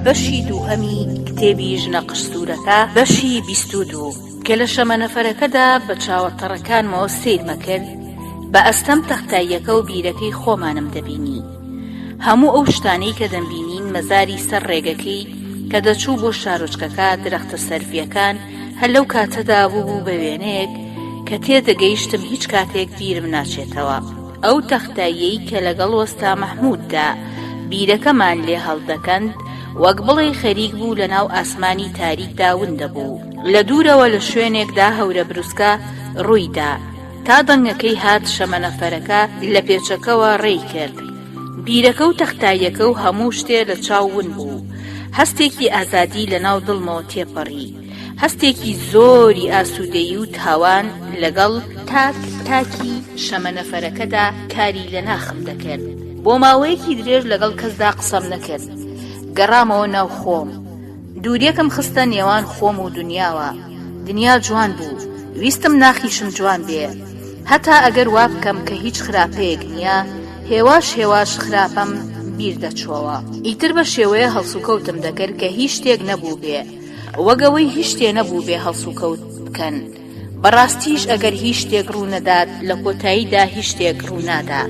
بەشی دووهەمی کتێبی ژنە قشتوورەکە بەشی 22 کە لە شەمەنەفەرەکەدا بە چاوەتەڕەکانمەوە سیرمەکرد بە ئەستەم تەختاییەکە و بیرەکەی خۆمانم دەبینی. هەموو ئەو شتانەی کە دەمبینین مەزاری سەر ڕێگەکەی کە دەچوو بۆ شارۆچکەکە درەختە سەرفیەکان هەر لەو کاتەدا بوو بە وێنەیەک کە تێدەگەیشتم هیچ کاتێک بیرم ناچێتەوە. ئەو تەختاییەی کە لەگەڵ وەستا مەحمووددا بیرەکەمان لێ هەڵدەکەند وەک بڵێ خەریک بوو لە ناو ئاسمانی تاریکدا ون دەبوو. لە دوورەوە لە شوێنێکدا هەورە بروسکە ڕوویدا تا دەنگەکەی هات شەمەنەفەرەکە لە پێچەکەوە ڕێی کرد. بیرەکە و تەختاییەکە و هەموو شتێ لە چاو ون بوو. هەستێکی ئازادی لە ناو دڵمەوە تێپەڕی، هەستێکی زۆری ئاسوودەیی و تاوان لەگەڵ تاکی شەمەنەفەرەکەدا کاری لە ناخم دەکرد. بۆ ماوەیەکی درێژ لەگەڵ کەسدا قسەم نەکرد. گەڕامەوە ناو خۆم. دووریەکەم خستە نێوان خۆم و دنیاوە. دنیا جوان بوو، ویستم ناخیشم جوان بێ. هەتا ئەگەر وا بکەم کە هیچ خراپەیەک نییە، هێواش خراپەم بیر دەچۆوە. ئیتر بە شێوەیە هەڵسوکەوتم دەکرد کە هیچ شتێک نەبوو بێ، وەگەوەی هیچ شتێ نەبوو بێ هەڵسوکەوت بکەن. بەڕاستیش ئەگەر هیچ شتێک ڕوونەدات لە کۆتاییدا هیچ شتێک ڕوونادا.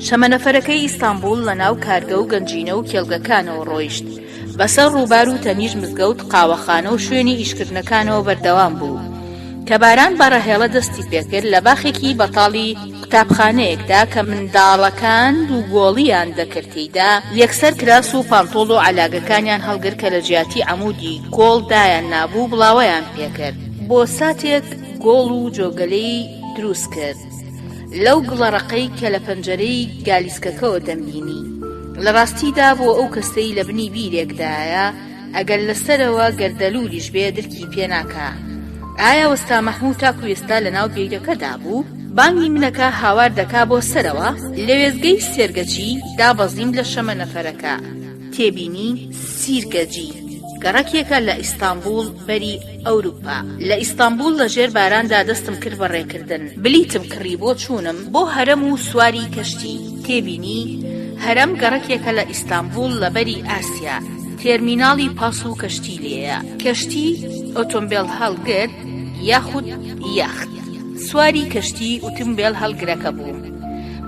شەمەنەفەرەکەی ئیستانبول لە ناو کارگە و گەنجینە و کێڵگەکانەوە ڕۆیشت. بەسەر ڕووبار و تەنیژ مزگەوت، قاوەخانە و شوێنی ئیشکردنەکانەوە بەردەوام بوو. کە باران بەڕەهێڵە دەستی پێکرد لە باخێکی بەتاڵی قوتابخانەیەکدا کە منداڵەکان و گۆڵیان دەکردیدا یەکسەر کراس و پانتۆڵ و عەلاگەکانیان هەڵگرت کە لە جیاتی عەموودی گۆڵ دایان نابوو بڵاوەیان پێکرد. بۆ ساتێک گۆڵ و جۆگەلەی دروست کرد لەو گڵەڕەقەی کە لە پەنجەرەی گالیسکەکەەوە دەمبینی. لە ڕاستیدا بۆ ئەو کەسەی لە بنی بیرێکدایە ئەگەر لەسەرەوە گەردەلوولیش بێ دڵکی پێناکە. ئایا وەستا مەحموود تاکو ئێستا لە ناو بیرەکەدا بوو؟ بانگی منەکە هاوار دەکا بۆ سەرەوە. لە وێزگەی سێرگەجی دابەزیم لە شەمەنەفەرەکە. تێبینی سیرگەجی گەڕەکێکە لە ئیستانبول بەری ئەوروپا. لە ئیستانبول لە ژێر باراندا دەستم کرد بە ڕێکردن. بلیتم کڕی بۆ چوونم بۆ هەرەم و سواری کەشتی. تێبینی هەرەم گەڕەکێکە لە ئیستانبول لە بەری ئاسیا. تێرمیناڵی پاس و کەشتی لێیە. کەشتی ئۆتۆمبیل هەڵگرت یاخود یەخت. سواری کەشتی ئۆتۆمبیل هەڵگرەکە بوو.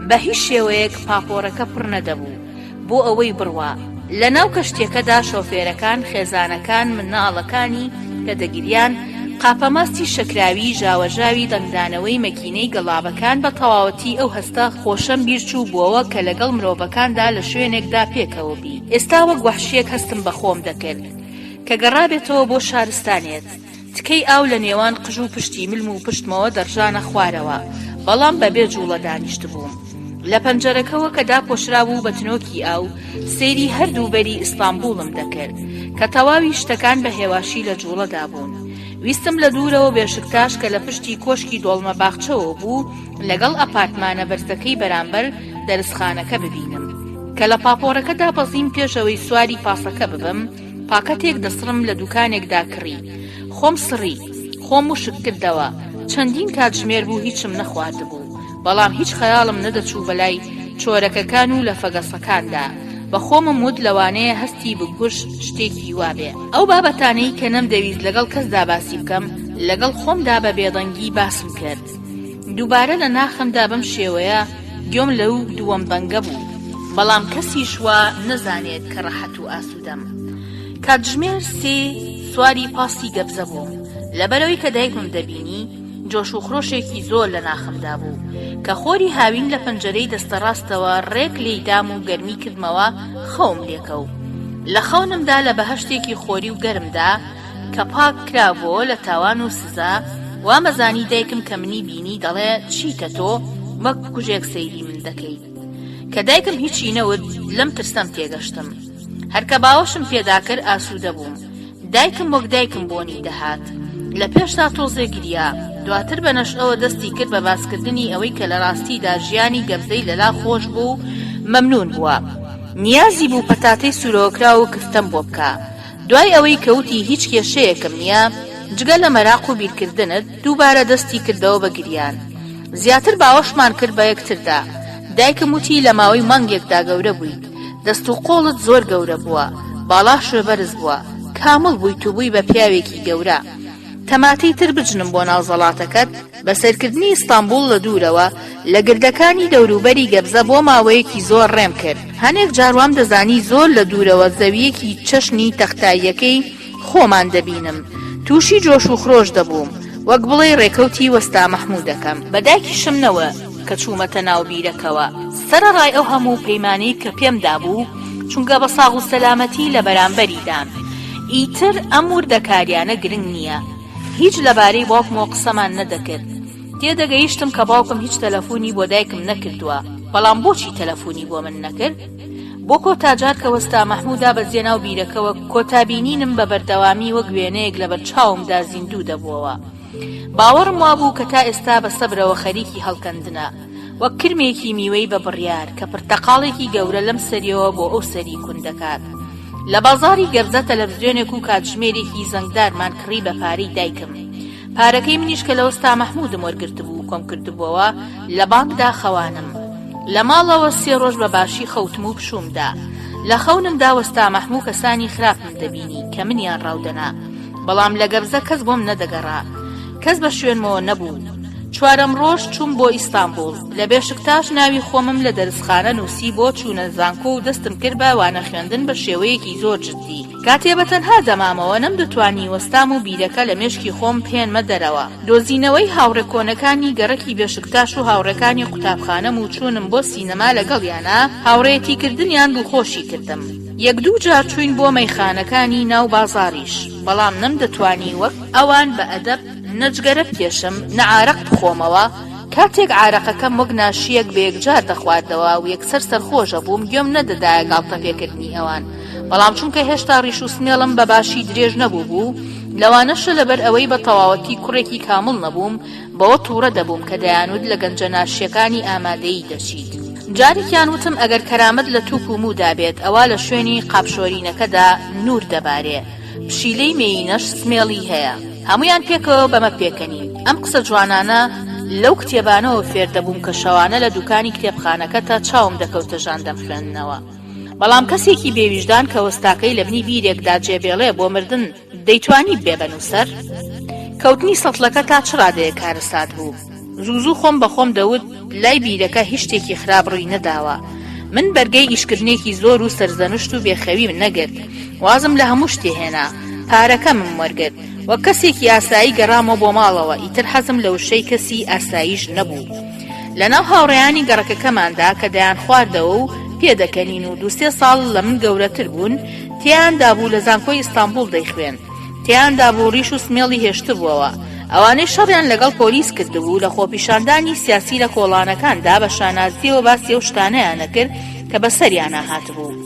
بە هیچ شێوەیەک پاپۆرەکە پڕ نەدەبوو بۆ ئەوەی بڕوا. لە ناو کەشتێکەدا شۆفێرەکان، خێزانەکان، مناڵەکانی کە دەگریان، قاپەماستی شەکراوی، ژاوەژاوی دەنگدانەوەی مەکینەی گەڵابەکان بە تەواوەتی ئەو هەستە خۆشەم بیرچوو بووەوە کە لەگەڵ مرۆڤەکاندا لە شوێنێکدا پێکەوە بی. ئێستا وەک وەحشیەک هەستم بە خۆم دەکرد کە گەڕابێتەوە بۆ شارستانێت. تکەی ئاو لە نێوان قژ و پشتی ملم و پشتمەوە دەڕژانە خوارەوە، بەڵام بەبێ جوڵە دانیشت بووم. لە پەنجەرەکەوە کە داپۆشرا بوو بە تنۆکی ئاو سەیری هەردوو بەری ئیستانبولم دەکرد کە تەواوی شتەکان بە هێواشی لە جوڵەدا بوون. ویستم لە دوورەوە بێشکتاش کە لە پشتی کۆشکی دۆڵمە باخچەوە بوو لەگەڵ ئەپارتمانە بەرزەکەی بەرامبەر دەرسخانەکە ببینم. کە لە پاپۆرەکەدا بەزیم پێشەوەی سواری پاسەکە ببم، پاکەتێک دەسڕم لە دوکانێکدا کڕی. خۆم سڕی، خۆم وشک کردەوە. چەندین کاتژمێر بوو هیچم نەخواردبوو، بەڵام هیچ خەیاڵم نەدەچوو بەلای چۆرەکەکان و لە فەگەسەکاندا. بە خۆمم وت لەوانەیە هەستی بگوش شتێکی وابێ. ئەو بابەتانەی کە نەمدەویست لەگەڵ کەسدا باسی بکەم لەگەڵ خۆمدا بە بێدەنگی باسم کرد. دووبارە لە ناخەمدا بەم شێوەیە گوێم لەو دووەم بەنگە بوو، بەڵام کەسیش وا نەزانێت کە ڕەحەت و ئاسوودەم. کاتژمێر 3 سواری پاسی گەبزە بووم. لەبەرەوەی کە دایکم دەبینی جۆش و خرۆشێکی زۆر لە ناخمدا بوو کە خۆری هاوین لە پەنجەرەی دەستەڕاستەوە ڕێک لێیدام و گەرمی کردمەوە خەوم لێکەو. لە خەونمدا لە بەهەشتێکی خۆری و گەرمدا کە پاک کرابۆ لە تاوان و سزا وا مەزانی دایکم کە منی بینی دەڵێ چیتە تۆ وەک کوژێک سەیری من دەکەیت. کە دایکم هیچی نەوت لەم ترسەم تێگەشتم. هەرکە باوەشم پێدا کرد ئاسوودە بووم. دایکم وەک دایکم بۆنی دەهات. لە پێشتا تۆزێ گریا، دواتر بە نەشەوە دەستی کرد بە باسکردنی ئەوەی کە لە ڕاستیدا ژیانی گەبزەی لەلا خۆش بوو مەمنون بووە. نیازی بوو پەتاتەی سورۆکرا و کفتەم بۆ بکە. دوای ئەوەی کەوتی هیچ کێشەیەکم نییە جگە لە مەراق و بیرکردنت، دووبارە دەستی کردەوە بە گریان. زیاتر باوەشمان کرد بە یەکتردا. دایکم وتی لە ماوەی مانگێکدا گەورە بوویت، دەست و قۆڵت زۆر گەورە بووە، باڵا شوێبەرز بووە، کامڵ بوویت و بووی بە پیاوێکی گەورە. تەماتەی تر بچنم بۆ ناو زەڵاتەکەت بە سەرکردنی ئیستانبوڵ لە دوورەوە لە گردەکانی دەوروبەری گەبزە بۆ ماوەیەکی زۆر ڕێم کرد. هەنێک جاروام دەزانی زۆر لە دوورەوە زەویەکی چەشنی تەختاییەکەی خۆمان دەبینم، تووشی جۆش و خرۆش دەبووم، وەک بڵێ ڕێکەوتی وەستا مەحموودەکەم. بەداکیشمنەوە کە چوومەتە ناو بیرەکەوە، سەرەڕای ئەو هەموو پەیمانەی کە پێم دابوو، چونکە بە ساغ و سەلامەتی لە بەرامبەریدام. ئیتر ئەم وردەکاریانە گرنگ نییە، هیچ لەبارەی باوکمەوە قسەمان نەدەکرد. تێدەگەیشتم کە باوکم هیچ تەلەفۆنی بۆ دایکم نەکردووە، بەڵام بۆچی تەلەفۆنی بۆ من نەکرد؟ بۆ کۆتاجار کە وەستا مەحموودا بەجێ ناو بیرەکەوە کۆتابینینم بە بەردەوامی وەک وێنەیەک لە بەرچاومدا زیندوو دەبووەوە. باوەڕم وابوو کە تا ئێستا بە سەبرەوە خەریکی هەڵکەندنە، وەک کرمێکی میوەی بە بڕیار کە پرتەقاڵێکی گەورە لەم سەریەوە بۆ ئەو سەری کون دەکات. لە بازاری گەبزە تەلەڤیزیۆنێک و کاتژمێرێکی زەنگدارمان کڕی بە پارەی دایکم. پارەکەی منیش کە لە وەستا مەحموودم وەرگرتبوو کۆم کردبووەوە لە بانکدا خەوانم. لە ماڵەوە 3 ڕۆژ بە باشی خەوتم و پشوومدا. لە خەونمدا وەستا مەحموو کەسانی خراپم دەبینی کە منیان ڕاودەنا، بەڵام لە گەبزە کەس بۆم نەدەگەڕا، کەس بە شوێنمەوە نەبوو. 4ەم ڕۆژ چووم بۆ ئیستانبوڵ. لە بێشکتاش ناوی خۆمم لە دەرسخانە نووسی بۆ چوونە زانکۆ و دەستم کرد بە وانە خوێندن بە شێوەیەکی زۆر جددی. کاتێ بەتەنها دەمامەوە نەمدەتوانی وەستام و بیرەکە لە مێشکی خۆم پێنمە دەرەوە. دۆزینەوەی هاوڕێکۆنەکانی گەڕەکی بێشکتاش و هاوڕەکانی قوتابخانەم و چوونم بۆ سینەما لەگەڵیانە هاوڕێتیکردنیان دووخۆشی کردم. 1-2 جار چوین بۆ مەیخانەکانی ناو بازاریش، بەڵام نەمدەتوانی وەک ئەوان بە ئەدەب نەجگەرە بکێشم نەعارەق بخۆمەوە. کاتێک عارەقەکەم وەک ناشیەک بە یەکجار دەخواردەوە و یەکسەر سەرخۆشە بووم، گوێم نەدەدایە گاڵتە پێکردنی ئەوان، بەڵام چونکە هێشتا ڕیش و سمێڵم بە باشی درێژ نەبوو بوو، لەوانەشە لەبەر ئەوەی بە تەواوەتی کوڕێکی کامڵ نەبووم بەوە تووڕە دەبووم کە دەیانوت لە گەنجە ناشیەکانی ئامادەیی دەچیت. جارێکیان وتم ئەگەر کەرامەت لە تووک و مودا بێت، ئەوە لە شوێنی قاپشۆرینەکەدا نور دەبارێ، پشیلەی مێینەش سمێڵی هەیە. هەمویان پێکەوە بەمە پێکەنین. ئەم قسە جوانانە لەو کتێبانەوە فێر دەبووم کە شەوانە لە دوکانی کتێبخانەکە تا چاوم دەکەوتە ژان دەمخوێندنەوە. بەڵام کەسێکی بێویژدان کە وەستاکەی لە بنی بیرێکدا جێبێڵێ بۆ مردن دەیتوانی بێ بەنووسەر؟ کەوتنی سەتڵەکە تا چ ڕادەیە کارەسات بوو. زوو خۆم بە خۆم دەوت لای بیرەکە هیچ شتێکی خراپ ڕووی نەداوە. من بەرگەی ئیشکردنێکی زۆر و سەرزەنشت و بێخەوی من نەگرت، وازم لە هەموو شتێ هێنا، پارەکەمم وەرگرت، وە کەسێکی ئاسایی گەڕامەوە بۆ ماڵەوە. ئیتر حەزم لە وشەی کەسی ئاساییش نەبوو. لەناو هاوڕێیانی گەڕەکەکەماندا کە دەیان خواردەوە و پێدەکەنین و 2-3 ساڵ لە من گەورەتر بوون، تیاندا بوو لە زانکۆی ئیستانبوڵ دەیخوێن، تیاندا بوو ڕیش و سمێڵی هێشتر بووەوە. ئەوانەی شەڕیان لەگەڵ پۆلیس کردبوو لە خۆپیشاندانی سیاسی لە کۆڵانەکاندا بە شانازیەوە باسی ئەو شتانەیان نەکرد کە بەسەریانە هاتبوو.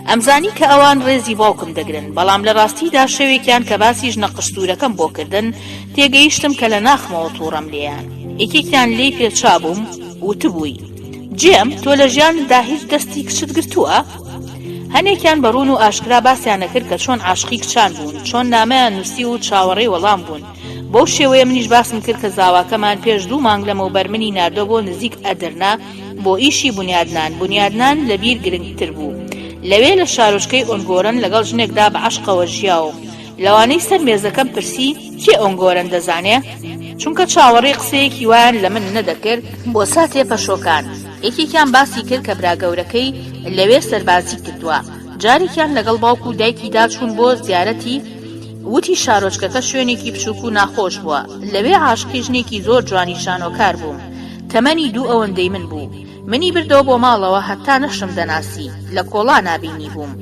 ئەمزانی کە ئەوان ڕێزی باوکم دەگرن، بەڵام لە ڕاستیدا شەوێکیان کە باسی ژنە قشتورەکەم بۆ کردن، تێگەیشتم کە لە ناخمەوە تووڕەم لێیان. یەکێکیان لێی پێچابووم، وتبووی: جێم تۆ لە ژیاندا هیچ دەستی کچت گرتووە؟ هەنێکیان بەڕون و ئاشکرا باسییانە کرد کە چۆن عاشقی کچان بوون، چۆن نامەیان نووسی و چاوەڕێی وەڵام بوون. بەو شێوەیە منیش باسم کرد کە زاواکەمان پێش 2 مانگ لەمەوبەر منی ناردۆ بۆ نزیک ئەدرنا بۆ ئیشی بنیادنان لەبیر گرنگتر بوو. لەوێ لە شارۆچکەی ئۆنگۆرن لەگەڵ ژنێکدا بە عەشقەوە ژیاوم. لەوانەی سەر مێزەکەم پرسی: کێ ئۆنگۆرن دەزانێ؟ چونکە چاوەڕێی قسەیەکی وایان لە من نەدەکرد بۆ ساتێ پەشۆکان. یەکێکیان باسی کرد کە براگەورەکەی لەوێ سەربازی کردووە. جارێکیان لەگەڵ باوکو و دایکیدا چوون بۆ زیارەتی، وتی شارۆچکەکە شوێنێکی بچووک و ناخۆش بووە. لەوێ عاشقی ژنێکی زۆر جوانی شانۆکار بووم. تەمەنی 2 ئەوەندەی من بوو. منی بردەوە بۆ ماڵەوە هەتا نەشم دەناسی، لە کۆڵا نابینی بووم.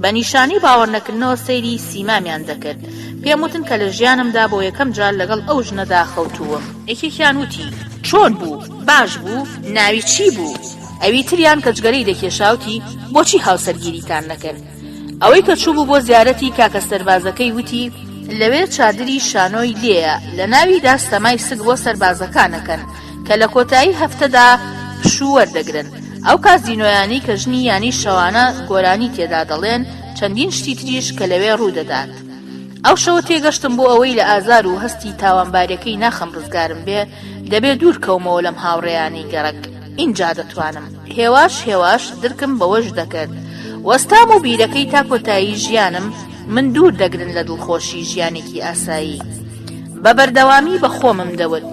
بە نیشانی باوەڕ نەکردنەوە سەیری سیمامیان دەکرد. پێم وتن کە لە ژیانمدا بۆ یەکەم جار لەگەڵ ئەو ژنەدا خەوتووم. یەکێکیان وتی: چۆن بوو؟ باش بوو؟ ناوی چی بوو؟ ئەوی تریان کە جگەرەی دەکێشاوتی: بۆچی هاوسەرگیریتان نەکرد؟ ئەوەی کە چوو بوو بۆ زیارەتی کاکە سەربازەکەی وتی: لەوێ چادری شانۆی لێیە، لە ناوی داستەمای سک بۆ سەربازەکانەکەن کە لە کۆتایی هەفتەدا پشوو وەردەگرن. ئەو کازینۆیانی کە ژنی یانی شەوانە گۆرانی تێدا دەڵێن، چەندین شتی تریش کە لەوێ ڕوودەدات. ئەو شەوە تێگەشتم بۆ ئەوەی لە ئازار و هەستی تاوانبارەکەی ناخەم ڕزگارم بێ، دەبێ دوور کەومەوە لەم هاوڕێیانی گەڕک. اینجا دەتوانم. هێواش درکم بەوەش دەکرد، وەستام و بیرەکەی تا کۆتایی ژیانم من دوور دەگرن لە دڵخۆشی ژیانێکی ئاسایی. بە بەردەوامی بە خۆمم دەوت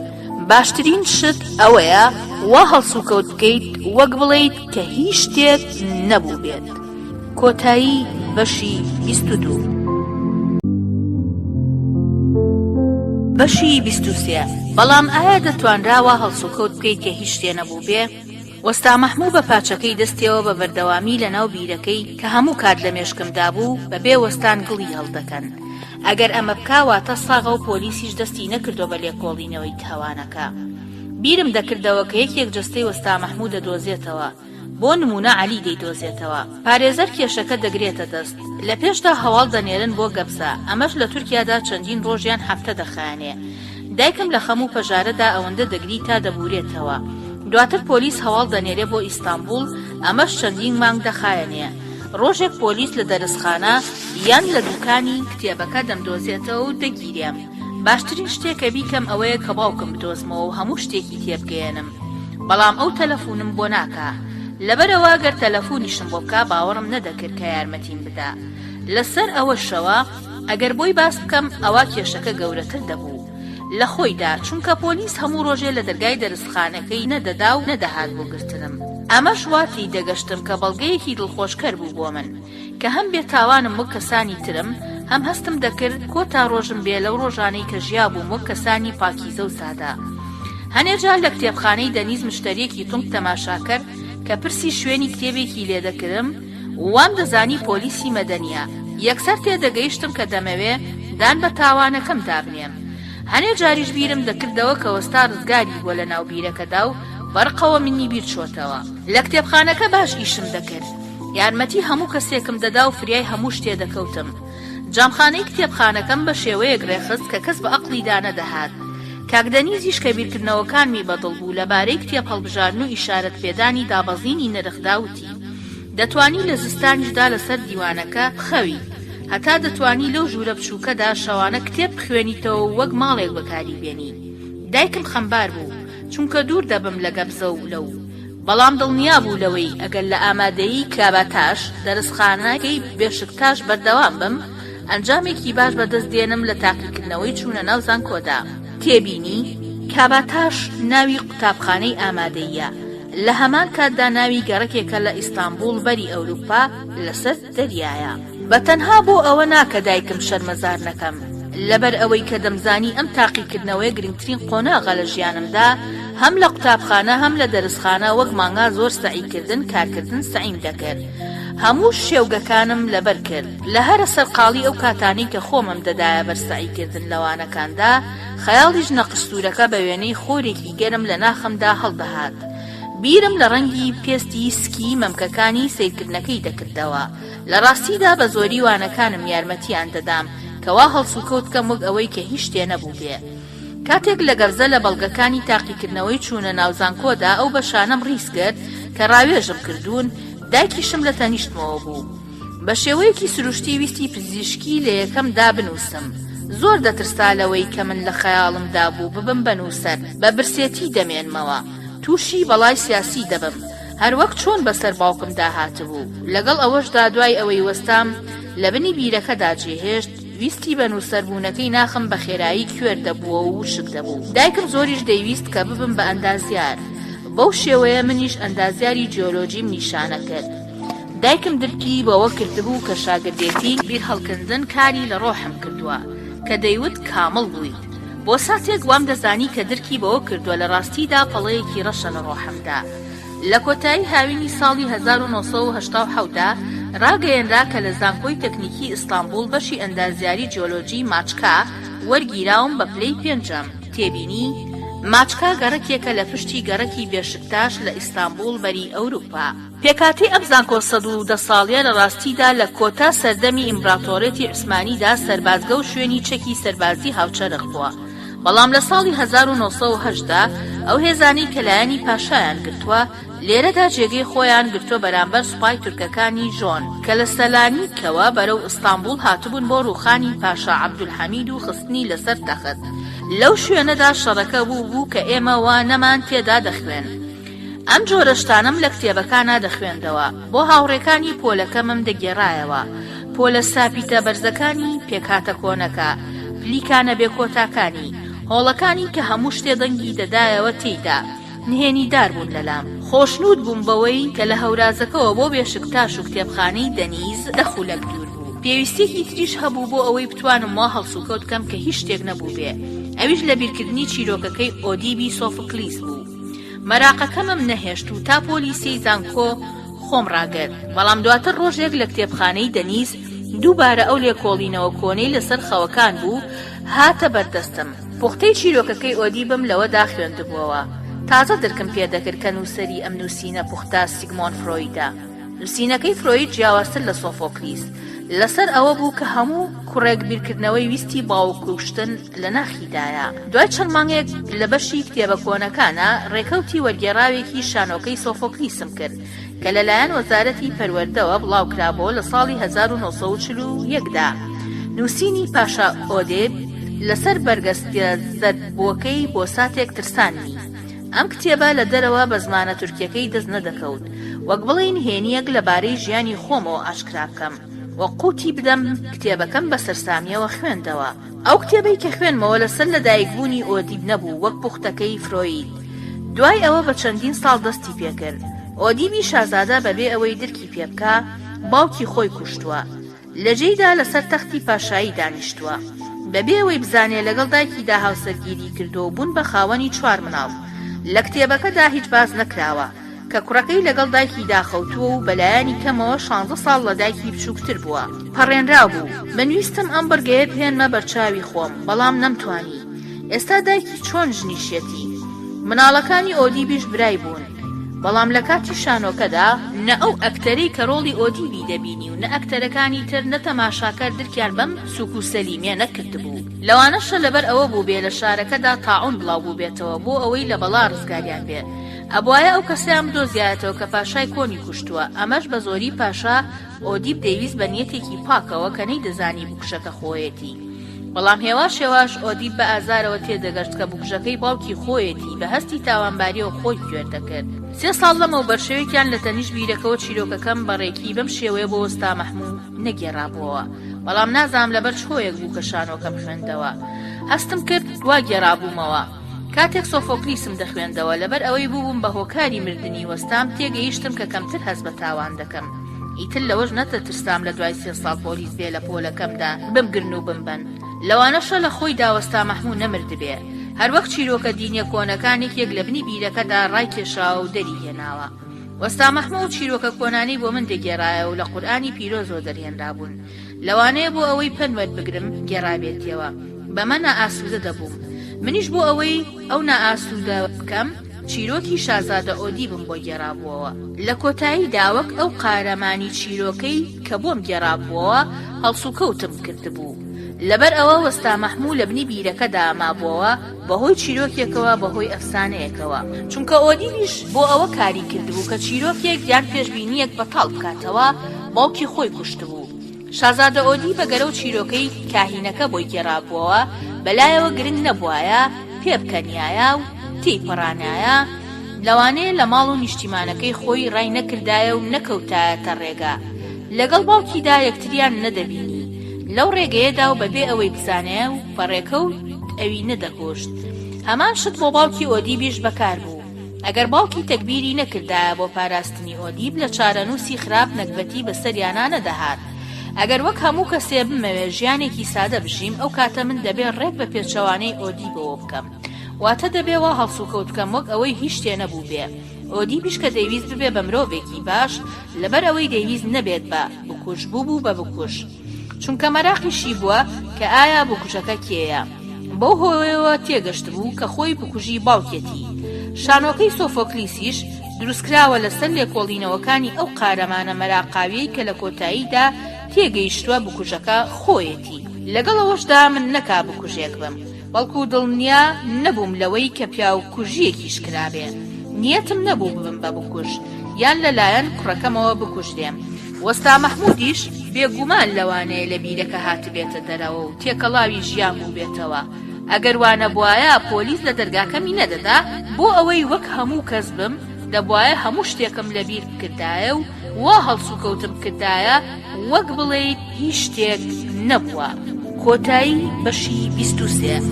باشترین شت ئەوەیە وا هەڵسوکەوت بکەیت وەک بڵێیت کە هیچ شتێک نەبوو بێت. کۆتایی بەشی 22. بەشی 23. بەڵام ئایا دەتوانراوە هەڵسوکەوت بکەیت کە هیچ شتێ نەبوو بێ؟ وەستا مەحموو بە پاچەکەی دەستیەوە بە بەردەوامی لە ناو بیرەکەی کە هەموو کات لە مێشکمدا بوو بەبێ وەستان گڵی هەڵدەکەن. ئەگەر ئەمە بکاواتە ساغە و پۆلیسیش دەستی نەکردۆ بە لێکۆڵینەوەی تاوانەکە. بیرم دەکردەوە کە یەکێک جەستەی وەستا مەحموو دەدۆزێتەوە، بۆ نمونە عەلی دەیدۆزێتەوە. پارێزەر کێشەکە دەگرێتە دەست، لە پێشدا هەواڵ دەنێرن بۆ گەبسە، ئەمەش لە تورکیادا چەندین ڕۆژیان هەفتە دەخایەنێ. دایکم لە خەموو پەژارەدا ئەوەندە دەگری تا دەبورێتەوە. دواتر پۆلیس هەواڵ دەنێرێ بۆ ئیستانبول، ئەمەش چەندین مانگ دەخایەنێ. ڕۆژێک پۆلیس لە دەرسخانە یان لە دوکانی کتێبەکە دەمدۆزێتەوە و دەگیرێم. باشترین شتێکە بیکەم ئەوەیە کە باوکم بدۆزمەوە و هەموو شتێکی تێبگەێنم. بەڵام ئەو تەلەفۆنم بۆ ناکا. لەبەرەوە گەر تەلەفۆنیشم بۆ بکا باوەڕم نەدەکرد کە یارمەتیم بدا. لەسەر ئەوەشەوە ئەگەر بۆی باس بکەم ئەوە کێشەکە گەورەتر دەبوو لە خۆیدا، چونکە پۆلیس هەموو ڕۆژێ لە دەرگای دەرسخانەکەی نەدەدا و نەدەهات بۆ گرتنم. ئەمەش واتی دەگەشتم کە بەڵگەیەکی دڵخۆشکەر بوو بۆ من کە هەم بێتاوانم وەک کەسانی ترم، هەم هەستم دەکرد کۆتا ڕۆژم بێ لەو ڕۆژانەی کە ژیا بووم وەک کەسانی پاکیزە و سادا. هەنێجار لە کتێبخانەی دەنیز مشتەرێکی تونگ تەماشاکەر کە پرسی شوێنی کتێبێکی لێ دەکردم، وام دەزانی پۆلیسی مەدەنیە. یەکسەر تێدەگەیشتم کە دەمەوێ دان بە تاوانەکەم دابنێم. هەنێ جاریش بیرم دەکردەوە کە وەستا ڕزگاری بووە لە ناو بیرەکەدا و بەرقەوە منی بیر چۆتەوە. لە کتێبخانەکە باش ئیشم دەکرد، یارمەتی هەموو کەسێکم دەدا و فریای هەموو شتێ دەکەوتم. جامخانەی کتێبخانەکەم بە شێوەیەک ڕێخست کە کەس بە عەقڵیدا نەدەهات. کاکدەنیزیش کە بیرکردنەوەکانمی بەدڵ بوو لەبارەی کتێب هەڵبژاردن و ئیشارەت پێدانی دابەزینی نرخداوتی دەتوانی لە زستانیشدا لەسەر دیوانەکە بخەوی، هەتا دەتوانی لەو ژوورە بچووکەدا شەوانە کتێب بخوێنیتەوە وەک ماڵێک بەکاری بێنی. دایکم خەمبار بوو چونکە دوور دەبم لە گەبزە و لەو، بەڵام دڵنیا بوو لەوەی ئەگەر لە ئامادەیی کاباتاش دەرسخانەکەی بێشکتاش بەردەوام بم، ئەنجامێکی باش بەدەست دێنم لە تاقیکردنەوەی چوونە ناو زانکۆدا. تێبینی کاباتاش ناوی قوتابخانەی ئامادەییە، لە هەمان کاتدا ناوی گەڕەکێکە لە ئیستانبول بەری ئەوروپا لەسەر دەریایە. بەتەنها بۆ ئەوە ناکە دایکم شەرمەزار نەکەم، لەبەر ئەوەی کە دەمزانی ئەم تاقیکردنەوەی گرنگترین قۆناغە لە ژیانمدا، هەم لە قوتابخانە هەم لە دەرسخانە وەک مانگا زۆر سەعیکردن کارکردن سەعیم دەکرد. هەموو شێوگەکانم لەبەر کرد. لە هەرە سەرقاڵی ئەو کاتانەی کە خۆمم دەدایە بەرسەعیکردن لەوانەکاندا، خەیاڵیش نەقشتورەکە بە وێنەی خۆرێکی گەرم لە ناخمدا هەڵدەهات. بیرم لە ڕەنگی پێستی سکی مەمکەکانی سیرکردنەکەی دەکردەوە. لە ڕاستیدا بە زۆری وانەکانم یارمەتیان دەدام کەوا هەڵسوکەوت کەم وەک ئەوەی کە هیچ شتێ نەبوو بێ. کاتێک لە گەرزە لە بەڵگەکانی تاقیکردنەوەی چوونە ناوزانکۆدا ئەو بەشانەم ڕیس کرد کە ڕاوێژم کردوون، دایکیشم لە تەنیشتمەوە بوو. بە شێوەیەکی سروشتی ویستی پزیشکی لە یەکەمدا بنووسم. زۆر دەترسا لەوەی کە من لە خەیاڵمدا بوو ببم بەنووسەر، بە برسێتی دەمێنمەوە، تووشی بەڵای سیاسی دەبم، هەروەک چۆن بەسەر باوکمدا هاتبوو. لەگەڵ ئەوەشدا دوای ئەوەی وەستام لە بنی بیرەکەدا جێهێشت، ویستی بەنووسەربوونەکەی ناخم بە خێرایی کوێر دەبووە و وشک دەبوو. دایکم زۆریش دەیویست کە ببم بە ئەندازیار، بەو شێوەیە منیش ئەندازیاری جیۆلۆجیم نیشانە کرد. دایکم درکی بەوە کردبوو کە شاگردێتی بیر هەڵکردن کاری لە ڕۆحم کردووە کە دەیوت کامڵ بوویت. بۆ ساتێک وام دەزانی کە درکی بەوە کردووە لە ڕاستیدا پەڵەیەکی ڕەشە لە ڕۆحمدا. لە کۆتایی هاوینی ساڵی 1970دا ڕاگەیەنرا کە لە زانکۆی تەکنیکی ئیستانبول بەشی ئەندازیاری جیۆلۆجی ماچکا وەرگیراوم بە پلەی پێنجەم. تێبینی ماچکا گەڕەکێکە لە پشتی گەڕەکی بێشکتاش لە ئیستانبول بەری ئەوروپا. پێکاتی ئەم زانکۆ 110 ساڵیە لە ڕاستیدا لە کۆتا سەردەمی ئیمپراتۆرێتی عوسمانیدا سەربازگە و شوێنی چەکی سەربازی هاوچەرخ بووە. بەڵام لە ساڵی 1908دا ئەو هێزانەی کەلایەنی پاشایان گرتووە، لێرەدا جێگەی خۆیان گرتووە بەرامبەر سوپای تورکەکانی ژۆن کە لە سەلانیکەوە بەرەو ئیستانبول هاتبوون بۆ ڕووخانی پاشا عەبدولحەمید و خستنی لەسەر تەخت. لەو شوێنەدا شەڕەکە بوو کە ئێمە وا نەمان تێدا دەخوێن. ئەم جۆرە شتانم لە کتێبەکانە دەخوێندەوە بۆ هاوڕێکانی پۆلەکەمم دەگێڕایەوە. پۆلە ساپیتە بەرزەکانی پێکهاتە کۆنەکە، پلیکانە بێکۆتاکانی، هۆڵەکانی کە هەموو شتێ دەنگی دەدایەوە تێیدا نهێنیدار بوون لەلام. خۆشنود بووم بەوەی کە لە هەورازەکەەوە بۆ بێشکتاش و کتێبخانەی دەنیز دەخولەک دوور بوو. پێویستێکی تریش هەبوو بۆ ئەوەی بتوانم وا هەڵسوکەوت کەم کە هیچ شتێک نەبوو بێ. ئەویش لە بیرکردنی چیرۆکەکەی ئۆدیبی سۆفۆکلیس بوو. مەراقەکەمم نەهێشت و تا پۆلیسی زانکۆ خۆم ڕاگەر. بەڵام دواتر ڕۆژێک لە کتێبخانەی دەنیز دووبارە ئەو لێکۆڵینەوە کۆنەی لەسەر خەوەکان بوو هاتە بەردەستم. پوختەی چیرۆکەکەی ئۆدیبم لەوەدا خوێندبووەوە. تازە دەرکم پێدەکرد کە نووسەری ئەم نووسینە پوختە سیگمۆند فرۆیدە. نووسینەکەی فرۆید جیاوازتر لە سۆفۆکلیس لەسەر ئەوە بوو کە هەموو کوڕێک بیرکردنەوەی ویستی باوکوشتن لە ناخیدایە. دوای چەند مانگێک لە بەشی کتێبە کۆنەکانە ڕێکەوتی وەرگێڕاوێکی شانۆکەی سۆفۆکلیسم کرد کە لەلایەن وەزارەتی پەروەردەوە بڵاوکرابەوە لە ساڵی 1941دا. نووسینی پاشا ئۆدێب لەسەر بەرگەستە زەربووەکەی بۆ ساتێک ترسانی. ئەم کتێبە لە دەرەوە بە زمانە تورکیەکەی دەست نەدەکەوت، وەک بڵین هێنیەک لەبارەی ژیانی خۆمەوە ئاشکرا بکەم و قوتی بدەم کتێبەکەم بە سەرسامیەوە خوێندەوە. ئەو کتێبەی کە خوێنمەوە لەسەر لەدایکبوونی ئۆدیب نەبوو وەک پوختەکەی فرۆید. دوای ئەوە بە چەندین ساڵ دەستی پێکرد. ئۆدیبی شازادە بەبێ ئەوەی درکی پێ بکە باوکی خۆی کوشتووە. لە جێیدا لەسەر تەختی پاشایی دانیشتووە. بەبێ ئەوەی بزانێ لەگەڵ دایکیدا هاوسەرگیری کردو بوون بە خاوەنی 4 منداڵ. لە کتێبەکەدا هیچ باز نەکراوە کە کوڕەکەی لەگەڵ دایکی داخەوتووە و بەلایانی کەمەوە 16 ساڵ لە دایکی بچووکتر بووە. پەڕێنرا بوو. بنویستم ئەم بەرگەیە بهێنمە بەرچاوی خۆم، بەڵام نەمتوانی. ئێستا دایکی چۆن ژنیشێتی؟ مناڵەکانی ئۆدیبیش برای بوون. بەڵام لە کاتی شانۆکەدا نە ئەو ئەکتەرەی کە ڕۆڵی ئۆدیبی دەبینی و نە ئەکتەرەکانی تر نەتەماشاکار درکیان بەم سوک و سەلیمێ نەکردبوو. لەوانەشە لەبەر ئەوە بوو بێ لە شارەکەدا تاعون بڵاو بوو بێتەوە بۆ ئەوەی لە بەڵا ڕزگاریان بێ. ئەبوایە ئەو کەسیان بدۆزیایەتەوە کە پاشای کۆنی کوشتووە. ئەمەش بە زۆری پاشا ئۆدیب دەیویست بە نیەتێکی پاکەوە کە نەیدەزانی بکوشەکە خۆیەتی. بەڵام هێواش هێواش ئۆدیب بە ئازارەوە تێدەگەشت کە بکوژەکەی باوکی خۆیەتی بە هەستی تاوانباریەوە خۆی گوێر دەکرد. 3 ساڵ لەمە بەرشەوێکیان لە تەنیش بیرەکەەوە چیرۆکەکەم بەڕێکی بەم شێوەیە بۆ وەستا مەحموود نەگێڕابووەوە. بەڵام نازام لەبەر چۆیەک بوو کە شانۆکەم خوێندەوە. هەستم کرد وا گێڕابوومەوە. کاتێک سۆفۆکلیسم دەخوێندەوە لەبەر ئەوەی بووم بە هۆکاری مردنی وەستام تێگەیشتم کە کەمتر هەست بە تاوان دەکەم. ئیتر لەوەش نەتەترسام لە دوای 3 ساڵ پۆلیس بێ لە پۆلەکەمدا بمگرن و بمبەن. لەوانەشە لە خۆی داوەستا مەحموود نەمرد بێ. هەروەک چیرۆکە دینیە کۆنەکانێکێک لە بنی بیرەکەدا ڕای کێشاوە و دەری هێناوە. وەستا مەحموود چیرۆکە کۆنانی بۆ من دەگێڕایە و لە قورئانی پیرۆزۆ دەرهێنرابوون. لەوانەیە بۆ ئەوەی پەنوەت بگرم گێڕابێتیەوە. بەمە نائاسوودە دەبووم. منیش بۆ ئەوەی ئەو نائاسوودە بکەم چیرۆکی شازادە ئۆدیبم بۆ گێڕابووەوە. لە کۆتاییدا وەک ئەو قارەمانی چیرۆکەی کە بۆم گێڕابووەوە هەڵسوکەوتم کردبوو. لەبەر ئەوە وەستا مەحموود لە بنی بیرەکەدا مابووەوە بەهۆی چیرۆکێکەوە بەهۆی ئەفسانەیەکەوە. چونکە ئۆدیبیش بۆ ئەوە کاری کردبوو کە چیرۆکێک یان پێشبینیەک بەتاڵ بکاتەوە باوکی خۆی کوشتبوو. شازادە ئۆدی بەگەرە و چیرۆکەی کاهینەکە بۆی گێڕابووەوە بەلایەوە گرنگ نەبووایە پێبکەنیایە و تێیپەڕانایە. لەوانەیە لە ماڵ و نیشتیمانەکەی خۆی ڕای نەکردایە و نەکەوتایەتە ڕێگا. لەگەڵ باوکیدا یەکتریان نەدەبینی. لەو ڕێگەیەدا و بەبێ ئەوەی بزانێ و پەڕێکەوت ئەوی نەدەکۆشت. هەمان شت بۆ باوکی ئۆدیبیش بەکار بوو. ئەگەر باوکی تەکبیری نەکردایە بۆ پاراستنی ئۆدیب لە چارەنووسی خراپ نەکبەتی بەسەریانە نەدەهات. ئەگەر وەک هەموو کەسێ بمەوێ ژیانێکی سادە بژیم ئەو کاتە من دەبێ ڕێک بە پێچەوانەی ئۆدیبەوە بکەم. واتە دەبێ وا هەڵسوکەوت بکەم وەک ئەوەی هیچ شتێ نەبوو بێ. ئۆدیبیش کە دەیویست ببێ بە مرۆڤێکی باش لەبەر ئەوەی دەیویست نەبێت بە بکوژ بوو بە بکوژ. چونکە مەراقیشی بووە کە ئایا بکوژەکە کێیە. بەو هۆیەوە تێگەشت بوو کە خۆی بکوژی باوکێتی. شانۆکەی سۆفۆکلیسیش دروستکراوە لەسەر لێکۆڵینەوەکانی ئەو قارەمانە مەراقاویەی کە لە کۆتاییدا تێگەیشتووە بکوژەکە خۆیەتی. لەگەڵەوەشدا من نەکا بکوژێک بم، بەڵکو دڵنیا نەبووم لەوەی کە پیاو کوژیەکیش کرابێ. نیەتم نەبوو ببم بە بکوژ یان لەلایەن کوڕەکەمەوە بکوژدێم. وەستا مەحموودیش بێگومان لەوانەیە لە بیرەکە هاتبێتە دەرەوە و تێکەڵاوی ژیان بوو بێتەوە. ئەگەر وانە بوایە پۆلیس لە دەرگاکەمی نەدەدا بۆ ئەوەی وەک هەموو کەس بم دەبوایە هەموو شتێکم لەبیر بکردایە و وا هەڵسو کەوتم کردایە وەک بڵێیت هیچ شتێک نەبووە. کۆتایی بەشی 23.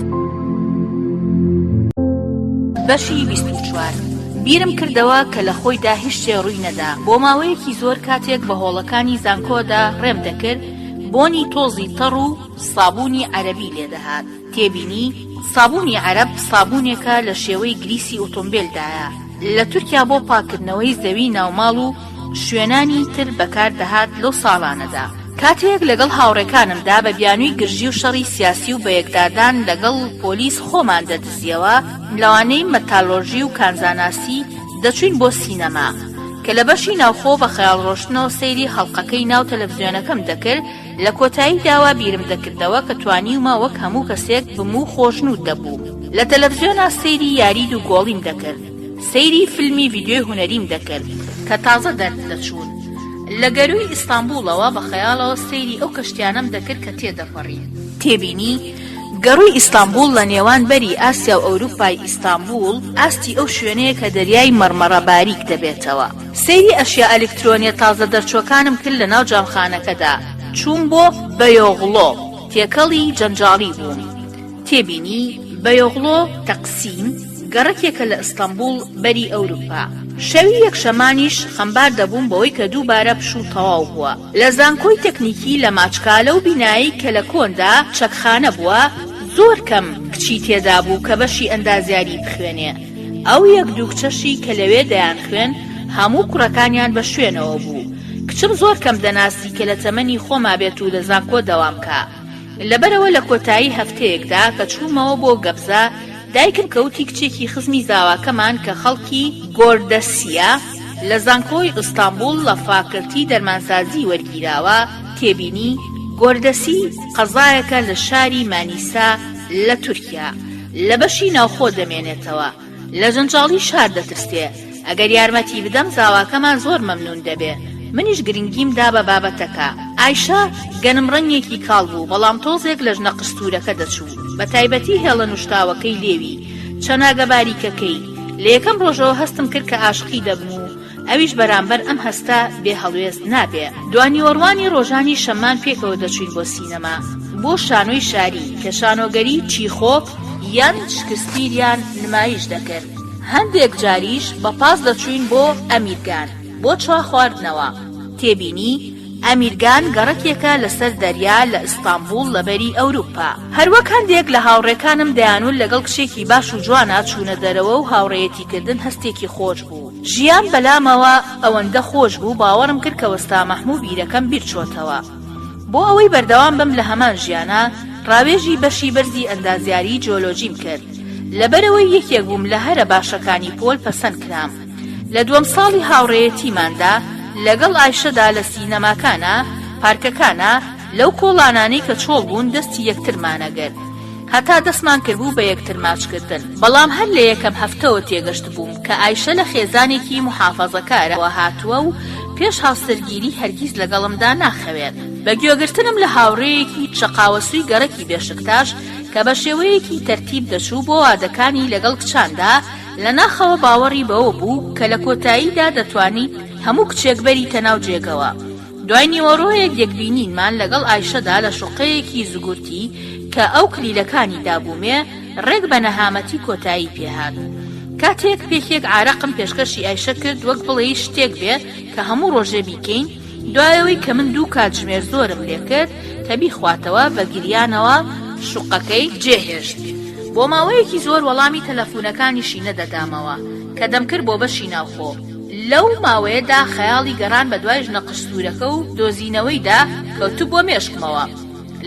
بەشی 24. بیرم کردەوە کە لە خۆیدا هیچ شتێ ڕووی نەدا. بۆ ماوەیەکی زۆر کاتێک بە هۆڵەکانی زانکۆدا ڕێم دەکرد بۆنی تۆزی تەڕ و سابوونی عەرەبی لێدەهات. تێبینی سابوونی عەرەب سابوونێکە لە شێوەی گریسی ئۆتۆمبیلدایە. لە تورکیا بۆ پاکردنەوەی زەوی ناوماڵ و شوێنانی تر بەکاردەهات لەو ساڵانەدا. کاتێک لەگەڵ هاوڕێکانمدا بە بیانووی گرژی و شەڕی سیاسی و بەیەکدادان لەگەڵ پۆلیس خۆمان دەدزیەوە، لەوانەی مەتالۆژی و کانزاناسی دەچوین بۆ سینەما کە لە بەشی ناوخۆ بە خەیاڵڕۆشتنەوە سەیری هەڵقەکەی ناو تەلەڤیزیۆنەکەم دەکرد. لە کۆتایی داوا بیرم دەکردەوە کە توانیومە وەک هەموو کەسێک بموو خۆشنود دەبوو. لە تەلەڤیزیۆنا سەیری یارید و گۆڵیم دەکرد، سەیری فیلمی ڤیدیۆی هونەریم دەکرد کە تازە دەردەچوون. لە گەروی ئیستانبوڵەوە بە خەیاڵەوە سەیری ئەو کەشتیانەم دەکرد کە تێدەپەڕی. تێبینی گەڕووی ئیستانبوڵ لە نێوان بەری ئاسیا و ئەوروپای ئیستانبوڵ ئاستی ئەو شوێنەیە کە دەریای مەرمەرە باریک دەبێتەوە. سەیری ئەشیا ئەلکترۆنیە تازە دەرچووەکانم کرد لە ناو جامخانەکەدا. چوون بۆ بەیۆغڵۆ، تێکەڵی جەنجاڵی بووم. تێبینی بەیۆغڵۆ تەقسیم گەڕەکێکە لە ئیستانبوڵ بەری ئەوروپا. شەوی یەکشەمانیش خەمبار دەبووم بەوەی کە دووبارە پشوو تەواو بووە. لە زانکۆی تەکنیکی لە ماچکالە و بینایی کە لە کۆندا چەکخانە بووە، زۆر کەم کچی تێدا بوو کە بەشی ئەندازیاری بخوێنێ. ئەو یەک دوو کچەشی کە لەوێ دەیان خوێن هەموو کوڕەکانیان بە شوێنەوە بوو. کچم زۆر کەم دەناسی کە لە تەمەنی خۆما بێت و لە زانکۆ دەوامکە. لەبەرەوە لە کۆتایی هەفتەیەکدا کە چوومەوە بۆ گەبزە، دایکم کەوتی کچێکی خزمی زاواکەمان کە خەڵکی گۆردەسیە لە زانکۆی ئیستانبوڵ لە فاکڵتی دەرمانسازی وەرگیراوە. تێبینی گۆردەسی قەزایەکە لە شاری مانیسا لە تورکیا لە بەشی ناوخۆ دەمێنێتەوە. لە جەنجاڵی شار دەترسێ. ئەگەر یارمەتی بدەم زاواکەمان زۆر مەمنون دەبێ. منیش گرنگیم دا بە بابەتەکە. ئایشە گەنم ڕەنگێکی کاڵ بوو، بەڵام تۆزێک لە ژنە قستورەکە دەچوو، بە تایبەتی هێڵە نوشتاوەکەی لێوی چەناگە باریکەکەی. لە یەکەم ڕۆژەوە هەستم کرد کە عاشقی دەبم و ئەویش بەرامبەر ئەم هەستا بێ هەڵوێست نابێ. دوانیوەڕوانی ڕۆژانی شەمان پێکەوە دەچوین بۆ سینەما، بۆ شانۆی شاری کە شانۆگەری چیخۆف یان شکسپیریان نمایش دەکرد. هەندێک جاریش بە پاس دەچوین بۆ ئەمیرگان بۆ چوا خواردنەوە. تێبینی ئەمیرگان گەڕەکێکە لەسەر دەریا لە ئیستانبوڵ لەبەری ئەوروپا. هەروەک هەندێک لە هاوڕێکانم دەیانون لەگەڵ کشێکی باش و جوانە چوونە دەرەوە و هاوڕێیەتیکردن هەستێکی خۆش بوو. ژیان بەلامەوە ئەوەندە خۆش بوو باوەڕم کرد کە وەستا مەحموو بیرەکەم بیرچۆتەوە. بۆ ئەوەی بەردەوام بم لە هەمان ژیانە، ڕاوێژی بەشی بەرزی ئەندازیاری جیۆلۆجیم کرد. لەبەرەوەی یەکێک بووم لە هەرە باشەکانی پۆل پەسەند کرام. لە دووەم ساڵی هاوڕێیەتیماندا لەگەڵ ئایشەدا لە سینەماکانە، پارکەکانە، لەو کۆڵانانەی کە چۆڵ بوون دەستی یەکترمانەگەر، هەتا دەستمان کردبوو بە یەکتر ماچکردن. بەڵام هەر لە یەکەم هەفتەوە تێگەشت بووم کە ئایشە لە خێزانێکی محافەزەکارەوە هاتووە و پێش هاوسەرگیری هەرگیز لەگەڵمدا ناخەوێت. بە گوێگرتنم لە هاوڕێیەکی چەقاوەسووی گەڕەکی بێشکتاش کە بە شێوەیەکی تەرتیب دەچوو بۆ وادەکانی لەگەڵ کچاندا، لە ناخەوە باوەڕی بەوە بوو کە لە کۆتاییدا دەتوانیت هەموو کچێک بەریتە ناو جێگەوە. دوای نیوەڕۆیەک یەکبینینمان لەگەڵ ئایشەدا لە شوقەیەکی زگورتی کە ئەو کلیلەکانی دابوومێ ڕێک بە نەهامەتی کۆتایی پێهات. کاتێک پێکێک عارەقم پێشکەشی ئایشە کرد وەک بڵێ شتێک بێت کە هەموو ڕۆژێ بیکەین، دوایەوەی کە من دوو کاتژمێر زۆرم لێ کرد کە بیخواتەوە بە گریانەوە شوقەکەی جێهێشت. بۆ ماوەیەکی زۆر وەڵامی تەلەفونەکانیشی نەدەدامەوە کە دەمکرد بۆ بەشی ناوخۆ. لەو ماوەیەدا خەیاڵی گەڕان بە دوای ژنە قستورەکە و دۆزینەوەیدا کەوتو بۆ مێشکمەوە.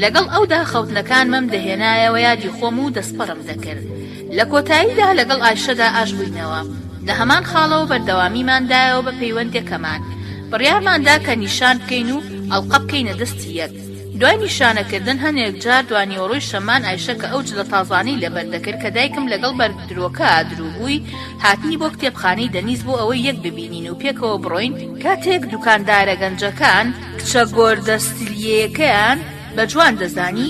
لەگەڵ ئەودا خەوتنەکانمەم دەهێنایەوە یادی خۆم و دەستپەڕم دەکرد. لە کۆتاییدا لەگەڵ ئایشەدا ئاش بووینەوە. لە هەمان خاڵەوە بەردەوامیماندایەوە بە پەیوەندێکەمان. بڕیارماندا کە نیشان بکەین و ئەڵقە بکەینە دەستی یەک. دوای نیشانەکردن هەنێک جار دوانیوەڕۆی شەمان ئایشە کە ئەو جلە تازانەی لەبەردەکرد کە دایکم لەگەڵ بەردرۆکە ئادروبووی هاتنی بۆ کتێبخانەی دەنیز بۆ ئەوەی یەک ببینین و پێکەوە بڕۆین. کاتێک دوکاندارە گەنجەکان کچە گۆردەستیلیەکەیان بە جوان دەزانی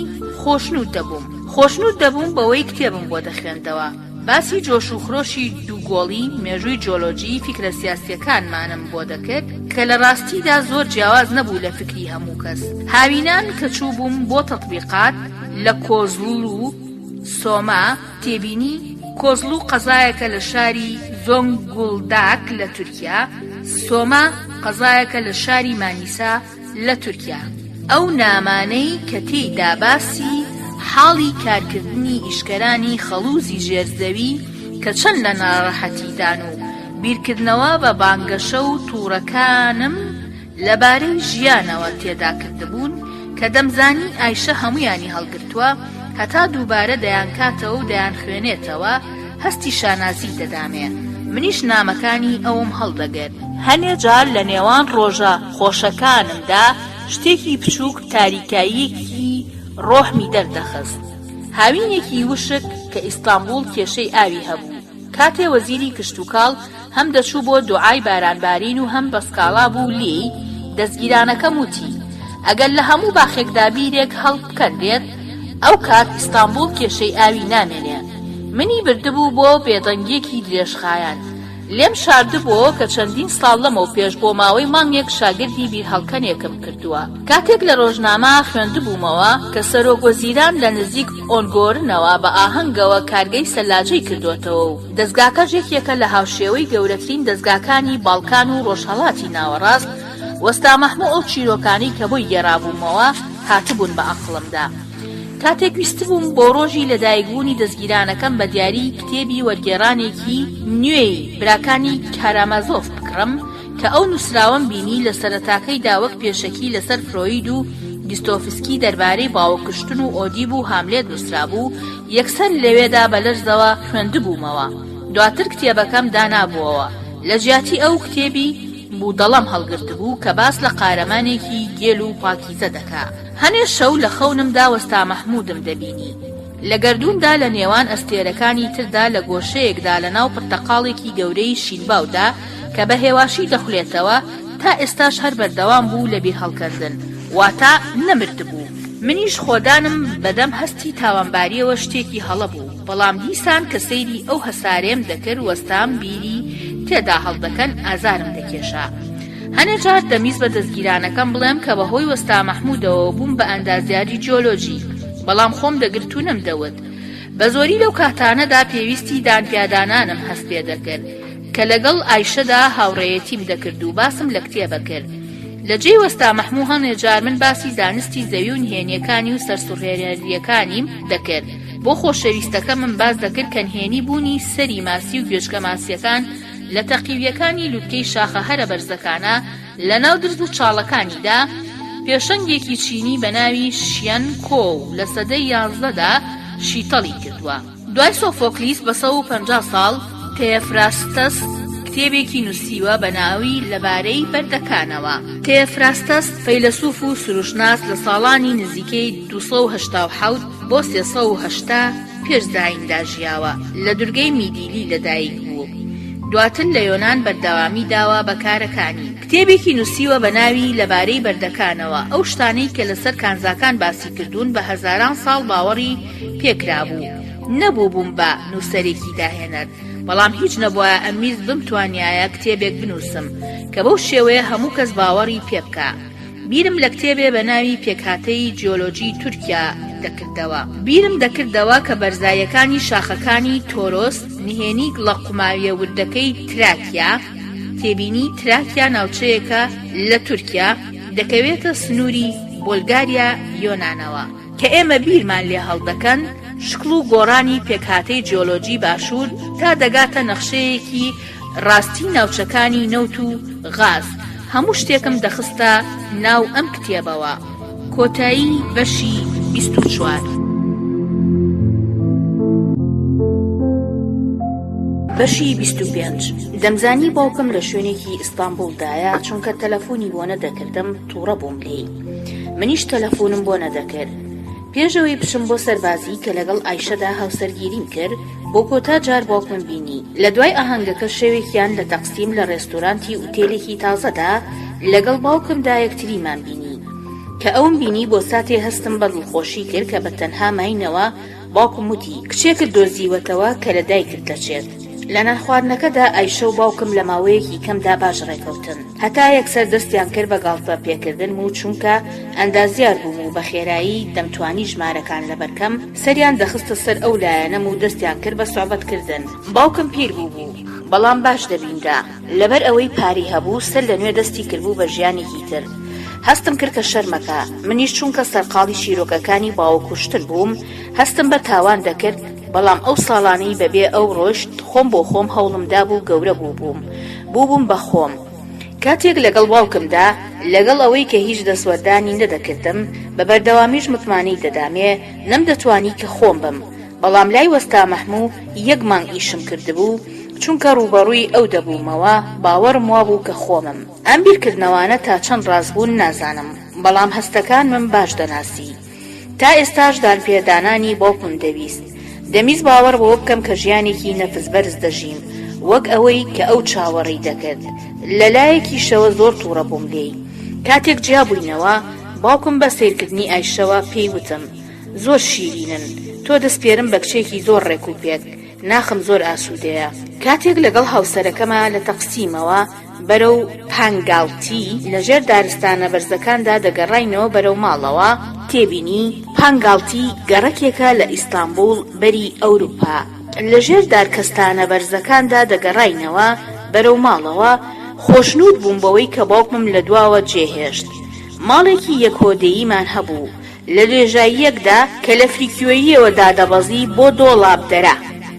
خۆشنود دەبووم بەوەی کتێبم بۆ دەخوێندەوە. باسی جۆش و خرۆشی دووگۆڵی مێژووی جیۆلۆجی فیکرە سیاسیەکانمانم بۆ دەکرد کە لە ڕاستیدا زۆر جیاواز نەبوو لە فکری هەموو کەس. هاوینان کە چوو بووم بۆ تەطبیقات لە کۆزڵ و سۆما تێبینی کۆزڵ قەزایەکە لە شاری زۆنگوڵداک لە تورکیا، سۆما قەزایەکە لە شاری مانیسا لە تورکیا. ئەو نامانەی کە تێیدا باسی حاڵی کارکردنی ئیشکەرانی خەڵوزی ژێرزەوی کە چەند لە ناڕەحەتیدان و بیرکردنەوە بە بانگەشە و تووڕەکانم لەبارەی ژیانەوە تێدا کردبوون کە دەمزانی ئایشە هەمویانی هەڵگرتووە هەتا دووبارە دەیانکاتەوە و دەیان خوێنێتەوە هەستی شانازی دەدامێ. منیش نامەکانی ئەوم هەڵدەگەر. هەنێ جار لە نێوان ڕۆژە خۆشەکانمدا شتێکی بچووک تاریکاییەکی ڕۆحمی دەردەخست. هاوینێکی وشک کە ئیستانبول کێشەی ئاوی هەبوو. کاتێ وەزیری کشتوکاڵ هەم دەچوو بۆ دوعای بارانبارین و هەم بەسکاڵا بوو لێی دەستگیرانەکەم وتی ئەگەر لە هەموو باخێکدا بیرێک هەڵ بکەندێت ئەو کات ئیستانبول کێشەی ئاوی نامێنێ. منی بردبوو بۆ بێدەنگێکی درێژخایان. لێم شاردبووە کە چەندین ساڵ لەمەوە پێش بۆ ماوەی مانگێک شاگردی بیرهەڵکەنێکم کردووە. کاتێک لە ڕۆژنامە خوێندبوومەوە کە سەرۆکوەزیران لە نزیک ئۆنگۆرنەوە بە ئاهەنگەوە کارگەی سەلاجەی کردوێتەوە و دەستگاکەش یەکێکە لە هاوشێوەی گەورەترین دەستگاکانی باڵکان و ڕۆژهەڵاتی ناوەڕاست. وەستا مەحموو ئەو چیرۆکانی کە بۆی گێڕابوومەوە هاتبوون بە عەقڵمدا. کاتێک ویستبووم بۆ ڕۆژی لەدایکبوونی دەستگیرانەکەم بە دیاری کتێبی وەرگێڕانێکی نوێی براکانی کارامازۆف بکڕم کە ئەو نووسراوەم بینی لە سەرەتاکەیدا وەک پێشەکی لەسەر فرۆید و دیستۆفسکی دەربارەی باوەکشتن و ئۆدیب و هاملێت نووسرابوو یەکسەر لەوێدا بە لەرزەوە خوێندبوومەوە. دواتر کتێبەکەم دانابووەوە. لە جیاتی ئەو کتێبی بوودەڵەم هەڵگرتبوو کە باس لە قارەمانێکی گێل و پاکیزە دەکا. هەنێ شەو لە خەونمدا وەستا مەحموودم دەبینی. لە گەردووندا لە نێوان ئەستێرەکانی تردا لە گۆشەیەکدا لە ناو پرتەقاڵێکی گەورەی شینباودا کە بە هێواشی دەخولێتەوە تا ئێستاش هەر بەردەوام بوو لە بیر هەڵکردن، واتە نەمردبوو. منیش خۆدانم بەدەم هەستی تاوانباریەوە شتێکی هەڵە بوو، بەڵام دیسان کە سەیری ئەو هەسارێم دەکرد وەستام بیری تێدا هەڵدەکەن ئازارم دەکێشا. هەنێ جار دەمیز بە دەستگیرانەکەم بڵێم کە بەهۆی وەستا مەحموودەوە بووم بە ئەندازیاری جیۆلۆجی، بەڵام خۆم دەگرت و نەمدەوت. بە زۆری لەو کاتانەدا پێویستی دانپیادانانم هەست پێ دەکرد کە لەگەڵ ئایشەدا هاوڕێیەتیم دەکرد و باسم لە کتێبە کرد. لە جێی وەستا مەحموو هەنێ جار من باسی زانستی زەوی و نهێنیەکانی و سەرسوڕهێنەریەکانیم دەکرد. بۆ خۆشەویستەکە من باس دەکرد کە نهێنی بوونی سەری ماسی و گوێچکە ماسیەکان لە تەقیویەکانی لووتکەی شاخە هەرە بەرزەکانە لە ناو درز و چاڵەکانیدا پێشەنگێکی چینی بە ناوی شیەن کۆ لە سەدەی 11دا شیتەڵی کردووە. دوای سۆفۆکلیس بە 150 ساڵ تێفراستەس کتێبێکی نووسیوە بە ناوی لەبارەی بەردەکانەوە. تێفراستەس فەیلسوف و سروشناس لە ساڵانی نزیکەی 287 بۆ 380 پێش زایندا ژیاوە. لە دوورگەی میدیلی لەدایک بوو. دواتر لە یۆنان بەردەوامی داوە بە کارەکانی. کتێبێکی نووسیوە بە ناوی لەبارەی بەردەکانەوە. ئەو شتانەی کە لەسەر کانزاکان باسی کردوون بە هەزاران ساڵ باوەڕی پێکرابوو. نەبوو بووم بە نووسەرێکی داهێنەر، بەڵام هیچ نەبووە ئەمیز بمتوانایە کتێبێک بنووسم کە بەو شێوەیە هەموو کەس باوەڕی پێ بکە. بیرم لە کتێبێ بە ناوی پێکهاتەی جیۆلۆجی تورکیا دەکردەوە. بیرم دەکردەوە کە بەرزایەکانی شاخەکانی تۆرۆس نهێنی لە قوماویە وردەکەی تراکیا تێبینی. تراکیا ناوچەیەکە لە تورکیا دەکەوێتە سنووری بۆلگاریا یۆنانەوە کە ئێمە بیرمان لێ هەڵدەکەن شکڵ و گۆڕانی پێکهاتەی جیۆلۆجی باشوور تا دەگاتە نەخشەیەکی ڕاستی ناوچەکانی نەوت و غاز. هەموو شتێکم دەخستە ناو ئەم کتێبەوە. کۆتایی بەشی 24. بەشی 25. دەمزانی باوکم لە شوێنێکی ئیستانبولدایە چونکە تەلەفۆنی بۆ نەدەکردم تووڕە بووم لێی. منیش تەلەفۆنم بۆ نەدەکرد. پێشەوەی بچم بۆ سەربازی کە لەگەڵ ئایشەدا هاوسەرگیریم کرد بۆ کۆتا جار باوکم بینی. لە دوای ئاهەنگەکە شەوێکیان لە تەقسیم لە ڕێستۆرانتی ئوتێلێکی تازەدا لەگەڵ باوکمدا یەکتریمان بینی. کە ئەوم بینی بۆ ساتێ هەستم بە دڵخۆشی کرد کە بە تەنها ماینەوە باوکم وتی کچێکت دۆزیوەتەوە کە لە دایکت دەچێت. لە نانخواردنەکەدا ئایشە و باوکم لە ماوەیەکی کەمدا باش ڕێکەوتن، هەتا یەکسەر دەستیان کرد بە گاڵتە پێکردن و چونکە ئەندازیار بووم و بە خێرایی دەمتوانی ژمارەکان لەبەرکەم سەریان دەخستە سەر ئەو لایەنەم و دەستیان کرد بە سوعبەتکردن. باوکم پیر بوو بەڵام باش دەبینرا، لەبەر ئەوەی پاری هەبوو سەر لە نوێ دەستی کردبوو بە ژیانێکی تر. هەستم کرد کە شەرمەکە، منیش چونکە سەرقاڵی شیرۆکەکانی باوەکوشتر بووم هەستم بە تاوان دەکرد، بەڵام ئەو ساڵانەی بەبێ ئەو ڕۆژت خۆم بۆ خۆم هەوڵمدا بوو گەورە بووبووم بە خۆم. کاتێک لەگەڵ باوکمدا لەگەڵ ئەوەی کە هیچ دەسوەردانی نەدەکردم بە بەردەوامیش متمانەی دەدامێ نەمدەتوانی کە خۆم بم، بەڵام لای وەستا مەحموو یەک مانگ ئیشم کردبوو چونکە ڕوبەڕووی ئەو دەبوومەوە باوەڕم وابوو کە خۆمم. ئەم بیرکردنەوانە تا چەند ڕاز بوون نازانم، بەڵام هەستەکان من باش دەناسی. تا ئێستاش دانپێدانانی باوکم دەویست. دەمیست باوەڕ بۆ بکەم کە ژیانێکی نەفس بەرز دەژیم، وەک ئەوەی کە ئەو چاوەڕی دەکرد. لەلایەکی شەوە زۆر تووڕە بووم لێی. کاتێک جیا بووینەوە باوکم بە سیرکردنی ئایشەوە پێی وتم زۆر شیرینن، تۆ دەستپێرم بە کچێکی زۆر ڕێک و پێک، ناخم زۆر ئاسوودەیە. کاتێک لەگەڵ هاوسەرەکەمە لە تەقسیمەوە بەرەو پانگاڵتی لەژێر دارستانە بەرزەکاندا دەگەڕاینەوە بەرەو ماڵەوە تێبینی پانگاڵتی گەڕەکێکە لە ئیستانبول بەری ئەوروپا. لەژێر دارکەستانە بەرزەکاندا دەگەڕاینەوە بەرەو ماڵەوە خۆشنود بووم بەوەی کە باوکمم لە دواوە جێهێشت. ماڵێکی یەکهۆدەییمان هەبوو لە لێژاییەکدا کە لە فریکوێییەوە دادەبەزی بۆ دۆڵابدەرە.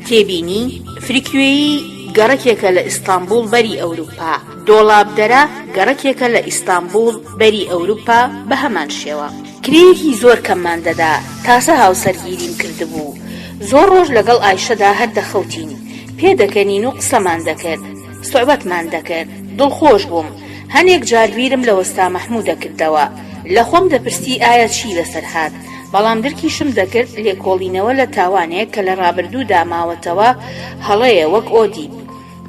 تێبینی فریکوێیی گەڕەکێکە لە ئیستانبول بەری ئەوروپا، دۆڵابدەرە گەڕەکێکە لە ئیستانبول بەری ئەوروپا بە هەمان شێوە. کرێیەکی زۆر کەممان دەدا تاسە هاوسەرگیریم کردبوو. زۆر ڕۆژ لەگەڵ ئایشەدا هەر دەخەوتین، پێدەکەنین و قسەمان دەکرد، سوعبەتمان دەکرد. دڵخۆش بووم. هەنێک جاربیرم لە وەستا مەحموو دەکردەوە، لە خۆم دەپرسی ئایا چی لەسەر هات، بەڵام دەرکیشم دەکرد لێکۆڵینەوە لە تاوانێک کە لە ڕابردوودا ماوەتەوە هەڵەیە وەک ئۆدیب.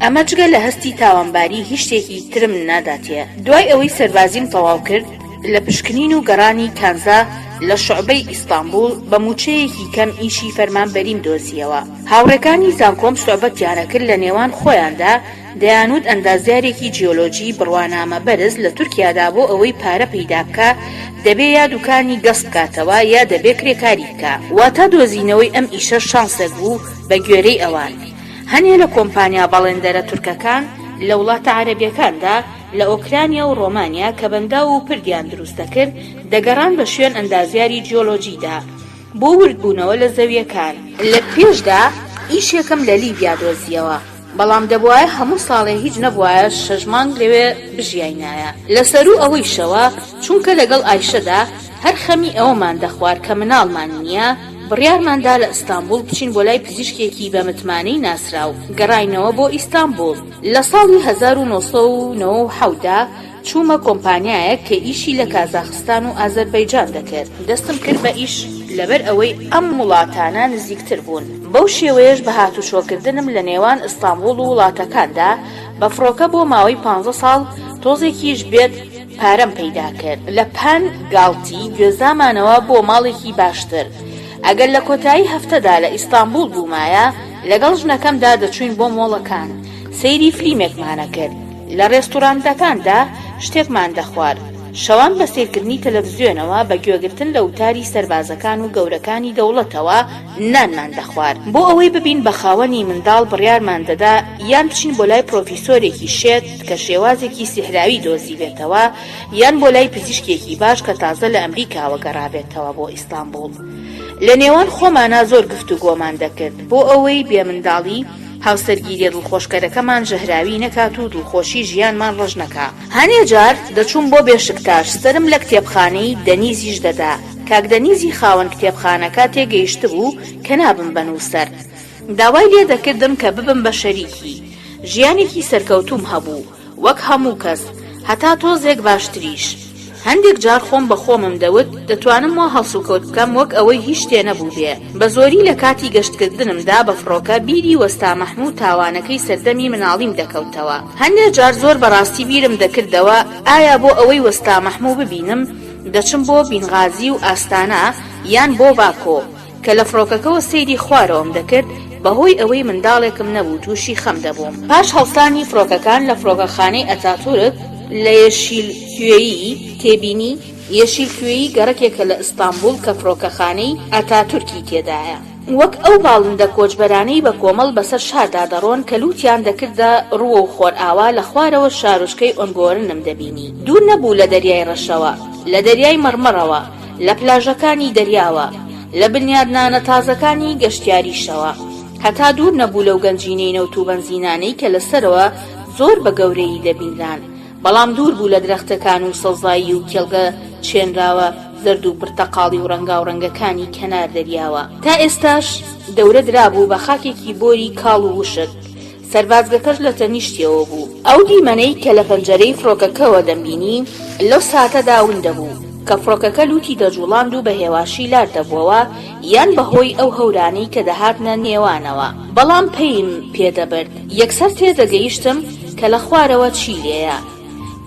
ئەمە جگە لە هەستی تاوانباری هیچ شتێکی ترم ناداتێ. دوای ئەوەی سەربازیم تەواو کرد لە پشکنین و گەڕانی کانزا لە شوعبەی ئیستانبول بە موچەیەکی کەم ئیشی فەرمانبەریم دۆزیەوە. هاوڕێکانی زانکۆم سوعبەتیانە کرد لە نێوان خۆیاندا دەیانوت ئەندازیارێکی جیۆلۆجی بڕوانامە بەرز لە تورکیادا بۆ ئەوەی پارە پەیدا بکە دەبێ یا دوکانی گەست بکاتەوە یا دەبێ کرێکاری بکە. واتە دۆزینەوەی ئەم ئیشە شانسێک بوو بە گوێرەی ئەوان. هەنێ لە کۆمپانیا باڵێندەرە تورکەکان لە وڵاتە عەرەبیەکاندا لە ئۆکرانیا و ڕۆمانیا کە بەندا و پردیان دروست دەکرد دەگەڕان بە شوێن ئەندازیاری جیۆلۆجیدا بۆ وردبوونەوە لە زەویەکان. لە پێشدا ئیشێکم لە لیبیا دۆزیەوە، بەڵام دەبوایە هەموو ساڵێ هیچ نەبوایە 6 مانگ لەوێ بژیاینایە. لەسەر و ئەوەی شەوە چونکە لەگەڵ ئایشەدا هەر خەمی ئەوەمان دەخوار کە مناڵمان نییە، بڕیارماندا لە ئیستانبول بچین بۆ لای پزیشکێکی بە متمانەی ناسراو. گەڕاینەوە بۆ ئیستانبول. لە ساڵی 1997دا چوومە کۆمپانیایەک کە ئیشی لە کازاخستان و ئازەربەیجان دەکرد. دەستم کرد بە ئیش لەبەر ئەوەی ئەم وڵاتانە نزیکتر بوون. بەو شێوەیەش بە هاتوچۆکردنم لە نێوان ئیستانبول و وڵاتەکاندا بە فڕۆکە بۆ ماوەی 15 ساڵ تۆزێکیش بێت پارەم پەیدا کرد. لە پانگاڵتی گوێزامانەوە بۆ ماڵێکی باشتر. ئەگەر لە کۆتایی هەفتەدا لە ئیستانبول بوومایە لەگەڵ ژنەکەمدا دەچوین بۆ مۆڵەکان، سەیری فلیمێکمانە کرد، لە ڕێستورانتەکاندا شتێکمان دەخوارد، شەوان بە سیرکردنی تەلەڤیزیۆنەوە بە گوێگرتن لە وتاری سەربازەکان و گەورەکانی دەوڵەتەوە نانمان دەخوارد. بۆ ئەوەی ببین بە خاوەنی منداڵ بڕیارمان دەدا یان بچین بۆ لای پرۆفیسۆرێکی شێت کە شێوازێکی سیحراوی دۆزی بێتەوە، یان بۆ لای پزیشکێکی باش کە تازە لە ئەمریکاوە گەڕابێتەوە بۆ ئیستانبول. لە نێوان خۆمانە زۆر گفتوگۆمان دەکرد بۆ ئەوەی بێمنداڵی هاوسەرگیریە دڵخۆشکەرەکەمان ژەهراوی نەکات و دڵخۆشی ژیانمان ڕەش نەکا. هەنێ جار دەچوون بۆ بێشکتاش، سرم لە کتێبخانەی دەنیزیش دەدا. کاک دەنیزی خاوەن کتێبخانەکە تێگەیشت بوو کە نابم بەنووسەر. داوای لێ دەکردم کە ببم بە شەریکی. ژیانێکی سەرکەوتوم هەبوو وەک هەموو کەس، هەتا تۆزێک باشتریش. هەندێک جار خۆم بە خۆمم دەوت دەتوانم وا هەڵسوکەوت بکەم وەک ئەوەی هیچ شتێ نەبوو بێ. بە زۆری لە کاتی گەشتکردنمدا بە فڕۆکە بیری وەستا مەحموود تاوانەکەی سەردەمی مناڵیم دەکەوتەوە. هەندێک جار زۆر بەڕاستی بیرم دەکردەوە ئایا بۆ ئەوەی وەستا مەحموود ببینم دەچم بۆ بینغازی و ئاستانە یان بۆ باکۆ کە لە فڕۆکەکەەوە سەیری خوارەوەم دەکرد بەهۆی ئەوەی منداڵێکم نەبوو تووشی خەم دەبووم. پاش هەڵسانی فڕۆکەکان لە فڕۆکەخانەی ئەتاتورک لە یەشیلکوێیی تێبینی. یەشیلکوێیی گەڕەکێکە لە ئیستانبول کە فڕۆکەخانەی ئەتاتورکی تێدایە. وەک ئەو باڵندە کۆچبەرانەی بە کۆمەڵ بەسەر شاردا دەڕۆن کە لوتیان دەکردە ڕووە و خۆرئاوا لە خوارەوە شارۆچکەی ئۆنگۆرنم دەبینی. دوور نەبوو لە دەریای ڕەشەوە، لە دەریای مەرمەرەوە، لە پلاژەکانی دەریاوە، لە بنیادنانە تازەکانی گەشتیاریشەوە، هەتا دوور نەبوو لەو گەنجینەی نەوت و بەنزینانەی کە لەسەرەوە زۆر بە گەورەی دەبینران، بەڵام دوور بوو لە درەختەکان و سەوزایی و کێڵگە چێنراوە زەرد و پرتەقاڵی و ڕەنگاوڕەنگەکانی کەنار دەریاوە. تا ئێستاش دەورە درابوو بە خاکێکی بۆری کاڵ و وشک. سەربازگەکەش لە تەنیشتیەوە بوو. ئەو دیمەنەی کە لە پەنجەرەی فڕۆکەکەوە دەمبینی لەو ساتەدا ون دەبوو کە فڕۆکەکە لوتی دەجوڵاند و بە هێواشی لار دەبووەوە یان بەهۆی ئەو هەورانەی کە دەهاتنە نێوانەوە. بەڵام پێیم پێدەبرد یەکسەر تێدەگەیشتم کە لە خوارەوە چی لێیە.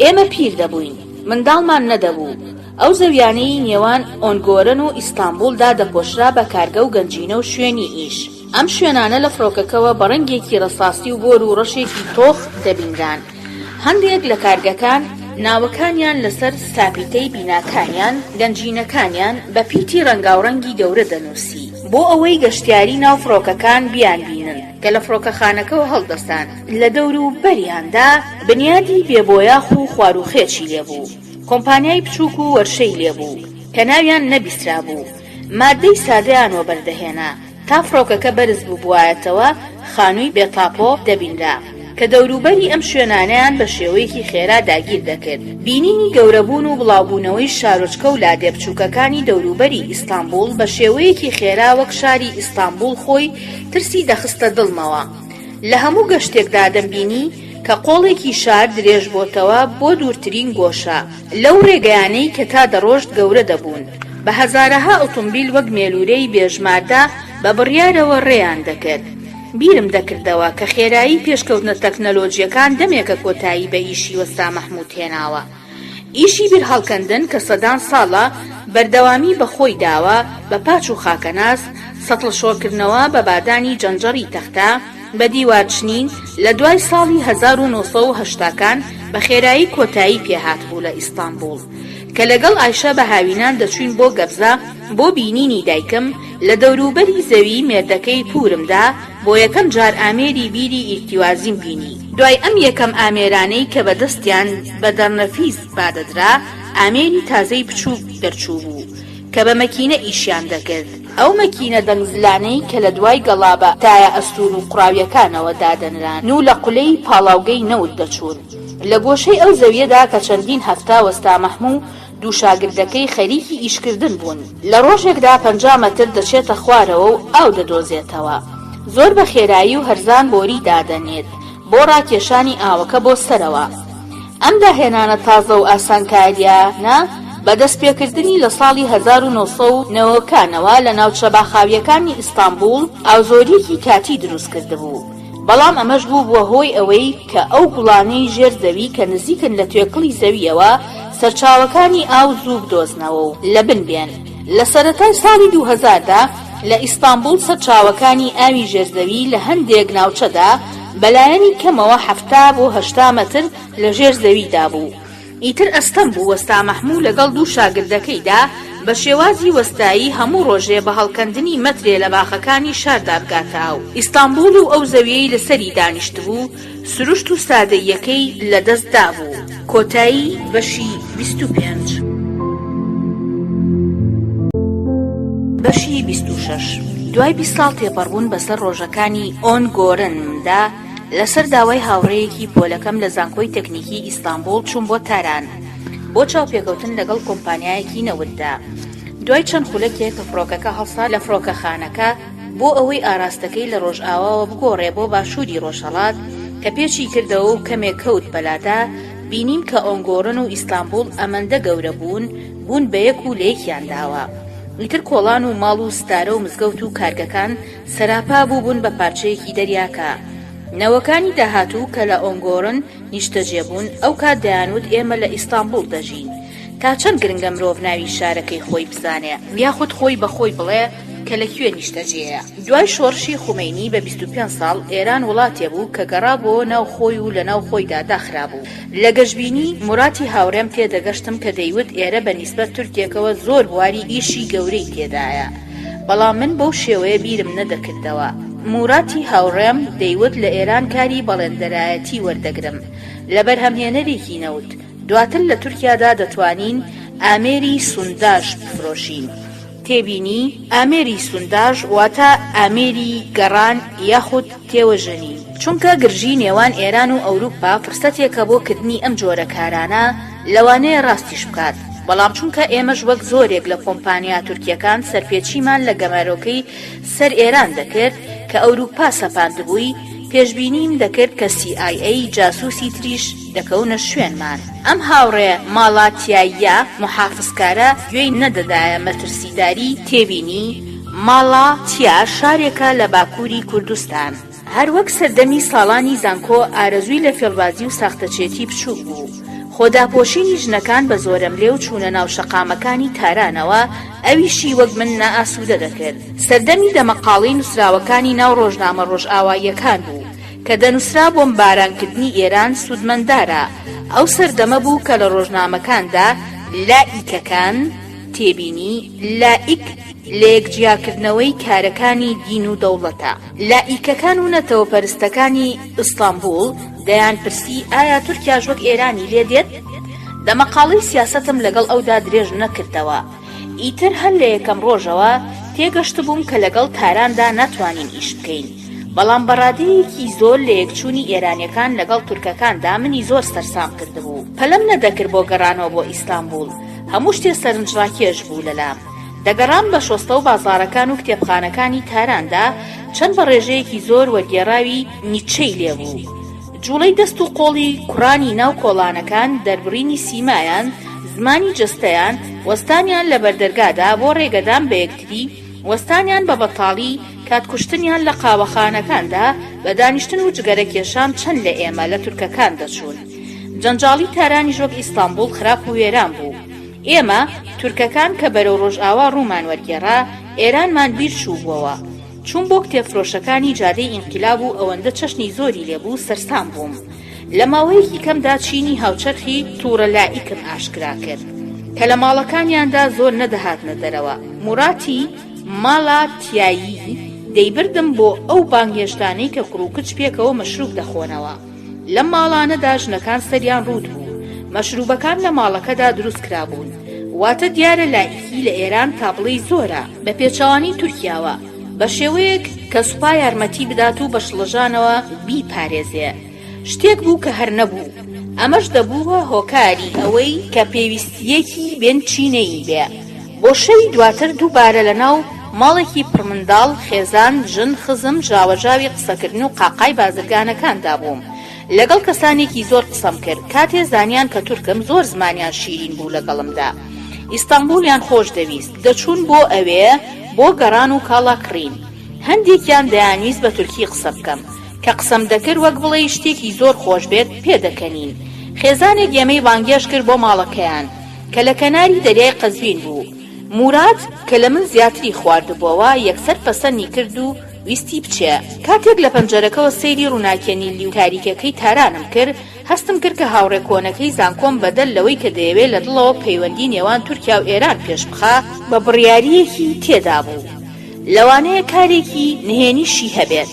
ئێمە پیر دەبووین، منداڵمان نەدەبوو. ئەو زەویانەی نێوان ئۆنگۆرن و ئیستانبولدا دەپۆشرا بە کارگە و گەنجینە و شوێنی ئیش. ئەم شوێنانە لە فڕۆکەکەوە بە ڕەنگێکی ڕەساستی و بۆر و ڕەشێکی تۆخ دەبینران. هەندێک لە کارگەکان ناوەکانیان لەسەر ساپیتەی بیناکانیان گەنجینەکانیان بە پیتی ڕەنگاوڕەنگی گەورە دەنووسی بۆ ئەوەی گەشتیاری ناو فڕۆکەکان بیان بینن کە لە فڕۆکەخانەکەەوە هەڵدەستان. لە دەور و بەریاندا بنیادی بێبۆیاخ و خواروخێکی لێبوو. کۆمپانیای بچووک و وەرشەی لێبوو کە ناویان نەبیسترا بوو. مادەی سادەیانەوە بەردەهێنا تا فڕۆکەکە بەرز بووبوایەتەوە خانووی بێتاپۆ دەبینرا کە دەوروبەری ئەم شوێنانیان بە شێوەیەکی خێرا داگیر دەکرد. بینینی گەورەبوون و بڵاوبوونەوەی شارۆچکە و لادێ بچووکەکانی دەوروبەری ئیستانبول بە شێوەیەکی خێرا وەک شاری ئیستانبول خۆی ترسی دەخستە دڵمەوە. لە هەموو گەشتێکدا دەمبینی کە قۆڵێکی شار درێژ بۆتەوە بۆ دوورترین گۆشە. لەو ڕێگەیانەی کە تا دەڕۆشت گەورە دەبوون بە هەزارەها ئۆتۆمبیل وەک مێلوورەی بێژماردا بە بڕیارەوە ڕێیان دەکرد. بیرم دەکردەوە کە خێرایی پێشکەوتنە تەکنەلۆجیەکان دەمێکە کۆتایی بە ئیشی وەستا مەحموود هێناوە. ئیشی بیر هەڵکەندن کە سەدان ساڵە بەردەوامی بە خۆی داوە بە پاچ و خاکەناس، سەتڵ شۆکردنەوە بە بادانی جەنجەڕی تەختە، بە دیوارچنین لە دوای ساڵی 1980کان بە خێرایی کۆتایی پێهات بوو لە ئیستانبول کە لەگەڵ ئایشە بە هاوینان دەچوین بۆ گەبزە بۆ بینینی دایکم لە دەوروبەری زەوی مێردەکەی پورمدا بۆ یەکەم جار ئامێری بیری ئیرتیوازیم بینی. دوای ئەم یەکەم ئامێرانەی کە بەدەستیان بە دەرنەفیس بادەدرا ئامێری تازەی بچووک دەرچوو بوو کە بە مەکینە ئیشیان دەکرد. ئەو مەکینە دەنگزلانەی کە لە دوای گەڵابە تایە ئەستور و قڕاویەکانەوە دادەنران و لە قولەی پاڵاوگەی نەوت دەچوون. لە گۆشەی ئەو زەویەدا کە چەندین هەفتا وەستا مەحموود دوو شاگردەکەی خەریکی ئیشکردن بوون. لە ڕۆژێکدا 50 مەتر دەچێتە خوارەوە و ئاو دەدۆزێتەوە. زۆر بە خێرایی و هەرزان بۆری دادەنێت بۆ ڕاکێشانی ئاوەکە بۆ سەرەوە. ئەم داهێنانە تازە و ئاسانکاریانە بەدەست پێکردنی لە ساڵی 1990کانەوە لە ناوچە باخاویەکانی ئیستانبول ئاوزۆریەکی کاتی دروست کردبوو. بەڵام ئەمەش بوو بووە هۆی ئەوەی کە ئەو گوڵانەی ژێر زەوی کە نزیکن لە توێکڵی زەویەوە سەرچاوەکانی ئاو زوو بدۆزنەوە و لە بن بێن. لە سەرەتای ساڵی 2000دا لە ئیستانبول سەرچاوەکانی ئاوی ژێرزەوی لە هەندێک ناوچەدا بەلایەنی کەمەوە 70 بۆ 80 مەتر لە ژێر زەویدا بوو. ئیتر ئەستەم بوو وەستا مەحموود لەگەڵ دوو شاگردەکەیدا بە شێوازی وەستایی هەموو ڕۆژێ بە هەڵکەندنی مەترێ لە باخەکانی شاردا بگاتاو. ئیستانبول و ئەو زەویەی لەسەری دانیشت بوو سروشت و سادەیەکەی لەدەستدا بوو. کۆتایی بەشی 25. بەشی 26. دوای 20 ساڵ تێپەڕبوون بەسەر ڕۆژەکانی ئۆنگۆرندا لەسەر داوای هاوڕێیەکی پۆلەکەم لە زانکۆی تەکنیکی ئیستانبول چوون بۆ تاران بۆ چاوپێکەوتن لەگەڵ کۆمپانیایەکی نەوتدا. دوای چەند خولەکێک کە فڕۆکەکە هەڵسا لە فڕۆکەخانەکە بۆ ئەوەی ئاراستەکەی لە ڕۆژئاواوە بگۆڕێ بۆ باشووری ڕۆژهەڵات کە پێچی کردەوە و کەمێک کەوت بەلادا، بینیم کە ئۆنگۆرن و ئیستانبول ئەمەندە گەورە بوون بە یەک و لەیەکیان داوە. ئیتر کۆڵان و ماڵ و ستارە و مزگەوت و کارگەکان سەراپا بوون بە پارچەیەکی دەریاکە. نەوەکانی داهاتوو کە لە ئۆنگۆرن نیشتەجێبوون ئەو کات دەیانوت ئێمە لە ئیستانبول دەژین. تا چەند گرنگە مرۆڤ ناوی شارەکەی خۆی بزانێ یاخود خۆی بەخۆی بڵێ کە لەکوێ نیشتەجێیە. دوای شۆڕشی خومینی بە 25 ساڵ ئێران وڵاتێ بوو کە گەڕا بۆ ناو خۆی و لە ناو خۆیدا داخرابوو. لە گەشتبینی موراتی هاوڕێم تێدەگەشتم کە دەیوت ئێرە بە نیسبەت تورکێکەوە زۆر بواری ئیشی گەورەی تێدایە، بەڵام من بەو شێوەیە بیرم نەدەکردەوە. موراتی هاوڕێم دەیوت لە ئێران کاری بەڵێندەرایەتی وەردەگرم لە بەرهەمهێنەرێکی نەوت. دواتر لە تورکیادا دەتوانین ئامێری سونداژ بفرۆشین. تێبینی ئامێری سونداژ واتە ئامێری گەڕان یاخود تێوەژەنی، چونکە گرژی نێوان ئێران و ئەوروپا فرسەتێکە بۆ کردنی ئەم جۆرە کارانە لەوانەیە ڕاستیش بکات. بەڵام چونکە ئێمەش وەک زۆرێک لە کۆمپانیا تورکیەکان سەرپێچیمان لە گەمارۆکەی سەر ئێران دەکرد کە ئەوروپا سەپاندبووی، پێشبینیم دەکرد کە CIA جاسووسی تریش دەکەونە شوێنمان. ئەم هاوڕێ ماڵاتیاییە محافزکارە گوێی نەدەدایە مەترسیداری. تێبینی ماڵاتیا شارێکە لە باکووری کوردستان. هەروەک سەردەمی ساڵانی زانکۆ ئارەزووی لە فێڵبازی و ساختەچێتی بچووک بوو. خۆداپۆشینی ژنەکان بە زۆرەملێ و چوونە ناو شەقامەکانی تارانەوە ئەویشی وەک من نائاسوودە دەکرد. سەردەمی دەمەقاڵی نووسراوەکانی ناو ڕۆژنامە ڕۆژئاواییەکان بوو کە دەنووسرا بۆم بارانکردنی ئێران سوودمەندارە. ئەو سەردەمە بوو کە لە ڕۆژنامەکاندا لائیکەکان، تێبینی لائیک لە یەکجیاکردنەوەی کارەکانی دین و دەوڵەتە، لائیکەکان و نەتەوەپەرستەکانی ئیستانبول دەیان پرسی ئایا تورکیاش وەک ئێرانی لێ دێت؟ دەمەقاڵەی سیاسەتم لەگەڵ ئەودا درێژ نەکردەوە. ئیتر هەر لە یەکەم ڕۆژەوە تێگەشت بووم کە لەگەڵ تاراندا ناتوانین ئیش بکەین. بەڵام بەڕادەیەکی زۆر لە یەکچوونی ئێرانیەکان لەگەڵ تورکەکاندا منی زۆر سەرسام کردبوو. پەلەم نەدەکرد بۆ گەڕانەوە بۆ ئیستانبول. هەموو شتێ سەرنجڕاکێش بوو لەلام. دەگەڕام بە شۆستە و بازاڕەکان و کتێبخانەکانی تاراندا چەند بە ڕێژەیەکی زۆر وەرگێڕاوی نیچەی لێبوو. جوڵەی دەست و قۆڵی کوڕانی ناو کۆڵانەکان، دەربڕینی سیمایان، زمانی جستەیان، وەستانیان لە بەردەرگادا بۆ ڕێگەدان بە یەکتری، وەستانیان بە بەتاڵی، کاتکوشتنیان لە قاوەخانەکاندا بە دانیشتن و جگەرە کێشان چەند لە ئێمە لە تورکەکان دەچوون. جەنجاڵی تارانی ژۆک ئیستانبول خراپ و وێران بوو. ئێمە تورکەکان کە بەرەو ڕۆژئاوا ڕوومان وەرگێڕا ئێرانمان بیر چووبووەوە. چون بۆ کتێبفرۆشەکانی جادەی ئینقیلاب و ئەوەندە چەشنی زۆری لێبوو سەرسام بووم. لە ماوەیەکی کەمدا چینی هاوچەرخی تووڕە لائیکم ئاشکرا کرد کە لە ماڵەکانیاندا زۆر نەدەهاتنە دەرەوە. موراتی ماڵاتیایی دەیبردم بۆ ئەو بانگهێشتانەی کە کوڕوکچ پێکەوە مەشروب دەخۆنەوە. لەم ماڵانەدا ژنەکان سەریان ڕوود بوو. مەشروبەکان لە ماڵەکەدا دروست کرابوون. واتە دیارە لایکی لە ئێران تابڵی زۆرە بە پێچەوانی تورکیاوە، بە شێوەیەک کە سوپا یارمەتی بدات و بە شڵەژانەوە بیپارێزێ. شتێک بوو کە هەر نەبوو. ئەمەش دەبووە هۆکاری ئەوەی کە پێویستیەکی بێن چینەی بێ. بۆ شەوی دواتر دووبارە لە ناو ماڵێکی پڕمنداڵ، خێزان، ژن، خزم ژاوەژاوی قسەکردن و قاقای بازرگانەکاندا بووم. لەگەڵ کەسانێکی زۆر قسەم کرد. کاتێ زانیان کە تورکم زۆر زمانیان شیرین بوو لەگەڵمدا. ئیستانبولیان خۆش دەویست. دەچوون بۆ ئەوێ بۆ گەڕان و کاڵاکڕین. هەندێکیان دەیانویست بە تورکی قسە بکەم کە قسەم دەکرد وەک بڵێ شتێکی زۆر خۆش بێت پێدەکەنین. خێزانێک ئێمەی بانگێش کرد بۆ ماڵەکەیان کە لە کەناری دەریای قەزوین بوو. موراد کە لە من زیاتری خواردبووەوە یەکسەر پەسەندی کرد و ویستی بچێ. کاتێک لە پەنجەرەکەەوە سەیری ڕووناکێنی و تاریکەکەی تارانم کرد، هەستم کرد کە هاوڕێ کۆنەکەی زانکۆم بەدەل لەوەی کە دەیەوێت لە دڵەوە پەیوەندی نێوان تورکیا و ئێران پێش بخا بە بڕیاریەکی تێدا بوو. لەوانەیە کارێکی نهێنیشی هەبێت.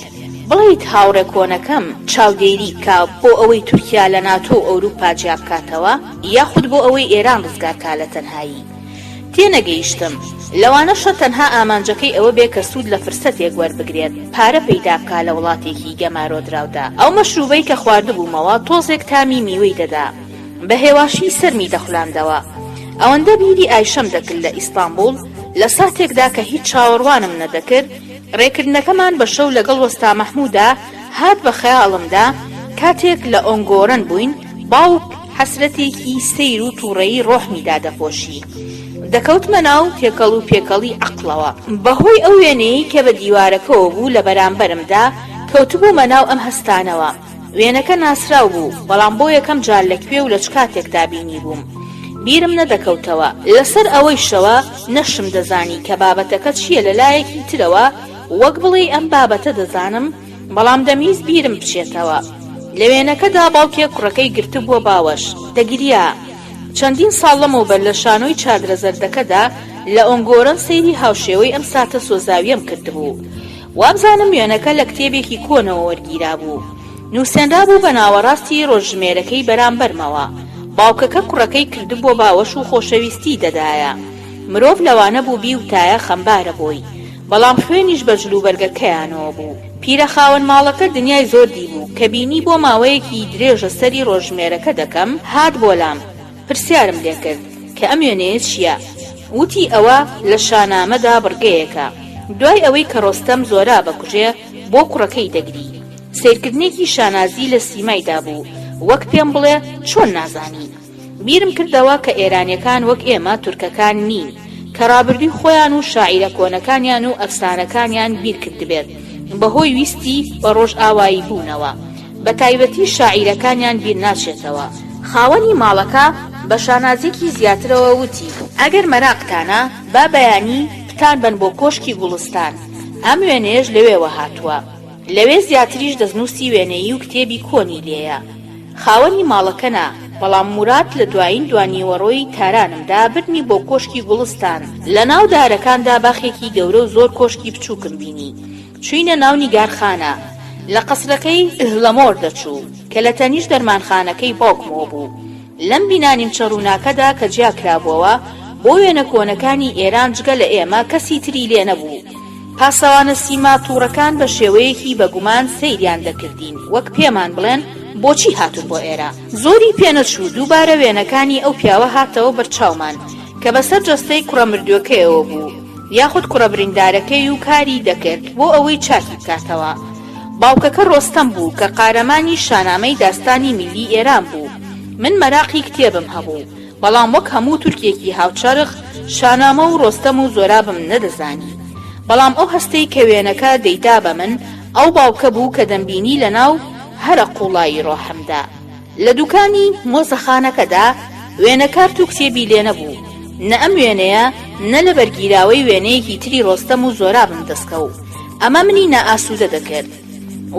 بڵیت هاوڕێ کۆنەکەم چاودێری بکە بۆ ئەوەی تورکیا لە ناتۆ و ئەوروپا جیا بکاتەوە، یاخود بۆ ئەوەی ئێران ڕزگارکا لە تەنهایی. تێنەگەیشتم. لەوانەشە تەنها ئامانجەکەی ئەوە بێ کە سوود لە فرسەتێک وەربگرێت، پارە پەیدا بکا لە وڵاتێکی گەمارۆدراودا. ئەو مەشروبەی کە خواردبوومەوە تۆزێک تامی میوەی دەدا. بە هێواشی سەرمی دەخولاندەوە. ئەوەندە بیری ئایشەم دەکرد لە ئیستانبول لە ساتێکدا کە هیچ چاوەڕوانم نەدەکرد. ڕێکردنەکەمان بە شەو لەگەڵ وەستا مەحموودا هات بە خەیاڵمدا. کاتێک لە ئۆنگۆرن بووین، باوک حەسرەتێکی سەیر و تووڕەیی ڕۆحمیدا دەپۆشی. دەکەوتمە ناو تێکەڵ و پێکەڵی عەقڵەوە. بەهۆی ئەو وێنەیە کە بە دیوارەکەەوە بوو لە بەرامبەرمدا کەوتبوومە ناو ئەم هەستانەوە. وێنەکە ناسراو بوو، بەڵام بۆ یەکەم جار لەکوێ و لە چ کاتێکدا بینی بووم. بیرم نەدەکەوتەوە لەسەر ئەوەی شەوە نەشم دەزانی کە بابەتەکە چییە لەلایەکی ترەوە وەک بڵێ ئەم بابەتە دەزانم بەڵام دەمیست بیرم بچێتەوە. لە وێنەکەدا باوکێ کوڕەکەی گرتبووە باوەش دەگریا. چەندین ساڵ لەمەوبەر لە شانۆی چادرە زەردەکەدا لە ئۆنگۆرن سەیری هاوشێوەی ئەم ساتە سۆزاویەم کردبوو. وابزانم وێنەکە لە کتێبێکی کۆنەوە وەرگیرا بوو. نووسێنرا بوو بە ناوەڕاستی ڕۆژژمێرەکەی بەرامبەرمەوە. باوکەکە کوڕەکەی کردبووە باوەش و خۆشەویستی دەدایە. مرۆڤ لەوانە بوو بی وتایە خەمبارە بۆی. بەڵام خوێنیش بە جلوبەرگەکەیانەوە بوو. پیرە خاوەن ماڵەکە دنیای زۆر دیبوو کە بینی بۆ ماوەیەکی درێژە سەری ڕۆژژمێرەکە دەکەم هات بۆلام. پرسیارم لێ کرد کە ئەم وێنەیە چییە؟ وتی ئەوە لە شانامەدا بڕگەیەکە. دوای ئەوەی کە ڕۆستەم زۆرا بەکوژێ بۆ کوڕەکەی دەگری. سیرکردنێکی شانازی لە سیمایدا بوو وەک پێم بڵێ چۆن نازانی. بیرم کردەوە کە ئێرانیەکان وەک ئێمە تورکەکان نین کە ڕابردووی خۆیان و شاعیرە کۆنەکانیان و ئەفسانەکانیان بیر کردبێت بەهۆی ویستی بە ڕۆژ ئاوایی بوونەوە. بە تایبەتی شاعیرەکانیان بیر ناچێتەوە. خاوەنی ماڵەکە بە شانازێکی زیاترەوە وتی ئەگەر مەراقتانە با بەیانی پتان بن بۆ کۆشکی گوڵستان. ئەم وێنەیەش لەوێوە هاتووە. لەوێ زیاتریش دەستنووسی وێنەیی و کتێبی کۆنی لێیە. خاوەنی ماڵەکەنا بەڵام مورات لە دوایین دوانیوەڕۆی تارانمدا برنی بۆ کۆشکی گوڵستان. لە ناو دارەکاندا باخێکی گەورە و زۆر کۆشکی بچووکم بینی. چوینە ناو نیگارخانە. لە قەسرەکەی ئهلەمۆر دەچوو کە لە تەنیش دەرمانخانەکەی باوکمەوە بوو. لەم بینانیم چەڕووناکەدا کە جیا کرابووەوە بۆ وێنە کۆنەکانی ئێران جگە لە ئێمە کەسی تری لێ نەبوو. پاسەوانە سیما تووڕەکان بە شێوەیەکی بەگومان سەیریان دەکردین وەک پێمان بڵێن بۆچی هاتون بۆ ئێرە. زۆری پێنەچوو دووبارە وێنەکانی ئەو پیاوە هاتەوە بەرچاومان کە بەسەر جەستەی کوڕە مردووەکەیەوە بوو یاخود کوڕە بریندارەکەی و کاری دەکرد بۆ ئەوەی چاکی بکاتەوە. باوکەکە ڕۆستەم بوو کە قارەمانی شانامەی داستانی میلی ئێران بوو. من مەراقی کتێبم هەبوو بەڵام وەک هەموو تورکێکی هاوچەرخ شانامە و ڕۆستەم و زۆرابم نەدەزانی. بەڵام ئەو هەستەی کە وێنەکە دەیدا بە من ئەو باوکە بوو کە دەمبینی لە ناو هەرە قوڵایی ڕۆحمدا. لە دوکانی مۆزەخانەکەدا وێنەکارت و کتێبی لێ نەبوو. نە ئەم وێنەیە نە لە بەرگیراوەی وێنەیەکی تری ڕۆستەم و زۆرابم دەستکەوت. ئەمە منی نائاسوودە دەکرد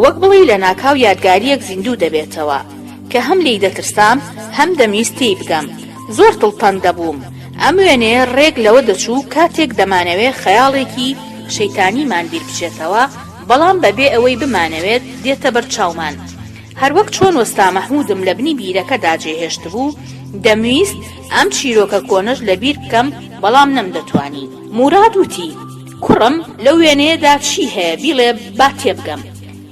وەک بڵی لە ناکاو یادگاریەک زیندوو دەبێتەوە کە هەم لی دەترسام هەم دەمیستی بگەم. زۆر دڵتەنگ دەبووم. ئەم وێنەیە ڕێک لەوە دەچوو کاتێک دەمانەوێت خەیاڵێکی شەیتانیمان بیر بچێتەوە بەڵام بەبێ ئەوەی بمانەوێت دێتە بەرچاومان. هەروەک چۆن وەستا مەحموودم لە بنی بیرەکەدا جێهێشت بوو دەمویست ئەم چیرۆکە کۆنەش لەبیر بکەم بەڵام نەمدەتوانی. موراد وتی کوڕم لەو وێنەیەدا چی هەیە بیڵێ با تێبگەم.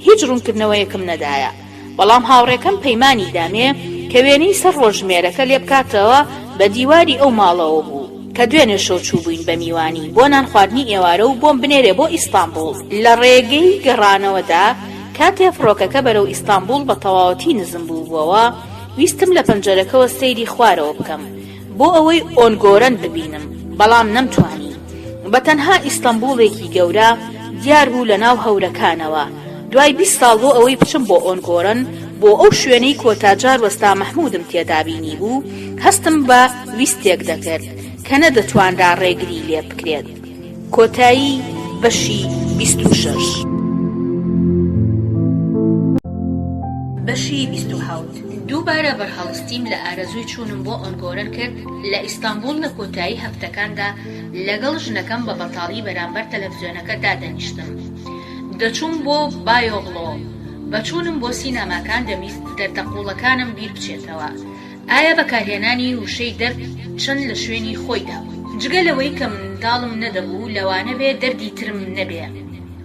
هیچ ڕوونکردنەوەیەکم نەدایە بەڵام هاوڕێکەم پەیمانی دامێ کە وێنەی سەر ڕۆژمێرەکە لێ بکاتەوە بە دیواری ئەو ماڵەوە بوو کە دوێنێ شەو چوو بووین بە میوانی بۆ نان خواردنی ئێوارە و بۆم بنێرێ بۆ ئیستانبول. لە ڕێگەی گەڕانەوەدا کاتێ فڕۆکەکە بەرەو ئیستانبول بە تەواوەتی نزم بووبووەوە ویستم لە پەنجەرەکەوە سەیری خوارەوە بکەم بۆ ئەوەی ئۆنگۆرەن ببینم بەڵام نەمتوانی. بەتەنها ئیستانبولێکی گەورە دیار بوو لە ناو هەورەکانەوە. دوای 20 ساڵ بۆ ئەوەی بچم بۆ ئۆنگۆرەن بۆ ئەو شوێنەی کۆتاجار وەستا مەحموودم تێدابینی بوو هەستم بە ویستێک دەکرد کە نەدەتوانرا ڕێگری لێ بکرێت. کۆتایی بەشی 26 بەشی 27 دووبارە بەرهەڵستیم لە ئارەزووی چوونم بۆ ئۆنگۆرەن کرد. لە ئیستانبول لە کۆتایی هەفتەکاندا لەگەڵ ژنەکەم بە بەتاڵی بەرامبەر تەلەڤیزیۆنەکە دادەنیشتم. دەچووم بۆ بایۆغڵۆ بەچوونم بۆ سینەماکان دەمیست دەردەقوڵەکانم بیر بچێتەوە. ئایا بەکارهێنانی وشەی دەرد چەند لە شوێنی خۆیدا بوو جگە لەوەی کە منداڵم نەدەبوو لەوانە بێ دەردی ترم نەبێ.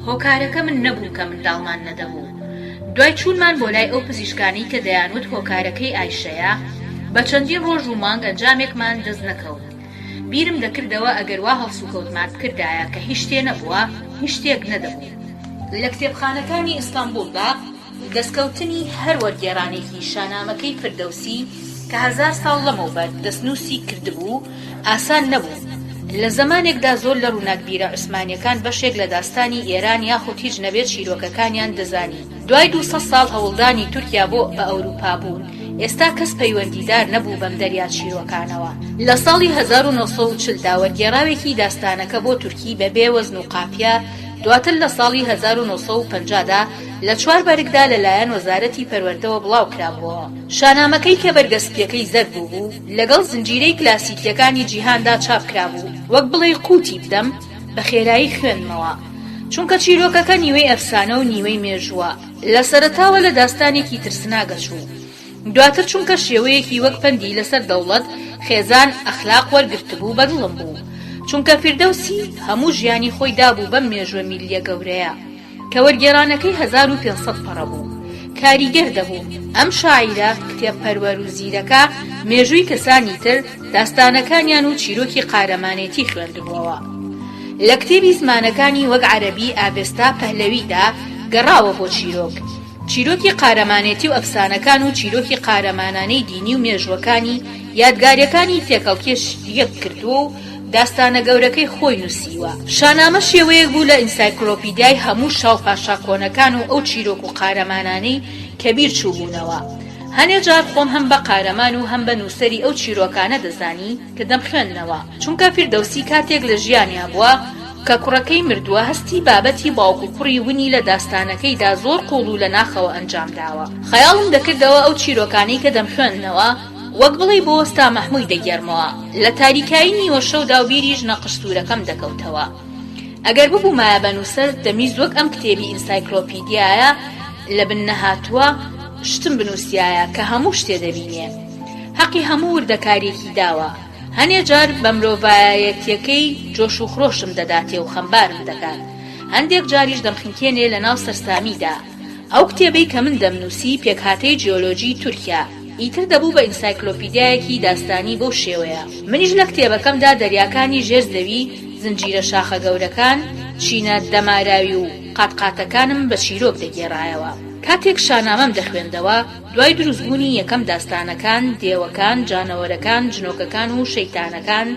هۆکارەکە من نەبوو کە منداڵمان نەدەبوو. دوای چوونمان بۆ لای ئەو پزیشکانی کە دەیانوت هۆکارەکەی ئایشەیە بە چەندین ڕۆژ و مانگ ئەنجامێکمان دەست نەکەوت. بیرم دەکردەوە ئەگەر وا هەڵسوکەوتمان بکردایە کە هیچ شتێ نەبووە هیچ شتێک نەدەبوو. لە کتێبخانەکانی ئیستانبولدا دەستکەوتنی هەر وەرگێڕانێکی شانامەکەی فردەوسی کە 1000 ساڵ لەمەوبەر دەستنووسی کردبوو ئاسان نەبوو. لە زمانێکدا زۆر لە ڕووناکبیرە عوسمانیەکان بەشێک لە داستانی ئێران یاخود هیچ نەبێت چیرۆکەکانیان دەزانی. دوای 200 ساڵ هەوڵدانی تورکیا بۆ بە ئەوروپا بوون ئێستا کەس پەیوەندیدار نەبوو بەم دەریا چیرۆکانەوە. لە ساڵی 1940 دا وەرگێڕاوێکی داستانەکە بۆ تورکی بەبێ وەزن و قافیە، دواتر لە ساڵی 1950 دا لە 4 بەرگدا لەلایەن وەزارەتی پەروەردەوە بڵاو کرابووە. شانامەکەی کە بەرگەسپیەکەی زەرد بوو لەگەڵ زنجیرەی کلاسیکیەکانی جیهاندا چاپ کرابوو، وەک بڵێ قوتی بدەم بە خێرایی خوێنمەوە، چونکە چیرۆکەکە نیوەی ئەفسانە و نیوەی مێژووە. لە سەرەتاوە لە داستانێکی ترسناک گەشوو، دواتر چونکە شێوەیەکی وەک پەندی لەسەر دەوڵەت خێزان ئەخلاق وەرگرتبوو بەدڵم بوو، چونکە فیردەوسی هەموو ژیانی خۆی دابوو بەم مێژوە میلیە گەورەیە کە وەرگێڕانەکەی 1500 پەڕە بوو. کاریگەر دەبوو ئەم شاعیرە کتێب پەروەر و زیرەکە مێژووی کەسانی تر داستانەکانیان و چیرۆکی قارەمانێتی خوێندبووەوە. لە کتێبی زمانەکانی وەک عەرەبی، ئابێستا، پەهلەویدا گەڕاوە بۆ چیرۆکی قارەمانێتی و ئەفسانەکان و چیرۆکی قارەمانانەی دینی و مێژوەکانی یادگاریەکانی تێکەڵکێش یەک کردووە و داستانە گەورەکەی خۆی نووسیوە. شانامە شێوەیەک بوو لە ئینسایکلۆپیدیای هەموو شاو پاشاکۆنەکان و ئەو چیرۆک و قارەمانانەی کە بیر چووبوونەوە. هەنێ جار خۆم هەم بە قارەمان و هەم بە نووسەری ئەو چیرۆکانە دەزانی کە دەمخوێندنەوە، چونکە فیردەوسی کاتێک لە ژیانیا بووە کە کوڕەکەی مردووە، هەستی بابەتی باوکو کوڕی ونی لە داستانەکەیدا زۆر قوڵ و لە ناخەوە ئەنجام داوە. خەیاڵم دەکردەوە ئەو چیرۆکانەی کە دەمخوێندنەوە وەک بڵێ بۆ وەستا مەحمووی دەگەرمەوە، لە تاریکایی نیوە شەودا و بیریش نەقشتورەکەم دەکەوتەوە. ئەگەر ببوومایە بەنووسەر دەمیست وەک ئەم کتێبی ئینسایکلۆپیدیایە لە بن نەهاتووە شتم بنووسیایە کە هەموو شتێ دەبینێ، حەقی هەموو وردەکارێکی داوە. هەنێ جار بە مرۆڤایەتیەکەی جۆش و خرۆشم دەداتێ و خەمبارم دەکات، هەندێک جاریش دەمخینکێنێ لە ناو سەرسامیدا. ئەو کتێبەی کە من دەمنووسی پێکهاتەی جیۆلۆجی تورکیا، ئیتر دەبوو بە ئینسایکلۆپیدیایەکی داستانی بەو شێوەیە. منیش لە کتێبەکەمدا دەریاکانی ژێرزەوی، زنجیرە شاخە گەورەکان، چینە دەماراوی و قاتقاتەکانم بە چیرۆک دەگێڕایەوە. کاتێک شانامەم دەخوێندەوە دوای دروستبوونی یەکەم داستانەکان، دێوەکان، جانەوەرەکان، جنۆکەکان و شەیتانەکان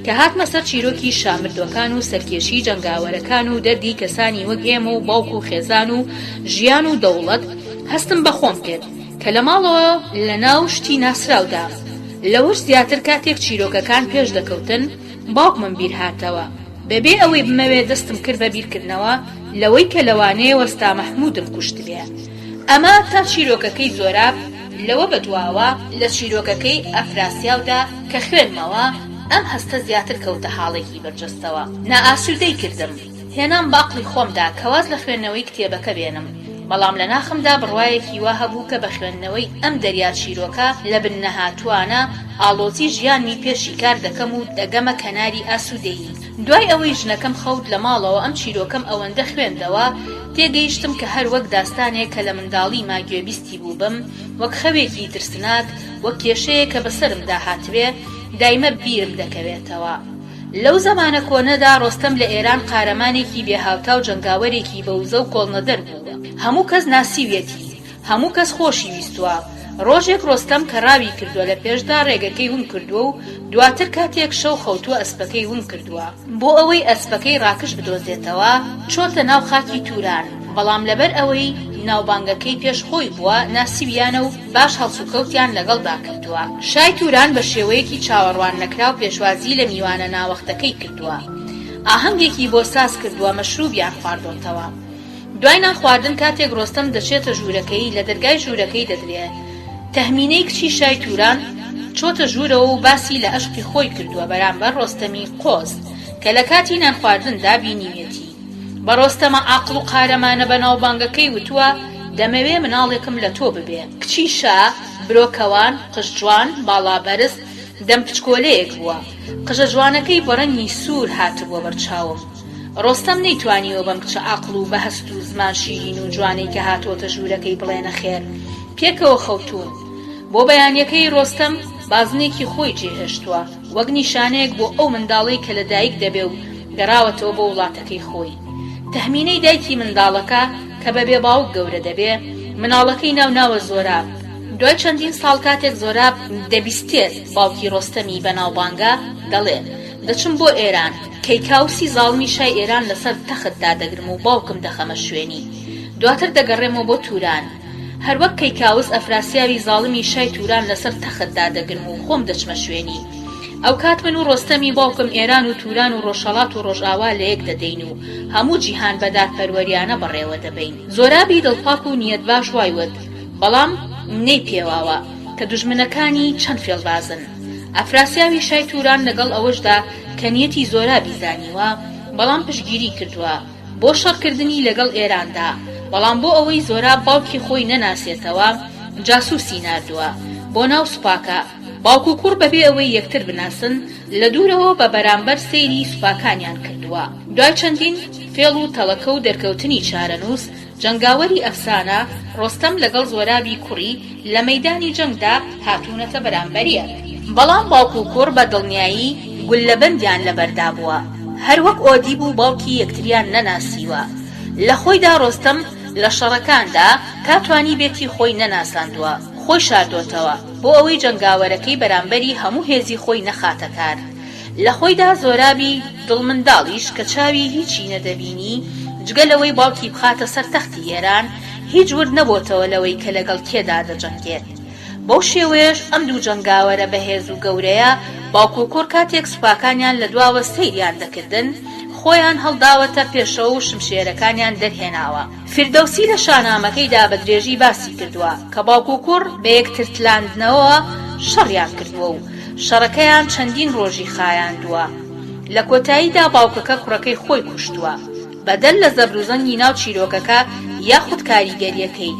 کە هاتمە سەر چیرۆکی شامردوەکان و سەرکێشی جەنگاوەرەکان و دەردی کەسانی وەک ئێمە و باوک و خێزان و ژیان و دەوڵەت هەستم بە خۆم کرد کە لە ماڵەوە لە ناو شتی ناسراودا. لەوەش زیاتر کاتێک چیرۆکەکان پێش دەکەوتن باوکمم بیر هاتەوە، بەبێ ئەوەی بمەوێ دەستم کرد بە بیرکردنەوە لەوەی کە لەوانەیە وەستا مەحموودم کوشت بێ. ئەمە تا چیرۆکەکەی زۆراب لەوە بەدواوە لە چیرۆکەکەی ئەفراسیاودا کە خوێنمەوە ئەم هەستە زیاتر کەوتە حاڵێکی بەرجەستەوە. نائاسوودەی کردم، هێنام باقلی خۆمدا کەواز لە خوێندنەوەی کتێبەکە بێنم، بەڵام لە ناخمدا بڕوایەکی وا هەبوو کە بە خوێندنەوەی ئەم دەریا چیرۆکە لە بن نەهاتوانە ئاڵۆزی ژیانی پێشی کار دەکەم و دەگەمە کەناری ئاسوودەیی. دوای ئەوەی ژنەکەم خەوت لە ماڵەوە ئەم چیرۆکەم ئەوەندە خوێندەوە تێگەیشتم کە هەر وەک داستانێک کە لە منداڵی ماگوێبیستی بوو بم، وەک خەوێکی ترسناک، وەک کێشەیە کە بەسرمدا هاتوێ دایمە بیرم دەکەوێتەوە. لەو زەمانە کۆنەدا ڕۆستەم لە ئێران قارەمانێکی بێهاوتا و جەنگاوەرێکی بەوزە و کۆڵنەدەر بوو. هەموو کەس ناسیوێتی، هەموو کەس خۆشی ویستووە. ڕۆژێک ڕۆستەم کە ڕاوی کردووە لە پێشدا ڕێگەکەی ون کردووە و دواتر کاتێک شەو خەوتووە ئەسپەکەی ون کردووە بۆ ئەوەی ئەسپەکەی ڕاکش بدۆزێتەوە. چۆتە ناو خاکی توران، بەڵام لەبەر ئەوەی ناوبانگەکەی پێش خۆی بووە ناسیویانە و باش هەڵسوکەوتیان لەگەڵدا کردووە. شای توران بە شێوەیەکی چاوەڕوان نەکراو پێشوازی لە میوانە ناوەختەکەی کردووە. ئاهەنگێکی بۆ ساز کردووە، مەشروبیان خواردۆتەوە. دوای ناخواردن کاتێک ڕۆستەم دەچێتە ژوورەکەی، لە دەرگای ژوورەکەی دەدرێت. تەهمینەی کچی شای توران چۆتە ژوورەوە و باسی لە عشقی خۆی کردووە بەرامبەر ڕۆستەمی قۆز کە لە کاتی نانخواردندا بینیوێتی. بە ڕۆستەمە عاقڵ و قارەمانە بەناوبانگەکەی وتووە دەمەوێ مناڵێکم لە تۆ ببێ. کچی شا برۆکەوان، قژجوان، باڵابەرز، دەم پچکۆلەیەک بووە. قژە جوانەکەی بە ڕەنگی سوور هاتبووە بەرچاوم. ڕۆستەم نەیتوانیوە بەم کچە عاقڵ و بەهەست و زمان شیرین و جوانەی کە هاتۆتە ژوورەکەی بڵێنە خێر. پێکەوە خەوتون. بۆ بەیانیەکەی ڕۆستەم بازنێکی خۆی جێهێشتووە وەک نیشانەیەک بۆ ئەو منداڵەی کە لە دایک دەبێ و گەڕاوەتەوە بۆ وڵاتەکەی خۆی. تەهمینەی دایکی منداڵەکە کە بەبێ باوک گەورە دەبێ، مناڵەکەی ناوناوە زۆراب. دوای چەندین ساڵ کاتێک زۆراب دەبیستێت باوکی ڕۆستەمی بەناوبانگە دەڵێ دەچم بۆ ئێران، کەیکاوسی زاڵمی شای ئێران لەسەر تەختدا دەگرم و باوکم دەخەمە شوێنی، دواتر دەگەڕێمەوە بۆ توران. هەروەک کەیکاوس ئەفراسیاوی زاڵمی شای توران لەسەر تەختدا دەگرم و خۆم دەچمە شوێنی. ئەو کات من و ڕۆستەمی باوکم ئێران و توران و ڕۆژهەڵات و ڕۆژئاوا لە یەک دەدەین و هەموو جیهان بەداد پەروەریانە بەڕێوە دەبین. زۆرابی دڵپاک و نیەت باش وایوت، بەڵام نەی پێواوە کە دوژمنەکانی چەند فێڵبازن. ئەفراسیاوی شای توران لەگەڵ ئەوەشدا کە نیەتی زۆرابی زانیوە، بەڵام پشگیری کردووە بۆ شەڕکردنی لەگەڵ ئێراندا، بەڵام بۆ ئەوەی زۆراب باوکی خۆی نەناسێتەوە جاسووسی ناردووە بۆ ناو سوپاکە. باوک و کوڕ بەبێ ئەوەی یەکتر بناسن لە دوورەوە بە بەرامبەر سەیری سوپاکانیان کردووە. دوای چەندین فێڵ و تەڵەکە و دەرکەوتنی چارەنووس، جەنگاوەری ئەفسانە ڕۆستەم لەگەڵ زۆرابی کوڕی لە مەیدانی جەنگدا هاتوونەتە بەرامبەریە. بەڵام باوک و کوڕ بە دڵنیایی گول لە بەندیان لەبەردا بووە، هەروەک ئۆدی بوو باوکی یەکتریان نەناسیوە. لە خۆیدا ڕۆستەم لە شەڕەکاندا کاتوانی بێتی خۆی نەناساندووە، خۆی شاردۆتەوە بۆ ئەوەی جەنگاوەرەکەی بەرامبەری هەموو هێزی خۆی نەخاتە کار. لە خۆیدا زۆرابی دڵمنداڵیش کە چاوی هیچی نەدەبینی جگە لەوەی باوکی بخاتە سەر تەختی ئێران، هیچ ورد نەبۆتەوە لەوەی کە لەگەڵ کێدا دەجەنگێت. بەو شێوەیەش ئەم دوو جەنگاوەرە بەهێز و گەورەیە باوک و کوڕ کاتێک سوپاکانیان لە دواوە سەیریان دەکردن، خۆیان هەڵداوەتە پێشەوە و شمشێرەکانیان دەرهێناوە. فردەوسی لە شانامەکەیدا بە درێژی باسی کردووە کە باوک و کوڕ بە یەکترتلاندنەوە شەڕیان کردووە و شەڕەکەیان چەندین ڕۆژی خایاندووە. لە کۆتاییدا باوکەکە کوڕەکەی خۆی کوشتووە بەدەل لە زەبروزەنگی ناو چیرۆکەکە یاخود کاریگەریەکەی.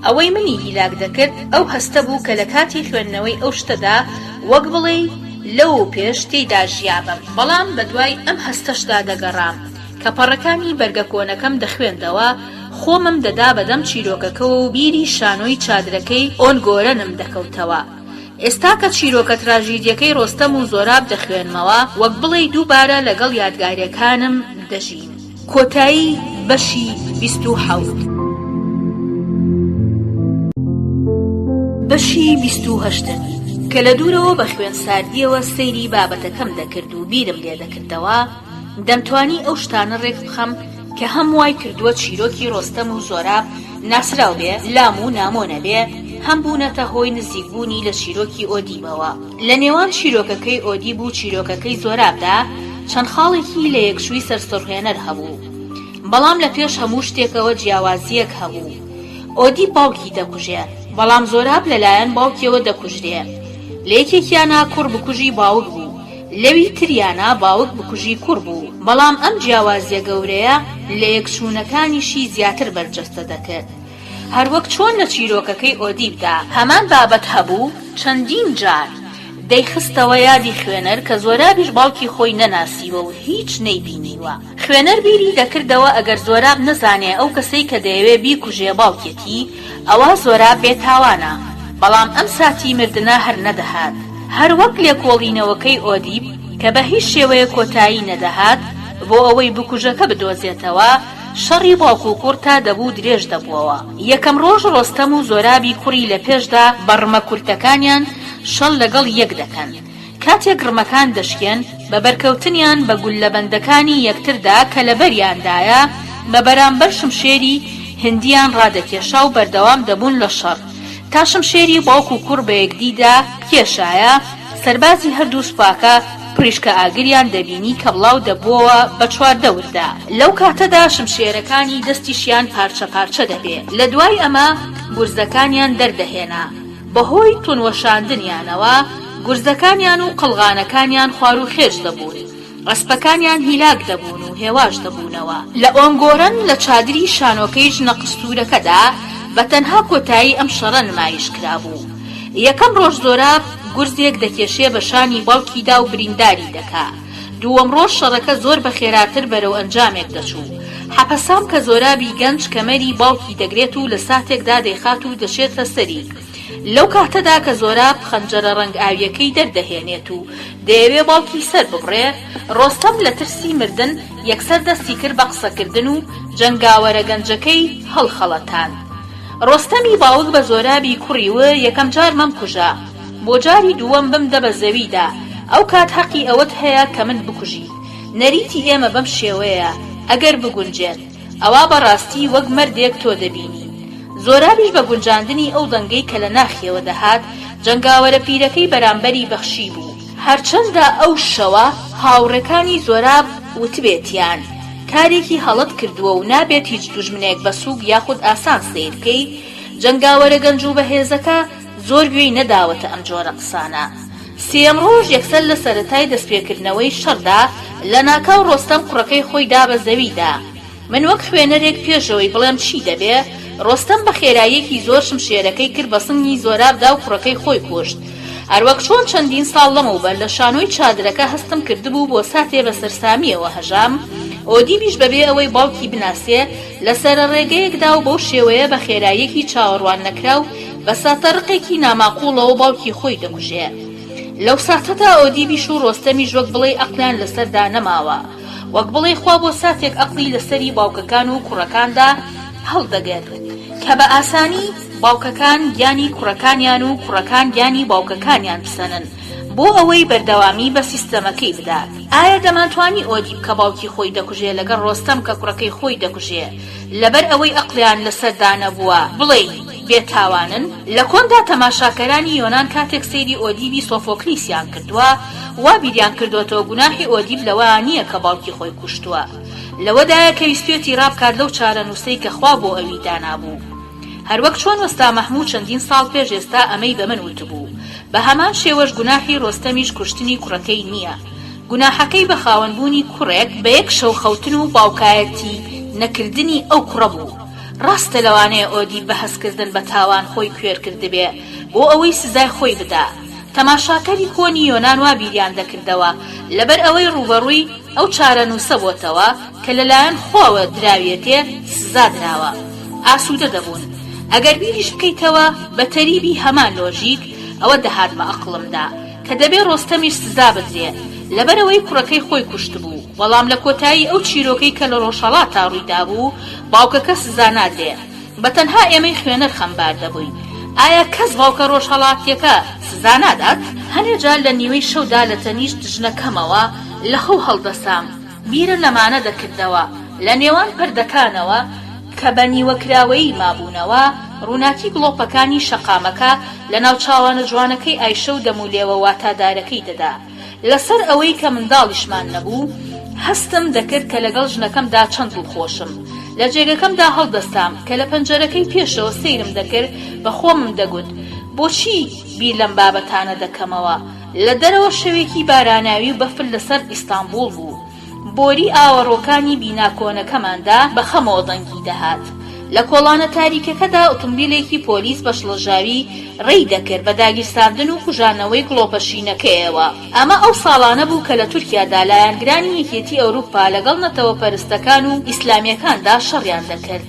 ئەوەی منی هیلاک دەکرد ئەو هەستە بوو کە لە کاتی خوێندنەوەی ئەو شتەدا وەک بڵێ لەو پێش تێیدا ژیابم، بەڵام بە دوای ئەم هەستەشدا دەگەڕام کە پەڕەکانی بەرگە کۆنەکەم دەخوێندەوە، خۆمم دەدا بەدەم چیرۆکەکەەوە و بیری شانۆی چادرەکەی ئۆنگۆرەنم دەکەوتەوە. ئێستا کە چیرۆکە تراژیدیەکەی ڕۆستەم و زۆراب دەخوێنمەوە، وەک بڵێ دووبارە لەگەڵ یادگاریەکانم دەژین. کۆتایی بەشی 27. بەشی 28 کە لە دوورەوە بە خوێن ساردیەوە سەیری بابەتەکەم دەکرد و بیرم لێ دەکردەوە، دەمتوانی ئەو شتانە ڕێک بخەم کە هەم وای کردووە چیرۆکی ڕۆستەم و زۆراب ناسراو بێ، لام و نامۆ نەبێ، هەم بوونەتە هۆی نزیکبوونی لە چیرۆکی ئۆدیبەوە. لە نێوان چیرۆکەکەی ئۆدیب و چیرۆکەکەی زۆرابدا چەند خاڵێکی لە یەکشووی سەرسڕهێنەر هەبوو، بەڵام لە پێش هەموو شتێکەوە جیاوازیەک هەبوو. ئۆدی باوکی دەکوژێ، بەڵام زۆراب لەلایەن باوکیەوە دەکوژرێ. لە یەکێکیانە کوڕ بکوژی باوک بوو، لەوی تریانە باوک بکوژی کوڕ بوو، بەڵام ئەم جیاوازیە گەورەیە لە یەکسوونەکانیشی زیاتر بەرجەستە دەکرد. هەروەک چۆن لە چیرۆکەکەی ئۆدیبدا هەمان بابەت هەبوو، چەندین جار دەیخستەوە یادی خوێنەر کە زۆرابیش باوکی خۆی نەناسیوە و هیچ نەیبینیوە. خوێنەر بیری دەکردەوە ئەگەر زۆراب نەزانێ ئەو کەسەی کە دەیەوێ بیکوژێ باوکێتی، ئەوە زۆراب بێتاوانە، بەڵام ئەم ساتی مردنە هەر نەدەهات. هەروەک لێکۆڵینەوەکەی ئۆدیب کە بە هیچ شێوەیە کۆتایی نەدەهات بۆ ئەوەی بکوژەکە بدۆزێتەوە، شەڕی باوک و کوڕ تا دەبوو درێژ دەبووەوە. یەکەم ڕۆژ ڕۆستەم و زۆرابی کوڕی لە پێشدا بەڕمە کورتەکانیان شەڵ لەگەڵ یەک دەکەن. کاتێک ڕمەکان دەشکێن بە بەرکەوتنیان بە گول لە بەندەکانی یەکتردا کە لە بەریاندایە بە بەرامبەر شمشێری هندیان ڕادەکێشا و بەردەوام دەبوون لە شەڕ تا شمشێری باوک و کوڕ بە یەکدیدا کێشایە. سەربازی هەردوو سوپاکە پریشکە ئاگریان دەبینی کە بڵاو دەبووەوە بە چواردەوردا. لەو کاتەدا شمشێرەکانی دەستیشیان پارچە پارچە دەبێ. لە دوای ئەمە گورزەکانیان دەردەهێنا. بەهۆی تونوەشاندنیانەوە گورزەکانیان و قەڵغانەکانیان خوار و خێش دەبوون، ئەسپەکانیان هیلاک دەبوون و هێواش دەبوونەوە. لە ئۆنگۆرەن لە چادری شانۆکەی ژنەقستورەکەدا بە تەنها کۆتایی ئەم شەڕە نمایش کرابوو. یەکەم ڕۆژ زۆراب گورزێک دەکێشێ بە شانی باوکیدا و برینداری دەکا. دووەم ڕۆژ شەڕەکە زۆر بە خێراتر بەرەو ئەنجامێک دەچوو. حەپەسام کە زۆرابی گەنج کەمەری باوکی دەگرێت و لە ساتێکدا دەیخات و دەشێتە سەری. لەو کاتەدا کە زۆراب خەنجەرە ڕەنگ ئاویەکەی دەردەهێنێت و دەیەوێ باوکی سەر ببڕێ، ڕۆستەم لە ترسی مردن یەکسەر دەستی کرد بە قسەکردن و جەنگاوەرە گەنجەکەی هەڵخەڵەتان. ڕۆستەمی باوک بە زۆرابی کوڕیوە یەکەم جار مەم کوژە، بۆ جاری دووەم بمدە بە زەویدا، ئەو کات حەقی ئەوەت هەیە کە من بکوژی. نەریتی ئێمە بەم شێوەیە، ئەگەر بگونجێت ئەوا بەڕاستی وەک مەردێک تۆ دەبینی. زۆرابیش بە گونجاندنی ئەو دەنگەی کە لە ناخیەوە دەهات جەنگاوەرە پیرەکەی بەرامبەری بەخشی بوو. هەرچەندە ئەو شەوە هاوڕێکانی زۆراب وتبێتیان کارێکی هەڵەت کردووە و نابێت هیچ دوژمنێک بە سووک یاخود ئاسان سیر بکەی، جەنگاوەرە گەنج و بەهێزەکە زۆر گوێی نەداوەتە ئەم جۆرە قسانە. سێم ڕۆژ یەکسەر لە سەرەتای دەستپێکردنەوەی شەڕدا لە ناکاو ڕۆستەم کوڕەکەی خۆی دا بە زەویدا. من وەک خوێنەرێک پێشەوەی بڵێم چی دەبێ، ڕۆستەم بە خێراییەکی زۆر شمشێرەکەی کرد بە سنگی زۆرابدا و کوڕەکەی خۆی کوشت. هەروەک چۆن چەندین ساڵ لەمەوبەر لە شانۆی چادرەکە هەستم کردبوو بۆ ساتێ بە سەرسامیەوە هەژام، ئۆدیبیش بەبێ ئەوەی باوکی بناسێ لە سەرە ڕێگەیەکدا و بەو شێوەیە بە خێراییەکی چاوەڕوان نەکراو بە ساتەرقێکی ناماقوڵەوە باوکی خۆی دەکوژێ. لەو ساتەدا ئۆدیبیش و ڕۆستەمیش وەک بڵێ ئەقلیان لەسەردا نەماوە، وەک بڵێ خوا بۆ ساتێک ئەقلی لەسەری باوکەکان و کوڕەکاندا هەڵدەگێت کە بە ئاسانی باوکەکان گیانی کوڕەکانیان و کوڕەکان گیانی باوکەکانیان بسەنن بۆ ئەوەی بەردەوامی بە سیستەمەکەی بدات. ئایا دەمانتوانی ئۆدیب کە باوکی خۆی دەکوژێ لەگەڵ ڕۆستەم کە کوڕەکەی خۆی دەکوژێ لەبەر ئەوەی ئەقلیان لەسەردا نەبووە بڵێ بێتاوانن؟ لە کۆندا تەماشاکەرانی یۆنان کاتێک سەیری ئۆدیبی سۆفۆکلیسیان کردووە وا بیریان کردوێتەوە گوناحی ئۆدیب لەوە نییە کە باوکی خۆی کوشتووە، لەوەدایە کە ویستێتی ڕابکات لەو چارەنووسەی کە خوا بۆ ئەوی دانابوو. هەروەک چۆن وەستا مەحموود چەندین ساڵ پێش ئێستا ئەمەی بە من وتبوو، بە هەمان شێوەش گوناحی ڕۆستەمیش کوشتنی کوڕەکەی نییە. گوناحەکەی بە خاوەنبوونی کوڕێک بە یەک شەو خەوتن و باوکایەتی نەکردنی ئەو کوڕە بوو. ڕاستە لەوانەیە ئۆدیب بە هەستکردن بە تاوان خۆی کوێر کردبێ بۆ ئەوەی سزای خۆی بدا. تەماشاکەری کۆنی یۆنان وا بیریان دەکردەوە لەبەر ئەوەی ڕوبەڕووی ئەو چارەنووسە بۆتەوە کە لەلایەن خواوە دراوێتێ سزا دراوە، ئاسوودە دەبوون. ئەگەر بیریش بکەیتەوە بە تەریبی هەمان لۆژیک ئەوە دەهاتمە ئەقڵمدا کە دەبێ ڕۆستەمیش سزا بدرێ لەبەرەوەی کوڕەکەی خۆی کوشت بوو، بەڵام لە کۆتایی ئەو چیرۆکەی کە لە ڕۆژهەڵاتا ڕوویدا بوو باوکەکە سزا نادرێ. بەتەنها ئێمەی خوێنەر خەمبار دەبووین. ئایا کەس باوکە ڕۆژهەڵاتیەکە سزا نادات؟ هەنێجار لە نیوەی شەودا لە تەنیشت دژنەکەمەوە لە خەو هەڵدەسام، بیرە لەمانە دەکردەوە لە نێوان پەردەکانەوە کە بە نیوەکراوەیی مابوونەوە ڕووناکی گڵۆپەکانی شەقامەکە لە ناو چاوانە جوانەکەی ئایشە و دەمولێوە واتادارەکەی دەدا. لەسەر ئەوەی کە منداڵیشمان نەبوو هەستم دەکرد کە لەگەڵ ژنەکەمدا چەند دڵخۆشم. لە جێگەکەمدا هەڵدەستام کە لە پەنجەرەکەی پێشەوە سەیرم دەکرد بە خۆمم دەگوت بۆچی بیر لەم بابەتانە دەکەمەوە. لە دەرەوە شەوێکی باراناوی و بەفر لەسەر ئیستانبوڵ بوو. بۆری ئاوەڕۆکانی بیناکۆنەکەماندا بە خەمەوە دەنگی دەهات. لە کۆڵانە تاریکەکەدا ئۆتۆمبیلێکی پۆلیس بە شڵەژاوی ڕێی دەکرد بە داگیرساندن و کوژانەوەی گڵۆپەشینەکەیەوە. ئەمە ئەو ساڵانە بوو کە لە تورکیادا لایەنگرانی یەکێتی ئەوروپا لەگەڵ نەتەوە پەرستەکان و ئیسلامیەکاندا شەڕیان دەکرد.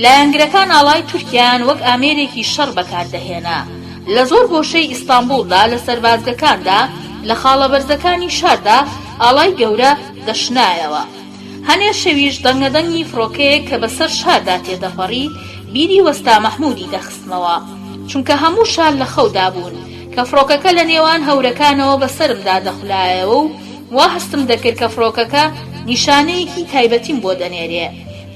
لایەنگرەکان ئاڵای تورکیان وەک ئامێرێکی شەڕ بەکاردەهێنا. لە زۆر گۆشەی ئیستانبوڵدا لە سەربازگەکاندا لە خاڵەبەرزەکانی شاردا ئاڵای گەورە دەشنایەوە. هەنێ شەویش دەنگەدەنگی فڕۆکەیە کە بەسەر شاردا تێدەپەڕی بیری وەستا مەحموودی دەخستمەوە، چونکە هەموو شار لە خەودا بوون کە فڕۆکەکە لە نێوان هەورەکانەوە بەسەرمدا دەخولایەوە و وا هەستم دەکرد کە فڕۆکەکە نیشانەیەکی تایبەتیم بۆ دەنێرێ.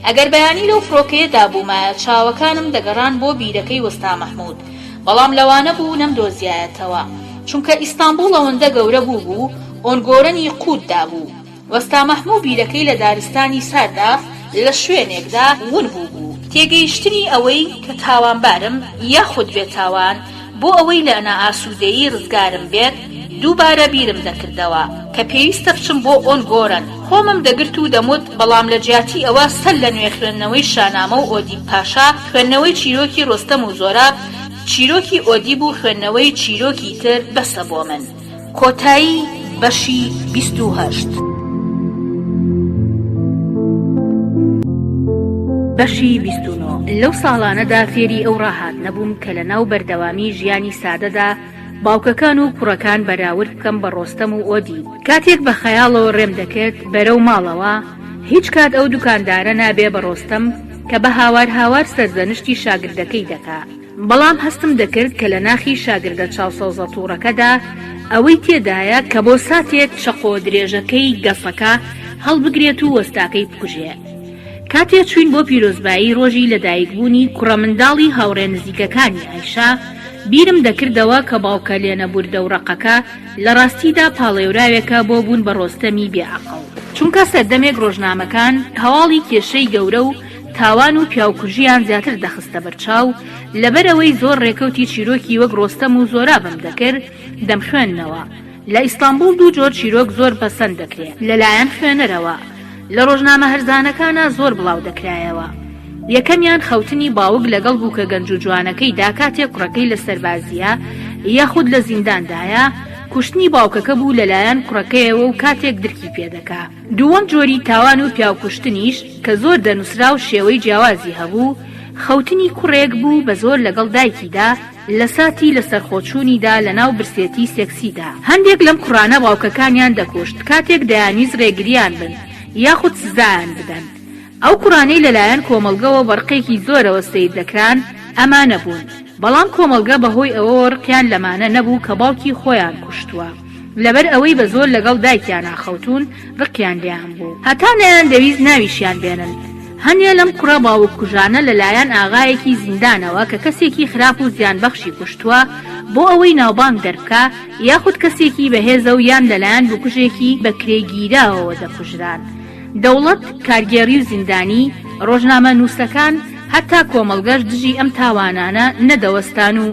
ئەگەر بەیانی لەو فڕۆکەیەدا بوومایە چاوەکانم دەگەڕان بۆ بیرەکەی وەستا مەحموود، بەڵام لەوانە بوو نەمدۆزیایەتەوە چونکە ئیستانبوڵ ئەوەندە گەورە بوو ئۆنگۆرەنی قووددا بوو. وەستا مەحموود بیرەکەی لە دارستانی ساردا لە شوێنێکدا ون بوو. تێگەیشتنی ئەوەی کە تاوانبارم یاخود بێتاوان بۆ ئەوەی لە نائاسوودەیی ڕزگارم بێت دووبارە بیرم دەکردەوە کە پێویستە بچم بۆ ئۆنگۆرەن. خۆمم دەگرت و دەموت، بەڵام لە جیاتی ئەوە سەر لە نوێ خوێندنەوەی شانامە و ئۆدیب پاشا، خوێندنەوەی چیرۆکی ڕۆستەم و زۆراب، چیرۆکی ئۆدیب و خوێندنەوەی چیرۆکی تر بەسە بۆ من. کۆتایی بەشی 28. بەشی 29. لەو ساڵانەدا فێری ئەو ڕاهات نەبووم کە لە ناو بەردەوامی ژیانی سادەدا باوکەکان و کوڕەکان بەراورد بکەم بە ڕۆستەم و ئۆدیب. کاتێک بە خەیاڵەوە ڕێم دەکرد بەرەو ماڵەوە، هیچ کات ئەو دوکاندارە نابێ بە ڕۆستەم کە بە هاوار سەرزەنشتی شاگردەکەی دەکا. بەڵام هەستم دەکرد کە لە ناخی شاگردە چاوسەوزە تووڕەکەدا ئەوەی تێدایە کە بۆ ساتێک چەقۆ درێژەکەی گەفەکە هەڵبگرێت و وەستاکەی بکوژێ. کاتێک چوین بۆ پیرۆزبایی ڕۆژی لەدایکبوونی کوڕە منداڵی هاوڕێ نزیکەکانی عایشە بیرم دەکردەوە کە باوکە لێنەبوردە و ڕقەکە لە ڕاستیدا پاڵێورایەکە بۆ بوون بە ڕۆستەمی بێعەقڵ، چونکە سەردەمێک ڕۆژنامەکان هەواڵی کێشەی گەورە و تاوان و پیاوکوژیان زیاتر دەخستە بەرچاو لەبەرەوەی زۆر ڕێکەوتی چیرۆکی وەک ڕۆستەم و زۆرابم دەکرد دەمخوێننەوە. لە ئیستانبول دوو جۆر چیرۆک زۆر پەسەند دەکرێت لەلایەن خوێنەرەوە، لە ڕۆژنامە هەرزانەکانە زۆر بڵاو دەکرایەوە. یەکەمیان خەوتنی باوک لەگەڵ بوو کە گەنج و جوانەکەیدا کاتێک کوڕەکەی لە سەربازیە یاخود لە زینداندایە کوشتنی باوکەکە بوو لەلایەن کوڕەکەیەوە و کاتێک درکی پێدەکا. دووەم جۆری تاوان و پیاوکوشتنیش کە زۆر دەنووسرا و شێوەی جیاوازی هەبوو خەوتنی کوڕێک بوو بە زۆر لەگەڵ دایکیدا لە ساتی لە سەرخۆچوونیدا لە ناو برسێتی سێکسیدا. هەندێک لەم کوڕانە باوکەکانیان دەکوشت کاتێک دەیانویست ڕێگریان بن یاخود سزایان بدەن. ئەو کوڕانەی لەلایەن کۆمەڵگەوە بەڕقێکی زۆرەوە سەیر دەکران ئەمە نەبوون، بەڵام کۆمەڵگە بەهۆی ئەوە ڕقیان لەمانە نەبوو کە باوکی خۆیان کوشتووە، لەبەر ئەوەی بە زۆر لەگەڵ دایکیان ناخەوتون ڕقیان لێیان بوو، هەتا نەیان دەویست ناویشیان بێنن. هەندێک لەم کوڕە باوک کوژانە لەلایەن ئاغایەکی زیندانەوە کە کەسێکی خراپ و زیانبەخشی کوشتووە بۆ ئەوەی ناوبانگ دەربکە یاخود کەسێکی بەهێزە و یان لەلایەن بکوژێکی بەکرێگیراوەوە دەکوژران. دەوڵەت، کارگێڕی و زیندانی، ڕۆژنامە نووسەکان هەتا کۆمەڵگەش دژی ئەم تاوانانە نەدەوەستان و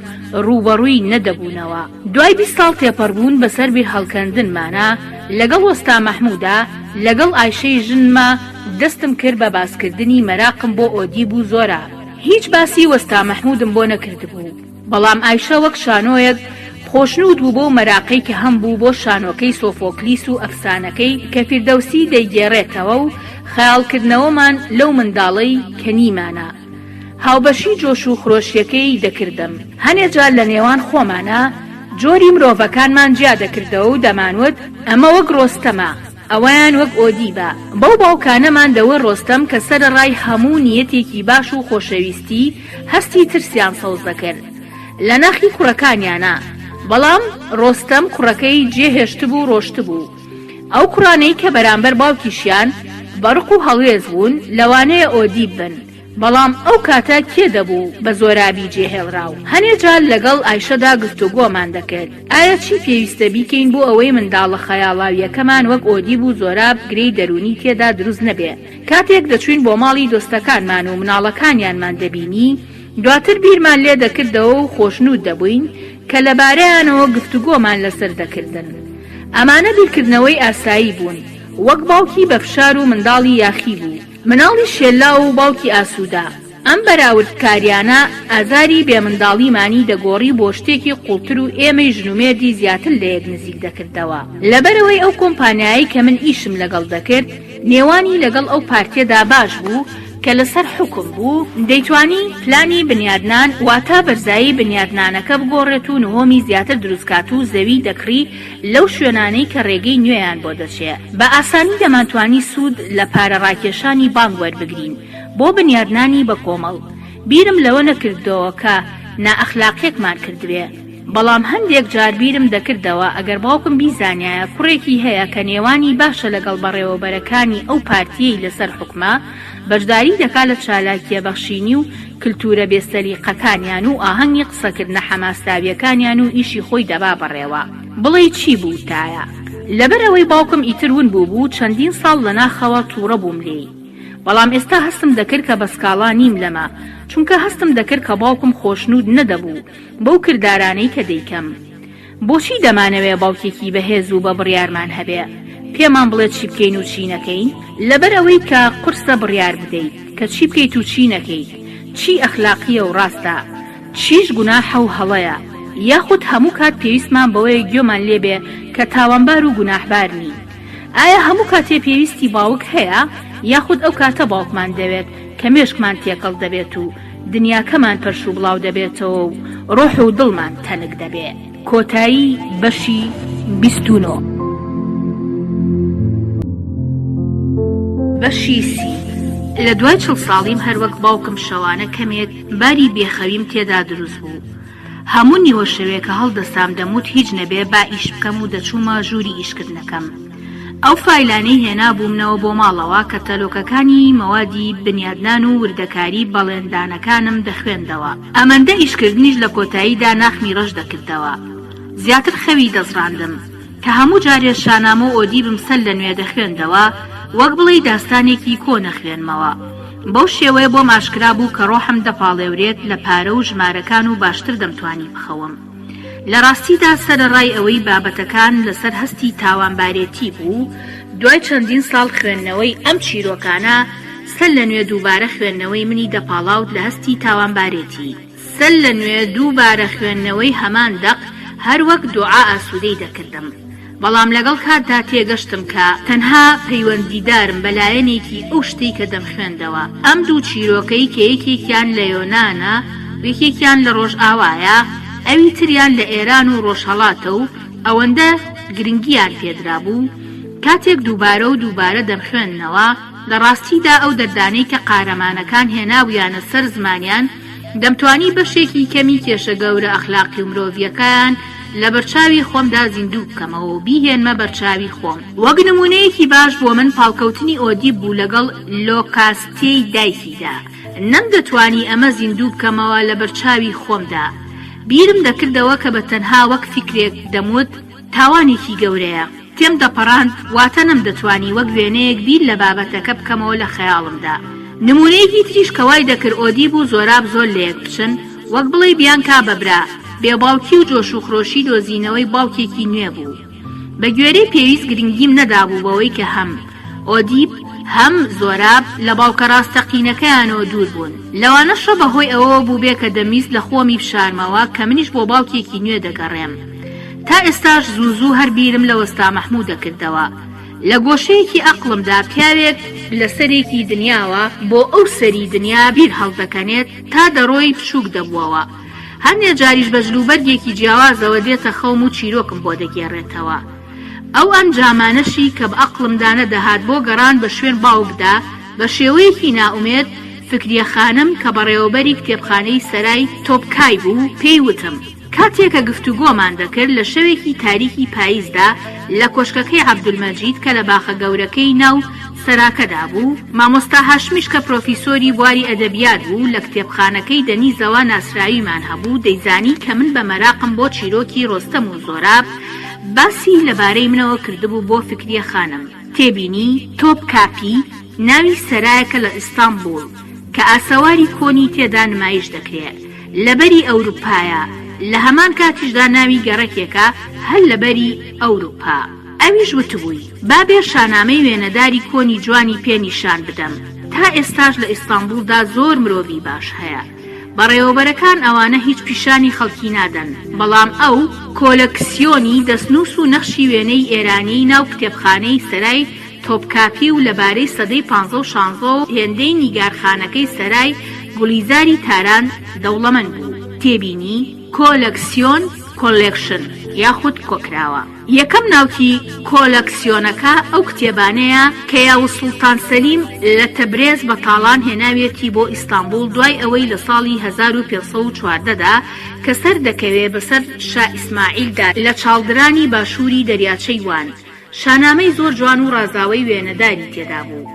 ڕوبەڕووی نەدەبوونەوە. دوای 20 ساڵ تێپەڕبوون بەسەر بیر هەڵکەندنمانە لەگەڵ وەستا مەحموودا لەگەڵ ئایشەی ژنمە دەستم کرد بە باسکردنی مەراقم بۆ ئۆدیب و زۆرە. هیچ باسی وەستا مەحموودم بۆ نەکردبوو، بەڵام ئایشە وەک شانۆیەک خۆشنود بوو بۆ مەراقەی کە هەم بوو بۆ شانۆکەی سۆفۆکلیس و ئەفسانەکەی کە فیردەوسی دەیگێڕێتەوە و خەیاڵکردنەوەمان لەو منداڵەی کە نیمانە. هاوبەشی جۆش و خرۆشیەکەی دەکردم. هەنێ جار لە نێوان خۆمانە جۆری مرۆڤەکانمان جیا دەکردەوە و دەمانوت ئەمە وەک ڕۆستەمە، ئەوەیان وەک ئۆدیبە. بەو باوکانەمان دەوە ڕۆستەم کە سەرەڕای هەموو نیەتێکی باش و خۆشەویستی هەستی ترسیان سەوز دەکرد لە ناخی کوڕەکانیانە، بەڵام ڕۆستەم کوڕەکەی جێهێشت بوو ڕۆشت بوو. ئەو کوڕانەی کە بەرامبەر باوکیشیان بەڕق و هەڵوێز بوون لەوانەیە ئۆدیب بن، بەڵام ئەو کاتە کێ دەبوو بە زۆرابی جێهێڵراو. هەنێ جار لەگەڵ ئایشەدا گفتوگۆمان دەکرد ئایا چی پێویستە بیکەین بۆ ئەوەی منداڵە خەیاڵاویەکەمان وەک ئۆدیب و زۆراب گرەی دەرونی تێدا دروست نەبێ. کاتێک دەچوین بۆ ماڵی دۆستەکانمان و مناڵەکانیانمان دەبینی دواتر بیرمان لێ دەکردەوە و خۆشنود دەبووین کە لەبارەیانەوە گفتوگۆمان لەسەر دەکردن. ئەمانە بیرکردنەوەی ئاسایی بوون، وەک باوکی بەفشار و منداڵی یاخی بوو، مناڵی شێلا و باوکی ئاسوودا. ئەم بەراوردکاریانە ئازاری بێمنداڵیمانی دەگۆڕی بۆ شتێکی قوڵتر و ئێمەی ژنومێردی زیاتر لە یەک نزیک دەکردەوە. لەبەرەوەی ئەو کۆمپانیایی کە من ئیشم لەگەڵ دەکرد نێوانی لەگەڵ ئەو پارتیەدا باش بوو کە لەسەر حکم بوو دەیتوانی پلانی بنیادنان واتە بەرزایی بنیادنانەکە بگۆڕێت و نهۆمی زیاتر دروستکات و زەوی دەکڕی لەو شوێنانەی کە ڕێگەی نوێیان بۆ دەچێت. بە ئاسانی دەمانتوانی سوود لە پارە ڕاکێشانی بانگ وەربگرین بۆ بنیادنانی بە کۆمەڵ. بیرم لەوە نەکردەوە کە نائەخلاقیەکمان کردوێ، بەڵام هەندێک جار بیرم دەکردەوە ئەگەر باوکم بیزانایە کوڕێکی هەیە کە نێوانی باشە لەگەڵ بەڕێوەبەرەکانی ئەو پارتیەی لەسەر حکومە بەشداری دەکات لە چالاکیە بەخشینی و کلتورە بێسەلیقەکانیان و ئاهەنگی قسەکردنە حەماساویەکانیان و ئیشی خۆی دەبا بەڕێوە. بڵێ چی بوو تایە؟ لەبەرەوەی باوکم ئیتر ون بوو چەندین ساڵ لە ناخەوە تووڕە بووم لێی، بەڵام ئێستا هەستم دەکرد کە بە سکاڵا نیم لەمە، چونکە هەستم دەکرد کە باوکم خۆشنود نەدەبوو بەو کردارانەی کە دەیکەم. بۆچی دەمانەوێ باوکێکی بەهێز و بە بڕیارمان هەبێ؟ پێمان بڵێت چی بکەین و چی نەکەین؟ لەبەر ئەوەی کە قورسە بڕیار بدەیت کە چی بکەیت و چی نەکەیت، چی ئەخلاقیە و ڕاستە، چیش گوناحە و هەڵەیە، یاخود هەموو کات پێویستمان بەوەیە گوێمان لێبێ کە تاوانبار و گوناحبار نین. ئایا هەموو کاتێ پێویستی باوک هەیە یاخود ئەو کاتە باوکمان دەوێت کە مێشکمان تێکەڵ دەبێت و دنیاکەمان پەرش و بڵاو دەبێتەوە و ڕۆح و دڵمان تەنک دەبێت؟ کۆتایی بەشی 29. بەشی 30. لە دوای 40 ساڵیم هەروەک باوکم شەوانە کەمێک باری بێخەویم تێدا دروست بوو. هەموو نیوە شەوێکە هەڵدەسام دەموت هیچ نەبێ با ئیش بکەم و دەچوومە ژووری ئیشکردنەکەم. ئەو فایلانەی هێنا بوومنەوە بۆ ماڵەوە کە تەلۆکەکانی مەوادی بنیادنان و وردەکاری بەڵێندانەکانم دەخوێندەوە. ئەمەندە ئیشکردنیش لە کۆتاییدا ناخمی ڕەش دەکردەوە. زیاتر خەوی دەزڕاندم کە هەموو جارێ شانامە و ئۆدیبم سەر لە نوێ دەخوێندەوە وەک بڵێ داستانێکی کۆ نەخوێنمەوە. بەو شێوەیە بۆ ماشکرا بوو کە ڕۆحم دەپاڵێورێت لە پارە و ژمارەکان و باشتر دەمتوانی بخەوم. لە ڕاستیدا سەرەڕای ئەوەی بابەتەکان لەسەر هەستی تاوانبارێتی بوو، دوای چەندین ساڵ خوێندنەوەی ئەم چیرۆکانە سەر لە نوێ دووبارە خوێندنەوەی منی دەپاڵاوت لە هەستی تاوانبارێتی. سەر لە نوێ دووبارە خوێندنەوەی هەمان دەق هەر وەک دوعا ئاسوودەی دەکردم. بەڵام لەگەڵ کاتدا تێگەشتم کە تەنها پەیوەندیدارم بەلایەنێکی ئەو شتەی کە دەمخوێندەوە. ئەم دوو چیرۆکەی کە یەکێکیان لە یۆنانە و یەکێکیان لە ڕۆژئاوایە، ئەوی تریان لە ئێران و ڕۆژهەڵاتە و ئەوەندە گرنگیان پێدرا بوو کاتێک دووبارە دەمخوێننەوە. لە ڕاستیدا ئەو دەردانەی کە قارەمانەکان هێناویانە سەر زمانیان دەمتوانی بەشێکی کەمی کێشە گەورە ئەخلاقی و مرۆڤیەکان لە بەرچاوی خۆمدا زیندوو بکەمەوە و بیهێنمە بەرچاوی خۆم. وەک نمونەیەکی باش بۆ من پاڵکەوتنی ئۆدیب بوو لەگەڵ لۆکاستێی دایکیدا. نەمدەتوانی ئەمە زیندوو بکەمەوە لە بەرچاوی خۆمدا. بیرم دەکردەوە کە بە تەنها وەک فکرێک دەموت تاوانێکی گەورەیە. تێم دەپەڕاند واتە نەمدەتوانی وەک وێنەیەک بیر لە بابەتەکە بکەمەوە لە خەیاڵمدا. نمونەیەکی تریش کەوای دەکرد ئۆدیب و زۆراب زۆر لەیەک بچن، وەک بڵێ بیانکا بەبرا، بێباوکی و جۆش و خرۆشی دۆزینەوەی باوکێکی نوێ بوو. بە گوێرەی پێویست گرنگیم نەدابوو بەوەی کە هەم ئۆدیب هەم زۆراب لە باوکە ڕاستەقینەکەیانەوە دوور بوون. لەوانەشە بەهۆی ئەوە بوو بێ کە دەمیست لە خۆمی بشارمەوە کە منیش بۆ باوکێکی نوێ دەگەڕێم. تا ئێستاش زوو هەر بیرم لە وەستا مەحموود دەکردەوە. لە گۆشەیەکی ئەقڵمدا پیاوێک لە سەرێکی دنیاوە بۆ ئەو سەری دنیا بیر هەڵدەکەنێت تا دەڕۆی پشووک دەبووەوە. هەندێک جاریش بە جلوبەرگێکی جیاوازەوە دێتە خەوم و چیرۆکم بۆ دەگێڕێتەوە. ئەو ئەنجامانەشی کە بە ئەقڵمدا نەدەهات بۆ گەڕان بە شوێن باوکدا بە شێوەیەکی ناومێت فکریە خانم کە بەڕێوەبەری کتێبخانەی سەرای تۆپکای بوو پێی وتم. کاتێکە گفتوگۆمان دەکرد لە شەوێکی تاریکی پاییزدا لە کۆشکەکەی عەبدولمەجید کە لە باخە گەورەکەی ناو سەراکەدا بوو، مامۆستا هاشمیش کە پرۆفیسۆری بواری ئەدەبیات بوو لە کتێبخانەکەی دەنیزەوە ناسراویمان هەبوو. دەیزانی کە من بە مەراقم بۆ چیرۆکی ڕۆستەم و زۆراب باسی لەبارەی منەوە کردبوو بۆ فکریە خانم. تێبینی تۆپکاپی ناوی سەرایەکە لە ئیستانبول کە ئاسەواری کۆنی تێدا نمایش دەکرێت، لەبەری ئەوروپایە. لە هەمان کاتیشدا ناوی گەڕەکێکە هەر لەبەری ئەوروپا. ئەویش وتبووی بابێ شانامەی وێنەداری کۆنی جوانی پێنیشان بدەم. تا ئێستاش لە ئیستانبولدا زۆر مرۆڤی باش هەیە. بەڕێوەبەرەکان ئەوانە هیچ پیشانی خەڵکی نادەن، بەڵام ئەو کۆلەکسیۆنی دەستنووس و نەخشی وێنەی ئێرانی ناو کتێبخانەی سەرای تۆپکاپی و لەبارەی سەدەی 15 و 16 و هێندەی نیگارخانەکەی سەرای گولیزاری تاران دەوڵەمەند بوو. تێبینی کۆلەکسیۆن کۆلێکشن یاخود کۆکراوە. یەکەم ناوکی کۆلەکسیۆنەکە ئەو کتێبانەیە کە یاوە سوڵتان سەلیم لە تەبرێز بە تاڵان هێناوێتی بۆ ئیستانبول دوای ئەوەی لە ساڵی 1514دا کە سەر دەکەوێت بەسەر شا ئیسماعیلدا لە چاڵدرانی باشووری دەریاچەی وان. شانامەی زۆر جوان و ڕازاوەی وێنەداری تێدا بوو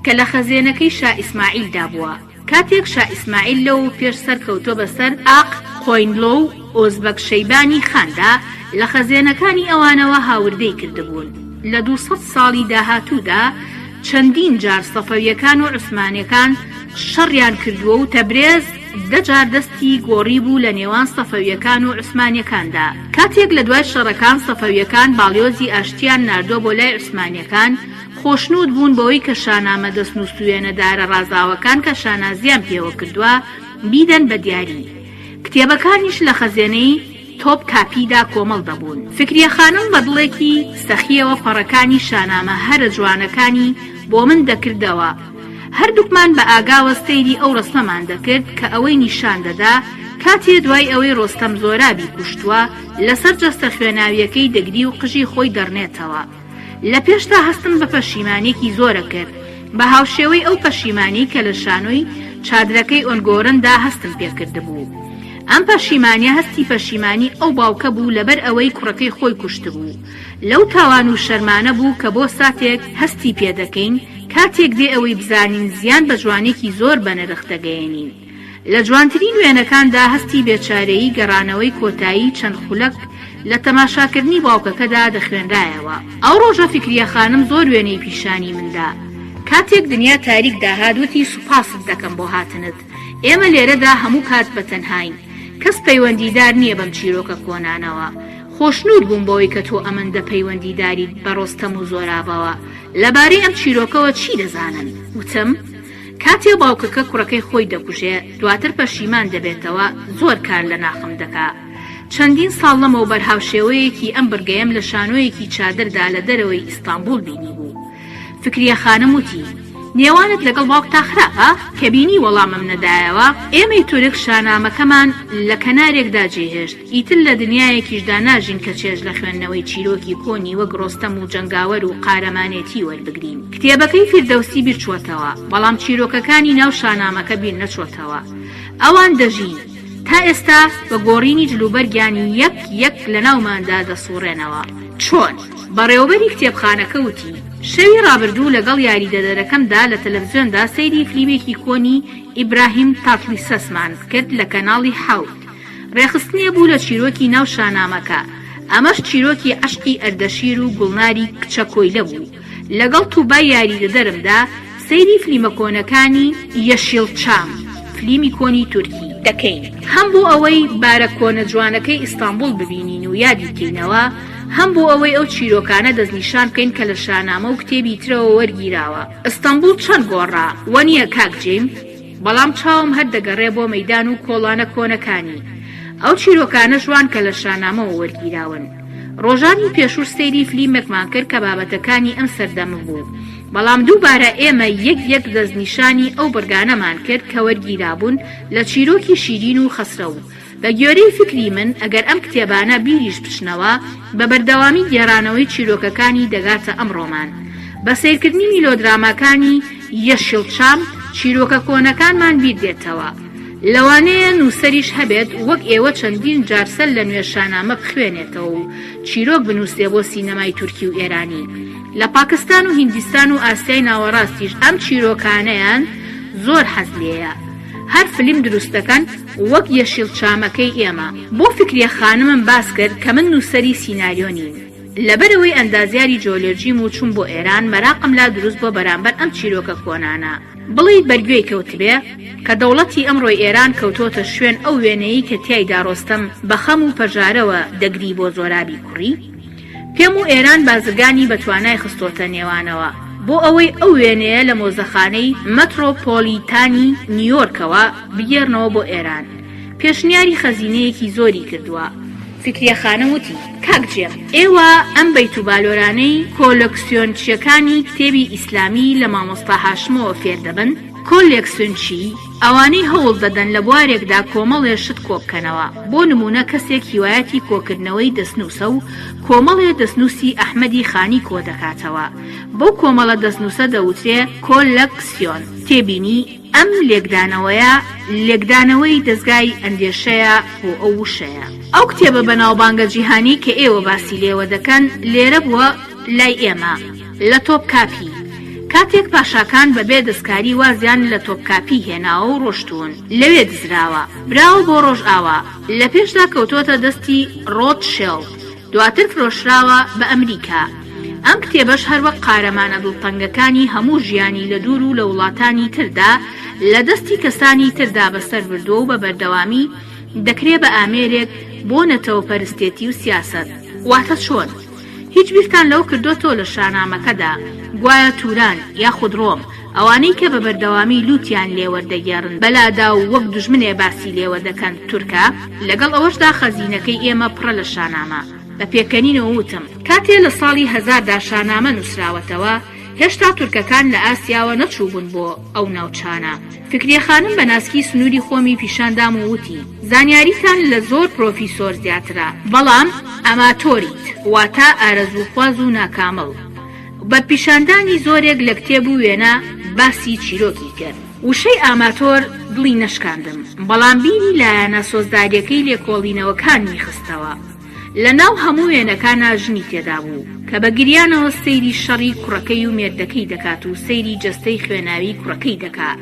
کە لە خەزێنەکەی شا ئیسماعیلدا بووە. کاتێک شا ئیسماعیل لەو پێش سەر کەوتۆ بەسەر ئاق قۆینلۆ و ئۆزبەک شەیبانی خاندا لە خەزێنەکانی ئەوانەوە هاوردەی کردبوون. لە 200 ساڵی داهاتوودا چەندین جار سەفەویەکان و عوسمانیەکان شەڕیان کردووە و تەبرێز دەجار دەستی گۆڕی بوو لە نێوان سەفەویەکان و عوسمانیەکاندا. کاتێک لە دوای شەڕەکان سەفەویەکان باڵیۆزی ئاشتیان ناردۆ بۆ لای عوسمانیەکان، خۆشنود بوون بەوەی کە شانامە دەستنووس و وێنەدارە ڕازاوەکان کە شانازیان پێوە کردووە بیدەن بە دیاری. کتێبەکانیش لە خەزێنەی تۆپکاپیدا کۆمەڵ دەبوون. فکریە خانم بە دڵێکی سەخیەوە پەڕەکانی شانامە هەرە جوانەکانی بۆ من دەکردەوە. هەردووکمان بە ئاگاوە سەیری ئەو ڕستەمان دەکرد کە ئەوەی نیشان دەدا کاتێ دوای ئەوەی ڕۆستەم زۆرابی کوشتووە لەسەر جەستە خوێناویەکەی دەگری و قژی خۆی دەڕنێتەوە. لە پێشتا هەستم بە پەشیمانێکی زۆرە کرد، بە هاوشێوەی ئەو پەشیمانی کە لە شانۆی چادرەکەی ئۆنگۆرندا هەستم پێکرد بوو. ئەم پەشیمانیە هەستی پەشیمانی ئەو باوکە بوو لەبەر ئەوەی کوڕەکەی خۆی کوشتبوو. لەو تاوان و شەرمانە بوو کە بۆ ساتێک هەستی پێدەکەین کاتێک دێ ئەوەی بزانین زیان بە جوانێکی زۆر بە نرخ دەگەیەنین. لە جوانترین وێنەکاندا هەستی بێچارەیی گەڕانەوەی کۆتایی چەند خولەک لە تەماشاکردنی باوکەکەدا دەخوێنرایەوە. ئەو ڕۆژە فکریە خانم زۆر وێنەی پیشانی مندا. کاتێک دنیا تاریک داهادوتی سوپاست دەکەم بۆ هاتنت. ئێمە لێرەدا هەموو کات بەتەنهاین. کەس پەیوەندیدار نییە بەم چیرۆکە کۆنانەوە. خۆشنود بووم بۆی کە تۆ ئەمەندە پەیوەندیداری بە ڕۆستەم و زۆرابەوە. لەبارەی ئەم چیرۆکەوە چی دەزانن؟ وتم کاتێ باوکەکە کوڕەکەی خۆی دەکوژێ دواتر پەشیمان دەبێتەوە زۆر کار لە ناخم دەکا. چەندین ساڵ لەمەوە بەرهاوشێوەیەکی ئەم بڕگەیەم لە شانۆیەکی چادردا لە دەرەوەی ئیستانبول بینی بوو. فکریە خانم وتی نێوانت لەگەڵ باوکتا خراپە؟ کە بینی وەڵامم نەدایەوە. ئێمەی تورک شانامەکەمان لە کەنارێکدا جێهێشت. ئیتر لە دنیایەکیشدا ناژین کە چێژ لە خوێندنەوەی چیرۆکی کۆنی وەک ڕۆستەم و جەنگاوەر و قارەمانێتی وەربگرین. کتێبەکەی فیردەوسی بیرچووەتەوە بەڵام چیرۆکەکانی ناو شانامەکە بیر نەچۆتەوە. ئەوان دەژین تا ئێستا بە گۆڕینی جلوبەرگیانی یەک لە ناوماندا دەسوڕێنەوە. چۆن؟ بەڕێوەبەری کتێبخانەکە وتی شەوی ڕابردوو لەگەڵ یاریدەدەرەکەمدا لە تەلەڤیزیۆندا سەیری فلیمێکی کۆنی ئیبراهیم تاتلیسەسمان کرد لە کەناڵی حەوت. ڕێخستنیە بوو لە چیرۆکی ناو شانامەکە. ئەمەش چیرۆکی عەشقی ئەردەشیر و گوڵناری کچە کۆیلە بوو. لەگەڵ تووبای یاریدەدەرمدا سەیری فلیمە کۆنەکانی یەشیڵچام فلیمی کۆنی تورکی دەکەین. هەم بۆ ئەوەی بارە کۆنە جوانەکەی ئیستانبول ببینین و یادی بکەینەوە، هەم بۆ ئەوەی ئەو چیرۆکانە دەستنیشان بکەین کە لە شانامە و کتێبی ترەوە وەرگیراوە. ئیستانبول چەند گۆڕا وەنیە کاک جیم، بەڵام چاوم هەر دەگەڕێ بۆ مەیدان و کۆڵانە کۆنەکانی. ئەو چیرۆکانە جوان کە لە شانامەوە وەرگیراون. ڕۆژانی پێشوور سەیری فلیمێکمان کرد کە بابەتەکانی ئەم سەردەمە بوو. بەڵام دووبارە ئێمە یەک دەستنیشانی ئەو بەرگانەمان کرد کە وەرگیرابوون لە چیرۆکی شیرین و خەسرە و بە گوێرەی فکری من ئەگەر ئەم کتێبانە بیریش بچنەوە بە بەردەوامی گێڕانەوەی چیرۆکەکانی دەگاتە ئەمڕۆمان. بە سیرکردنی میلۆدراماکانی یەشیڵچام چیرۆکە کۆنەکانمان بیر دێتەوە. لەوانەیە نووسەریش هەبێت وەک ئێوە چەندین جارسەر لە نوێ شانامە بخوێنێتەوە و چیرۆک بنووسێ بۆ سینەمای تورکی و ئێرانی. لە پاکستان و هیندستان و ئاسیای ناوەڕاستیش ئەم چیرۆکانەیان زۆر حەز لێیە. هەر فلیم دروستەکەن وەک یەشیڵچامەکەی ئێمە. بۆ فکریە خانمم باس کرد کە من نووسەری سیناریۆ نیم. لەبەرەوەی ئەندازیاری جۆلۆرجیم و چوون بۆ ئێران مەراقم لا دروست بۆ بەرامبەر ئەم چیرۆکە کۆنانە. بڵێیت بەرگوێی کەوتبێ کە دەوڵەتی ئەمڕۆی ئێران کەوتۆتە شوێن ئەو وێنەیە کە تیایدا ڕۆستەم بە خەم و پەژارەوە دەگری بۆ زۆرابی کوڕی. پێم و ئێران بازرگانی بەتوانای خستۆتە نێوانەوە بۆ ئەوەی ئەو وێنەیە لە مۆزەخانەی مەترۆپۆلیتانی نیویۆرکەوە بگێڕنەوە بۆ ئێران. پێشنیاری خەزینەیەکی زۆری کردووە. فکریە خانم وتی کاک جێم ئێوە ئەم بەیتوبالۆرانەی کۆلێکسیۆنچیەکانی کتێبی ئیسلامی لە مامۆستا هاشمەوە فێر دەبن. کۆلێکسیۆنچی ئەوانەی هەوڵ دەدەن لە بوارێکدا کۆمەڵێ شت کۆبکەنەوە. بۆ نمونە کەسێک هیوایەتی کۆکردنەوەی دەستنووسە و کۆمەڵێ دەستنووسی ئەحمەدی خانی کۆ دەکاتەوە. بەو کۆمەڵە دەستنووسە دەوترێ کۆلێکسیۆن. تێبینی ئەم لێکدانەوەیە لێکدانەوەی دەستگای ئەندێشەیە بۆ ئەو وشەیە. ئەو کتێبە بەناوبانگە جیهانی کە ئێوە باسی لێوە دەکەن لێرە بووە لای ئێمە لە تۆپکاپی. کاتێک پاشاکان بەبێ دەستکاری وازیان لە تۆپکاپی هێناوە و ڕۆشتون لەوێ دزراوە براوە بۆ ڕۆژئاوا. لە پێشدا کەوتۆتە دەستی ڕۆتشیلد، دواتر فرۆشراوە بە ئەمریکا. ئەم کتێبەش هەروەک قارەمانە دڵتەنگەکانی هەموو ژیانی لە دوور و لە وڵاتانی تردا لە دەستی کەسانی تردا بەسەر بردووە و بە بەردەوامی دەکرێ بە ئامێرێک بۆ نەتەوە پەرستێتی و سیاست. واتە چۆن؟ هیچ بیرتان لەو کردوتۆ لە شانامەکەدا گوایە توران یاخود ڕۆم ئەوانەی کە بە بەردەوامی لوتیان لێوەردەگێڕن بەلادا و وەک دوژمنێ باسی لێوە دەکەن تورکە، لەگەڵ ئەوەشدا خەزینەکەی ئێمە پڕە لە شانامە. بە پێکەنینەوە وتم کاتێ لە ساڵی 1000دا شانامە نووسراوەتەوە هێشتا تورکەکان لە ئاسیاوە نەچووبوون بۆ ئەو ناوچانە. فکریە خانم بە ناسکی سنووری خۆمی پیشاندام و وتی زانیاریتان لە زۆر پرۆفیسۆر زیاترە، بەڵام ئەماتۆریت، واتە ئارەزوخواز و ناکامڵ. بە پیشاندانی زۆرێک لە کتێب و وێنە باسی چیرۆکی کرد. وشەی ئاماتۆر دڵی نەشکاندم، بەڵام بیری لایەنە سۆزداریەکەی لێکۆڵینەوەکانی خستەوە. لە ناو هەموو وێنەکانە ژنی تێدا بوو کە بە گریانەوە سەیری شەڕی کوڕەکەی و مێردەکەی دەکات و سەیری جەستەی خوێناوی کوڕەکەی دەکات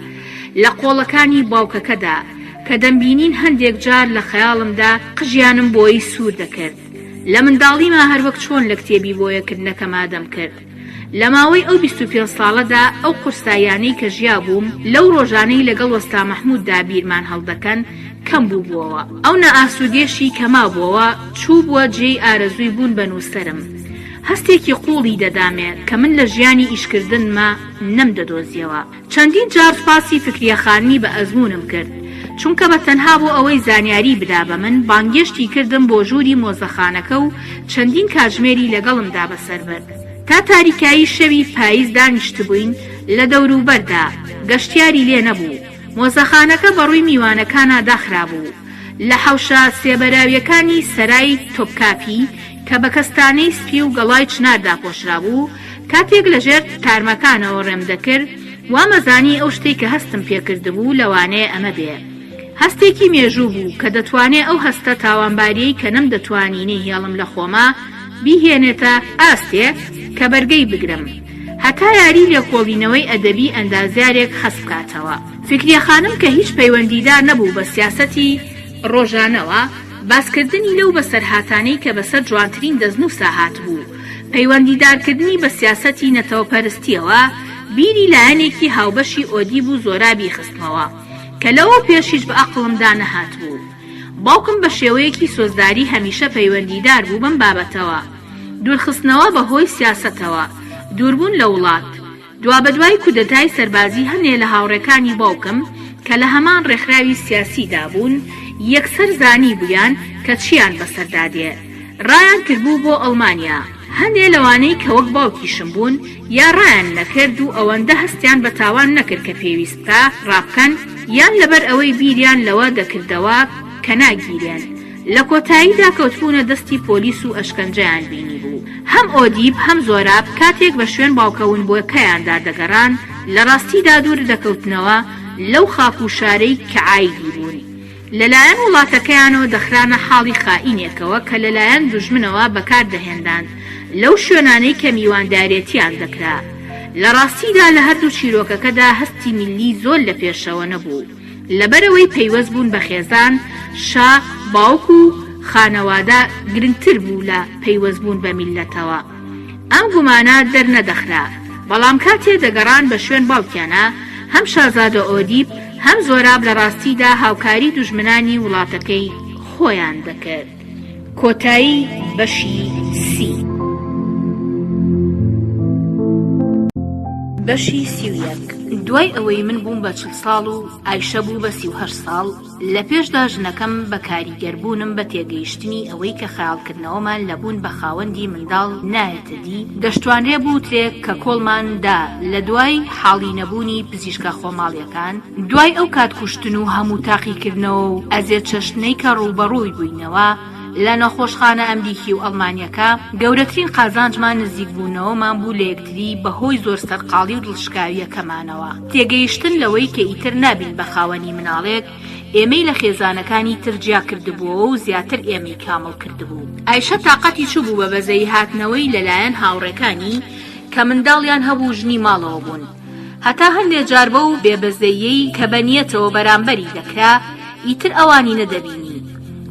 لە قۆڵەکانی باوکەکەدا کە دەمبینین هەندێک جار لە خەیاڵمدا قژیانم بۆی سوور دەکرد. لە منداڵیما هەروەک چۆن لە کتێبی بۆیەکردنەکەما دەم کرد. لە ماوەی ئەو 25 ساڵەدا ئەو قورسایانەی کە ژیا بووم لەو ڕۆژانەی لەگەڵ وەستا مەحمووددا بیرمان هەڵدەکەن کەم بووبووەوە. ئەو نەئاسوودێشی کەما بووەوە چوو بووە جێی ئارەزووی بوون بە نووسەرم. هەستێکی قوڵی دەدامێ کە من لە ژیانی ئیشکردنما نەمدەدۆزیەوە. چەندین جار سپاسی فکریەخانمی بە ئەزمونم کرد، چونکە بە تەنها بۆ ئەوەی زانیاری بدا بە من بانگێشتی کردم بۆ ژووری مۆزەخانەکە و چەندین کاتژمێری لەگەڵمدا بەسەر برد. تا تاریکایی شەوی پاییز دانیشت بووین لە دەوروبەردا گەشتیاری لێ نەبوو. مۆزەخانەکە بەڕووی میوانەکانە داخرا بوو. لە حەوشە سێبەراویەکانی سەرای تۆپکاپی کە بە کەستانەی سپی و گەڵای چناردا پۆشرا بوو، کاتێک لەژێر تارمەکانەوە ڕێم دەکرد وامەزانی ئەو شتێک کە هەستم پێکرد بوو لەوانەیە ئەمە بێ. هەستێکی مێژوو بوو کە دەتوانێت ئەو هەستە تاوانباریەی کە نەم دەتوانینەی هێڵم لە خۆما بیهێنێتە ئاستێک کە بەرگەی بگرم، هەتا یاری لێکۆڵینەوەی ئەدەبی ئەندازیارێک خەس بکاتەوە. فکریەخانم کە هیچ پەیوەندیدار نەبوو بە سیاسەتی ڕۆژانەوە، باسکردنی لەو بەسەرهاتانەی کە بەسەر جوانترین دەستنووسە هات بوو، پەیوەندیدارکردنی بە سیاسەتی نەتەوەپەرستیەوە بیری لایەنێکی هاوبەشی ئۆدیب و زۆرابی خستمەوە کە لەوە پێشیش بە عەقڵمدا نەهات بوو. باوکم بە شێوەیەکی سۆزداری هەمیشە پەیوەندیدار بوو بەم بابەتەوە. دوورخستنەوە بەهۆی سیاسەتەوە، دووربوون لە وڵات، دوابەدوای کودەتای سەربازی هەنێ لە هاوڕێکانی باوکم کە لە هەمان ڕێکخراوی سیاسیدا بوون یەکسەر زانی بوویان کە چیان بەسەردادێ. ڕایان کردبوو بۆ ئەڵمانیا. هەندێ لەوانەی کە وەک باوکیشم بوون یا ڕایان نەکرد و ئەوەندە هەستیان بە تاوان نەکرد کە پێویستە ڕابکەن یان لەبەر ئەوەی بیریان لەوە دەکردەوە کە ناگیرێن. لە کۆتاییدا کەوتبوونە دەستی پۆلیس و ئەشکەنجەیان بینی بوو. هەم ئۆدیب هەم زۆراب کاتێک بە شوێن باوکەون بۆ کەیاندا دەگەڕان لە ڕاستیدا دوور دەکەوتنەوە لەو خاک و شارەی کە عایدی بوون. لەلایەن وڵاتەکەیانەوە دەخرانە حاڵی خائینێکەوە کە لەلایەن دوژمنەوە بەکاردەهێندان لەو شوێنانەی کە میواندارێتیان دەکرا. لە ڕاستیدا لە هەردوو چیرۆکەکەدا هەستی میلی زۆر لە پێشەوە نەبوو، لەبەرەوەی پەیوەست بوون بە خێزان، شا، باوک و خانەوادە گرنگتر بوو لە پەیوەست بوون بە میلەتەوە. ئەم گومانە دەرنەدەخرا، بەڵام کاتێ دەگەڕان بە شوێن باوکیانە هەم شازادە ئۆدیب هەم زۆراب لە ڕاستیدا هاوکاری دوژمنانی وڵاتەکەی خۆیان دەکرد. کۆتایی بەشی سی. بەشی 31. دوای ئەوەی من بووم بە 40 ساڵ و ئایشە بوو بە 38 ساڵ، لە پێشدا ژنەکەم بە کاریگەربوونم بە تێگەیشتنی ئەوەی کە خەیاڵکردنەوەمان لەبوون بە خاوەندی منداڵ نایەتە دی دەشتوانرێ بوو ترێک کە کۆڵماندا لە دوای حاڵی نەبوونی پزیشکە خۆماڵیەکان، دوای ئەو کات کوشتن و هەموو تاقیکردنەوە و ئەزێت چەشنەی کە ڕووبەڕووی بووینەوە لە نەخۆشخانە ئەمریکی و ئەڵمانیەکە، گەورەترین قازانجمان نزیک بوونەوەمان بوو لە یەکتری بەهۆی زۆر سەرقاڵی و دڵشکاویەکەمانەوە. تێگەیشتن لەوەی کە ئیتر نابین بە خاوەنی مناڵێک ئێمەی لە خێزانەکانی تر جیا کردبووە و زیاتر ئێمەی کامڵ کردبوو. ئایشە تاقەتی چوو بوو بە بەزەی هاتنەوەی لەلایەن هاوڕێکانی کە منداڵیان هەبوو ژنی ماڵەوە بوون، هەتا هەندێک جار بە و بێبەزەیەی کە بەنیەتەوە بەرامبەری دەکرا ئیتر ئەوانی نەدەبینی.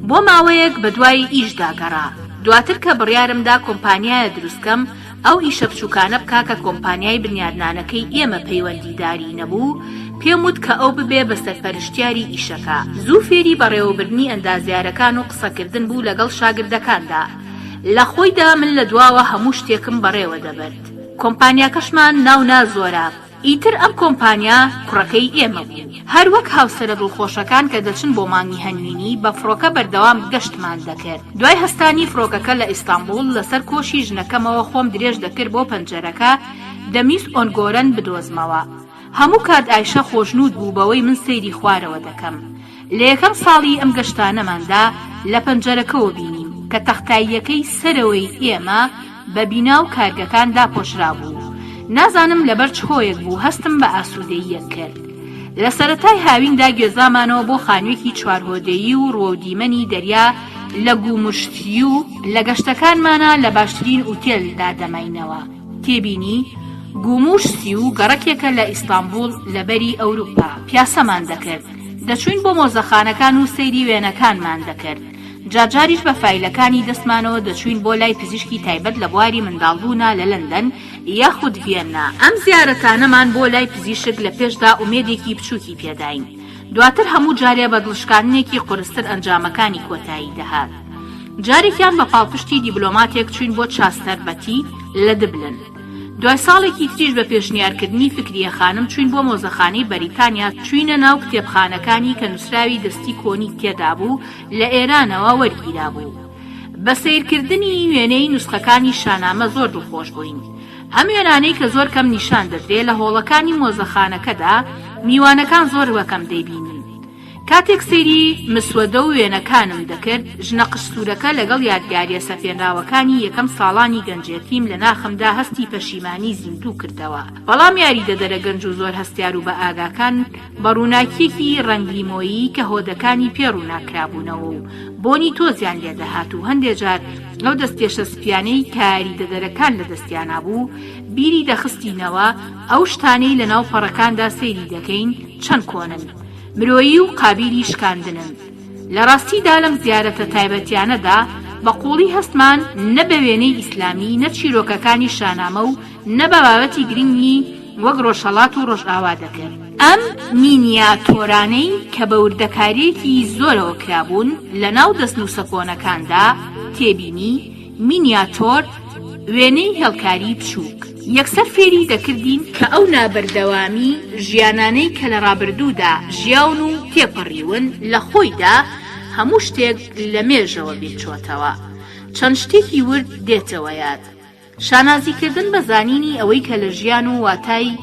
بۆ ماوەیەک بە دوای ئیشدا گەڕا. دواتر کە بڕیارمدا کۆمپانیایە دروستکەم ئەو ئیشە بچووکانە بکا کە کۆمپانیای بنیادنانەکەی ئێمە پەیوەندیداری نەبوو، پێم وت کە ئەو ببێ بە سەرپەرشتیاری ئیشەکە. زوو فێری بەڕێوەبردنی ئەندازیارەکان و قسەکردن بوو لەگەڵ شاگردەکاندا. لە خۆیدا من لە دواوە هەموو شتێکم بەڕێوە دەبرد. کۆمپانیاکەشمان ناونا زۆراب. ئیتر ئەم کۆمپانیا کوڕەکەی ئێمە بوو. هەر وەک هاوسەرە دڵخۆشەکان کە دەچن بۆ مانگی هەنوینی بە فڕۆکە بەردەوام گەشتمان دەکرد. دوای هەستانی فڕۆکەکە لە ئیستانبول لەسەر کۆشی ژنەکەمەوە خۆم درێژ دەکرد بۆ پەنجەرەکە دەمیست ئۆنگۆرەن بدۆزمەوە. هەموو کات ئایشە خۆشنود بوو بەوەی من سەیری خوارەوە دەکەم. لە یەکەم ساڵی ئەم گەشتانەماندا لە پەنجەرەکەوە بینیم کە تەختاییەکەی سەرەوەی ئێمە بە بینا و کارگەکان داپۆشرا بوو. نازانم لەبەر چ هۆیەک بوو هەستم بە ئاسوودەییەک کرد. لە سەرەتای هاویندا گوێزامانەوە بۆ خانوویەکی چوارهۆدەیی و ڕۆودیمەنی دەریا لە گومشتی و لە گەشتەکانمانە لە باشترین ئوتێلدا دەماینەوە. تێبینی گومشتی و گەڕەکێکە لە ئیستانبول لە بەری ئەوروپا. پیاسەمان دەکرد، دەچوین بۆ مۆزەخانەکان و سەیری وێنەکانمان دەکرد. جاجاریش بە فایلەکانی دەستمانەوە دەچوین بۆ لای پزیشکی تایبەت لە بواری منداڵبوونا لە لەندەن یاخود ڤێننا. ئەم زیارەتانەمان بۆ لای پزیشک لە پێشدا ئومێدێکی بچووکی پێداین. دواتر هەموو جارێ بە دڵشکاندنێکی قورستر ئەنجامەکانی کۆتایی دەهات. جارێکیان بە پاڵپشتی دیبلۆماتێک چوین بۆ چاستەربەتی لە دبلن. دوای ساڵێکی تریش بە پێشنیارکردنی فکریە خانم چوین بۆ مۆزەخانەی بەریتانیا، چوینە ناو کتێبخانەکانی کە نووسراوی دەستی کۆنی تێدا بوو لە ئێرانەوە وەرگیرا بوو. بە سیرکردنی وێنەی نوسخەکانی شانامە زۆر دڵخۆش بووین. ئەم وێنانەی کە زۆر کەم نیشان دەدرێت لە هۆڵەکانی مۆزەخانەکەدا میوانەکان زۆر وەکەم دەیبینن. کاتێک سەیری مسوەدە و وێنەکانم دەکرد، ژنە قشتورەکە لەگەڵ یادگاریە سەفێنراوەکانی یەکەم ساڵانی گەنجێتیم لە ناخمدا هەستی پەشیمانی زیندوو کردەوە. بەڵام یاریدەدەرە گەنج و زۆر هەستیار و بە ئاگاکان بە ڕووناکیەکی ڕەنگلیمۆیی کە هۆدەکانی پێڕووناکرابوونەوە و بۆنی تۆزیان لێدەهات و هەندێک جار ئەو دەستێشە سپیانەی کاریدەدەرەکان لە دەستیانە بوو بیری دەخستینەوە ئەو شتانەی لە ناو پەڕەکاندا سەیری دەکەین چەند کۆنن، مرۆیی و قابیلی شکاندنن. لە ڕاستیدا لەم زیارەتە تایبەتیانەدا بە قوڵی هەستمان نە بە وێنەی ئیسلامی، نە چیرۆکەکانی شانامە و نە بە بابەتی گرنگی وەک ڕۆژهەڵات و ڕۆژئاوا دەکرد. ئەم مینیاتۆرانەی کە بە وردەکاریەکی زۆرەوە کرابوون لە ناو دەستنووسە کۆنەکاندا تێبینی مینیاتۆر وێنەی هێڵکاری بچووک. یەکسەر فێری دەکردین کە ئەو نابەردەوامی ژیانانەی کە لە ڕابردوودا ژیاون و تێپەڕیون لە خۆیدا هەموو شتێک لە مێژەوە بێچۆتەوە. چەند شتێکی ورد دێتەوە یاد. شانازیکردن بە زانینی ئەوەی کە لە ژیان و واتای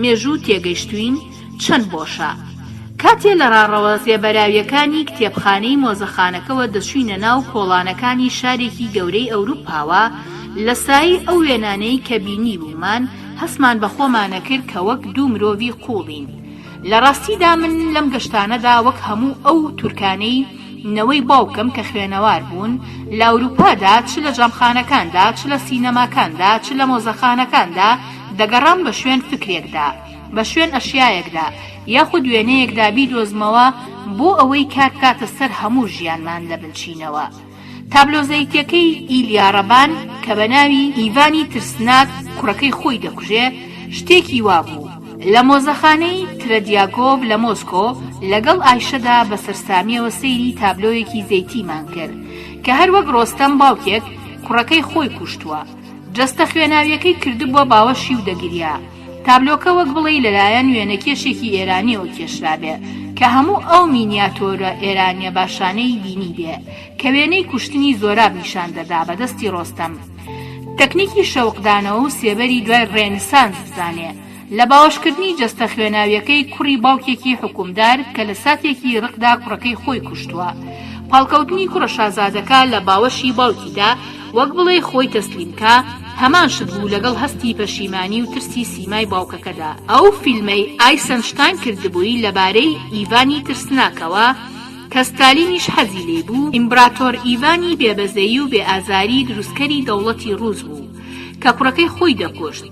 مێژوو تێگەیشتوین چەند بۆشە. کاتێ لە ڕاڕەوە زێبەراویەکانی کتێبخانەی مۆزەخانەکەوە دەچوینە ناو کۆڵانەکانی شارێکی گەورەی ئەوروپاوە، لە سایی ئەو وێنانەی کە بینی بوومان هەسمان بە خۆمانە کرد کە وەک دوو مرۆڤی قوڵین. لە ڕاستیدا من لەم گەشتانەدا وەک هەموو ئەو تورکانەی نەوەی باوکم کە خوێنەوار بوون لە ئەوروپادا چ لە جەمخانەکاندا، چ لە سینەماکاندا، چ لە مۆزەخانەکاندا دەگەڕام بە شوێن فکرێکدا، بە شوێن ئەشیایەکدا یاخود وێنەیەکدا بیدۆزمەوە بۆ ئەوەی کار بکاتە سەر هەموو ژیانمان لە بنچینەوە. تابلۆزەیتەکەی ئیلیارەبان کە بە ناوی ئیڤانی ترسناک کوڕەکەی خۆی دەکوژێ شتێکی وابوو. لە مۆزەخانەی ترەدیاگۆڤ لە مۆسکۆ لەگەڵ ئایشەدا بە سەرسامیەوە سەیری تابلۆیەکی زەیتیمان کرد کە هەر وەک ڕۆستەم باوکێک کوڕەکەی خۆی کوشتووە. جەستە خوێناویەکەی کردبووە باوەشی و دەگریا. تابلۆکە وەک بڵێ لەلایەن وێنەکێشێکی ئێرانیەوە کێشرابێ کە هەموو ئەو مینیاتۆرە ئێرانیە باشانەی بینی بێ کە وێنەی کوشتنی زۆراب نیشان دەدا بەدەستی ڕۆستەم. تەکنیکی شەوقدانەوە و سێبەری دوای ڕێنسانس بزانێ لە باوەشکردنی جەستە خوێناویەکەی کوڕی باوکێکی حکومدار کە لە ساتێکی ڕقدا کوڕەکەی خۆی کوشتووە. پاڵکەوتنی کوڕە شازادەکە لە باوەشی باوکیدا وەک بڵێ خۆی تەسلیمکە هەمان شت بوو لەگەڵ هەستی پەشیمانی و ترسی سیمای باوکەکەدا. ئەو فیلمەی ئایسەنشتاین کردبووی لەبارەی ئیڤانی ترسناکەوە کە ستالینیش حەزی لێ بوو، ئیمبراتۆر ئیڤانی بێبەزەیی و بێئازاری دروستکەری دەوڵەتی ڕووس بوو کە کوڕەکەی خۆی دەکوشت.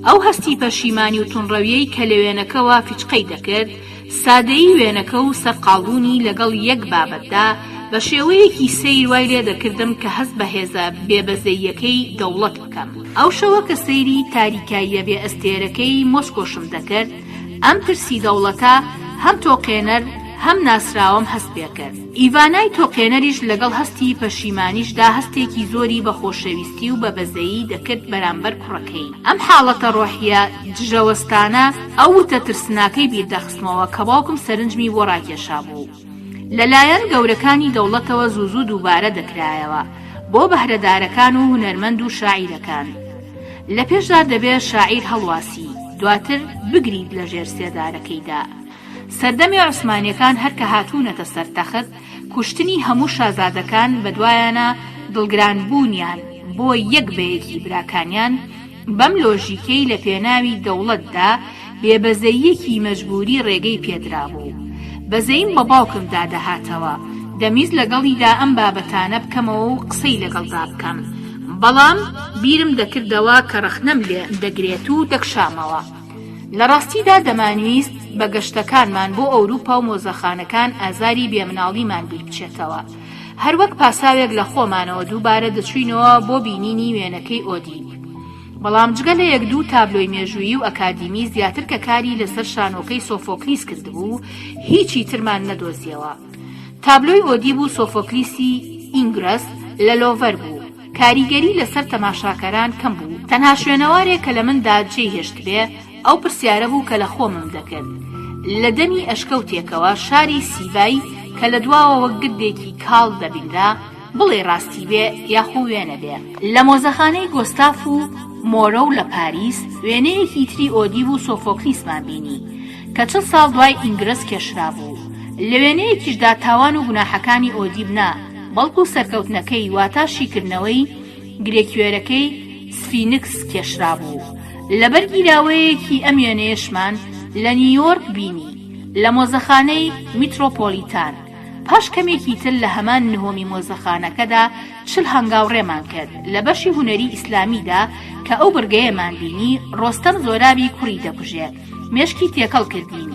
ئەو هەستی پەشیمانی و تونڕەویەی کە لە وێنەکەوە فیچقەی دەکرد، سادەیی وێنەکە و سەرقاڵبوونی لەگەڵ یەک بابەتدا بە شێوەیەکی سەیر وای لێ دەکردم کە هەست بە هێزە بێبەزەیەکەی دەوڵەت بکەم. ئەو شەوە کە سەیری تاریکاییە بێ ئەستێرەکەی مۆسکۆشم دەکرد، ئەم ترسی دەوڵەتە هەم تۆقێنەر هەم ناسراوم هەست پێ کرد. ئیڤانای تۆقێنەریش لەگەڵ هەستی پەشیمانیشدا هەستێکی زۆری بە خۆشەویستی و بە بەزەیی دەکرد بەرامبەر کوڕەکەی. ئەم حاڵەتە ڕۆحیە جژەوەستانە ئەو وتە ترسناکەی بیردەخستمەوە کە باوکم سەرنجمی بۆ ڕاکێشا بوو. لەلایەن گەورەکانی دەوڵەتەوە زوو دووبارە دەکرایەوە بۆ بەهرەدارەکان و هونەرمەند و شاعیرەکان. لە پێشدا دەبێت شاعیر هەڵواسی، دواتر بگریت لە ژێر سێدارەکەیدا. سەردەمی عوسمانیەکان هەر کە هاتوونەتە سەر تەخت، کوشتنی هەموو شازادەکان بەدوایانە دڵگرانبوونیان بۆ یەک بەیەکی براکانیان بەم لۆژیکەی لە پێناوی دەوڵەتدا بێبەزەییەکی مەجبوری ڕێگەی پێدرا بوو. بەزەیم بە باوکمدا دەهاتەوە، دەمیست لەگەڵیدا ئەم بابەتانە بکەمەوە و قسەی لەگەڵدا بکەم، بەڵام بیرم دەکردەوە کە ڕەخنەم لێ دەگرێت و دەکشامەوە. لە ڕاستیدا دەمانویست بە گەشتەکانمان بۆ ئەوروپا و مۆزەخانەکان ئازاری بێمناڵیمان بیر بچێتەوە، هەروەک پاساوێک لە خۆمانەوە دووبارە دەچوینەوە بۆ بینینی وێنەکەی ئۆدیپ. بەڵام جگە لە یەک دوو تابلۆی مێژوویی و ئەکادیمی زیاتر کە کاری لەسەر شانۆکەی سۆفۆکلیس کردبوو، هیچی ترمان نەدۆزیەوە. تابلۆی ئۆدیپ و سۆفۆکلیسی ئینگرەس لە لۆڤەر بوو، کاریگەری لەسەر تەماشاکەران کەم بوو. تەنها شوێنەوارێک کە لە مندا جێی هێشت بێ ئەو پرسیارە بوو کە لە خۆمم دەکرد. لە دەمی ئەشکەوتێکەوە شاری سیڤای کە لە دواوەوە گردێکی کاڵ دەبینرا بڵێ ڕاستی بێ یاخۆ وێنە بێ. لە مۆزەخانەی گۆستاف و مۆرە و لە پاریس وێنەیەکی تری ئۆدیپ و سۆفۆکلیسمان بینی کە چەند ساڵ دوای ئینگرەس کێشرا بوو. لە وێنەیەکیشدا تاوان و گوناحەکانی ئۆدیپ نا، بەڵکو سەرکەوتنەکەی واتە شیکردنەوەی گرێکوێرەکەی سفینکس کێشرا بوو. لەبەر گیراوەیەکی ئەم وێنەیەشمان لە نیویۆرک بینی لە مۆزەخانەی میترۆپۆلیتان. پاش کەمێکی تر لە هەمان نهۆمی مۆزەخانەکەدا 40 هەنگاوڕێمان کرد لە بەشی هونەری ئیسلامیدا کە ئەو بڕگەیەمان بینی ڕۆستەم زۆرابی کوڕی دەکوژێت، مێشکی تێکەڵ کردین.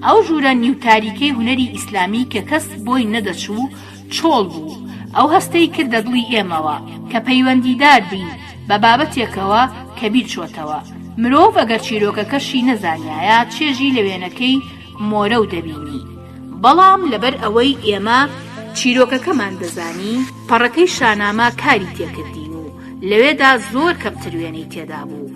ئەو ژوورە نیوتاریکەی هونەری ئیسلامی کە کەس بۆی نەدەچوو چۆڵ بوو. ئەو هەستەی کردە دڵی ئێمەوە کە پەیوەندیدار بین بە بابەتێکەوە کە بیر چۆتەوە. مرۆڤ ئەگەر چیرۆکەکەشی نەزانایە چێژی لە وێنەکەی مۆرە و دەبینی، بەڵام لەبەر ئەوەی ئێمە چیرۆکەکەمان دەزانی پەڕەکەی شانامە کاری تێکردین و لەوێدا زۆر کەمتر وێنەی تێدا بوو.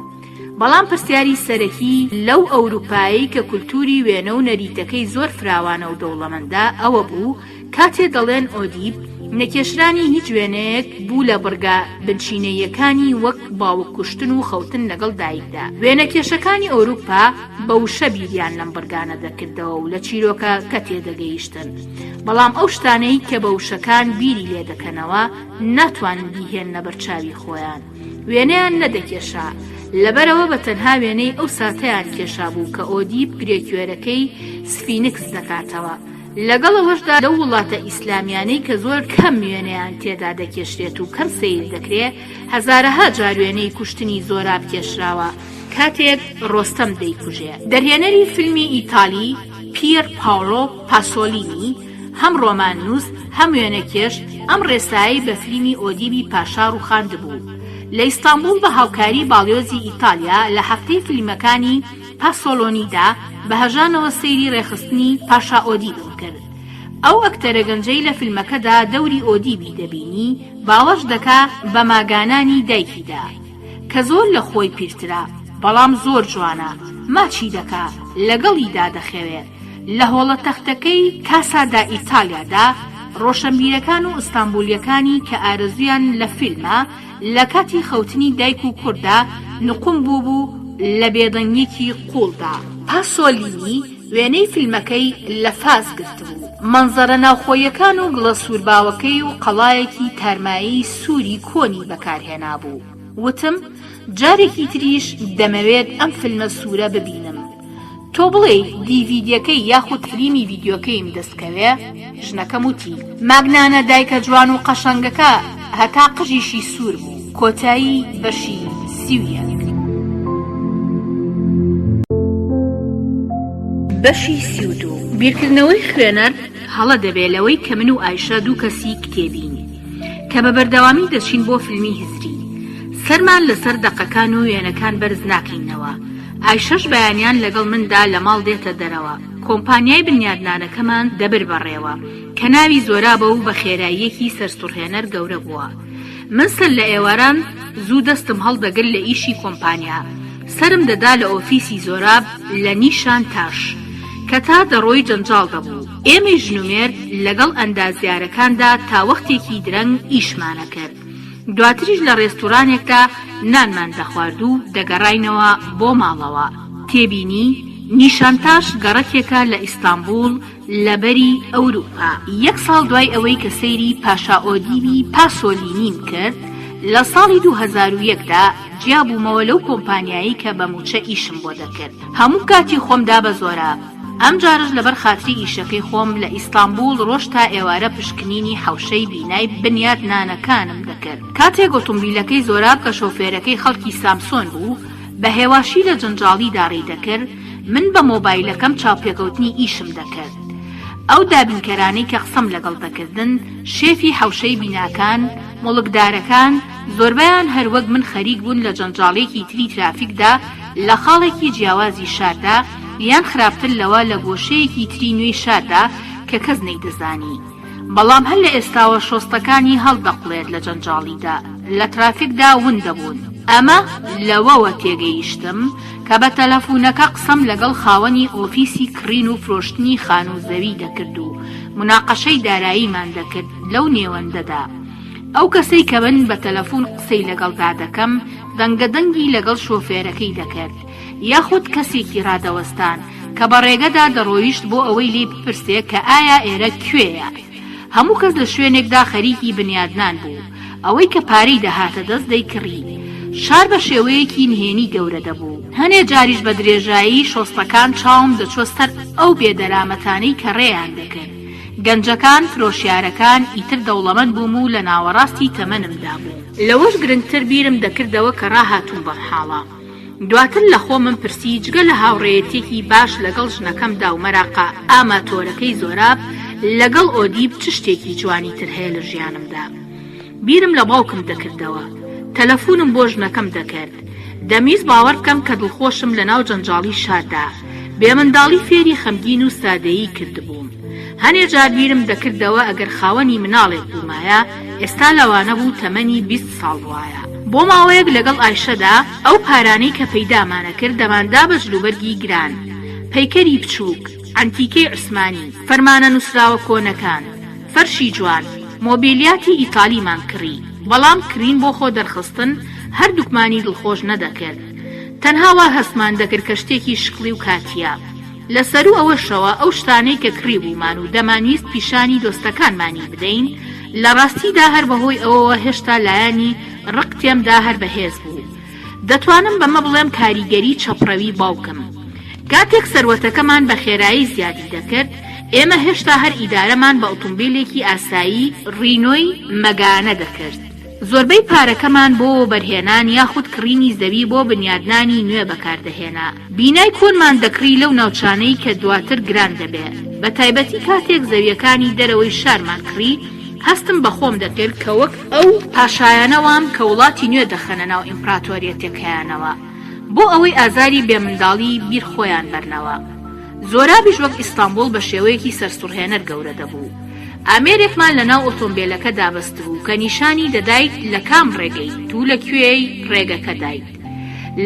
بەڵام پرسیاری سەرەکی لەو ئەوروپایی کە کولتوری وێنە و نەریتەکەی زۆر فراوانە و دەوڵەمەندە ئەوە بوو کاتێ دەڵێن ئۆدیپ نەکێشرانی هیچ وێنەیەک بوو لە بڕگا بنچینەیەکانی وەک باوک کوشتن و خەوتن لەگەڵ دایکدا. وێنەکێشەکانی ئەوروپا بە وشە بیریان لەم بڕگانە دەکردەوە و لە چیرۆکە کە تێدەگەیشتن، بەڵام ئەو شتانەی کە بە وشەکان بیری لێ دەکەنەوە ناتوانن بیهێننە بەرچاوی خۆیان. وێنەیان نەدەکێشا، لەبەرەوە بە تەنها وێنەی ئەو ساتەیان کێشا بوو کە ئۆدیپ گرێکوێرەکەی سفینکس دەکاتەوە. لەگەڵ ئەوەشدا لەو وڵاتە ئیسلامیانەی کە زۆر کەم وێنەیان تێدا دەکێشرێت و کەم سیر دەکرێت، هەزارەها جار وێنەی کوشتنی زۆراب کێشراوە کاتێک ڕۆستەم دەیکوژێ. دەرهێنەری فیلمی ئیتالی پیر پاولۆ پاسۆلینی هەم ڕۆماننووس هەم وێنەکێش ئەم ڕێسایی بە فیلمی ئۆدیپی پاشا ڕووخاندبوو. لە ئیستانبول بە هاوکاری باڵیۆزی ئیتالیا لە هەفتەی فیلمەکانی پاسۆلۆنیدا بە هەژانەوە سەیری ڕێخستنی پاشا ئۆدیپم کرد. ئەو ئەکتەرە گەنجەی لە فیلمەکەدا دەوری ئۆدیپی دەبینی، باوەش دەکا بە ماگانانی دایکیدا کە زۆر لە خۆی پیرترا بەڵام زۆر جوانە، ماچی دەکا لەگەڵیدا دەخەوێت. لە هۆڵە تەختەکەی کاسادا ئیتالیادا ڕۆشنبیرەکان و ئیستانبولیەکانی کە ئارەزویان لە فیلمە لە کاتی خەوتنی دایک و کوڕدا نقوم بوو لە بێدەنگێکی قوڵدا. پاسۆلینی وێنەی فیلمەکەی لە فاز گرتبوو. مەنزەرە ناوخۆیەکان و گڵە سوورباوەکەی و قەڵایەکی تارمایی سووری کۆنی بەکارهێنا بوو. وتم جارێکی تریش دەمەوێت ئەم فیلمە سوورە ببینم. تۆ بڵێ دیڤیدیەکەی یاخود فیلمی ڤیدیۆکەیم دەستکەوێ؟ ژنەکەم وتی ماگنانە دایکە جوان و قەشەنگەکە هەتا قژیشی سوور بوو. کۆتایی بەشی 31. بەشی 32. بیرکردنەوەی خوێنەر هەڵە دەبێلەوەی کە من و ئایشە دوو کەسی کتێبین کە بە بەردەوامی دەچین بۆ فیلمی هزری. سەرمان لەسەر دەقەکان و وێنەکان بەرز ناکەینەوە. ئایشەش بەیانیان لەگەڵ مندا لە ماڵ دێتە دەرەوە. کۆمپانیای بنیادنانەکەمان دەبر بەڕێوە کە ناوی زۆرابە و بە خێراییەکی سەرسوڕهێنەر گەورە بووە. من سەر لە ئێواران زوو دەستم هەڵدەگرت لە ئیشی کۆمپانیا. سرم دەدا لە ئۆفیسی زۆراب لە نیشان تاش کە تا دەڕۆی جەنجاڵ دەبوو. ئێمەی ژنومێر لەگەڵ ئەندازیارەکاندا تا وەختێکی درەنگ ئیشمانە کرد. دواتریش لە ڕێستورانێکدا نانمان دەخوارد و دەگەڕاینەوە بۆ ماڵەوە. تێبینی نیشانتاش گەڕەکێکە لە ئیستانبول لە بەری ئەوروپا. 1 ساڵ دوای ئەوەی کە سەیری پاشا ئۆدیپی پاسۆلینیم کرد، لە ساڵی 2001دا جیابوومەوە لەو کۆمپانیایی کە بە موچە ئیشم بۆ دەکرد. هەموو کاتی خۆمدا بە زۆراب. ئەم جارش لەبەر خاتری ئیشەکەی خۆم لە ئیستانبول ڕۆژ تا ئێوارە پشکنینی حەوشەی بینای بنیاد نانەکانم دەکرد. کاتێک ئۆتۆمبیلەکەی زۆراب کە شۆفێرەکەی خەڵکی سامسۆن بوو بە هێواشی لە جەنجاڵی داڕی دەکرد، من بە مۆبایلەکەم چاوپێکەوتنی ئیشم دەکرد. ئەو دابینکەرانەی کە قسەم لەگەڵ دەکردن شێفی حەوشەی بیناکان، مڵکدارەکان، زۆربەیان هەروەک من خەریک بوون لە جەنجاڵێکی تری ترافیکدا لە خاڵێکی جیاوازی شاردا یان خراپتر لەوە لە گۆشەیەکی تری نوێی شاردا کە کەس نەیدەزانی. بەڵام هەر لە ئێستاوە شۆستەکانی هەڵدەقڵێت لە جەنجاڵیدا لە ترافیکدا ون دەبوون. ئەمە لەوەوە تێگەیشتم کە بە تەلەفونەکە قسەم لەگەڵ خاوەنی ئۆفیسی کڕین و فرۆشتنی خان و زەوی دەکرد و مناقەشەی داراییمان دەکرد لەو نێوەندەدا. ئەو کەسەی کە من بە تەلەفون قسەی لەگەڵدا دەکەم دەنگەدەنگی لەگەڵ شۆفێرەکەی دەکرد، یاخود کەسێکی ڕادەوەستان کە بە ڕێگەدا دەڕۆیشت بۆ ئەوەی لێ بپرسێ کە ئایا ئێرە کوێیە. هەموو کەس لە شوێنێکدا خەریکی بنیادنان بوو، ئەوەی کە پارەی دەهاتە دەست دەیکڕی. شار بە شێوەیەکی نهێنی گەورە دەبوو. هەنێ جاریش بە درێژایی شۆستەکان چاوم دەچۆ سەر ئەو بێدەرامەتانەی کە ڕێیان دەکرد. گەنجەکان، فرۆشیارەکان ئیتر دەوڵەمەند بووم و لە ناوەڕاستی تەمەنمدا بوو. لەوەش گرنگتر بیرم دەکردەوە کە ڕاهاتوم بەم حاڵە. دواتر لە خۆمم پرسی جگە لە هاوڕێیەتێکی باش لەگەڵ ژنەکەمدا و مەراقە ئاماتۆرەکەی زۆراب لەگەڵ ئۆدیب چ شتێکی جوانی تر هەیە لە ژیانمدا. بیرم لە باوکم دەکردەوە. تەلەفونم بۆ ژنەکەم دەکرد. دەمیست باوەڕ بکەم کە دڵخۆشم لە ناو جەنجاڵی شاردا. بێمنداڵی فێری خەمگین و سادەیی کردبووم. هەنێ جار بیرم دەکردەوە ئەگەر خاوەنی مناڵێک بوومایە ئێستا لەوانە بوو تەمەنی 20 ساڵ وایە. بۆ ماوەیەک لەگەڵ ئایشەدا ئەو پارانەی کە پەیدامانە کرد دەماندا بە جلوبەرگی گران، پەیکەری بچووک، ئەنتیکەی عوسمانی، فەرمانە نووسراوە کۆنەکان، فەرشی جوان، مۆبیلیاتی ئیتالیمان کڕی. بەڵام کرین بۆ خۆ دەرخستن هەردووکمانی دڵخۆش نەدەکرد. تەنها وا هەستمان دەکرد کە شتێکی شکڵی و کاتیە. لەسەر و ئەوەشەوە ئەو شتانەی کە کڕی بوومان و دەمانویست پیشانی دۆستەکانمانی بدەین، لە ڕاستیدا هەر بەهۆی ئەوەوە هێشتا لایەنی ڕق تێمدا هەر بەهێز بوو. دەتوانم بەمە بڵێم کاریگەری چەپڕەوی باوکم. کاتێک سەروەتەکەمان بە خێرایی زیادی دەکرد، ئێمە هێشتا هەر ئیدارەمان بە ئۆتۆمبیلێکی ئاسایی ڕینۆی مەگانە دەکرد. زۆربەی پارەکەمان بۆ بەرهێنان یاخود کڕینی زەوی بۆ بنیادنانی نوێ بەکاردەهێنا. بینای کۆنمان دەکڕی لەو ناوچانەی کە دواتر گران دەبێت. بە تایبەتی کاتێک زەویەکانی دەرەوەی شارمان کڕی، هەستم بە خۆم دەکرد کە وەک ئەو پاشایانەوەم کە وڵاتی نوێ دەخەنە ناو ئیمپراتۆریەتێکیانەوە بۆ ئەوەی ئازاری بێمنداڵی بیر خۆیان بەرنەوە. زۆرابیش وەک ئیستانبول بە شێوەیەکی سەرسوڕهێنەر گەورە دەبوو. ئامێرێکمان لەناو ئۆتۆمبیلەکە دابەست بوو کە نیشانی دەدایت لە کام ڕێگەی تو لە کوێی ڕێگەکە دایت.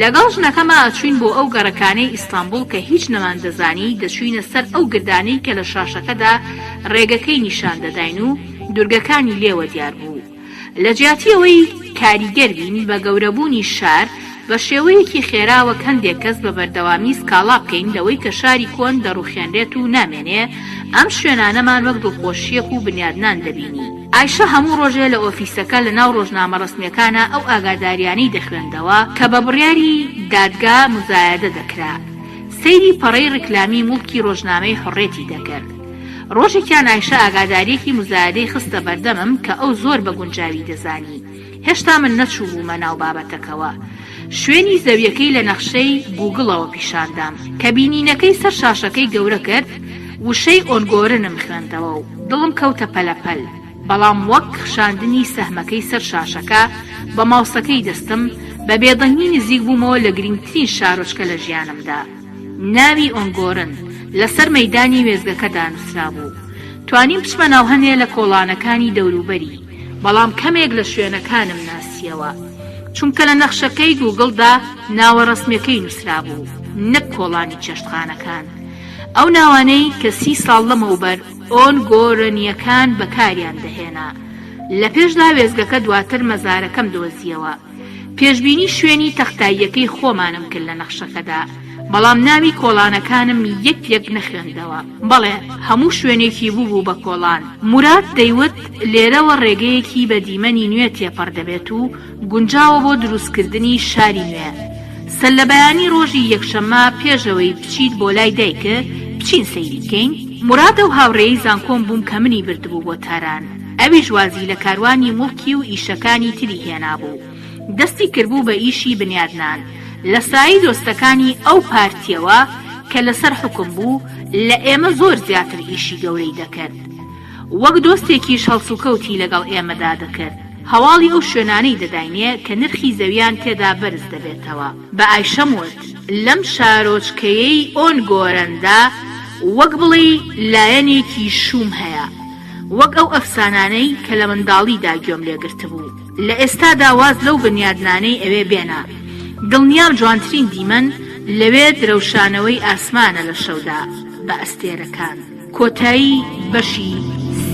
لەگەڵ ژنەکەما ئەچوین بۆ ئەو گەڕەکانەی ئیستانبول کە هیچ نەماندەزانی، دەچوینە سەر ئەو گردانەی کە لە شاشەکەدا ڕێگەکەی نیشان دەداین و دورگەکانی لێوە دیار بوو. لە جیاتیەوەی کاریگەر بین بە گەورەبوونی شار بە شێوەیەکی خێراوە هەندێک کەس بە بەردەوامی سکاڵا بکەین لەوەی کە شاری کۆن دەڕوخێنرێت و نامێنێ، ئەم شوێنانەمان وەک دڵخۆشیەک و بنیادنان دەبینی. ئایشە هەموو ڕۆژێ لە ئۆفیسەکە لە ناو ڕۆژنامە ڕسمیەکانە ئەو ئاگاداریانەی دەخوێندەوە کە بە بڕیاری دادگا مزایەدە دەکرا. سەیری پەڕەی ڕیکلامی موڵکی ڕۆژنامەی حڕێتی دەکرد. ڕۆژێکیان ئایشە ئاگاداریەکی مزایەدەی خستە بەردەمم کە ئەو زۆر بە گونجاوی دەزانی. هێشتا من نەچوو بوومە ناو بابەتەکەوە. شوێنی زەویەکەی لە نەخشەی گوگڵەوە پیشاندام کە بینینەکەی سەر شاشەکەی گەورە کرد. وشەی ئۆنگۆرنم خوێندەوە و دڵم کەوتە پەلەپەل. بەڵام وەک خشاندنی سەهمەکەی سەر شاشەکە بە ماوسەکەی دەستم بە بێدەنگی نزیک بوومەوە لە گرنگترین شارۆچکە لە ژیانمدا. ناوی ئۆنگۆرن لەسەر مەیدانی وێزگەکەدا نووسرا بوو. توانیم بچمە ناو هەنێ لە کۆڵانەکانی دەوروبەری، بەڵام کەمێک لە شوێنەکانم ناسیەوە چونکە لە نەخشەکەی گوگڵدا ناوە ڕسمیەکەی نووسرا بوو، نەک کۆڵانی چێشتخانەکان. ئەو ناوانەی کە 30 ساڵ لەمەوبەر ئۆنگۆرنیەکان بەکاریان دەهێنا. لە پێشدا وێزگەکە دواتر مەزارەکەم دۆزیەوە. پێشبینی شوێنی تەختاییەکەی خۆمانم کرد لە نەخشەکەدا، بەڵام ناوی کۆڵانەکانم یەک نەخوێندەوە. بەڵێ هەموو شوێنێکی بوو بە کۆڵان. موراد دەیوت لێرەوە ڕێگەیەکی بە دیمەنی نوێ تێپەڕ دەبێت و گونجاوە بۆ دروستکردنی شاری نوێ. سەللەبەیانی ڕۆژی یەکشەممە پێشەوەی بچیت بۆ لای دایکە بچین سەیری بکەین. مورادە و هاوڕێی زانکۆم بووم کە منی بردبوو بۆ تاران. ئەویش وازی لە کاروانی موڵکی و ئیشەکانی تری هێنابوو. دەستی کردبوو بە ئیشی بنیادنان لە سایی دۆستەکانی ئەو پارتیەوە کە لەسەر حکم بوو لە ئێمە زۆر زیاتر ئیشی گەورەی دەکرد. وەک دۆستێکیش هەڵسوکەوتی لەگەڵ ئێمەدا دەکرد. هەواڵی ئەو شوێنانەی دەداینێ کە نرخی زەویان تێدا بەرز دەبێتەوە. بە ئایشەم وت لەم شارۆچکەیەی ئۆن گۆرەندا وەک بڵێ لایەنێکی شوم هەیە، وەک ئەو ئەفسانانەی کە لە منداڵیدا گوێم لێگرت بوو. لە ئێستادا واز لەو بنیادنانەی ئەوێ بێنە. دڵنیام جوانترین دیمەن لەوێ درەوشانەوەی ئاسمانە لە شەودا بە ئەستێرەکان. کۆتایی بەشی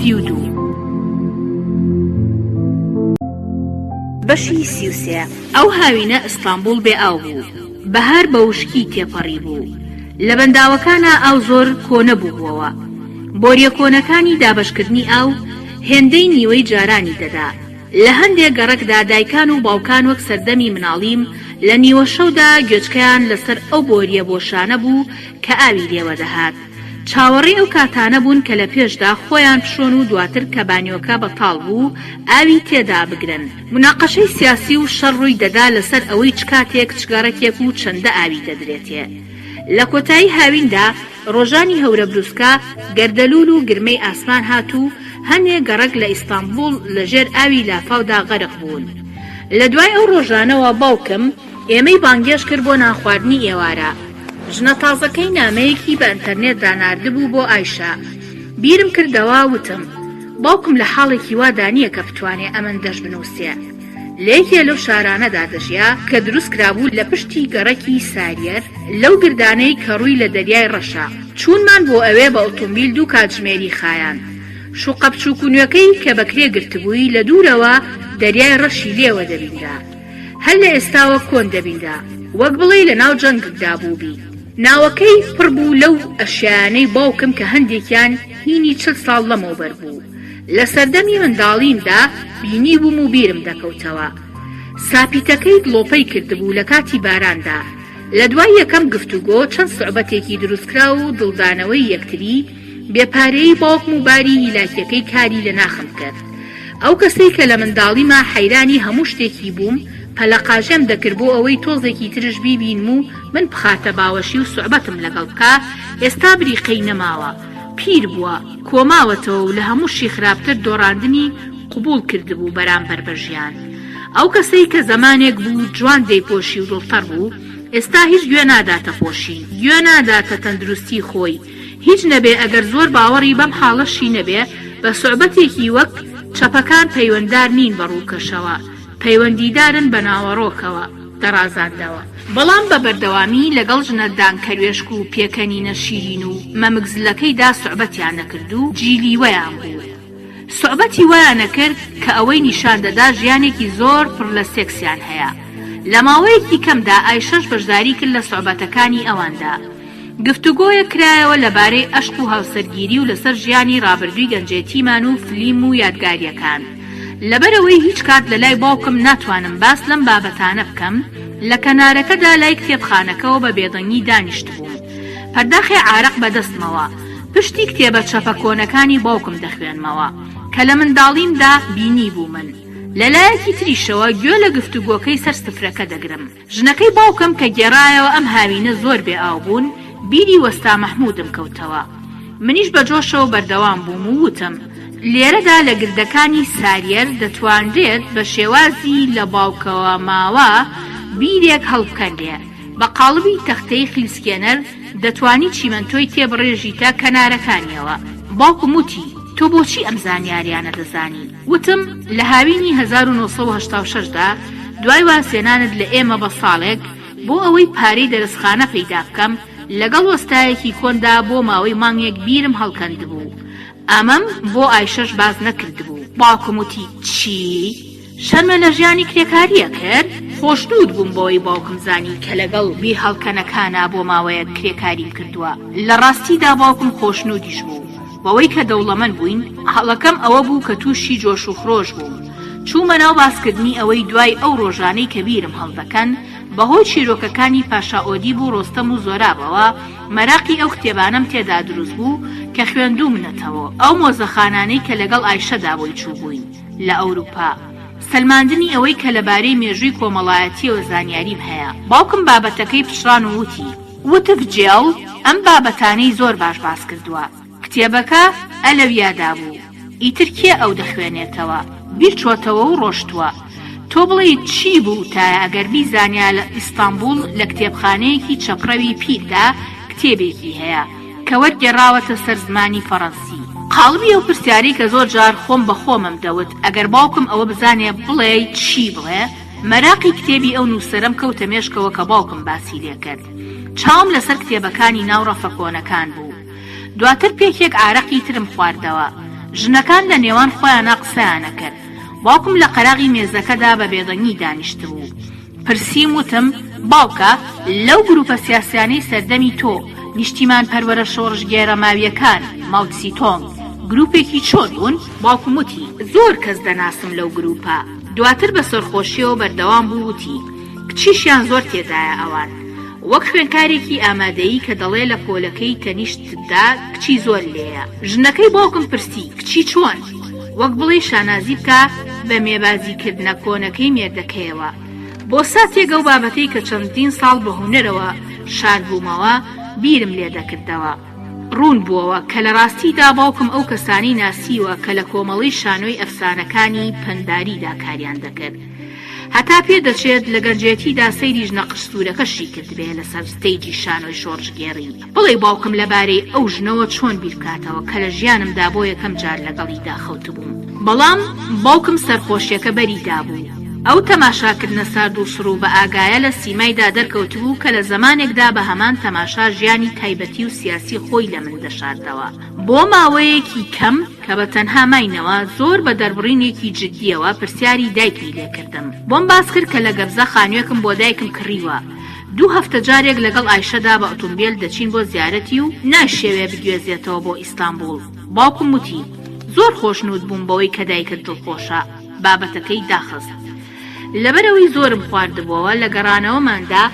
32. بەشی 33. ئەو هاوینە ئیستانبول بێ ئاو بوو. بەهار بە وشکی تێپەڕی بوو. لە بەنداوەکانە ئاو زۆر کۆنە بووبووەوە. بۆریە کۆنەکانی دابەشکردنی ئاو هێندەی نیوەی جارانی دەدا. لە هەندێک گەڕەکدا دایکان و باوکان وەک سەردەمی مناڵیم لە نیوە شەودا گوێچکەیان لەسەر ئەو بۆریە بۆشانە بوو کە ئاوی لێوە دەهات. چاوەڕێی ئەو کاتانە بوون کە لە پێشدا خۆیان پشۆن و دواتر کە بانیۆکە بەتاڵ بوو ئاوی تێدا بگرن. مناقەشەی سیاسی و شەڕ ڕووی دەدا لەسەر ئەوەی چ کاتێک چگەڕەکێک و چەندە ئاوی دەدرێتێ. لە کۆتایی هاویندا ڕۆژانی هەورە بروسکە گەردەلوول و گرمەی ئاسمان هاتوو هەندێک گەڕەک لە ئیستانبول لەژێر ئاوی لافاودا غەرق بوون. لە دوای ئەو ڕۆژانەوە باوکم ئێمەی بانگێش کرد بۆ ناخواردنی ئێوارە. ژنە تازەکەی نامەیەکی بە ئینتەرنێتدا ناردبوو بۆ ئایشە. بیرم کردەوە وتم باوکم لە حاڵێکی وادا نییە کە بتوانێ ئەمەندەش بنووسێ. لەیەکێ لەو شارانەدا دەژیا کە دروست کرابوو لە پشتی گەڕەکی ساریەر لەو گردانەی کە ڕووی لە دەریای ڕەشە. چوونمان بۆ ئەوێ بە ئۆتۆمبیل 2 کاتژمێری خایان. شوقە بچووکونیەکەی کە بەکرێ گرتبووی لە دوورەوە دەریای ڕەشی لێوە دەبیندا. هەر لە ئێستاوە کۆن دەبیندا وەک بڵێ لە ناو جەنگدا بووبی. ناوەکەی پڕ بوو لەو ئەشیانەی باوکم کە هەندێکیان هینی 40 ساڵ لەمەوبەر بوو. لە سەردەمی منداڵیمدا بینی بووم و بیرم دەکەوتەوە. ساپیتەکەی گڵۆپەی کردبوو لە کاتی باراندا. لە دوای یەکەم گفتوگۆ چەند سوعبەتێکی دروستکرا و دڵدانەوەی یەکتری بێپارەی باوکم و باری هیلاکیەکەی کاری لە ناخم کرد. ئەو کەسەی کە لە منداڵیمە حەیرانی هەموو شتێکی بووم پەلەقاژەم دەکرد بۆ ئەوەی تۆزێکی ترش بیبینم و من بخاتە باوەشی و سوعبەتم لەگەڵ بکە. ئێستا بریقەی نەماوە، پیر بووە، کۆماوەتەوە و لە هەموو شی خراپتر دۆڕاندنی قبول کردبوو بەرامبەر بە ژیان. ئەو کەسەی کە زەمانێک بوو جوان دەیپۆشی و دڵتەڕ بوو ئێستا هیچ گوێ ناداتە خۆشی، گوێ ناداتە تەندروستی خۆی. هیچ نەبێ ئەگەر زۆر باوەڕی بەم حاڵەشی نەبێ بە سوعبەتێکی وەک چەپەکان پەیوەنددار نین بە ڕووکەشەوە، پەیوەندیدارن بە ناوەڕۆکەوە دەڕازاندەوە. بەڵام بە بەردەوامی لەگەڵ ژنەدان کەروێشک و پێکەنینە شیرین و مەمگزلەکەیدا سوعبەتیان نەکرد و جیلی وەیان بوو. سوعبەتی وەیان نەکرد کە ئەوەی نیشان دەدا ژیانێکی زۆر پڕ لە سێکسیان هەیە. لە ماوەیەکی کەمدا ئایشەش بەشداری کرد لە سوعبەتەکانی ئەواندا. گفتوگۆیە کرایەوە لەبارەی ئەشق و هاوسەرگیری و لەسەر ژیانی ڕابردووی گەنجێتیمان و فلیم و یادگاریەکان. لەبەرەوەی هیچ کات لە لای باوکم ناتوانم باس لەم بابەتانە بکەم لە کەنارەکەدا لای کتێبخانەکەەوە بە بێدەنگی دانیشت بووم. پەرداخی عارق بەدەستمەوە پشتی کتێبە چەپە کۆنەکانی باوکم دەخوێنمەوە کە لە منداڵیمدا بینی بوو من. لەلایەکی تریشەوە گوێ لە گفتوگۆکەی سەر سفرەکە دەگرم. ژنەکەی باوکم کە گێڕایەوە ئەم هاوینە زۆر بێ ئاو بوون بیری وەستا مەحموودم کەوتەوە. منیش بە جۆشەوە بەردەوام بووم و وتم لێرەدا لە گردەکانی ساریەر دەتوانرێت بە شێوازی لە باوکەوە ماوە بیرێک هەڵبکەندێ بە قاڵبی تەختەی خلیسکێنەر دەتوانی چیمەنتۆی تێبڕێژی تا کەنارەکانیەوە. باوکم وتی تۆ بۆچی ئەم زانیاریانە دەزانی؟ وتم لە هاوینی 1986دا دوای واسێنانت لە ئێمە بە ساڵێک بۆ ئەوەی پارەی دەرسخانە پەیدا بکەم لەگەڵ وەستایەکی کۆندا بۆ ماوەی مانگێک بیرم هەڵکەند بوو. ئەمەم بۆ ئایشەش باز نەکرد بوو. باوکم وتی چی؟ شەرمە لە ژیانی کرێکاریە کرد؟ خۆشنود بووم بۆی باوکم زانی کە لەگەڵ بێ هەڵکەنەکانە بۆ ماوەیەک کرێکاریم کردووە. لە ڕاستیدا باوکم خۆشنودیش بوو بەوەی کە دەوڵەمەند بووین. هەڵەکەم ئەوە بوو کە تووشی جۆش و خرۆش بووم. چوومە ناو باسکردنی ئەوەی دوای ئەو ڕۆژانەی کە بیرم هەڵدەکەن بەهۆی چیرۆکەکانی پاشا ئۆدیب و ڕۆستەم و زۆرابەوە مەراقی ئەو کتێبانەم تێدا دروست بوو کە خوێندوو منەتەوە. ئەو مۆزەخانانەی کە لەگەڵ ئایشەدا بۆی چوو بووین لە ئەوروپا، سەلماندنی ئەوەی کە لەبارەی مێژووی کۆمەڵایەتیەوە زانیاریم هەیە. باوکم بابەتەکەی پشڕان و وتی وتف جێڵ ئەم بابەتانەی زۆر باش کردووە. کتێبەکە ئەلەویادا بوو. ئیتر کێ ئەو دەخوێنێتەوە؟ بیر چۆتەوە و ڕۆشتووە. تۆ بڵێ چی بوو تا ئەگەر بیزانیا لە ئیستانبول لە کتێبخانەیەکی چەپڕەوی پیردا کتێبێکی هەیە کە وەرگێڕاوەتە سەر زمانی فەڕەنسی. قاڵبی ئەو پرسیاری کە زۆر جار خۆم بە خۆمم دەوت ئەگەر باوکم ئەوە بزانێ بڵێ چی بڵێ. مەراقی کتێبی ئەو نووسەرم کەوتە مێشکەوە کە باوکم باسی لێ کرد. چاوم لەسەر کتێبەکانی ناو ڕەفەکۆنەکان بوو. دواتر پێکێک ئارەقی ترم خواردەوە. ژنەکان لە نێوان خۆیانە قسەیانە کرد. باوکم لە قەراغی مێزەکەدا بە بێدەنگی دانیشت بوو. پرسیم وتم باوکە لەو گروپە سیاسیانەی سەردەمی تۆ نیشتیمان پەروەرە شۆڕژگێرە ماویەکان ماوتسی تۆنگ گروپێکی چۆن بوون؟ باوکم وتی زۆر کەس دەناسم لەو گروپە. دواتر بە سەرخۆشیەوە بەردەوام بوو وتی کچیشیان زۆر تێدایە ئەوان وەک خوێنکارێکی ئامادەیی کە دەڵێ لە پۆلەکەی تەنیشتدا کچی زۆر لێیە. ژنەکەی باوکم پرسی کچی چۆن؟ وەک بڵێ شانازی بکە بە مێبازیکردنە کۆنەکەی مێردەکەیەوە. بۆ ساتێک ئەو بابەتەی کە چەندین ساڵ بە هونەرەوە شار بوومەوە بیرم لێ دەکردەوە. ڕوون بووەوە کە لە ڕاستیدا باوکم ئەو کەسانی ناسیوە کە لە کۆمەڵی شانۆی ئەفسانەکانی پەنداریدا کاریان دەکرد. هەتا پێ دەچێت لە گەنجێتیدا سەیری ژنەقشتورەکەشی کردبێ لەسەر ستەیجی شانۆی شۆڕژگێڕی. بڵێ باوکم لەبارەی ئەو ژنەوە چۆن بیرکاتەوە کە لە ژیانمدا بۆ یەکەم جار لەگەڵیدا خەوت بووم. بەڵام باوکم سەرخۆشیەکە بەریدا بوو. ئەو تەماشاکردنە سارد و سڕوو بە ئاگایە لە سیمایدا دەرکەوت بوو کە لە زمانێکدا بە هەمان تەماشا ژیانی تایبەتی و سیاسی خۆی لە من دەشاردەوە. بۆ ماوەیەکی کەم کە بە تەنها ماینەوە زۆر بە دەربڕینێکی جددیەوە پرسیاری دایکی لێکردم. بۆم باس کرد کە لە گەبزە خانوویەکم بۆ دایکم کڕیوە. 2 هەفتە جارێک لەگەڵ ئایشەدا بە ئۆتۆمبیل دەچین بۆ زیارەتی و ناشێوێ بگوێزێتەوە بۆ ئیستانبول. باوکم وتی زۆر خۆشنود بووم بەوەی کە دایکت دڵخۆشە. بابەتەکەی داخست. لەبەرەوەی زۆرم خواردبووەوە لە گەڕانەوەماندا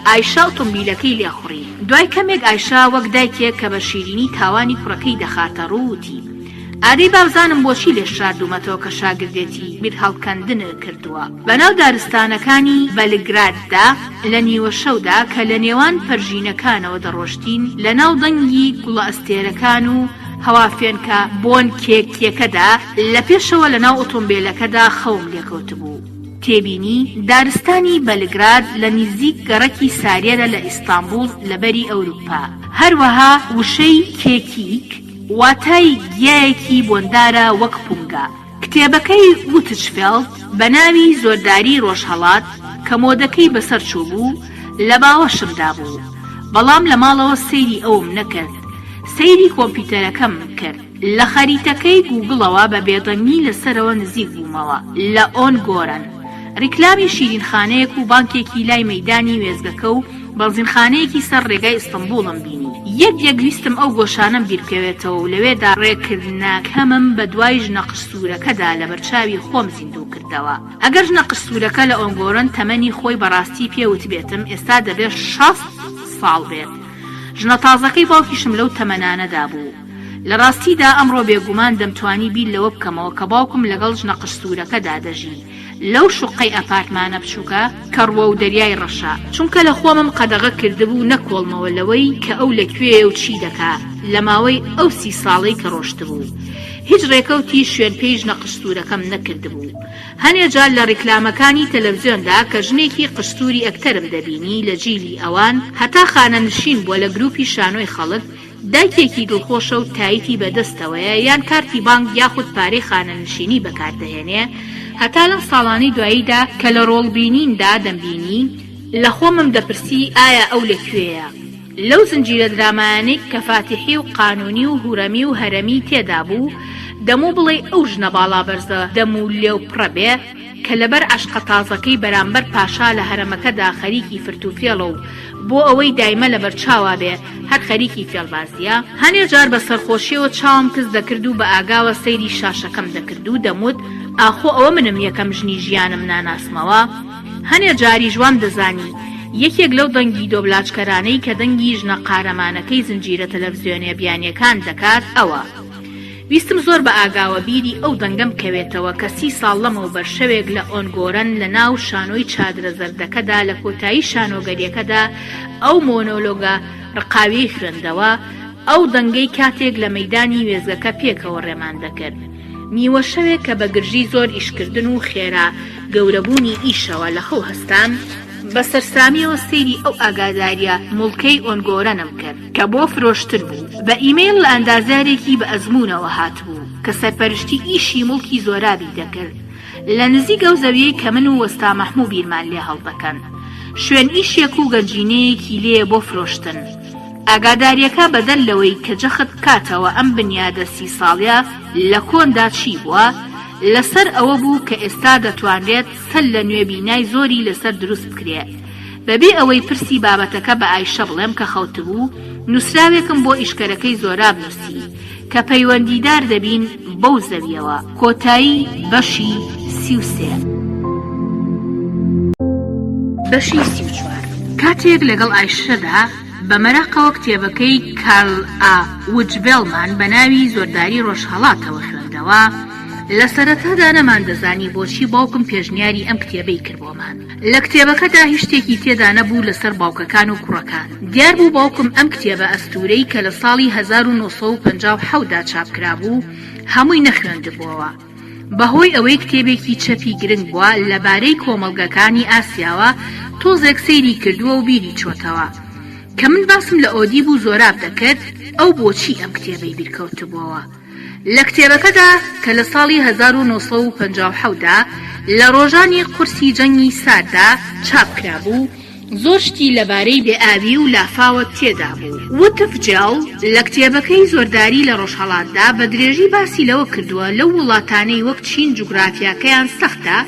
ئایشا ئۆتۆمبیلەکەی لێخوڕی. دوای کەمێک ئایشا وەک دایکێک کە بە شیرینی تاوانی کوڕەکەی دەخاتە ڕووتی ئادەی بابزانم بۆچی لێ شاردوومەتەوە کە شاگردێتی بیر هەڵکەندنە کردووە. بەناو دارستانەکانی بەلگراددا لە نیوە شەودا کە لە نێوان پەرژینەکانەوە دەڕۆشتین لە ناو دەنگی گوڵە ئەستێرەکان و هەوافێنکە بۆن کێکێکەدا لە پێشەوە لە ناو ئۆتۆمبیلەکەدا خەوم لێکەوت بوو. تێبینی دارستانی بەلگراد لە نزیک گەڕەکی ساریەرە لە ئیستانبول لە بەری ئەوروپا. هەروەها وشەی کێکیک واتای گیایەکی بۆندارە وەک پونگا. کتێبەکەی ووتچفێلد بە ناوی زۆرداری ڕۆژهەڵات کە مۆدەکەی بەسەر چوو بوو لە باوەشمدا بوو. بەڵام لە ماڵەوە سەیری ئەوم نەکرد. سەیری کۆمپیوتەرەکەم کرد. لە خەریتەکەی گوگڵەوە بە بێدەنگی لەسەرەوە نزیک بوومەوە لە ئۆن گۆرن. ڕیکلامی شیرینخانەیەک و بانکێکی لای مەیدانی وێزگەکە و بەنزینخانەیەکی سەر ڕێگای ئیستانبوڵم بینی. یەک ویستم ئەو گۆشانم بیرکەوێتەوە و لەوێدا ڕێکردنەکەمم بە دوای ژنەقشتورەکەدا لە بەرچاوی خۆم زیندوو کردەوە. ئەگەر ژنەقشتورەکە لە ئۆنگۆرن تەمەنی خۆی بەڕاستی پێوت بێتم ئێستا دەبێت 60 ساڵ بێت. ژنە تازەکەی باوکیشم لەو تەمەنانەدا بوو. لە ڕاستیدا ئەمڕۆ بێگومان دەمتوانی بیر لەوە بکەمەوە کە باوکم لەگەڵ ژنەقشتورەکەدا دەژی لەو شوقەی ئەپارتمانە بچووکە کە ڕوە و دەریای ڕەشە. چونکە لە خۆمم قەدەغە کردبوو نەکۆڵمەوە لەوەی کە ئەو لەکوێیە و چی دەکا لە ماوەی ئەو 30 ساڵەی کە ڕۆشتبوو. هیچ ڕێکەوتی شوێن پێی ژنەقشتورەکەم نەکردبوو. هەنێجار لە ڕیکلامەکانی تەلەڤیزیۆندا کە ژنێکی قشتوری ئەکتەرم دەبینی لە جیلی ئەوان هەتا خانەنشین بووە لە گروپی شانۆی خەڵک دایکێکی دڵخۆشە و تاییتی بەدەستەوەیە یان کارتی بانک یاخود پارەی خانەنشینی بەکاردەهێنێ. هەتا لە ساڵانی دواییدا کە لە ڕۆڵبینیندا دەمبینی لە خۆمم دەپرسی ئایا ئەو لەکوێیە. لەو زنجیرە درامانەی کە فاتحی و قانونی و هورەمی و هەرەمی تێدا بوو دەموو بڵێ ئەو ژنە باڵا بەرزە دەموو لێو پڕە بێ کە لەبەر عەشقە تازەکەی بەرامبەر پاشا لە هەرەمەکەدا خەریکی فرتوفێڵە و بۆ ئەوەی دایمە لەبەر چاوا بێ هەر خەریکی فێڵبازیە هەنێ جار بە سەرخۆشیەوە چاوم کەس دەکرد و بە ئاگاوە سەیری شاشەکەم دەکرد و دەموت ئاخۆ ئەوە منم یەکەم ژنی ژیانم ناناسمەوە هەنێ جاری جوان دەزانی یەکێک لەو دەنگی دۆبلاچکەرانەی کە دەنگی ژنە قارەمانەکەی زنجیرە تەلەڤیزیۆنە بیانیەکان دەکات ئەوە ویستم زۆر بە ئاگاوە بیری ئەو دەنگەم کەوێتەوە کە 30 ساڵ لەمەوە بەرشەوێک لە ئۆنگۆرەن لە ناو شانۆی چادرە زەردەکەدا لە کۆتایی شانۆگەریەکەدا ئەو مۆنۆلۆگە ڕقاوی خوێندەوە ئەو دەنگەی کاتێک لە مەیدانی وێزگەکە پێکەوە ڕێمان دەکرد نیوە شەوێک کە بە گرژی زۆر ئیشکردن و خێرا گەورەبوونی ئیشەوە لە خەو هەستان بە سەرسامیەوە سەیری ئەو ئاگاداریە موڵکەی ئۆنگۆرەنم کرد کە بۆ فرۆشتن بوو بە ئیمەیل لە ئەندازارێکی بە ئەزموونەوە هاتبوو کە سەرپەرشتی ئیشی موڵکی زۆرابی دەکرد لە نزیک ئەو زەویەی کە من و وەستا مەحموو بیرمان لێ هەڵدەکەن شوێن ئیشێک و گەنجینەیەکی لێ بۆ فرۆشتن ئاگاداریەکە بەدەل لەوەی کە جەخت کاتەوە ئەم بنیادە 30 ساڵیە لە کۆندا چی بووە لەسەر ئەوە بوو کە ئێستا دەتوانرێت سەل لە نوێبینای زۆری لەسەر دروست بکرێت بەبێ ئەوەی پرسی بابەتەکە بە ئایشە بڵێم کە خەوتبوو نووسراوێکم بۆ ئیشکەرەکەی زۆراب نووسی کە پەیوەندیدار دەبین بەو زەویەوە کۆتایی بەشی 33 بەشی 34 کاتێک لەگەڵ ئایشەدا بەمەراقەوە کتێبەکەی کارل ئا وجبێڵمان بە ناوی زۆرداری ڕۆژهەڵاتەوە خوێندەوە لە سەرەتادا نەمان دەزانی بۆچی باوکم پێشنیاری ئەم کتێبەی کردبۆمان لە کتێبەکەدا هیچ شتێکی تێدا نەبوو لەسەر باوکەکان و کوڕەکان دیار بوو باوکم ئەم کتێبە ئەستورەی کە لە ساڵی 1957دا چاپکرا بوو هەمووی نەخوێندبووەوە بەهۆی ئەوەی کتێبێکی چەپی گرنگ بووە لەبارەی کۆمەڵگەکانی ئاسیاوە تۆزێک سەیری کردووە و بیری چۆتەوە کە من باسم لە ئۆدی بوو زۆراب دەکرد ئەو بۆچی ئەم کتێبەی بیرکەوتبووەوە لە کتێبەکەدا کە لە ساڵی 1957دا لە ڕۆژانی قورسی جەنگی ساردا چاپکرا بوو زۆر شتی لەبارەی بێئاوی و لافاوە تێدا بوو وتف جێڵ لە کتێبەکەی زۆرداری لە ڕۆژهەڵاتدا بە درێژی باسی لەوە کردووە لەو وڵاتانەی وەک چین جوگرافیاکەیان سەختە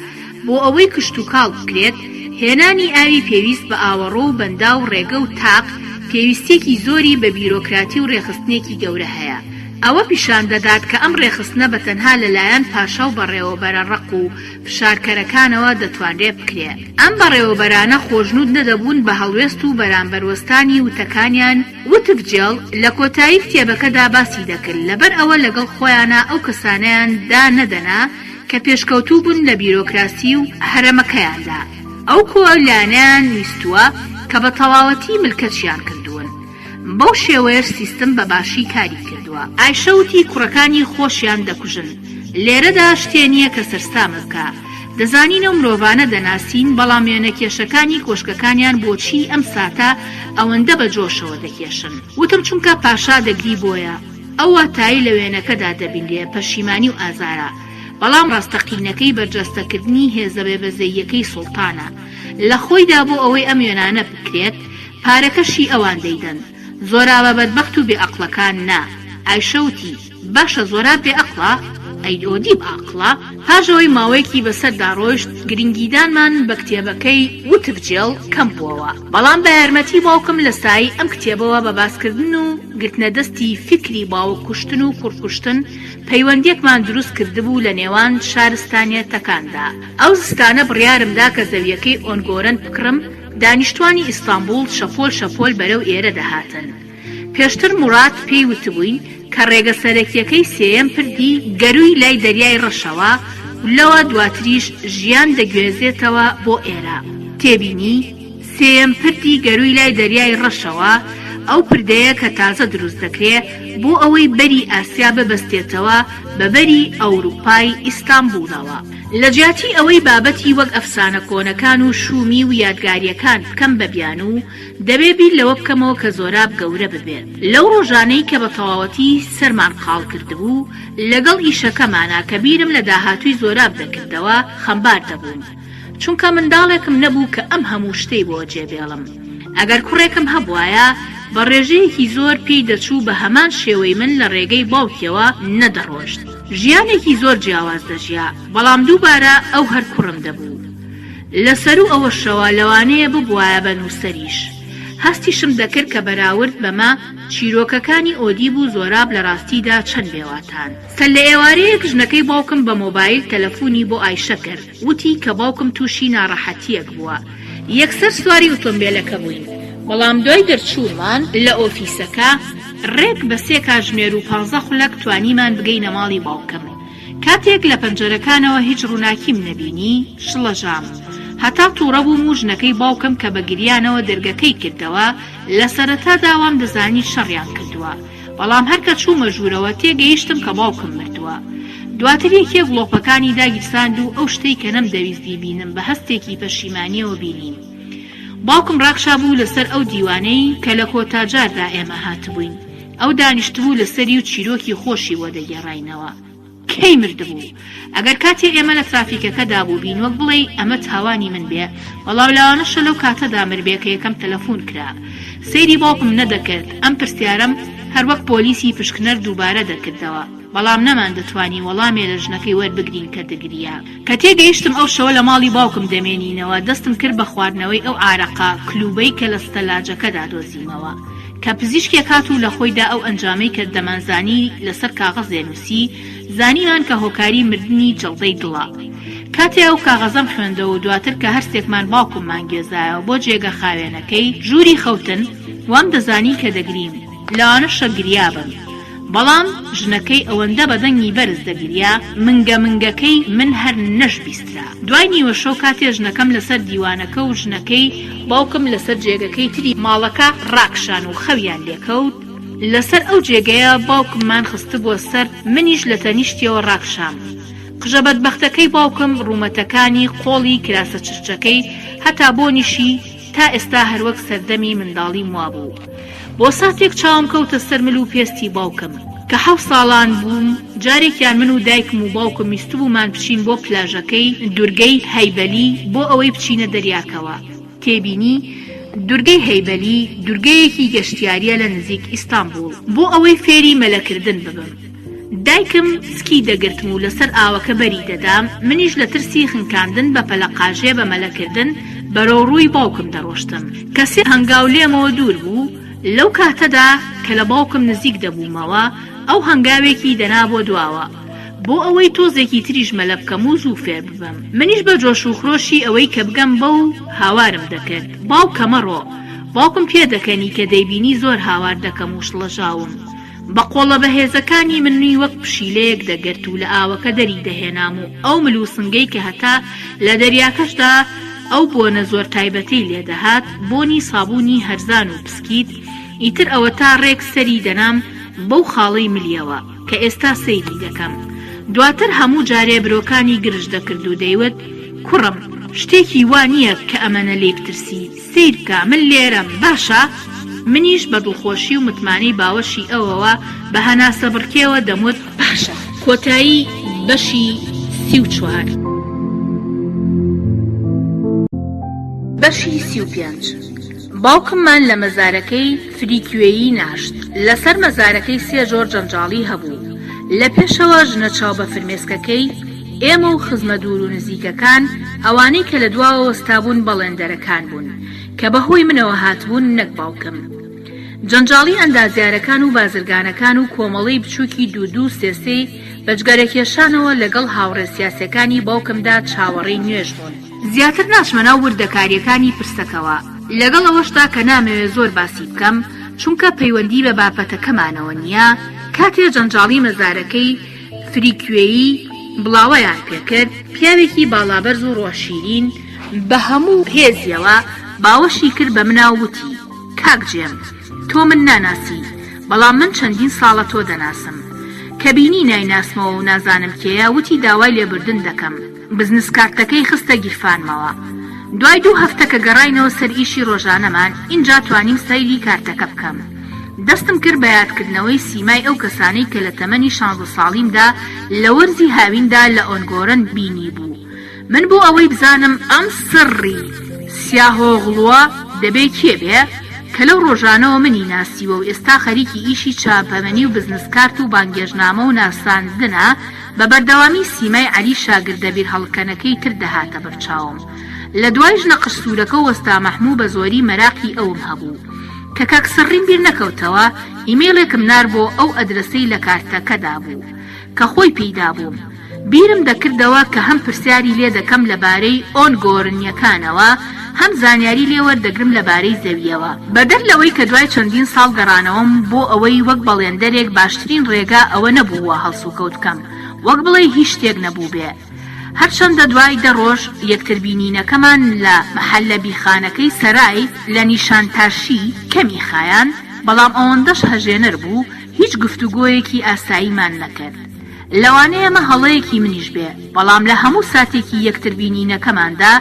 بۆ ئەوەی کشت و کاڵ بکرێت هێنانی ئاوی پێویست بە ئاوەڕۆ و بەندا و ڕێگە و تاق پێویستێکی زۆری بە بیرۆکراتی و ڕێخستنێکی گەورە هەیە ئەوە پیشان دەدات کە ئەم ڕێخستنە بەتەنها لەلایەن پاشا و بەڕێوەبەرە ڕق و فشارکەرەکانەوە دەتوانرێت بکرێت ئەم بەڕێوەبەرانە خۆشنود نەدەبوون بە هەڵوێست و بەرامبەروەستانی وتەکانیان وتف جێڵ لە کۆتایی کتێبەکەدا باسی دەکرد لەبەر ئەوە لەگەڵ خۆیانە ئەو کەسانیان دا نەدەنا کە پێشکەوتوو بوون لە بیرۆکراسی و هەرەمەکەیاندا ئەو کۆلانیان ویستووە کە بە تەواوەتی ملکەتیان کردوون بەو شێوەیە سیستم بە باشی کاری کردووە ئایشەوتی کوڕەکانی خۆشیان دەکوژن لێرەدا شتێنیە کە سەرسامە بکە دەزانینە مرۆڤانە دەناسین بەڵام وێنەکێشەکانی کۆشکەکانیان بۆچی ئەم ساتە ئەوەندە بە جۆشەوە دەکێشن وتم چونکە پاشا دەگری بۆیە ئەو واتایی لە وێنەکەدا دەبینێ پەشیمانی و ئازارە بەڵام ڕاستەقینەکەی بەرجەستەکردنی هێزە بێبەزەیەکەی سوڵتانە لە خۆیدا بۆ ئەوەی ئەم وێنانە بکرێت پارەکەشی ئەوان دەیدەن زۆرابە بەدبەخت و بێعەقڵەکان نا ئایشەوتی باشە زۆراب بێعەقڵە ئەیدۆدی بەعەقڵە پاژەوەی ماوەیەکی بەسەردا ڕۆیشت گرنگیدانمان بە کتێبەکەی وتف جێڵ کەم بووەوە بەڵام بە یارمەتی باوکم لە سایی ئەم کتێبەوە بە باسکردن و گرتنەدەستی فکری باوە کوشتن و کوڕکوشتن پەیوەندیەکمان دروست کردبوو لە نێوان شارستانیەتەکاندا ئەو زستانە بڕیارمدا کە زەویەکەی ئۆنگۆرەن بکڕم دانیشتوانی ئیستانبول شەپۆل شەپۆل بەرەو ئێرە دەهاتن پێشتر مورات پێی وتبووین کە ڕێگە سەرەکیەکەی سێیەم پردی گەروی لای دەریای ڕەشەوە و لەوە دواتریش ژیان دەگوێزێتەوە بۆ ئێرە تێبینی سێیەم پردی گەروی لای دەریای ڕەشەوە ئەو پردەیە کە تازە دروست دەکرێت بۆ ئەوەی بەری ئاسیا ببەستێتەوە بە بەری ئەوروپای ئیستانبولەوە لە جیاتی ئەوەی بابەتی وەک ئەفسانە کۆنەکان و شومی و یادگاریەکان بکەم بەبیان و دەبێ بیر لەوە بکەمەوە کە زۆراب گەورە ببێت لەو ڕۆژانەی کە بە تەواوەتی سەرمان قاڵ کردبوو لەگەڵ ئیشەکەمانە کە بیرم لە داهاتووی زۆراب دەکردەوە خەمبار دەبووم چونکە منداڵێکم نەبوو کە ئەم هەموو شتەی بۆ جێبێڵم ئەگەر کوڕێکم هەبوایە بە ڕێژەیەکی زۆر پێی دەچوو بە هەمان شێوەی من لە ڕێگەی باوکیەوە نەدەڕۆشت. ژیانێکی زۆر جیاواز دەژیا، بەڵام دووبارە ئەو هەر کوڕم دەبوو. لەسەر و ئەوە شەوە لەوانەیە ببوایە بە نووسەریش. هەستیشم دەکرد کە بەراورد بەمە چیرۆکەکانی ئۆدیب و زۆراب لە ڕاستیدا چەند بێواتان. سەر لە ئێوارەیەک ژنەکەی باوکم بە مۆبایل تەلەفۆنی بۆ ئایشە کرد، وتی کە باوکم تووشی ناڕەحەتیەک بووە. یەکسەر سواری ئۆتۆمبیلەکە بووین، بەڵام دوای دەرچوومان لە ئۆفیسەکە ڕێک بە 3 کاتژمێر و 15 خولەک توانیمان بگەینە ماڵی باوکم. کاتێک لە پەنجەرەکانەوە هیچ ڕووناکیم نەبینی، شڵەژام. هەتا تووڕە بووم و ژنەکەی باوکم کە بە گریانەوە دەرگەکەی کردەوە، لە سەرەتادا وام دەزانی شەڕیان کردووە، بەڵام هەر کە چوومە ژوورەوە تێگەیشتم کە باوکم مردووە. دواتر یەکێک گڵۆپەکانی داگیرساند و ئەو شتەی کە نەمدەویستی بینم بە هەستێکی پەشیمانیەوە بینیم. باوکم ڕاکشا بوو لەسەر ئەو دیوانەی کە لە کۆتاجاردا ئێمە هاتبووین. ئەو دانیشتبوو لەسەری و چیرۆکی خۆشی وەدەگێڕاینەوە. کەی مردبوو؟ ئەگەر کاتێ ئێمە لە ترافیکەکەدا بوو بین وەک بڵێ ئەمە تاوانی من بێ، بەڵاو لەوانەشە لەو کاتەدا مردبێ کە یەکەم تەلەفۆن کرا. سەیری باوکم نەدەکرد، ئەم پرسیارەم هەر وەک پۆلیسی پشکنەر دووبارە دەکردەوە، بەڵام نەمان دەتوانی وەڵامێ لە ژنەکەی وەربگرین کە دەگریا. کە تێگەیشتم ئەو شەوە لە ماڵی باوکم دەمێنینەوە، دەستم کرد بە خواردنەوەی ئەو ئارەقا کلوبەی کە لە ستەلاجەکەدا دۆزیمەوە، کە پزیشکێک هات و لە خۆیدا ئەو ئەنجامەی کە دەمانزانی لەسەر کاغەزێ نووسی، زانیمان کە هۆکاری مردنی جەڵدەی دڵە. کاتێ ئەو کاغەزەم خوێندەوە و دواتر کە هەرسێکمان باوکممان گێزایەوە بۆ جێگە خاوێنەکەی ژووری خەوتن، وام دەزانی کە دەگریم، لەوانەشە گریابن. بەڵام ژنەکەی ئەوەندە بەدەنگی بەرز دەگریا، منگەکەی من هەر نەش بیسترا. دوای نیوە شەو کاتێ ژنەکەم لەسەر دیوانەکە و ژنەکەی باوکم لەسەر جێگەکەی تری ماڵەکە ڕاکشان و خەویان لێکەوت، لەسەر ئەو جێگەیە باوکممان خستە بۆ سەر، منیش لە تەنیشتیەوە ڕاکشام. قژە بەدبەختەکەی باوکم ڕوومەتەکانی قۆڵی کراسە چرچەکەی هەتا بۆنیشی تا ئێستا هەروەک سەردەمی منداڵی وا بوو. بۆ ساتێک چاوم کەوتە سەر مل و پێستی باوکم کە 7 ساڵان بووم. جارێکیان من و دایکم و باوکم میستبوومان بچین بۆ پلاژەکەی دورگەی هەیبەلی بۆ ئەوەی بچینە دەریاکەوە. تێبینی دورگەی هەیبەلی دورگەیەکی گەشتیاریە لە نزیک ئیستانبول، بۆ ئەوەی فێری مەلەکردن ببم. دایکم سکی دەگرتم و لەسەر ئاوەکە بەری دەدام، منیش لە ترسی خنکاندن بە پەلەقاژێ بە مەلەکردن بەرەو ڕووی باوکم دەڕۆشتم. کەسی هەنگاو لێمەوە دوور بوو. لەو کاتەدا کە لە باوکم نزیک دەبوومەوە، ئەو هەنگاوێکی دەنا بۆ دواوە بۆ ئەوەی تۆزێکی تریش مەلە بکەم و زوو فێر ببم. منیش بە جۆش و خرۆشی ئەوەی کە بگەم بەو هاوارم دەکرد. باوکەمە ڕۆ، باوکم پێ دەکەنی کە دەیبینی زۆر هاوار دەکەم و شڵەژاوم. بە قۆڵە بەهێزەکانی منی وەک پشیلەیەک دەگرت و لە ئاوەکە دەری دەهێنام و ئەو ملوسنگەی کە هەتا لە دەریاکەشدا ئەو بۆنە زۆر تایبەتی لێدەهات، بۆنی سابوونی هەرزان و پسکیت، ئیتر ئەوە تا ڕێک سەری دەنام بەو خاڵەی ملیەوە کە ئێستا سەیری دەکەم. دواتر هەموو جارێ برۆکانی گرژ دەکرد و دەیوت کوڕم شتێکی وانییە کە ئەمەنە لێ بترسی، سیر بکە، من لێرەم باشە؟ منیش بە دڵخۆشی و متمانەی باوەشی ئەوەوە بە هەناسە بڕکێوە دەموت باشە. کۆتایی بەشی 34. بەشی 35. باوکممان لە مەزارەکەی فریکوێیی ناشت. لەسەر مەزارەکەی 3 جۆر جەنجاڵی هەبوو. لە پێشەوە ژنە چاو بە فرمێسکەکەی ئێمە و خزمە دوور و نزیکەکان، ئەوانەی کە لە دواوە وەستابوون بەڵێندەرەکان بوون کە بەهۆی منەوە هاتبوون نەک باوکم. جەنجاڵی ئەندازیارەکان و بازرگانەکان و کۆمەڵەی بچووکی دوو سێسەی بەجگەرەکێشانەوە لەگەڵ هاوڕێ سیاسەکانی باوکمدا چاوەڕێی نوێژ بوون. زیاتر ناچمەنە وردەکاریەکانی پرسەکەوە، لەگەڵ ئەوەشتا کە نامەوێت زۆر باسی بکەم چونکە پەیوەندی بە بابەتەکەمانەوە نییە. کاتێ جەنجاڵی مەزارەکەی فریکوێیی بڵاوەیان پێکرد، پیاوێکی باڵابەرز و ڕۆشیرین بە هەموو هێزیەوە باوەشی کرد بە مناوتی کاک جێم، تۆ من ناناسی، بەڵام من چەندین ساڵە تۆ دەناسم. کە بینی نایناسمەوە و نازانم کێیە، وتی داوای لێبوردن دەکەم. بزنس کارتەکەی خستە گیرفانمەوە. دوای 2 هەفتە کە گەڕاینەوە سەر ئیشی ڕۆژانەمان، اینجا توانیم سەیری کارتەکە بکەم. دەستم کرد بە یادکردنەوەی سیمای ئەو کەسانەی کە لە تەمەنی 16 ساڵیمدا لە وەرزی هاویندا لە ئۆنگۆرن بینی بوو. من بۆ ئەوەی بزانم ئەم سڕی سیاهۆغڵووە دەبێت کێ بێ، کە لەو ڕۆژانەوە منی ناسیوە و ئێستا خەریکی ئیشی چاپەمەنی و بزنسکارت و بانگێژنامە و ناساندنە بە بەردەوامی سیمای عەلی شاگردە بیر هەڵکەنەکەی تر دەهاتە بەرچاوم. لە دوای ژنە قسوورەکە و وەستا مەحموو بە زۆری مەراقی ئەوم هەبوو کە کاک سەڕیم بیر نەکەوتەوە ئیمێڵێکم نار بۆ ئەو ئەدرەسەی لە کارتەکەدا بوو کە خۆی پێیدا بووم. بیرم دەکردەوە کە هەم پرسیاری لێ دەکەم لەبارەی ئۆنگۆڕنیەکانەوە هەم زانیاری لێ وەردەگرم لەبارەی زەویەوە. بەدەر لەوەی کە دوای چەندین ساڵ گەڕانەوەم بۆ ئەوەی وەک بەڵێندەرێک باشترین ڕێگا ئەوە نەبووە هەڵسوکەوت بکەم وەک بڵێ هیچ شتێک نەبوو بێ. هەرچەندە دوای 10 ڕۆژ یەکتربینینەکەمان لە مەحەلە بیخانەکەی سەرای لە نیشانتاشی کەمی خایان، بەڵام ئەوەندەش هەژێنەر بوو هیچ گفتوگۆیەکی ئاساییمان نەکرد. لەوانەیە ئەمە هەڵەیەکی منیش بێ، بەڵام لە هەموو ساتێکی یەکتربینینەکەماندا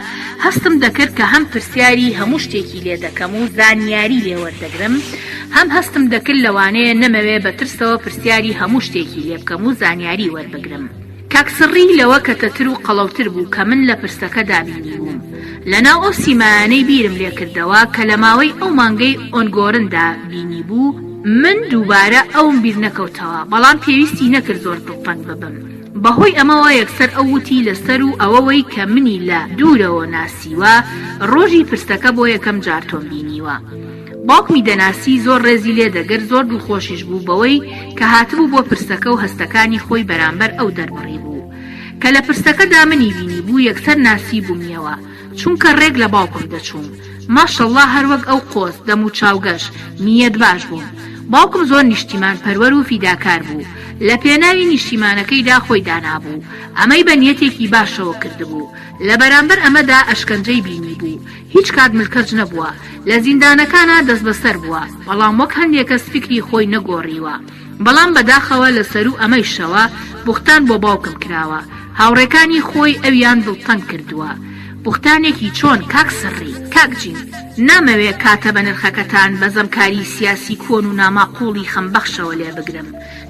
هەستم دەکرد کە هەم پرسیاری هەموو شتێکی لێ دەکەم و زانیاری لێ وەردەگرم، هەم هەستم دەکرد لەوانەیە نەمەوێ بەترسەوە پرسیاری هەموو شتێکی لێ بکەم و زانیاری وەربگرم. کاکسڕی لەوە کەتەتر و قەڵەوتر بوو کە من لە پرسەکە دابینی بووم. لەناو ئەو سیمانەی بیرم لێ کردەوە کە لە ماوەی ئەو مانگەی ئۆنگۆڕندا بینی بوو، من دووبارە ئەوم بیر نەکەوتەوە، بەڵام پێویستی نەکرد زۆر دڵتەنگ ببم. بەهۆی ئەمەوە یەکسەر ئەو وتی لەسەر و ئەوەوەی کە منی لە دوورەوە ناسیوە، ڕۆژی پرسەکە بۆ یەکەم جار تۆم بینیوە. باوکمی دەناسی زۆر ڕێزی لێ دەگرت، زۆر دڵخۆشیش بوو بەوەی کە هاتبوو بۆ پرسەکە و هەستەکانی خۆی بەرامبەر ئەو دەربڕی بوو. کە لە پرسەکەدا منی بینی بوو یەکسەر ناسی بوومیەوە، چونکە ڕێک لە باوکم دەچووم. ماشەڵڵا هەروەک ئەو قۆز دەم و چاوگەش نیەت باش بووم. باوکم زۆر نیشتیمان پەروەر و فیداکار بوو، لە پێناوی نیشتیمانەکەیدا خۆی دانابوو، ئەمەی بە نیەتێکی باشەوە کردبوو. لە بەرامبەر ئەمەدا ئەشکەنجەی بینی بوو، هیچ کات ملکەج نەبووە، لە زیندانەکانە دەست بەسەر بووە، بەڵام وەک هەندێک کەس فکری خۆی نەگۆڕیوە. بەڵام بەداخەوە لەسەر و ئەمەیشەوە بوختان بۆ باوکم کراوە، هاوڕێکانی خۆی ئەویان دڵتەنگ کردووە. بوختانێکی چۆن کاک سڕی؟ کاکجین، نامەوێ کاتە بە نرخەکەتان بە زەمکاری سیاسی کۆن و ناماقوڵی خەمبەخشەوە لێ بگرم.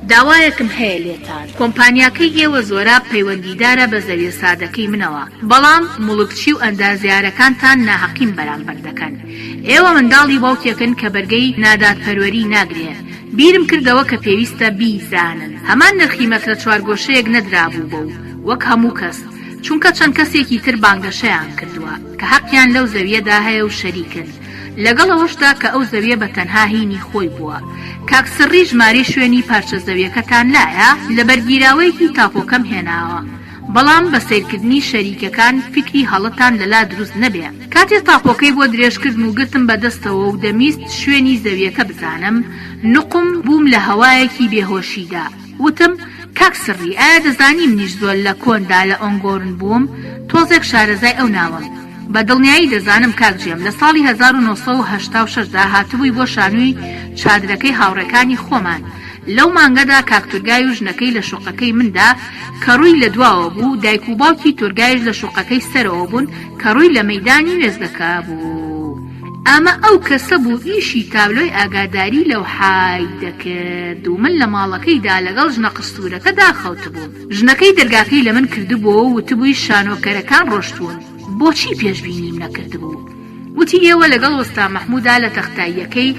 داوایەکم هەیە لێتان، کۆمپانیاکەی ئێوە زۆرا پەیوەندیدارە بە زەویە سادەکەی منەوە، بەڵام مڵکچی و ئەندازیارەکانتان ناحەقیم بەرامبەر دەکەن. ئێوە منداڵی باوکێکن کە بەرگەی نادادپەروەری ناگرێ. بیرم کردەوە کە پێویستە بیزانن هەمان نرخی مەترە چوارگۆشەیەک نەدرابوو بەو وەک هەموو کەس، چونکە چەند کەسێکی تر بانگەشەیان کردووە کە حەقیان لەو زەویەدا هەیە و شەریکن، لەگەڵەوەشدا کە ئەو زەویە بە تەنها هینی خۆی بووە. کاکسڕی ژمارە شوێنی پارچە زەویەکەتان لایە لە بەرگیراوەیەکی تاپۆکەم هێناوە، بەڵام بە سیرکردنی شەریکەکان فکری هەڵەتان لەلا دروست نەبێ. کاتێ تاپۆکەی بۆ درێژکردن و گرتم بەدەستەوە و دەمیست شوێنی زەویەکە بزانم، نقم بووم لە هەوایەکی بێهۆشیدا. وتم کاک سڕی، ئایا دەزانی منیش زۆر لە کۆندا لە ئۆنگۆڕن بووم؟ تۆزێک شارەزای ئەو ناوم. بە دڵنیایی دەزانم کاکجێم لە ساڵی 1986دا هاتبووی بۆ شانووی چادرەکەی هاوڕێکانی خۆمان. لەو مانگەدا کاک تورگای و ژنەکەی لە شوقەکەی مندا کە ڕووی لە دواوە بوو، دایک و باوکی تورگایش لە شوقەکەی سەرەوە بوون کە ڕووی لە مەیدانی وێزگەکە بوو. ئەمە ئەو کەسە بوو ئیشی تابلۆی ئاگاداری لەو حای دەکرد و من لە ماڵەکەیدا لەگەڵ ژنە قستورەکەدا خەوت بووم. ژنەکەی دەرگاکەی لە من کردبووە و وتبووی شانۆکەرەکان ڕۆشتوون، بۆچی پێشبینیم نەکردبوو؟ وتی ئێوە لەگەڵ وەستا مەحموودا لە تەختاییەکەی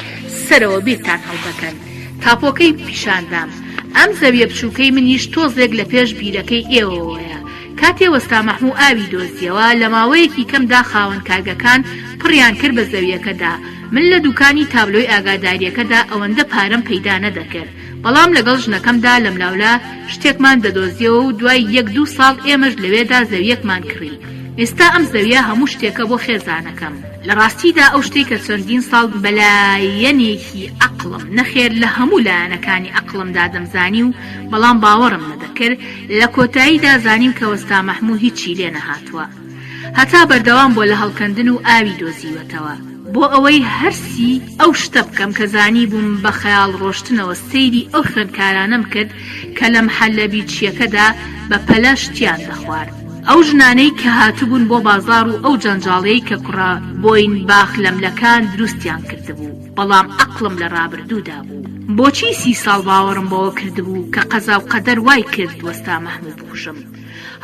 سەرەوە بێتان هەڵدەکەن. تاپۆکەی پیشاندام، ئەم زەویە بچووکەی منیش تۆزێک لە پێش بیرەکەی ئێوەوەیە. کاتێ وەستا مەحموو ئاوی دۆزیەوە لە ماوەیەکی کەمدا خاوەن کارگەکان پڕیان کرد بە زەویەکەدا. من لە دوکانی تابلۆی ئاگاداریەکەدا ئەوەندە پارەم پەیدا نەدەکرد، بەڵام لەگەڵ ژنەکەمدا لەملاولا شتێکمان دەدۆزیەوە و دوای 1-2 ساڵ ئێمەش لەوێدا زەویەکمان کڕی. ئێستا ئەم زەویە هەموو شتێکە بۆ خێزانەکەم. لە ڕاستیدا ئەو شتێک کە چەندین ساڵ بەلایەنێکی عەقڵم نەخێر لە هەموو لایەنەکانی عەقڵمدا دەمزانی و بەڵام باوەڕم نەدەکرد، لە کۆتاییدا زانیم کە وەستا مەحموو هیچی لێ نەهاتووە. هەتا بەردەوام بۆ لە هەڵکەندن و ئاوی دۆزیوەتەوە بۆ ئەوەی هەرسی ئەو شتە بکەم کە زانی بووم بە خەیاڵ ڕۆشتنەوە سەیری ئەو خوێندکارانەم کرد کە لە محەلە بیچیەکەدا بە پەلە شتیان دەخوارد. ئەو ژنانەی کە هاتبوون بۆ بازار و ئەو جەنجاڵەی کە کوڕە بۆین باخ لەملەکان دروستیان کردبوو، بەڵام عەقڵم لە ڕابردوودا بوو. بۆچی 30 ساڵ باوەڕم بەوە کردبوو کە قەزا و قەدەر وای کرد وەستا مەحموود بکوژم.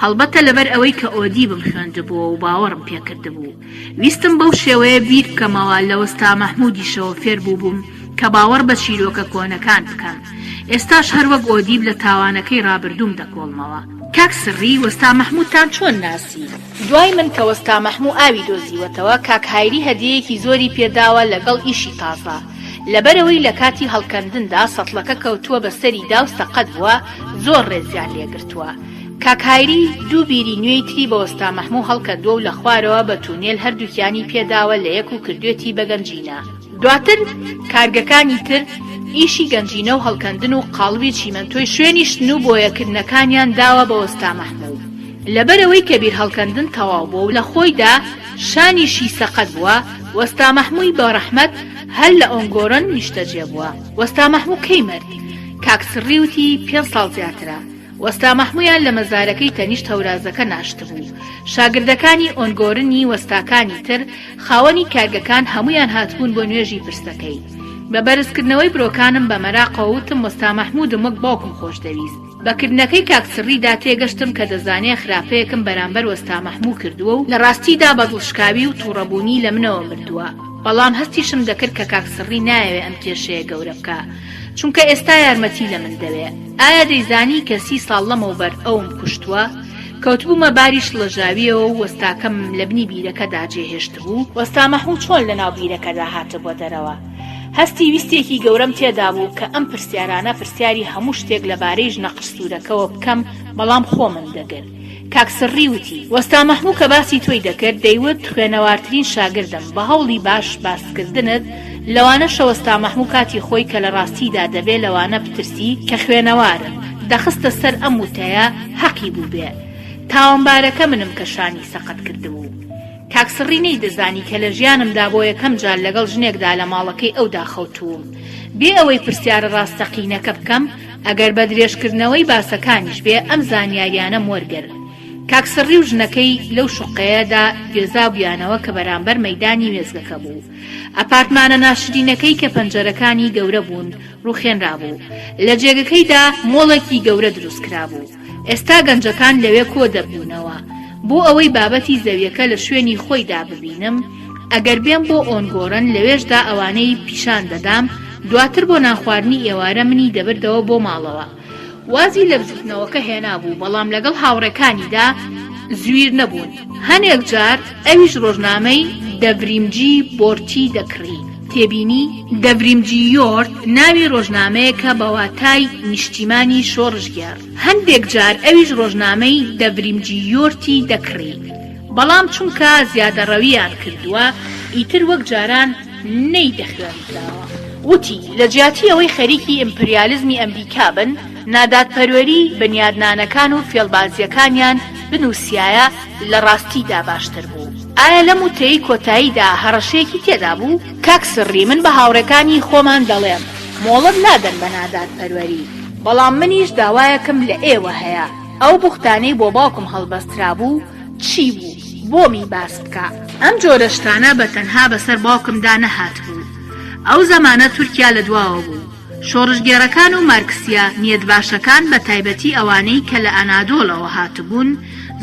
هەڵبەتە لەبەر ئەوەی کە ئۆدی بم خوێندبووە و باوەڕم پێکردبوو. ویستم بەو شێوەیە بیر بکەمەوە لە وەستا مەحموودیشەوە فێر بووبووم کە باوەڕ بە چیرۆکە کۆنەکان بکەم. ئێستاش هەروەک ئۆدیب لە تاوانەکەی ڕابردووم دەکۆڵمەوە. کاک سڕی وەستا مەحموودتان چۆن ناسی؟ دوای من کە وەستا مەحموود ئاوی دۆزیوەتەوە کاک هایری هەدیەیەکی زۆری پێداوە لەگەڵ ئیشی تازە. لەبەرەوەی لە کاتی هەڵکەندندا سەتڵەکە کەوتووە بەسەریدا و سەقەت بووە، زۆر ڕێزیان لێگرتووە. کاک هایری دوو بیری نوێی تری بە وەستا مەحموود هەڵکەندووە و لە خوارەوە بە تونێل هەردووکیانی پێداوە لە یەک و کردوێتی بە گەنجینە. دواتر کارگەکانی تر ئیشی گەنجینە و هەڵکەندن و قاڵبی چیمەنتۆی شوێنی شتن و بۆیەکردنەکانیان داوە بە وەستا مەحموود. لەبەرەوەی کە بیر هەڵکەندن تەواو بووە و لە خۆیدا شانیشی سەقەت بووە، وەستا مەحموود بە ڕەحمەت هەر لە ئۆنگۆڕن نیشتەجێ بووە. وەستا مەحموود کەی مرد؟ کاک سڕی وتی 5 ساڵ زیاترە. وەستا مەحموودیان لە مەزارەکەی تەنیشت هەورازەکە ناشت بوو. شاگردەکانی ئۆنگۆڕنی وەستاکانی تر خاوەنی کارگەکان هەمویان هاتبوون بۆ نوێژی پرسەکەی. بە بەرزکردنەوەی برۆکانم بە مەراقەوە وتم وەستا مەحموودم وەک باوکم خۆش دەویست. بەکردنەکەی کاک سڕیدا تێگەشتم کە دەزانێ خراپەیەکم بەرامبەر وەستا مەحموود کردووە و لە ڕاستیدا بە دڵشکاوی و تووڕەبوونی لە منەوە مردووە. بەڵام هەستیشم دەکرد کە کاک سڕی نایەوێ ئەم کێشەیە گەورە بکە، چونکە ئێستا یارمەتی لە من دەوێ. ئایا دەیزانی کە 30 ساڵ لەمەوبەر ئەوم کوشتووە؟ کەوتبوومە باریش لە ژاویەوە و وەستاکەم لە بنی بیرەکەدا جێهێشت بوو. وەستا مەحموود چۆن لە ناو بیرەکەدا هاتە بۆ دەرەوە؟ هەستی ویستێکی گەورەم تێدا بوو کە ئەم پرسیارانە پرسیاری هەموو شتێک لەبارەی ژنەقش سوورەکەوە بکەم، بەڵام خۆمم دەگرت. کاک سڕی وتی وەستا مەحموود کە باسی تۆی دەکرد دەیوت خوێنەوارترین شاگردم، بە هەوڵی باسکردنت لەوانەشە وەستا مەحموود کاتی خۆی کە لە ڕاستیدا دەبێ لەوانە بترسی کە خوێنەوارن دەخستە سەر ئەم وتەیە حەقی بوو بێ. تاوانبارەکە منم کە شانی سەقەت کردبوو. کاک سڕی نەیدەزانی کە لە ژیانمدا بۆ یەکەم جار لەگەڵ ژنێکدا لە ماڵەکەی ئەودا خەوتووم. بێ ئەوەی پرسیارە ڕاستەقینەکە بکەم، ئەگەر بە درێژکردنەوەی باسەکانیش بێ ئەم زانیاریانەم وەرگرت. کاک سڕی و ژنەکەی لەو شوقەیەدا گوێزابوویانەوە کە بەرامبەر مەیدانی وێزگەکە بوو. ئەپارتمانە ناشرینەکەی کە پەنجەرەکانی گەورە بوون ڕوخێنرا بوو. لە جێگەکەیدا مۆڵێکی گەورە دروستکرا بوو. ئێستا گەنجەکان لەوێ کۆ دەبوونەوە. بۆ ئەوەی بابەتی زەویەکە لە شوێنی خۆیدا ببینم، ئەگەر بێم بۆ ئۆنگۆڕن لەوێشدا ئەوانەی پیشان دەدام، دواتر بۆ نانخواردنی ئێوارە منی دەبردەوە بۆ ماڵەوە. وازی لە بزوتنەوەکە هێنا بوو، بەڵام لەگەڵ هاوڕێکانیدا زویر نەبوون. هەنێک جار ئەویش ڕۆژنامەی دەڤریمجی بۆرتی دەکڕی. تێبینی دەڤریمجی یۆرت ناوی ڕۆژنامەیەکە بە واتای نیشتیمانی شۆڕژگەر. هەندێک جار ئەویش ڕۆژنامەی دەڤریمجی یۆرتی دەکڕی، بەڵام چونکە زیادەڕەویان کردووە ئیتر وەک جاران نەیدەخوێنراوە. وتی لە جیاتی ئەوەی خەریکی ئیمپریالیزمی ئەمریکا بن، نادادپەروەری بنیادنانەکان و فێڵبازیەکانیان بنووسایە لە ڕاستیدا باشتر بوو. ئایا لەم وتەی کۆتاییدا هەڕەشەیەکی تێدا بوو؟ کاک سڕی من بە هاوڕێکانی خۆمان دەڵێم مۆڵەت نادەن بە نادادپەروەری، بەڵام منیش داوایەکم لە ئێوە هەیە. ئەو بوختانەی بۆ باوکم هەڵبەسترا بوو چی بوو؟ بۆمی باس بکە. ئەم جۆرە شتانە بە تەنها بەسەر باوکمدا نەهات بوو. ئەو زەمانە تورکیا لە دواوە بوو. شۆڕژگێڕەکان و مارکسیە نیەت باشەکان بە تایبەتی ئەوانەی کە لە ئەنادۆڵەوە هاتبوون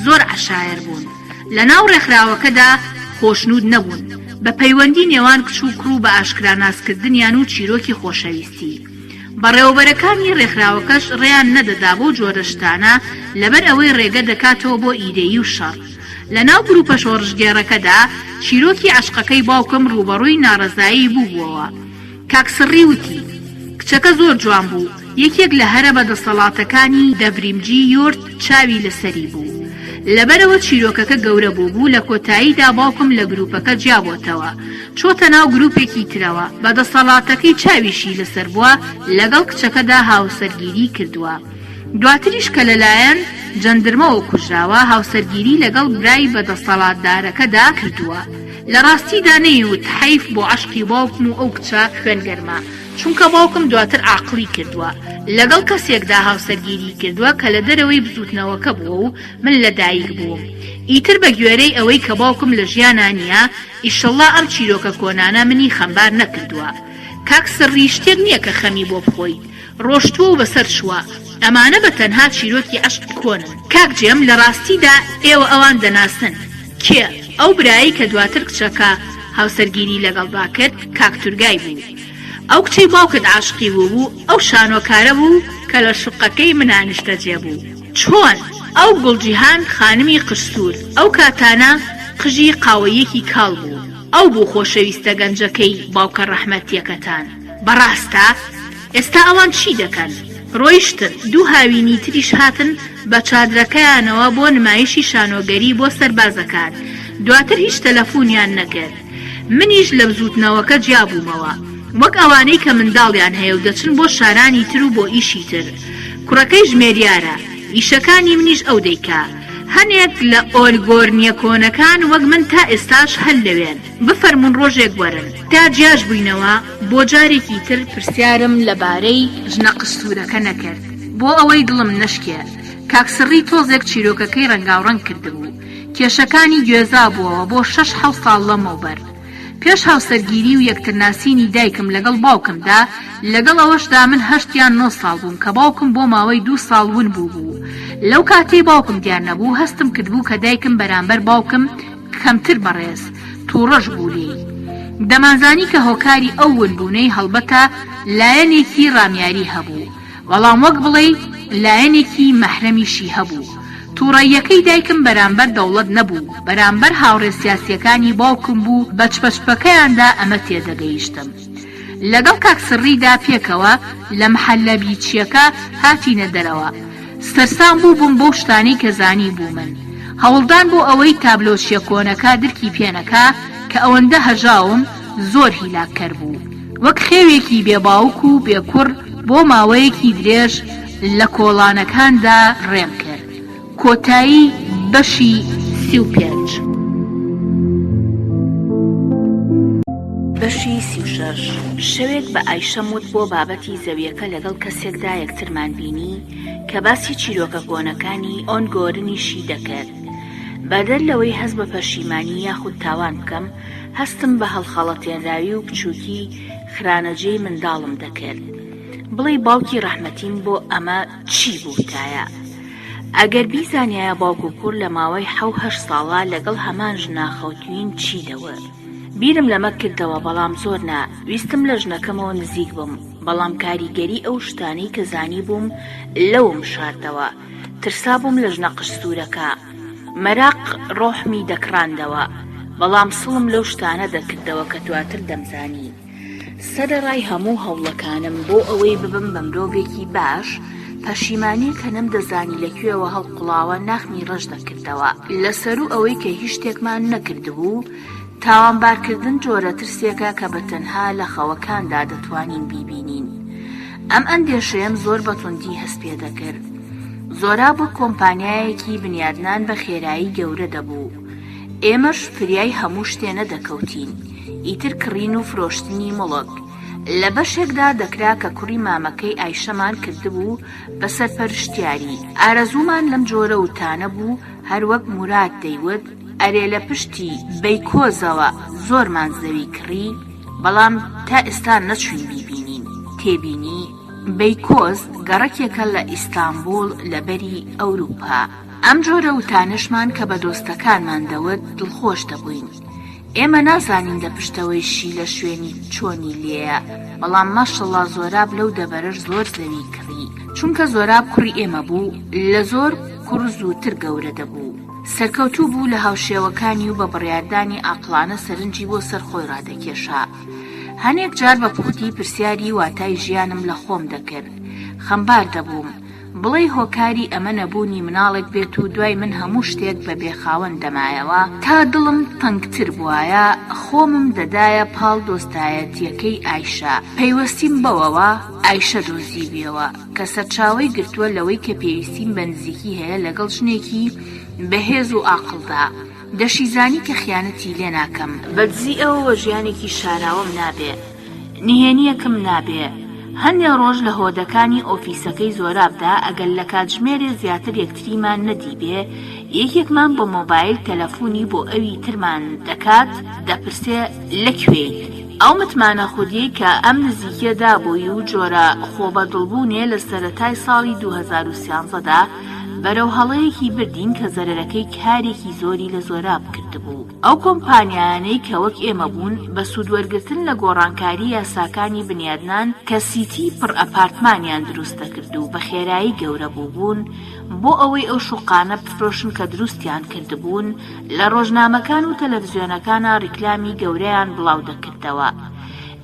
زۆر عەشایر بوون. لە ناو ڕێکخراوەکەدا خۆشنود نەبوون، بە پەیوەندی نێوان کچ و کوڕ بە ئاشکرا ناسکردنیان و چیرۆکی خۆشەویستی. بەڕێوەبەرەکانی ڕێکخراوەکەش ڕێیان نەدەدا بۆ جۆرە شتانە لەبەر ئەوەی ڕێگە دەکاتەوە بۆ ئیدەیی و شەڕ. لە ناو گروپە شۆڕژگێڕەکەدا چیرۆکی عەشقەکەی باوکم ڕوبەڕووی ناڕەزایی بووبووەوە. کاک سڕی وتی کچەکە زۆر جوان بوو. یەکێک لە هەرە بەدەسەڵاتەکانی دەڤریمجی یۆرت چاوی لەسەری بوو. لەبەرەوە چیرۆکەکە گەورە بوو لە کۆتاییدا باوکم لە گروپەکە جیابۆتەوە، چۆتە ناو گروپێکی ترەوە. بەدەسەڵاتەکەی چاویشی لەسەر بووە، لەگەڵ کچەکەدا هاوسەرگیری کردووە. دواتریش کە لەلایەن جەندرمەوە کوژراوە، هاوسەرگیری لەگەڵ برای بەدەسەڵاتدارەکەدا کردووە. لە ڕاستیدا نەیوت حەیف بۆ عەشقی باوکم و ئەو کچە خوێنگەرمە، چونکە باوکم دواتر عاقڵی کردووە. لەگەڵ کەسێکدا هاوسەرگیری کردووە کە لە دەرەوەی بزوتنەوەکە بووە و من لە دایک بووم. ئیتر بە گوێرەی ئەوەی کە باوکم لە ژیانانیە، ئیشەڵڵا ئەم چیرۆکە کۆنانە منی خەمبار نەکردووە. کاک سڕی شتێک نییە کە خەمی بۆ بخۆیت ڕۆشتووە و بەسەر چووە ئەمانە بە تەنها چیرۆکی عەشق کۆنن کاک جێم لە ڕاستیدا ئێوە ئەوان دەناسن کێ ئەو برایی کە دواتر کچەکە هاوسەرگیری لەگەڵدا کرد کاک تورگای بوو ئەو کچەی باوکت عاشقی بوو ئەو شانۆکارە بوو کە لە شوقەکەی منانشتە جێبوو چۆن ئەو گوڵجیهان خانمی قشتور ئەو کاتانە قژی قاوەیەکی کاڵ بوو ئەو بوو خۆشەویستە گەنجەکەی باوکە ڕەحمەتیەکەتان بەڕاستە ئێستا ئەوان چی دەکەن ڕۆیشتن دوو هاوینی تریش هاتن بە چادرەکەیانەوە بۆ نمایشی شانۆگەری بۆ سەربازەکان دواتر هیچ تەلەفۆنیان نەکرد منیش لە بزوتنەوەکە جیابوومەوە وەک ئەوانەی کە منداڵیان هەیە و دەچن بۆ شارانی تر و بۆ ئیشی تر کوڕەکەی ژمێریارە ئیشەکانی منیش ئەو دەیکا هەنێک لە ئۆلگۆرنیە کۆنەکان وەک من تا ئێستاش هەل لەوێن بفەرمون ڕۆژێک وەرن تا جیاش بووینەوە بۆ جارێکی تر پرسیارم لەبارەی ژنە قستورەکە نەکرد بۆ ئەوەی دڵم نەشکێ کاکسڕی تۆزێک چیرۆکەکەی ڕەنگاوڕەنگ کردبوو کێشەکانی گوێزا بووەوە بۆ 6-7 ساڵ لەمەوبەر پێش هاوسەرگیری و یەکترناسینی دایکم لەگەڵ باوکمدا لەگەڵ ئەوەشدا من 8 ساڵ بووم کە باوکم بۆ ماوەی 2 ساڵ ون بوو لەو کاتەی باوکم دیار نەبوو هەستم کردبوو کە دایکم بەرامبەر باوکم کەمتر بەڕێز تووڕەش بوو لێی دەمانزانی کە هۆکاری ئەو ونبوونەی هەڵبەتە لایەنێکی ڕامیاری هەبوو وەڵام وەک بڵێ لایەنێکی مەحرەمیشی هەبوو تووڕەیەکەی دایکم بەرامبەر دەوڵەت نەبوو بەرامبەر هاوڕێ سیاسیەکانی باوکم بوو بە چپەچپەکەیاندا ئەمە تێدەگەیشتم لەگەڵ کاکسڕیدا پێکەوە لە محەللە بیچیەکە هاتینە دەرەوە سەرسام بووبووم بەو شتانەی کە زانی بوو من هەوڵدان بۆ ئەوەی تابلۆچیە کۆنەکە درکی پێنەکە کە ئەوەندە هەژاوم زۆر هیلاکەر بوو وەک خێوێکی بێباوک و بێکوڕ بۆ ماوەیەکی درێژ لە کۆڵانەکاندا ڕێم کرد کۆتایی بەشی 35 بەشی 36 شەوێک بە ئایشەم وت بۆ بابەتی زەویەکە لەگەڵ کەسێکدا یەکترمان بینی کە باسی چیرۆکە کۆنەکانی ئۆنگۆرنیشی دەکرد بەدەر لەوەی هەست بە پەشیمانی یاخود تاوان بکەم هەستم بە هەڵخەڵەتێنراوی و بچووکی خرانەجێی منداڵم دەکرد بڵێ باوکی ڕەحمەتیم بۆ ئەمە چی بووتایە ئەگەر بیزانایە باوک و کوڕ لە ماوەی 7-8 ساڵە لەگەڵ هەمان ژناخەوتوین چی دەوە بیرم لەمە کردەوە بەڵام زۆر نا ویستم لە ژنەکەمەوە نزیک بم بەڵام کاریگەری ئەو شتانەی کە زانی بووم لەوم شاردەوە ترسا بووم لە ژنە قشتورەکە مەراق ڕۆحمی دەکڕاندەوە بەڵام سڵم لەو شتانە دەکردەوە کە دواتر دەمزانی سەدەڕای هەموو هەوڵەکانم بۆ ئەوەی ببم بە مرۆڤێکی باش پەشیمانی کە نەمدەزانی لەکوێوە هەڵقوڵاوە ناخمی ڕەش دەکردەوە لەسەر و ئەوەی کە هیچ شتێکمان نەکردبوو تاوانبارکردن جۆرە ترسێکە کە بەتەنها لە خەوەکاندا دەتوانین بیبینین ئەم ئەندێشەیەم زۆر بەتوندی هەست پێ دەکرد زۆرا بۆ کۆمپانیایەکی بنیادنان بە خێرایی گەورە دەبوو ئێمەش فریای هەموو شتێ نەدەکەوتین ئیتر کڕین و فرۆشتنی مڵک لە بەشێکدا دەکرا کە کوڕی مامەکەی ئایشەمان کردبوو بە سەرپەرشتیاری ئارەزوومان لەم جۆرە وتانە بوو هەروەک موراد دەیوت ئەرێ لە پشتی بەیکۆزەوە زۆرمان زەوی کڕی بەڵام تا ئێستا نەچوین بیبینین تێبینی بەیکۆز گەڕەکێکە لە ئیستانبول لە بەری ئەوروپا ئەم جۆرە وتانشمان کە بە دۆستەکانمان دەوت دڵخۆش دەبووین ئێمە نازانین لە پشتەوەیشی لە شوێنی چۆنی لێیە بەڵام ماشەڵڵا زۆراب لەو دەبەرش زۆر زەوی کڕی چونکە زۆراب کوڕی ئێمە بوو لە زۆر کوڕ زووتر گەورە دەبوو سەرکەوتوو بوو لە هاوشێوەکانی و بە بڕیاردانی ئاقلانە سەرنجی بۆ سەرخۆی ڕادەکێشا هەنێک جار بە پوختی پرسیاری واتای ژیانم لە خۆم دەکرد خەمبار دەبووم بڵێ هۆکاری ئەمە نەبوونی مناڵێک بێت و دوای من هەموو شتێک بە بێخاوەن دەمایەوە تا دڵم تەنگتر بووایە خۆمم دەدایە پاڵ دۆستایەتیەکەی ئایشە پەیوەستیم بەوەوە ئایشە دۆزیبیەوە کە سەرچاوەی گرتووە لەوەی کە پێویستیم بە نزیکی هەیە لەگەڵ ژنێکی بەهێز و ئاقڵدا دەشیزانی کە خیانەتی لێ ناکەم بەدزی ئەوە ژیانێکی شاراوەم نابێ نهێنیەکم نابێ هەندێک ڕۆژ لە هۆدەکانی ئۆفیسەکەی زۆرابدا ئەگەر لە کاتژمێرێ زیاتر یەکتریمان نەدیبێ یەکێکمان بۆ مۆبایل تەلەفۆنی بۆ ئەوی ترمان دەکات دەپرسێ لەکوێیت ئەو متمانە خودی کە ئەم نزیکەدا بووی و جۆرە خۆبەدڵبوونێ لە سەرەتای ساڵی 2013دا بەرەو هەڵەیەکی بردین کە زەرەرەکەی کارێکی زۆری لە زۆراب کردبوو. ئەو کۆمپانیانەی کە وەک ئێمە بوون بە سوودوەرگرتن لە گۆڕانکاری یاساکانی بنیادنان کە سیتی پڕ ئەپارتمانیان دروستە کرد و بە خێرایی گەورە بوون بۆ ئەوەی ئەو شوقانە بفرۆشن کە دروستیان کردبوون لە ڕۆژنامەکان و تەلەڤیزیۆنەکانە ڕیکلامی گەورەیان بڵاو دەکردەوە.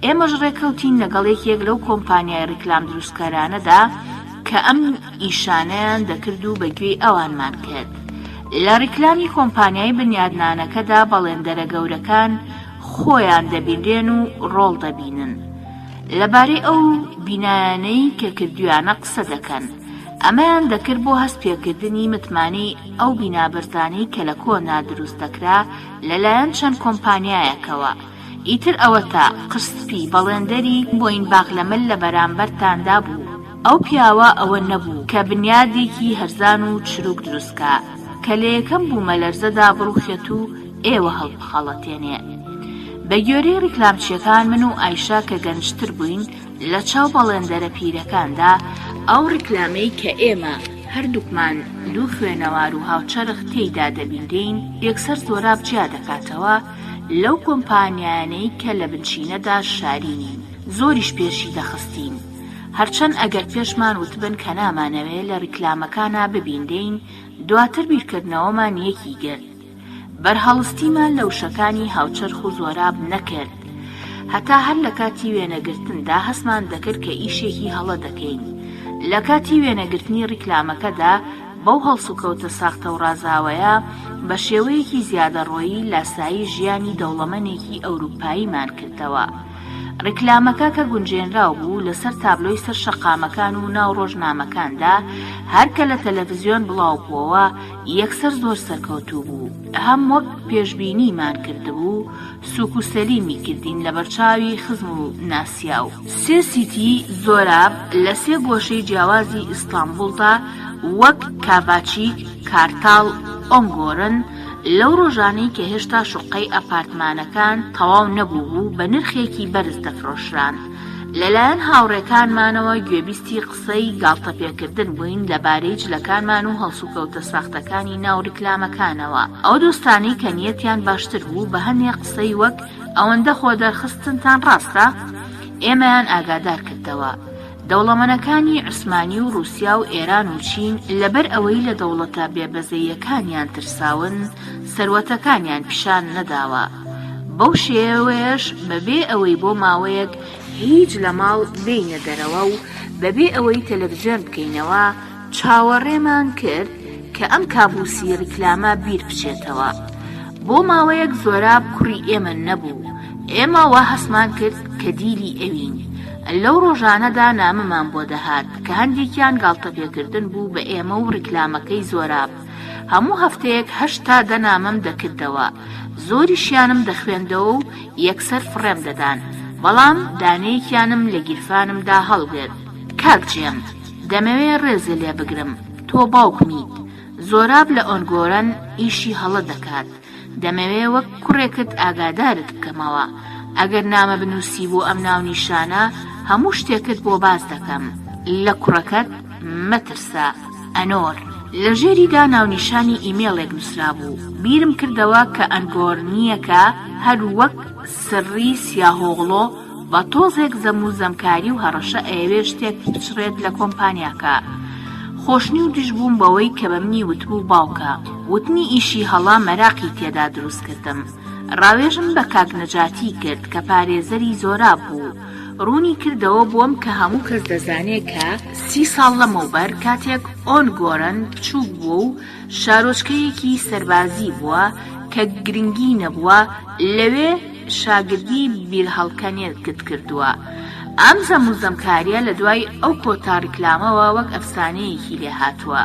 ئێمەش ڕێکەوتین لەگەڵ یەکێک لەو کۆمپانیای ڕیکلام دروستکارانەدا کە ئەم ئیشانەیان دەکرد و بەگوێی ئەوانمان کرد. لە ڕیکلامی کۆمپانیای بنیادنانەکەدا بەڵێندەرە گەورەکان خۆیان دەبینرێن و ڕۆڵ دەبینن. لەبارەی ئەو بینایانەی کە کردویانە قسە دەکەن. ئەمەیان دەکرد بۆ هەست پێکردنی متمانەی ئەو بینابرزانەی کە لە کۆنا دروست دەکرا لەلایەن چەند کۆمپانیایەکەوە. ئیتر ئەوە تا قرسپی بەڵێندەری بۆین باغلەمەل لە بەرامبەرتاندا بوو. ئەو پیاوە ئەوە نەبوو کە بنیادێکی هەرزان و چروک دروستکە کە لە یەکەم بوومەلەرزەدا بڕوخێت و ئێوە هەڵبخەڵەتێنێ. بە گوێرەی ڕیکلامچیەکان من و ئایشا کە گەنجتر بووین لە چاو بەڵێندەرە پیرەکاندا ئەو ڕیکلامەی کە ئێمە هەردووکمان دوو خوێنەوار و هاوچەرخ تێیدا دەبیندین یەکسەر زۆراب جیا دەکاتەوە لەو کۆمپانیانەی کە لە بنچینەدا شارینین. زۆریش پێشی دەخستین. هەرچەند ئەگەر پێشمان وتبن کە نامانەوێ لە ڕیکلامەکانە ببیندین دواتر بیرکردنەوەمان یەکی گرت. بەرهەڵستیمان لە وشەکانی هاوچەرخ و زۆراب نەکرد. هەتا هەر لە کاتی وێنەگرتندا هەستمان دەکرد کە ئیشێکی هەڵە دەکەین. لە کاتی وێنەگرتنی ڕیکلامەکەدا بەو هەڵسوکەوتە ساختە و ڕازاوەیە بە شێوەیەکی زیادەڕۆیی لاسایی ژیانی دەوڵەمەندێکی ئەوروپاییمان کردەوە. ڕیکلامەکە کە گونجێنراو بوو لەسەر تابلۆی سەر شەقامەکان و ناو ڕۆژنامەکاندا هەرکە لە تەلەڤیزیۆن بڵاو بووەوە یەکسەر زۆر سەرکەوتوو بوو. هەم وەک پێشبینیمان کردبوو سوک و سەلیمی کردین لە بەرچاوی خزم و ناسیاو. سێ سیتی زۆراب لە سێ گۆشەی جیاوازی ئیستانبوڵدا وەک کاڤاچیک، کارتاڵ، ئۆنگۆرن لەو ڕۆژانەی کە هێشتا شوقەی ئەپارتمانەکان تەواو نەبوو بوو بە نرخێکی بەرز دەفرۆشران. لەلایەن هاوڕێکانمانەوە گوێبیستی قسەی گاڵتەپێکردن بووین لەبارەی جلەکانمان و هەڵسوکەوتە ساختەکانی ناو ڕیکلامەکانەوە. ئەو دۆستانەی کە نیەتیان باشتر بوو بە هەندێک قسەی وەک ئەوەندە خۆ دەرخستنتان ڕاستە ئێمەیان ئاگادار کردەوە. دەوڵەمەندەکانی عوسمانی و رووسیا و ئێران و چین لەبەر ئەوەی لە دەوڵەتە بێبەزەیەکانیان ترساون سەروەتەکانیان پیشان نەداوە. بەو شێوەیەش بەبێ ئەوەی بۆ ماوەیەک هیچ لە ماڵ بینە دەرەوە و بەبێ ئەوەی تەلەڤیزیۆن بکەینەوە چاوەڕێمان کرد کە ئەم کابوسی ڕیکلامە بیر بچێتەوە. بۆ ماوەیەک زۆراب کوڕی ئێمە نەبوو. ئێمە وا هەستمان کرد کە دیلی ئەوین. لەو ڕۆژانەدا نامەمان بۆ دەهات کە هەندێکیان گاڵتەپێکردن بوو بە ئێمە و ڕیکلامەکەی زۆراب. هەموو هەفتەیەک 8 دەنامەم دەکردەوە. زۆریشیانم دەخوێندەوە و یەکسەر فڕێم دەدان. بەڵام دانەیەکیانم لە گیرفانمدا هەڵگرت. کاکجێم دەمەوێ ڕێزە لێ بگرم. تۆ باوکمیت. زۆراب لە ئۆنگۆرن ئیشی هەڵە دەکات. دەمەوێ وەک کوڕێکت ئاگادارت بکەمەوە. ئەگەر نامە بنووسی بۆ ئەم ناونیشانە هەموو شتێکت بۆ باز دەکەم. لە کوڕەکەت مەترسە. ئەنۆر. لە ژێریدا ناونیشانی ئیمێڵێک نووسرا بوو. بیرم کردەوە کە ئەنگۆرنیەکە هەر وەک سڕی سیاهۆغڵۆ بە تۆزێک زەم و زەمکاری و هەڕەشە ئەیەوێ شتێک بچڕێت لە کۆمپانیاکە. خۆشنی و دژبووم بەوەی کە بە منی وتبوو باوکە. وتنی ئیشی هەڵا مەراقی تێدا دروست کردم. ڕاوێژم بە کاک نەجاتی کرد کە پارێزەری زۆراب بوو. ڕوونی کردەوە بۆم کە هەموو کەس دەزانێت کە 30 ساڵ لەمەوبەر کاتێک ئۆنگۆرن بچووک بووە و شارۆچکەیەکی سەربازی بووە کە گرنگی نەبووە لەوێ شاگردی بیرهەڵکەنێت کردووە. ئەم زەم و زەمکاریە لە دوای ئەو کۆتا ڕیکلامەوە وەک ئەفسانەیەکی لێ هاتووە.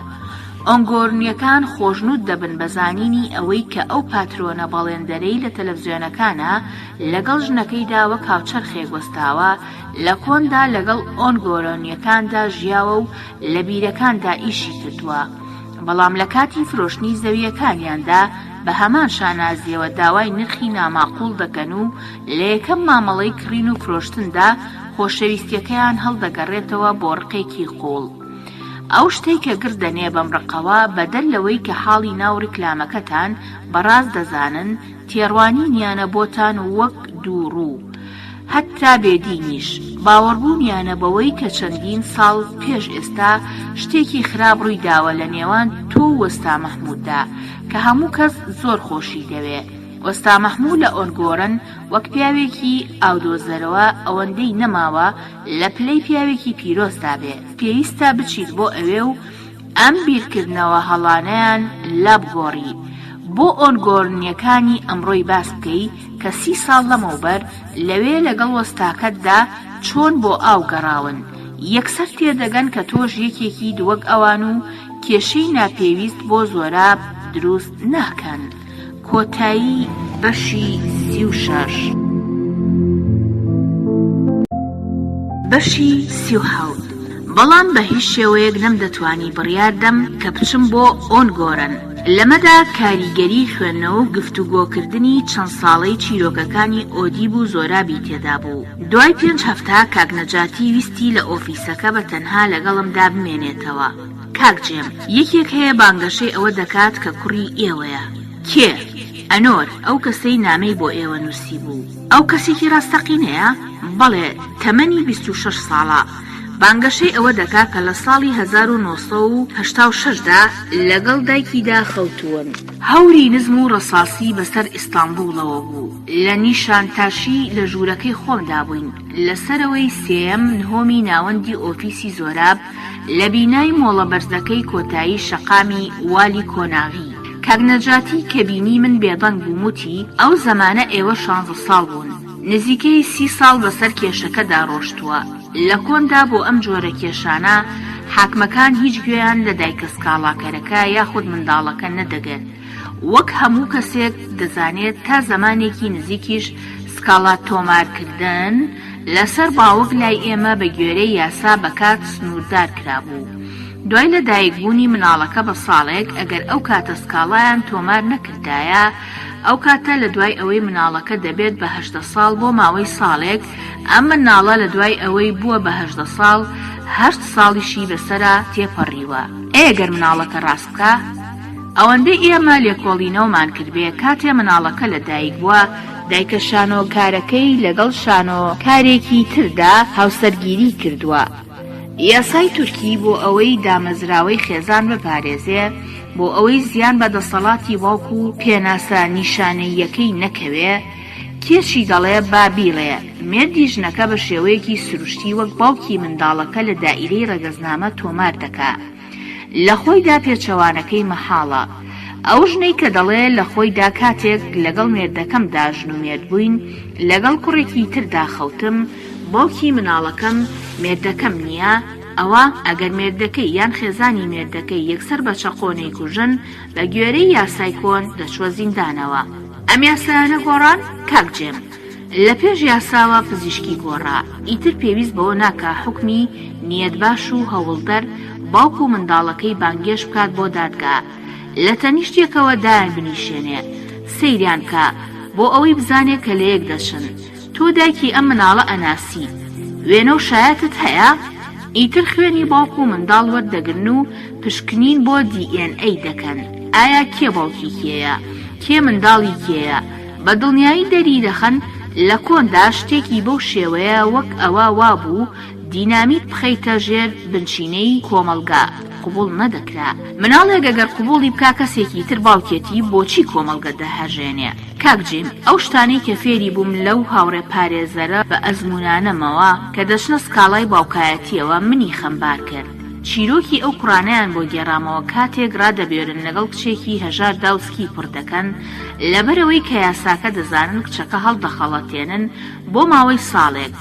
ئۆنگۆرنیەکان خۆشنود دەبن بە زانینی ئەوەی کە ئەو پاترۆنە بەڵێندەرەی لە تەلەڤیزیۆنەکانە لەگەڵ ژنەکەیدا وەک هاوچەرخێک وەستاوە لە کۆندا لەگەڵ ئۆنگۆرنیەکاندا ژیاوە و لە بیرەکاندا ئیشی کردووە. بەڵام لە کاتی فرۆشتنی زەویەکانیاندا بە هەمان شانازیەوە داوای نرخی ناماقوڵ دەکەن و لە یەکەم مامەڵەی کڕین و فرۆشتندا خۆشەویستیەکەیان هەڵدەگەڕێتەوە بۆ ڕقێکی قوڵ. ئەو شتەی کە گرت دەنێ بەم ڕقەوە بەدەل لەوەی کە حاڵی ناو ڕیکلامەکەتان بەڕاست دەزانن تێڕوانی نیانە بۆتان وەک دووڕوو هەتا بێدینیش باوەڕبوونیانە بەوەی کە چەندین ساڵ پێش ئێستا شتێکی خراپ ڕووی داوە لە نێوان تۆ و وەستا مەحمووددا کە هەموو کەس زۆر خۆشی دەوێ. وەستا مەحموود لە ئۆنگۆڕن وەک پیاوێکی ئاودۆزەرەوە ئەوەندەی نەماوە لە پلەی پیاوێکی پیرۆزدا بێ. پێویستە بچیت بۆ ئەوێ و ئەم بیرکردنەوە هەڵانەیان لابگۆڕی بۆ ئۆنگۆڕنیەکانی ئەمڕۆی باس بکەی کە 30 ساڵ لەمەوبەر لەوێ لەگەڵ وەستاکەتدا چۆن بۆ ئاو گەڕاون. یەکسەر تێدەگەن کە تۆش یەکێکی وەک ئەوان و کێشەی ناپێویست بۆ زۆراب دروست ناکەن. کۆتایی بەشی 36 بەشی 37 بەڵام بە هیچ شێوەیەک نەمدەتوانی بڕیاردەم کە بچم بۆ ئۆنگۆڕن. لەمەدا کاریگەری خوێندنەوە و گفتوگۆکردنی چەند ساڵەی چیرۆکەکانی ئۆدیب و زۆرابی تێدا بوو. دوای 5 هەفتە کاک نەجاتی ویستی لە ئۆفیسەکە بە تەنها لەگەڵمدا بمێنێتەوە. کاکجێم یەکێک هەیە بانگەشەی ئەوە دەکات کە کوڕی ئێوەیە. کێ؟ ئەنۆر، ئەو کەسەی نامەی بۆ ئێوە نووسی بوو. ئەو کەسێکی ڕاستەقینەیە؟ بەڵێ، تەمەنی 26 ساڵە. بانگەشەی ئەوە دەکات کە لە ساڵی 1986دا لەگەڵ دایکیدا خەوتوون. هەوری نزم و ڕەساسی بەسەر ئیستانبوڵەوە بوو. لە نیشانتاشی لە ژوورەکەی خۆمدا بووین لەسەرەوەی سێم نهۆمی ناوەندی ئۆفیسی زۆراب لە بینای مۆڵە بەرزەکەی کۆتایی شەقامی والی کۆناغی. کاک نەجاتی کە بینی من بێدەنگ بوو وتی ئەو زەمانە ئێوە 16 ساڵ بوون. نزیکەی 30 ساڵ بەسەر کێشەکەدا ڕۆشتووە. لە کۆندا بۆ ئەم جۆرە کێشانە حاکمەکان هیچ گوێیان لە دایکە سکاڵاکەرەکە یاخود منداڵەکە نەدەگەن. وەک هەموو کەسێک دەزانێت تا زەمانێکی نزیکیش سکاڵا تۆمارکردن لەسەر باوەک لای ئێمە بە گوێرەی یاسا بەکات سنووردار کرابوو. دوای لە دایکبوونی مناڵەکە بە ساڵێک ئەگەر ئەو کاتە سکاڵایان تۆمار نەکردایە ئەو کاتە لە دوای ئەوەی مناڵەکە دەبێت بە 18 ساڵ بۆ ماوەی ساڵێک. ئەم مناڵە لە دوای ئەوەی بووە بە 18 ساڵ 8 ساڵیشی بەسەرا تێپەڕیوە. ئەگەر مناڵەکە ڕاست بکە ئەوەندەی ئێمە لێکۆڵینەوەمان کردبێ کاتێ مناڵەکە لە دایک بووە دایکە شانۆکارەکەی لەگەڵ شانۆکارێکی تردا هاوسەرگیری کردووە. یاسای تورکی بۆ ئەوەی دامەزراوەی خێزان بپارێزێ بۆ ئەوەی زیان بە دەسەڵاتی باوکو و پێناسە نیشانەیەکەی نەکەوێ کێشی دەڵێ بابیڵێ مێردی ژنەکە بە شێوەیەکی سروشتی وەک باوکی منداڵەکە لە دائیرەی ڕەگەزنامە تۆمار دەکا. لە خۆیدا پێچەوانەکەی مەحاڵە. ئەو ژنەی کە دەڵێ لە خۆیدا کاتێک لەگەڵ مێردەکەمدا ژن و مێرد بووین لەگەڵ کوڕێکی تردا خەوتم باوکی مناڵەکەم مێردەکەم نییە، ئەوە ئەگەر مێردەکەی یان خێزانی مێردەکەی یەکسەر بە چەقۆنەی کوژن بە گوێرەی یاسای کۆن دەچوە زیندانەوە. ئەم یاسایانە گۆڕان کاکجێم لە پێش یاساوە پزیشکی گۆڕا. ئیتر پێویست بەوە ناکە حکمی نیەت باش و هەوڵدەر باوکو منداڵەکەی بانگێش بکات بۆ دادگا. لە تەنیشتێکەوە دایان بنیشێنێ سەیریان کە بۆ ئەوەی بزانێت کە لە یەک دەچن. تۆ دایکی ئەم مناڵە ئەناسی وێنە و شایەتت هەیە؟ ئیتر خوێنی باوکو منداڵ وەردەگرن و پشکنین بۆ DNA دەکەن. ئایا کێ باوکی کێیە؟ کێ منداڵی کێیە؟ بە دڵنیایی دەری دەخەن لە کۆندا شتێکی بەو شێوەیە وەک ئەوە وابوو دینامیت بخەیتە ژێر بنچینەی کۆمەلگا قبول نەدەکرا. مناڵێک ئەگەر قبوڵی بکا کەسێکی تر باوکێتی بۆچی کۆمەلگە دەهەژێنێ؟ کاکجیم ئەو شتانەی کە فێری بووم لەو هاوڕێ پارێزەرە بە ئەزمونانەمەوە کە دەچنە سکاڵای باوکایەتیەوە منی خەمبار کرد. چیرۆکی ئەو قڕانەیان بۆ گێڕامەوە کاتێک ڕادەبێرن لەگەڵ کچێکی هەژار داوسکی پڕ دەکەن لەبەرەوەی کە یاساکە دەزانن کچەکە هەڵدەخەڵەتێنن بۆ ماوەی ساڵێک.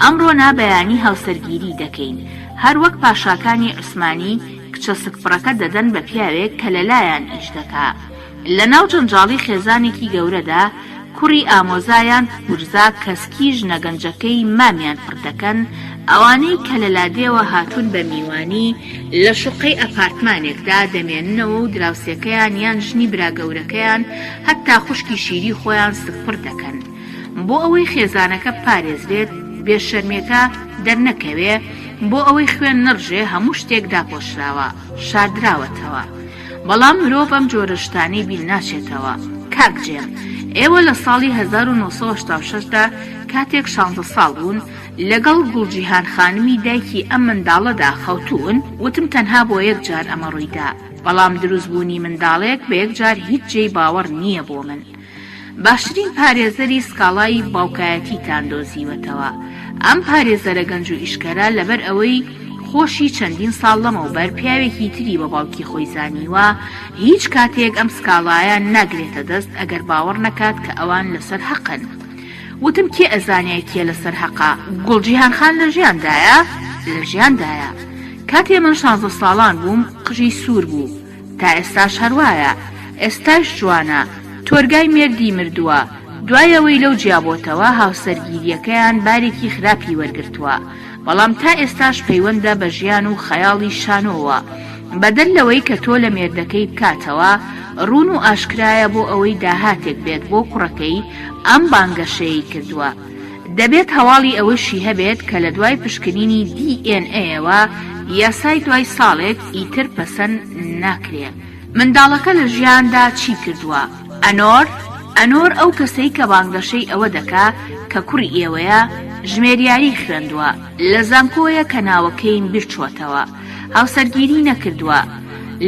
ئەمڕۆ نابەیانی هاوسەرگیری دەکەین هەر وەک پاشاکانی عوسمانی کچە سکپڕەکە دەدەن بە پیاوێک کە لەلایەن ئیش دەکا. لە ناو جەنجاڵی خێزانێکی گەورەدا کوڕی ئامۆزایان ورزا کەسکی ژنە گەنجەکەی مامیان پڕ دەکەن ئەوانەی کە لە لادێوە هاتوون بە میوانی لە شوقەی ئەپارتمانێکدا دەمێننەوە و دراوسێکەیان یان ژنی براگەورەکەیان هەتا خوشکی شیری خۆیان سپڕ دەکەن بۆ ئەوەی خێزانەکە پارێزرێت بێشەرمێکە دەرنەکەوێ بۆ ئەوەی خوێن نەڕژێ هەموو شتێک داپۆشراوە شاردراوەتەوە بەڵام مرۆڤ ئەم جۆرە شتانەی بیر ناچێتەوە. کاک جێم، ئێوە لە ساڵی 1986دا کاتێک 16 ساڵ بوون لەگەڵ گوڵجیهان خانمی دایکی ئەم منداڵەدا خەوتوون وتم تەنها بۆ یەک جار ئەمە ڕوویدا بەڵام دروستبوونی منداڵێک بە یەک جار هیچ جێی باوەڕ نییە بۆ من. باشترین پارێزەری سکاڵای باوکایەتیتان دۆزیوەتەوە. ئەم پارێزەرە گەنج و ئیشکەرە لەبەر ئەوەی خۆشی چەندین ساڵ لەمەوبەر پیاوێکی تری بە باوکی خۆی زانیوە هیچ کاتێک ئەم سکاڵایە ناگرێتە دەست ئەگەر باوەڕ نەکات کە ئەوان لەسەر حەقن. وتم کێ ئەزانای کێ لەسەر حەقا؟ گوڵجیهان خان لە ژیاندایە؟ لە ژیاندایە. کاتێ من 16 ساڵان بووم قژی سوور بوو تا ئێستاش هەروایە. ئێستاش جوانە، تۆرگای مێردی مردووە. دوایەوەی لەو جیابۆتەوە هاوسەرگیریەکەیان بارێکی خراپی وەرگرتووە بەڵام تا ئێستاش پەیوەندە بە ژیان و خەیاڵی شانۆوە بەدەل لەوەی کە تۆ لە مێردەکەی بکاتەوە ڕوون و ئاشکرایە بۆ ئەوەی داهاتێک بێت بۆ کوڕەکەی ئەم بانگەشەیەی کردووە. دەبێت هەواڵی ئەوەشی هەبێت کە لە دوای پشکنینی DNA-ەوە یاسای دوای ساڵێک ئیتر پەسەند ناکرێت. منداڵەکە لە ژیاندا چی کردووە؟ ئەنۆر ئەو کەسەی کە بانگەشەی ئەوە دەکا کە کوڕی ئێوەیە ژمێریاری خوێندووە لە زانکۆیە کە ناوەکەیم بیرچۆتەوە هاوسەرگیری نەکردووە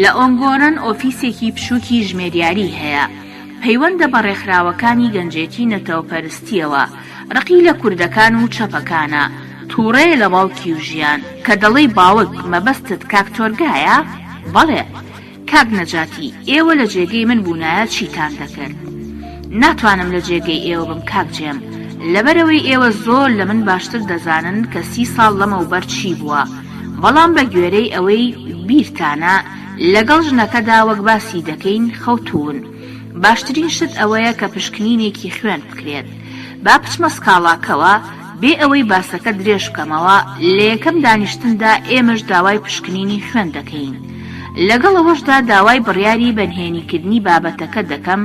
لە ئۆنگۆرن ئۆفیسێکی پشووکی ژمێریاری هەیە پەیوەندە بە ڕێکخراوەکانی گەنجێتی نەتەوەپەرستیەوە ڕقی لە کوردەکان و چەپەکانە تووڕەیە لە باوکی و ژیان کە دەڵێی باوک مەبەستت کاک تۆرگایە؟ بەڵێ. کاک نەجاتی ئێوە لە جێگەی من بوونایە چیتان دەکرد؟ ناتوانم لە جێگەی ئێوە بم کاک جێم لەبەرەوەی ئێوە زۆر لە من باشتر دەزانن کە 30 ساڵ لەمەوبەر چی بووە بەڵام بە گوێرەی ئەوەی بیرتانە لەگەڵ ژنەکەدا وەک باسی دەکەین خەوتوون. باشترین شت ئەوەیە کە پشکنینێکی خوێن بکرێت. با بچمە سکاڵاکەوە بێ ئەوەی باسەکە درێژ بکەمەوە لە یەکەم دانیشتندا ئێمەش داوای پشکنینی خوێن دەکەین. لەگەڵ ئەوەشدا داوای بڕیاری بەنهێنیکردنی بابەتەکە دەکەم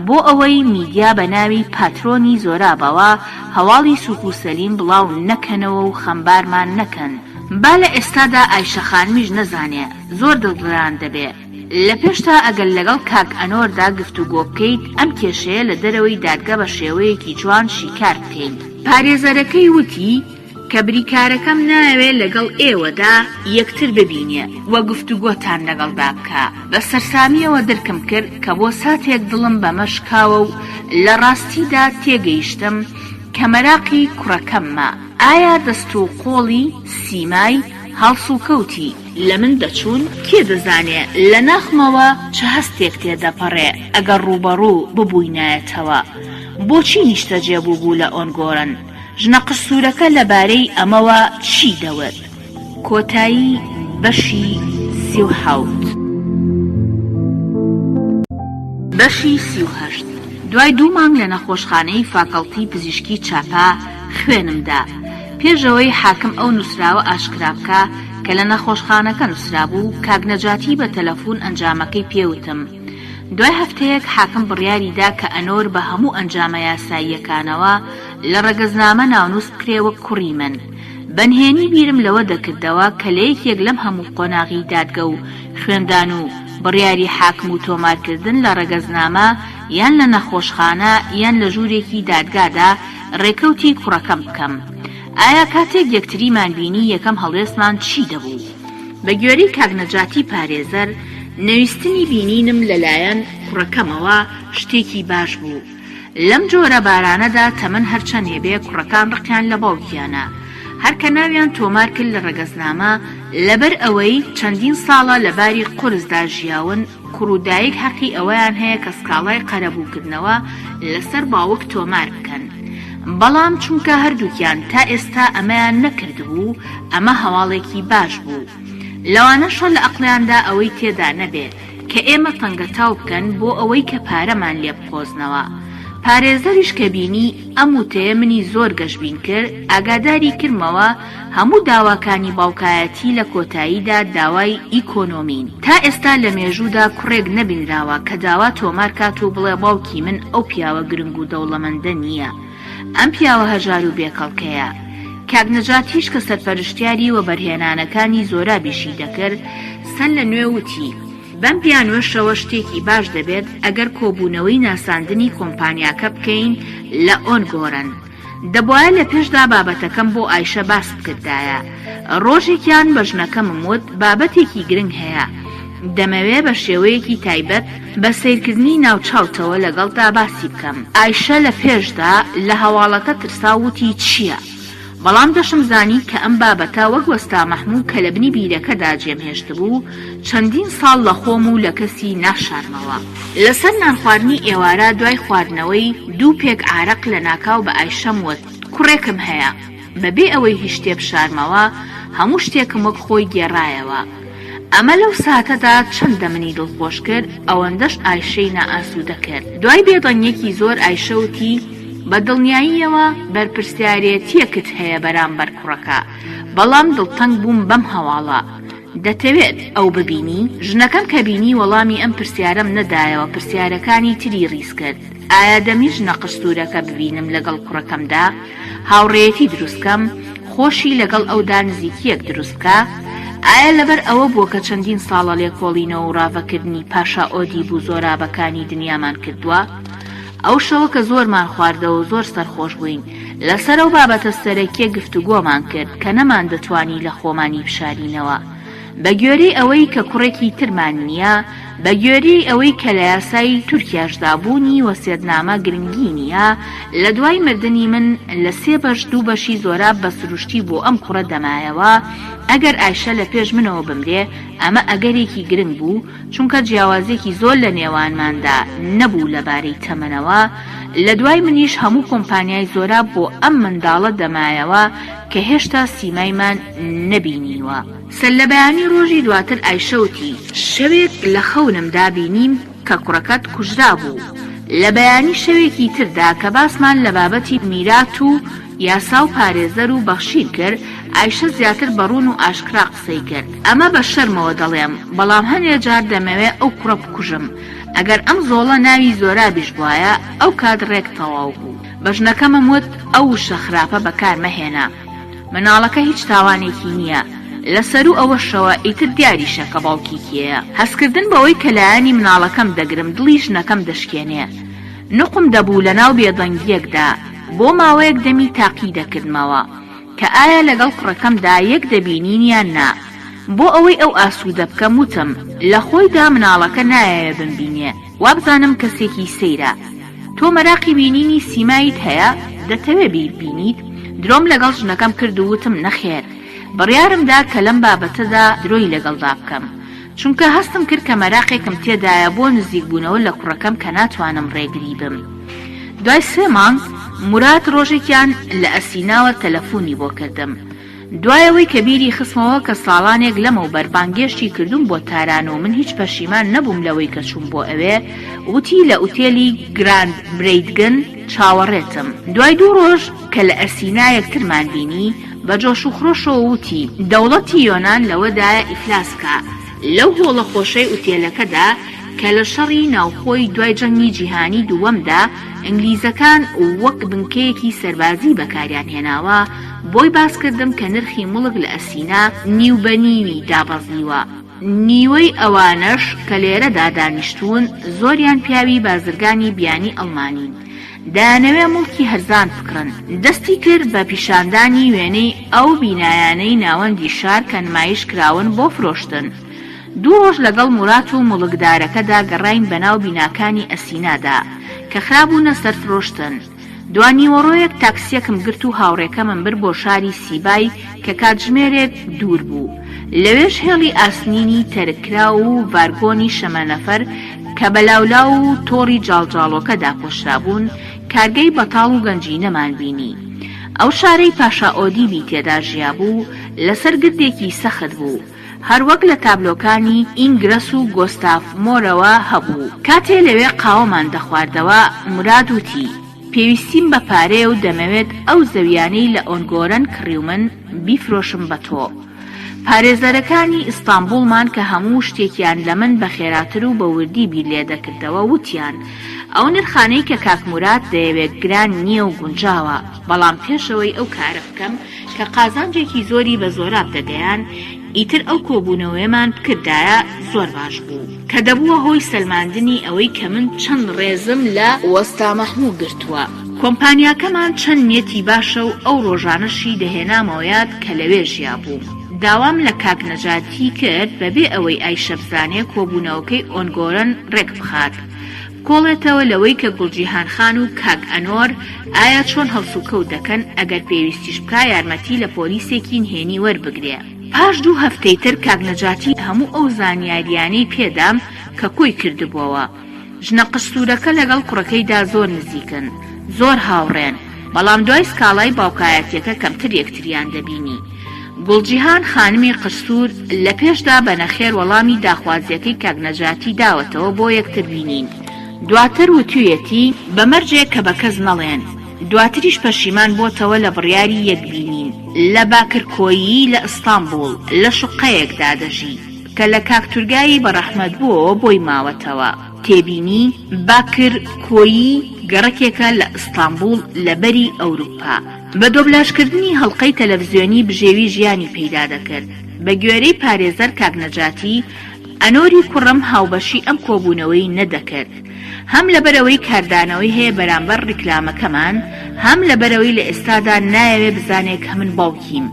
بۆ ئەوەی میدیا بە ناوی پاترۆنی زۆرابەوە هەواڵی سوک و سەلیم بڵاو نەکەنەوە و خەمبارمان نەکەن. با لە ئێستادا ئایشە خانمیش نەزانێ زۆر دڵگران دەبێ. لە پێشتا ئەگەر لەگەڵ کاک ئەنۆردا گفتوگۆ بکەیت ئەم کێشەیە لە دەرەوەی دادگا بە شێوەیەکی جوان شیکار بکەین. پارێزەرەکەی وتی کە بریکارەکەم ناوێت لەگەڵ ئێوەدا یەکتر ببینێ وە گفتوگۆتان لەگەڵدا بکە. بە سەرسامیەوە دەرکم کرد کە بۆ ساتێک دڵم بەمە شکاوە و لە ڕاستیدا تێگەیشتم کە مەراقی کوڕەکەممە. ئایا دەست و قۆڵی سیمای هەڵس و کەوتی لە من دەچوون کێ دەزانێ لە ناخمەوە چه هەستێک تێدەپەڕێ ئەگەر ڕوبەڕوو ببووینایەتەوە. بۆچی نیشتە جێبوو بوو لە ئۆنگۆرن؟ ژنە قسوورەکە لەبارەی ئەمەوە چی دەوت؟ کۆتایی بەشی 37. بەشی 38. دوای 2 مانگ لە نەخۆشخانەی فاکەڵتی پزیشکی چاپا خوێنمدا پێشەوەی حاکم ئەو نووسراوە ئاشکرا بکە کە لە نەخۆشخانەکە نووسرا بوو. کاک نەجاتی بە تەلەفۆن ئەنجامەکەی پێوتم. دوای هەفتەیەک حاکم بڕیاریدا کە ئەنۆر بە هەموو ئەنجامە یاساییەکانەوە لە ڕەگەزنامە ناونووس بکرێوە کوڕی من. بەنهێنی بیرم لەوە دەکردەوە کە لە یەکێک لەم هەموو قۆناغی دادگە و خوێندان و بڕیاری حاکم و تۆمارکردن لە ڕەگەزنامە یان لە نەخۆشخانە یان لە ژوورێکی دادگادا ڕێکەوتی کوڕەکەم بکەم. ئایا کاتێک یەکتریمان بینی یەکەم هەڵوێستمان چی دەبوو؟ بە گوێرەی کاک نەجاتی پارێزەر نەویستنی بینینم لەلایەن کوڕەکەمەوە شتێکی باش بوو. لەم جۆرە بارانەدا تەمەن هەرچەند هێبێ کوڕەکان ڕقیان لە باوکیانە هەرکە ناویان تۆمار کرد لە ڕەگەزنامە لەبەر ئەوەی چەندین ساڵە لەباری قورسدا ژیاون کوڕودایک حەقی ئەوەیان هەیە کە سکاڵای قەرەبووکردنەوە لەسەر باوک تۆمار بکەن. بەڵام چونکە هەردووکیان تا ئێستا ئەمەیان نەکردبوو ئەمە هەواڵێکی باش بوو. لەوانەشە لە ئەقلیاندا ئەوەی تێدا نەبێت کە ئێمە تەنگەتاو بکەن بۆ ئەوەی کە پارەمان لێ بقۆزنەوە. پارێزەریش کە بینی ئەم وتەیە منی زۆر گەشبین کرد، ئاگاداری کردمەوە هەموو داواکانی باوکایەتی لە کۆتاییدا داوای ئیکۆنۆمین. تا ئێستا لە مێژوودا کوڕێک نەبینراوە کە داوا تۆمار کات و بڵێ باوکی من ئەو پیاوە گرنگ و دەوڵەمەندە نییە، ئەم پیاوە هەژار و بێکەڵکەیە. کاک نەجاتیش کە سەرپەرشتیاری و بەرهێنانەکانی زۆرابیشی دەکرد سەر لە نوێ وتی بەم پیانوەشەوە شتێکی باش دەبێت ئەگەر کۆبوونەوەی ناساندنی کۆمپانیاکە بکەین لە ئۆنگۆرن. دەبوایە لە پێشدا بابەتەکەم بۆ ئایشە باس بکردایە. ڕۆژێکیان بە ژنەکەمم وت بابەتێکی گرنگ هەیە، دەمەوێت بە شێوەیەکی تایبەت بە سیرکردنی ناوچاوتەوە لەگەڵدا باسی بکەم. ئایشە لە پێشدا لە هەواڵەکە ترساوتی چییە؟ بەڵام دەشم زانی کە ئەم بابەتە وەک وەستا مەحموود کە لە بنی بیرەکەدا جێمهێشت بوو چەندین ساڵ لە خۆم و لە کەسی ناشارمەوە. لەسەر نانخواردنی ئێوارە دوای خواردنەوەی 2 پێک عارەق لە ناکاو بە ئایشەم وت کوڕێکم هەیە، بەبێ ئەوەی هیچ شتێ بشارمەوە هەموو شتێکم وەک خۆی گێڕایەوە. ئەمە لەو ساتەدا چەندە منی دڵخۆش کرد، ئەوەندەش ئایشەی نائاسوودە کرد. دوای بێدەنگێکی زۆر ئایشەوتی بە دڵنیاییەوە بەرپرسیارەتیەکت هەیە بەرامبەر کوڕەکە، بەڵام دڵتەنگ بووم بەم هەواڵە. دەتەوێت ئەو ببینی؟ ژنەکەم کە بینی وەڵامی ئەم پرسیارەم نەدایەوە، پرسیارەکانی تری ڕیز کرد. ئایا دەمیژ نەقستورەکە ببینم لەگەڵ کوڕەکەمدا؟ هاوڕێیەتی دروستکەم؟ خۆشی لەگەڵ ئەودا نزیکیەک دروستکە؟ ئایا لەبەر ئەوە بووە کە چەندین ساڵە لێکۆڵینەوە و ڕاوەکردنی پاشا ئۆدی بوو زۆرابەکانی دنیامان کردووە؟ ئەو شەوە کە زۆرمان خواردەوە و زۆر سەرخۆش بووین، لەسەر ئەو بابەتە سەرەکیە گفتوگۆمان کرد کە نەمان دەتوانی لە خۆمانی بشارینەوە. بە گوێرەی ئەوەی کە کوڕێکی ترمان نییە، بە گوێرەی ئەوەی کە لە یاسای تورکیاشدا بوونی وەسیەتنامە گرنگی نییە، لە دوای مردنی من لە 3 بەش 2 بەشی زۆراب بە سروشتی بۆ ئەم کوڕە دەمایەوە. ئەگەر ئایشە لە پێش منەوە بمرێ ئەمە ئەگەرێکی گرنگ بوو، چونکە جیاوازێکی زۆر لە نێوانماندا نەبوو لەبارەی تەمەنەوە. لە دوای منیش هەموو کۆمپانیای زۆراب بۆ ئەم منداڵە دەمایەوە کە هێشتا سیمایمان نەبینیوە. سەر لە بەیانی ڕۆژی دواتر ئایشەوتی شەوێک لە خەونمدا بینیم کە کوڕەکەت کوژرا بوو. لە بەیانی شەوێکی تردا کە باسمان لە بابەتی میرات و یاسا و پارێزەر و بەخشیر کرد، ئایشە زیاتر بەڕوون و ئاشکرا قسەی کرد. ئەمە بە شەرمەوە دەڵێم، بەڵام هەنێ جار دەمەوێت ئەو کوڕە بکوژم. ئەگەر ئەم زۆڵە ناوی زۆرابیش بواە ئەو کات ڕێک تەواو بوو. بەژنەکەمم وت ئەو وشە خراپە بەکار مەهێنا، مناڵەکە هیچ تاوانێکی نییە. لەسەر و ئەوە شەوە ئیتر دیاریشە کە باوکی کێیە. هەستکردن بەوەی کە لایانی مناڵەکەم دەگرم دڵی ژنەکەم دەشکێنێ. نقم دەبوو لە ناو بێدەنگیەکدا، بۆ ماوەیەک دەمی تاقی دەکردمەوە کە ئایا لەگەڵ کوڕەکەمدا یەک دەبینین یان نا. بۆ ئەوەی ئەو ئاسوودە بکەم وتم لە خۆیدا مناڵەکە نایەوێ بمبینێ، وابزانم کەسێکی سەیرە. تۆ مەراقی بینینی سیمایت هەیە؟ دەتەوێ بیبینیت؟ درۆم لەگەڵ ژنەکەم کرد و وتم نەخێر. بڕیارمدا کە لەم بابەتەدا درۆی لەگەڵدا بکەم، چونکە هەستم کرد کە مەراقێکم تێدایە بۆ نزیک بوونەوە لە کوڕەکەم کە ناتوانم ڕێگری بم. دوای 3 مانگ مورات ڕۆژێکیان لە ئەسیناوە تەلەفۆنی بۆ کردم. دوایەوەی کە بیری خستمەوە کە ساڵانێک لەمەوبەر بانگێشتی کردوم بۆ تاران و من هیچ پەشیمان نەبووم لەوەی کە چووم بۆ ئەوێ، وتی لە ئوتێلی گراند برەیدگن چاوەڕێتم. دوای 2 ڕۆژ کە لە ئەسینا یەکترمان بینی بە جۆش و خڕۆشەوە وتی دەوڵەتی یۆنان لەوەدایە ئیفلاسکە. لەو هۆڵە خۆشەی ئوتێلەکەدا کە لە شەڕی ناوخۆی دوای جەنگی جیهانی دووەمدا ئینگلیزەکان وەک بنکەیەکی سەربازی بەکاریان هێناوە، بۆی باسکردم کە نرخی مڵک لە ئەسینا نیو بە نیوی دابەزیوە. نیوەی ئەوانەش کە لێرەدا دانیشتوون زۆریان پیاوی بازرگانی بیانی ئەڵمانین، دایانەوێ مڵکی هەرزان بکڕن. دەستی کرد بە پیشاندانی وێنەی ئەو بینایانەی ناوەندی شار کە نمایش کراون بۆ فرۆشتن. 2 ڕۆژ لەگەڵ مورات و مڵکدارەکەدا گەڕاین بەناو بیناکانی ئەسینادا کە خرابوونە سەر فرۆشتن. دوانیوەڕۆیەک تاکسیەکم گرت و هاوڕێکەمم بر بۆ شاری سیبای کە کاتژمێرێک دوور بوو. لەوێش هێڵی ئاسنینی تەرکرا و ڤارگۆنی شەمەنەفەر کە بەلاولاو و تۆڕی جاڵجاڵۆکەدا پۆشرابوون کارگەی بەتاڵ و گەنجینەمان بینی. ئەو شارەی پاشا ئۆدیبی تێدا ژیا بوو، لەسەر گردێکی سەخت بوو. هەروەک لە تابلۆکانی ئینگرەس و گۆستاف مۆرەوە هەبوو. کاتێ لەوێ قاوەمان دەخواردەوە مراد وتی پێویستیم بە پارەیە و دەمەوێت ئەو زەویانەی لە ئۆنگۆرن کڕی و من بیفرۆشم بە تۆ. پارێزەرەکانی ئیستانبوڵمان کە هەموو شتێکیان لە من بە خێراتر و بە وردی بیر لێ دەکردەوە وتیان ئەو نرخانەی کە کاک مراد دەیەوێت گران نییە و گونجاوە، بەڵام پێشەوەی ئەو کارە بکەم کە قازانجێکی زۆری بە زۆراب دەگەیان ئیتر ئەو کۆبوونەوەیمان کردایە زۆر باش بوو کە دەبووە هۆی سەلماندنی ئەوەی کە من چەند ڕێزم لە وەستا مەحموود گرتووە. کۆمپانیاکەمان چەند نیەتی باشە و ئەو ڕۆژانەشی دەهێنامەوەیات کە لەوێ ژیا بوو. داوام لە کاک نەجاتی کرد بەبێ ئەوەی ئایشە بزانێ کۆبوونەوەکەی ئۆنگۆرن ڕێک بخات. کۆڵێتەوە لەوەی کە گوڵجیهان خان و کاک ئەنۆر ئایا چۆن هەڵسوکەوت دەکەن ئەگەر پێویستیش بکا یارمەتی لە پۆلیسێکی نهێنی وەربگرێ. پاش 2 هەفتەی تر کاک نەجاتی هەموو ئەو زانیاریانەی پێدام کە کۆی کردبووەوە. ژنە قستوورەکە لەگەڵ کوڕەکەیدا زۆر نزیکن، زۆر هاوڕێن، بەڵام دوای سکاڵای باوکایەتیەکە کەمتر یەکتریان دەبینی. گوڵجیهان خانمی قستور لە پێشدا بە نەخێر وەڵامی داخوازیەکەی کاک نەجاتی داوەتەوە بۆ یەکتر بینین. دواتر وتویەتی بەمەرجێک کە بە کەس نەڵێن. دواتریش پەشیمان بۆتەوە لە بڕیاری یەکبینین لە باکرکۆیی لە ئیستانبوڵ لە شوقەیەکدا دەژی کە لە کاکتورگایی بەڕەحمەت بووەوە بۆی ماوەتەوە. تێبینی باکرکۆیی گەڕەکێکە لە ئیستانبوڵ لە بەری ئەوروپا بە دۆبلاژکردنی هەڵقەی تەلەڤیزیۆنی بژێوی ژیانی پەیدا دەکرد. بە گوێرەی پارێزەر کاک نەجاتی ئەنۆری کوڕم هاوبەشی ئەم کۆبوونەوەی نەدەکرد، هەم لەبەرەوەی کاردانەوەی هەیە بەرامبەر ڕیکلامەکەمان، هەم لەبەرەوەی لە ئێستادا نایەوێ بزانێت کە من باوکیم.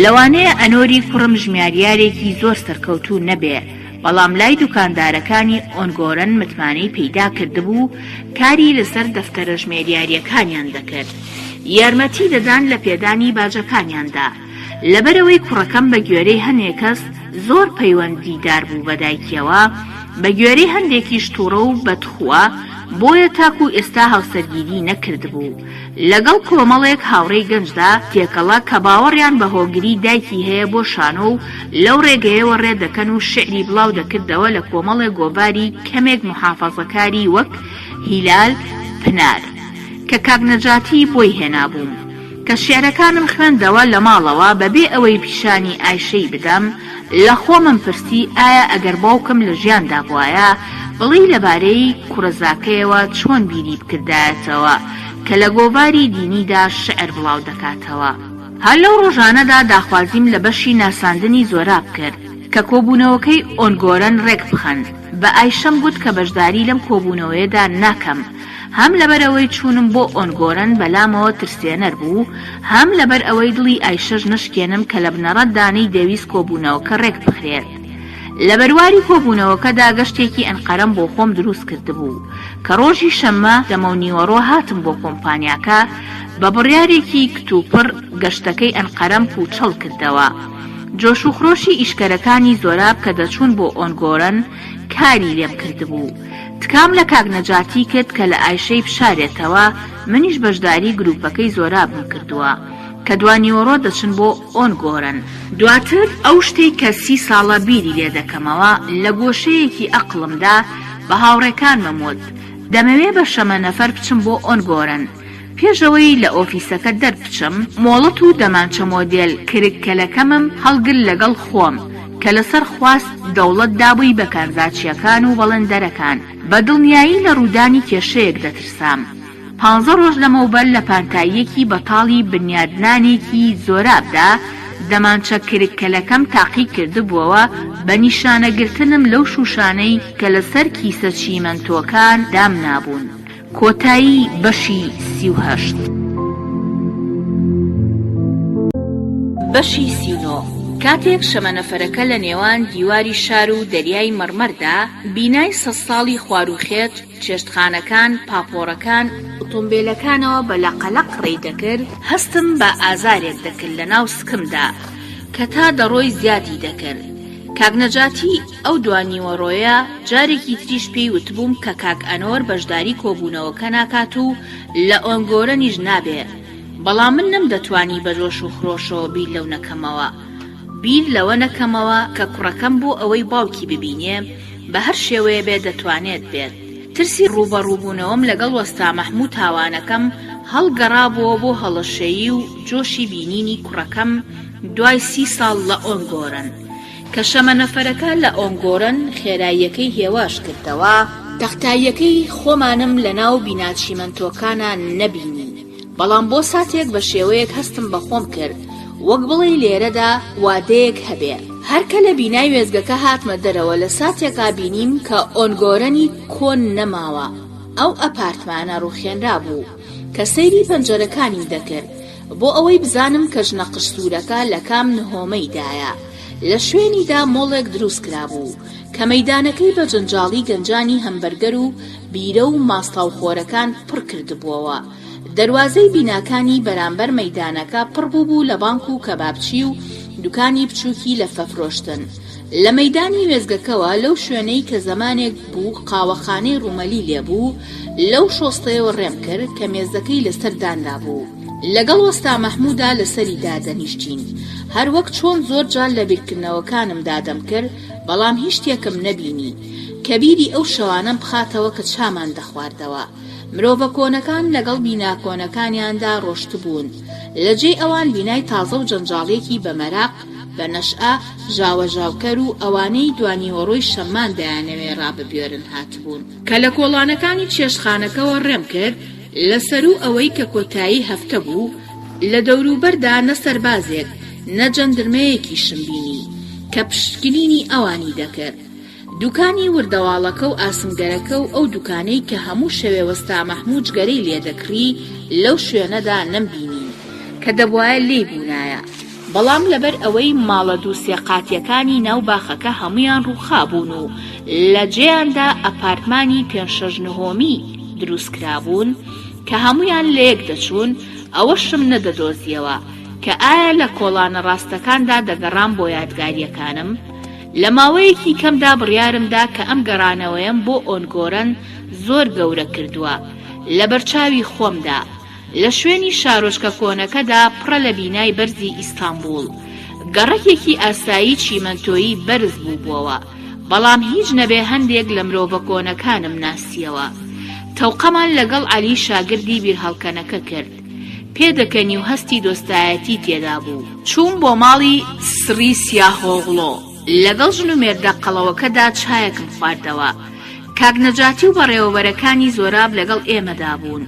لەوانەیە ئەنۆری کوڕم ژمیاریارێکی زۆر سەرکەوتوو نەبێ، بەڵام لای دوکاندارەکانی ئۆنگۆرن متمانەی پەیدا کردبوو کاری لەسەر دەفتەرە ژمێریاریەکانیان دەکرد، یارمەتی دەدان لە پێدانی باجەکانیاندا. لەبەرەوەی کوڕەکەم بە گوێرەی هەندێک کەس زۆر پەیوەندیدار بوو بە دایکیەوە، بە گوێرەی هەندێکیش تووڕە و بەدخوا بۆیە تاکو ئێستا هاوسەرگیری نەکردبوو. لەگەڵ کۆمەڵێک هاوڕێی گەنجدا تێکەڵا کە باوەڕیان بە هۆگری دایکی هەیە بۆ شانۆ و لەو ڕێگەیەوە ڕێ دەکەن و شعری بڵاو دەکردەوە لە کۆمەڵێک گۆڤاری کەمێک محافەزەکاری وەک هیلال پنار کە کاک نەجاتی بۆی هێنابووم کە شێعرەکانم خوێندەوە لە ماڵەوە بەبێ ئەوەی پیشانی ئایشەی بدەم. لە خۆمم پرسی ئایا ئەگەر باوکم لە ژیاندا بوایە بڵی لەبارەی کوڕەزاکەیەوە چۆن بیری بکردایەتەوە کە لە گۆڤاری دینیدا شعر بڵاو دەکاتەوە. هەر لەو ڕۆژانەدا داخوازیم لە بەشی ناساندنی زۆراب کرد کە کۆبوونەوەکەی ئۆنگۆرن ڕێک بخەن. بە ئایشەم گوت کە بەشداری لەم کۆبوونەوەیەدا ناکەم، هەم لەبەر ئەوەی چوونم بۆ ئۆنگۆرن بەلامەوە ترسێنەر بوو، هەم لەبەر ئەوەی دڵی ئایشەش نشکێنم کە لە بنەڕەت دانەی دەویست کۆبوونەوەکە ڕێک بخرێت. لە بەرواری کۆبوونەوەکەدا گەشتێکی ئەنقەرەم بۆ خۆم دروست کردبوو کە ڕۆژی شەممە دەمەونیوەڕۆ هاتم بۆ کۆمپانیاکە بە بڕیارێکی کتوپڕ گەشتەکەی ئەنقەرەم پوچەڵ کردەوە. جۆش و خرۆشی ئیشکەرەکانی زۆراب کە دەچوون بۆ ئۆنگۆرن کاری لێم کردبوو. تکام لە کاک نەجاتی کرد کە لە ئایشەی بشارێتەوە، منیش بەشداری گروپەکەی زۆرابم کردووە کە دوانیوەڕۆ دەچن بۆ ئۆنگۆرن. دواتر ئەو شتەی کە 30 ساڵە بیری لێ دەکەمەوە لە گۆشەیەکی ئەقڵمدا بە هاوڕێکانمە وت دەمەوێ بە شەمە نەفەر بچم بۆ ئۆنگۆرن. پێشەوەی لە ئۆفیسەکە دەربچم مۆڵەت و دەمانچە مۆدێل کرککەلەکەمم هەڵگر لەگەڵ خۆم کە لەسەر خواست دەوڵەت دابووی بە کارزاچیەکان و بەڵندەرەکان. بە دڵنیایی لە ڕوودانی کێشەیەک دەترسام. 15 ڕۆژ لەمەوبەر لە پانتاییەکی بەتاڵی بنیادنانێکی زۆرابدا دەمانچە کرککەلەکەم تاقی کردبووەوە بە نیشانەگرتنم لەو شوشانەی کە لەسەر کیسە چیمەنتۆکان دام نابوون. کۆتایی بەشی 38. بەشی 39. کاتێک شەمەنەفەرەکە لە نێوان دیواری شار و دەریای مەرمەردا بینای 100 ساڵی خواروخێت، چێشتخانەکان، پاپۆرەکان، ئۆتۆمبیلەکانەوە بە لەقەلەق ڕێی دەکرد، هەستم بە ئازارێک دەکرد لە ناو سکمدا کە تا دەڕۆی زیادی دەکرد. کاک نەجاتی ئەو دوانیوەڕۆیە جارێکی تریش پێی وتبووم کە کاک ئەنۆر بەشداری کۆبوونەوەکە ناکات و لە ئۆنگۆرەنیش نابێ، بەڵام من نەمدەتوانی بە جۆش و خرۆشەوە بیر لەو نەکەمەوە. بیر لەوە نەکەمەوە کە کوڕەکەم بۆ ئەوەی باوکی ببینێ بە هەر شێوەیە بێ دەتوانێت بێت. ترسی ڕوبەڕووبوونەوەم لەگەڵ وەستا مەحموود هاوانەکەم هەڵگەڕابووە بۆ هەڵەشێیی و جۆشی بینینی کوڕەکەم دوای 30 ساڵ لە ئۆنگۆرن کە شەمەنەفەرەکە لە ئۆنگۆرن خێراییەکەی هێواش کردەوە. تەختاییەکەی خۆمانم لە ناو بیناچیمەنتۆکانە نەبینی، بەڵام بۆ ساتێک بە شێوەیەک هەستم بە خۆم کرد وەک بڵێ لێرەدا وادەیەک هەبێ. هەرکە لە بینای وێزگەکە هاتمە دەرەوە لە ساتێکا بینیم کە ئۆنگۆرەنی کۆن نەماوە. ئەو ئەپارتمانە ڕوخێنرا بوو کە سەیری پەنجەرەکانی دەکرد بۆ ئەوەی بزانم کە ژنە قشتورەکە لە کام نهۆمەیدایە. لە شوێنیدا مۆڵێک دروست کرابوو کە مەیدانەکەی بە جەنجاڵی گەنجانی هەمبەرگەر و بیرە و ماستاوخۆرەکان پڕ کردبووەوە. دەروازەی بیناکانی بەرامبەر مەیدانەکە پڕ بوو لە بانک و کەبابچی و دوکانی بچووکی لە فەفرۆشتن. لە مەیدانی وێزگەکەوە لەو شوێنەی کە زەمانێک بوو قاوەخانەی ڕوومەلی لێبوو لەو شۆستەیەوە ڕێم کرد کە مێزەکەی لەسەر داندا بوو. لەگەڵ وەستا مەحموودا لەسەریدا دەنیشتین. هەر وەک چۆن زۆر جار لە بیرکردنەوەکانم دادەم کرد بەڵام هیچ شتێکم نەبینی کە بیری ئەو شەوانەم بخاتەوە کە چامان دەخواردەوە. مرۆڤە کۆنەکان لەگەڵ بینا کۆنەکانیاندا ڕۆشت بوون. لەجێ ئەوان بینای تازە و جەنجاڵێکی بەمەراق بە نەشئا ژاوەژاوکەر و ئەوانەی دوانی هۆڕۆی شەمان دەیانەوێ ڕاببێرن هاتبوون کە لە کۆڵانەکانی چێشخانەکەەوە ڕێم کرد. لەسەر و ئەوەی کە کۆتایی هەفتە بوو لە دەوروبەردا نە سەربازێک نە جەندرمەیەکی شمبینی کە پشتگیرینی ئەوانی دەکرد. دوکانی وردەواڵەکە و ئاسمگەرەکە و ئەو دوکانەی کە هەموو شەوێ وەستا مەحموود گەرەی لێدەکڕی لەو شوێنەدا نەمبینی کە دەبوایە لێ بوونایە. بەڵام لەبەر ئەوەی ماڵە دووسێ قاتیەکانی ناو باخەکە هەمویان ڕووخابوون و لە جێیاندا ئەپارتمانی 5-6 نهۆمی دروست کرابوون کە هەمویان لە یەک دەچوون، ئەوەشم نەدەدۆزیەوە کە ئایا لە کۆڵانە ڕاستەکاندا دەگەڕام بۆ یادگاریەکانم. لە ماوەیەکی کەمدا بڕیارمدا کە ئەم گەڕانەوەیم بۆ ئۆنگۆرن زۆر گەورە کردووە لە بەرچاوی خۆمدا. لە شوێنی شارۆچکە کۆنەکەدا پڕە لە بینای بەرزی ئیستانبول گەڕەکێکی ئاسایی چیمەنتۆیی بەرز بووبووەوە، بەڵام هیچ نەبێ هەندێک لە مرۆڤە کۆنەکانم ناسیەوە. تەوقەمان لەگەڵ عەلی شاگردی بیرهەڵکەنەکە کرد. پێدەکەنی و هەستی دۆستایەتی تێدا بوو. چوون بۆ ماڵی سڕی سیاهۆغڵۆ لەگەڵ ژن و مێردە قەڵەوەکەدا چایەکم خواردەوە. کاک نەجاتی و بەڕێوەبەرەکانی زۆراب لەگەڵ ئێمەدا بوون،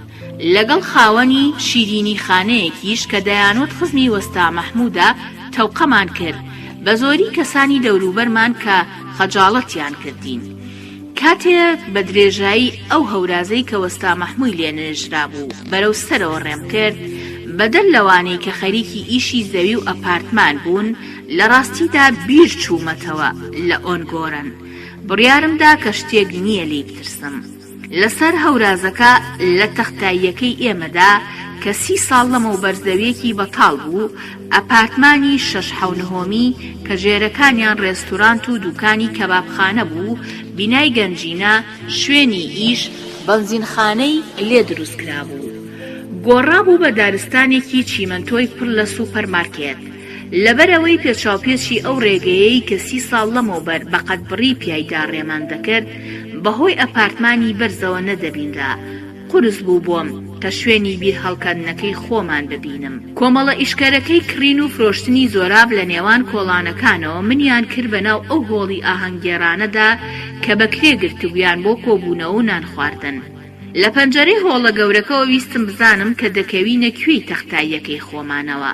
لەگەڵ خاوەنی شیرینی خانەیەکیش کە دەیانوت خزمی وەستا مەحموودە تەوقەمان کرد، بە زۆری کەسانی دەوروبەرمان کە خەجاڵەتیان کردین. کاتێک بە درێژایی ئەو هەورازەی کە وەستا مەحموود لێ نێژرا بوو بەرەو سەرەوە ڕێم کرد، بەدەر لەوانەی کە خەریکی ئیشی زەوی و ئەپارتمان بوون لە ڕاستیدا بیر چوومەتەوە لە ئۆنگۆرن. بڕیارمدا کە شتێک نییە لێی بترسم. لەسەر هەورازەکە لە تەختاییەکەی ئێمەدا کە 30 ساڵ لەمەو بەرزەویەکی بەتاڵ بوو، ئەپارتمانی 6 نهۆمی کە ژێرەکانیان ڕێستورانت و دوکانی کەبابخانە بوو، بینای گەنجینە، شوێنی ئیش، بەنزینخانەی لێ دروست کرابوو. گۆڕابوو بە دارستانێکی چیمەنتۆی پڕ لە سوپەرمارکێت. لەبەرەوەی پێچاوپێچی ئەو ڕێگەیەی کە 30 ساڵ لەمەوبەر بەقەدبڕی پیایدا ڕێمان دەکرد بەهۆی ئەپارتمانی بەرزەوە نەدەبیندا. قورس بوو بۆم کە شوێنی بیر هەڵکردنەکەی خۆمان ببینم. کۆمەڵە ئیشکەرەکەی کڕین و فرۆشتنی زۆراب لە نێوان کۆڵانەکانەوە منیان کرد بەناو ئەو هۆڵی ئاهەنگگێڕانەدا کە بەکرێگرتبوویان بۆ کۆبوونەوە و نان خواردن. لە پەنجەرەی هۆڵە گەورەکەەوە ویستم بزانم کە دەکەوینە کوێی تەختاییەکەی خۆمانەوە.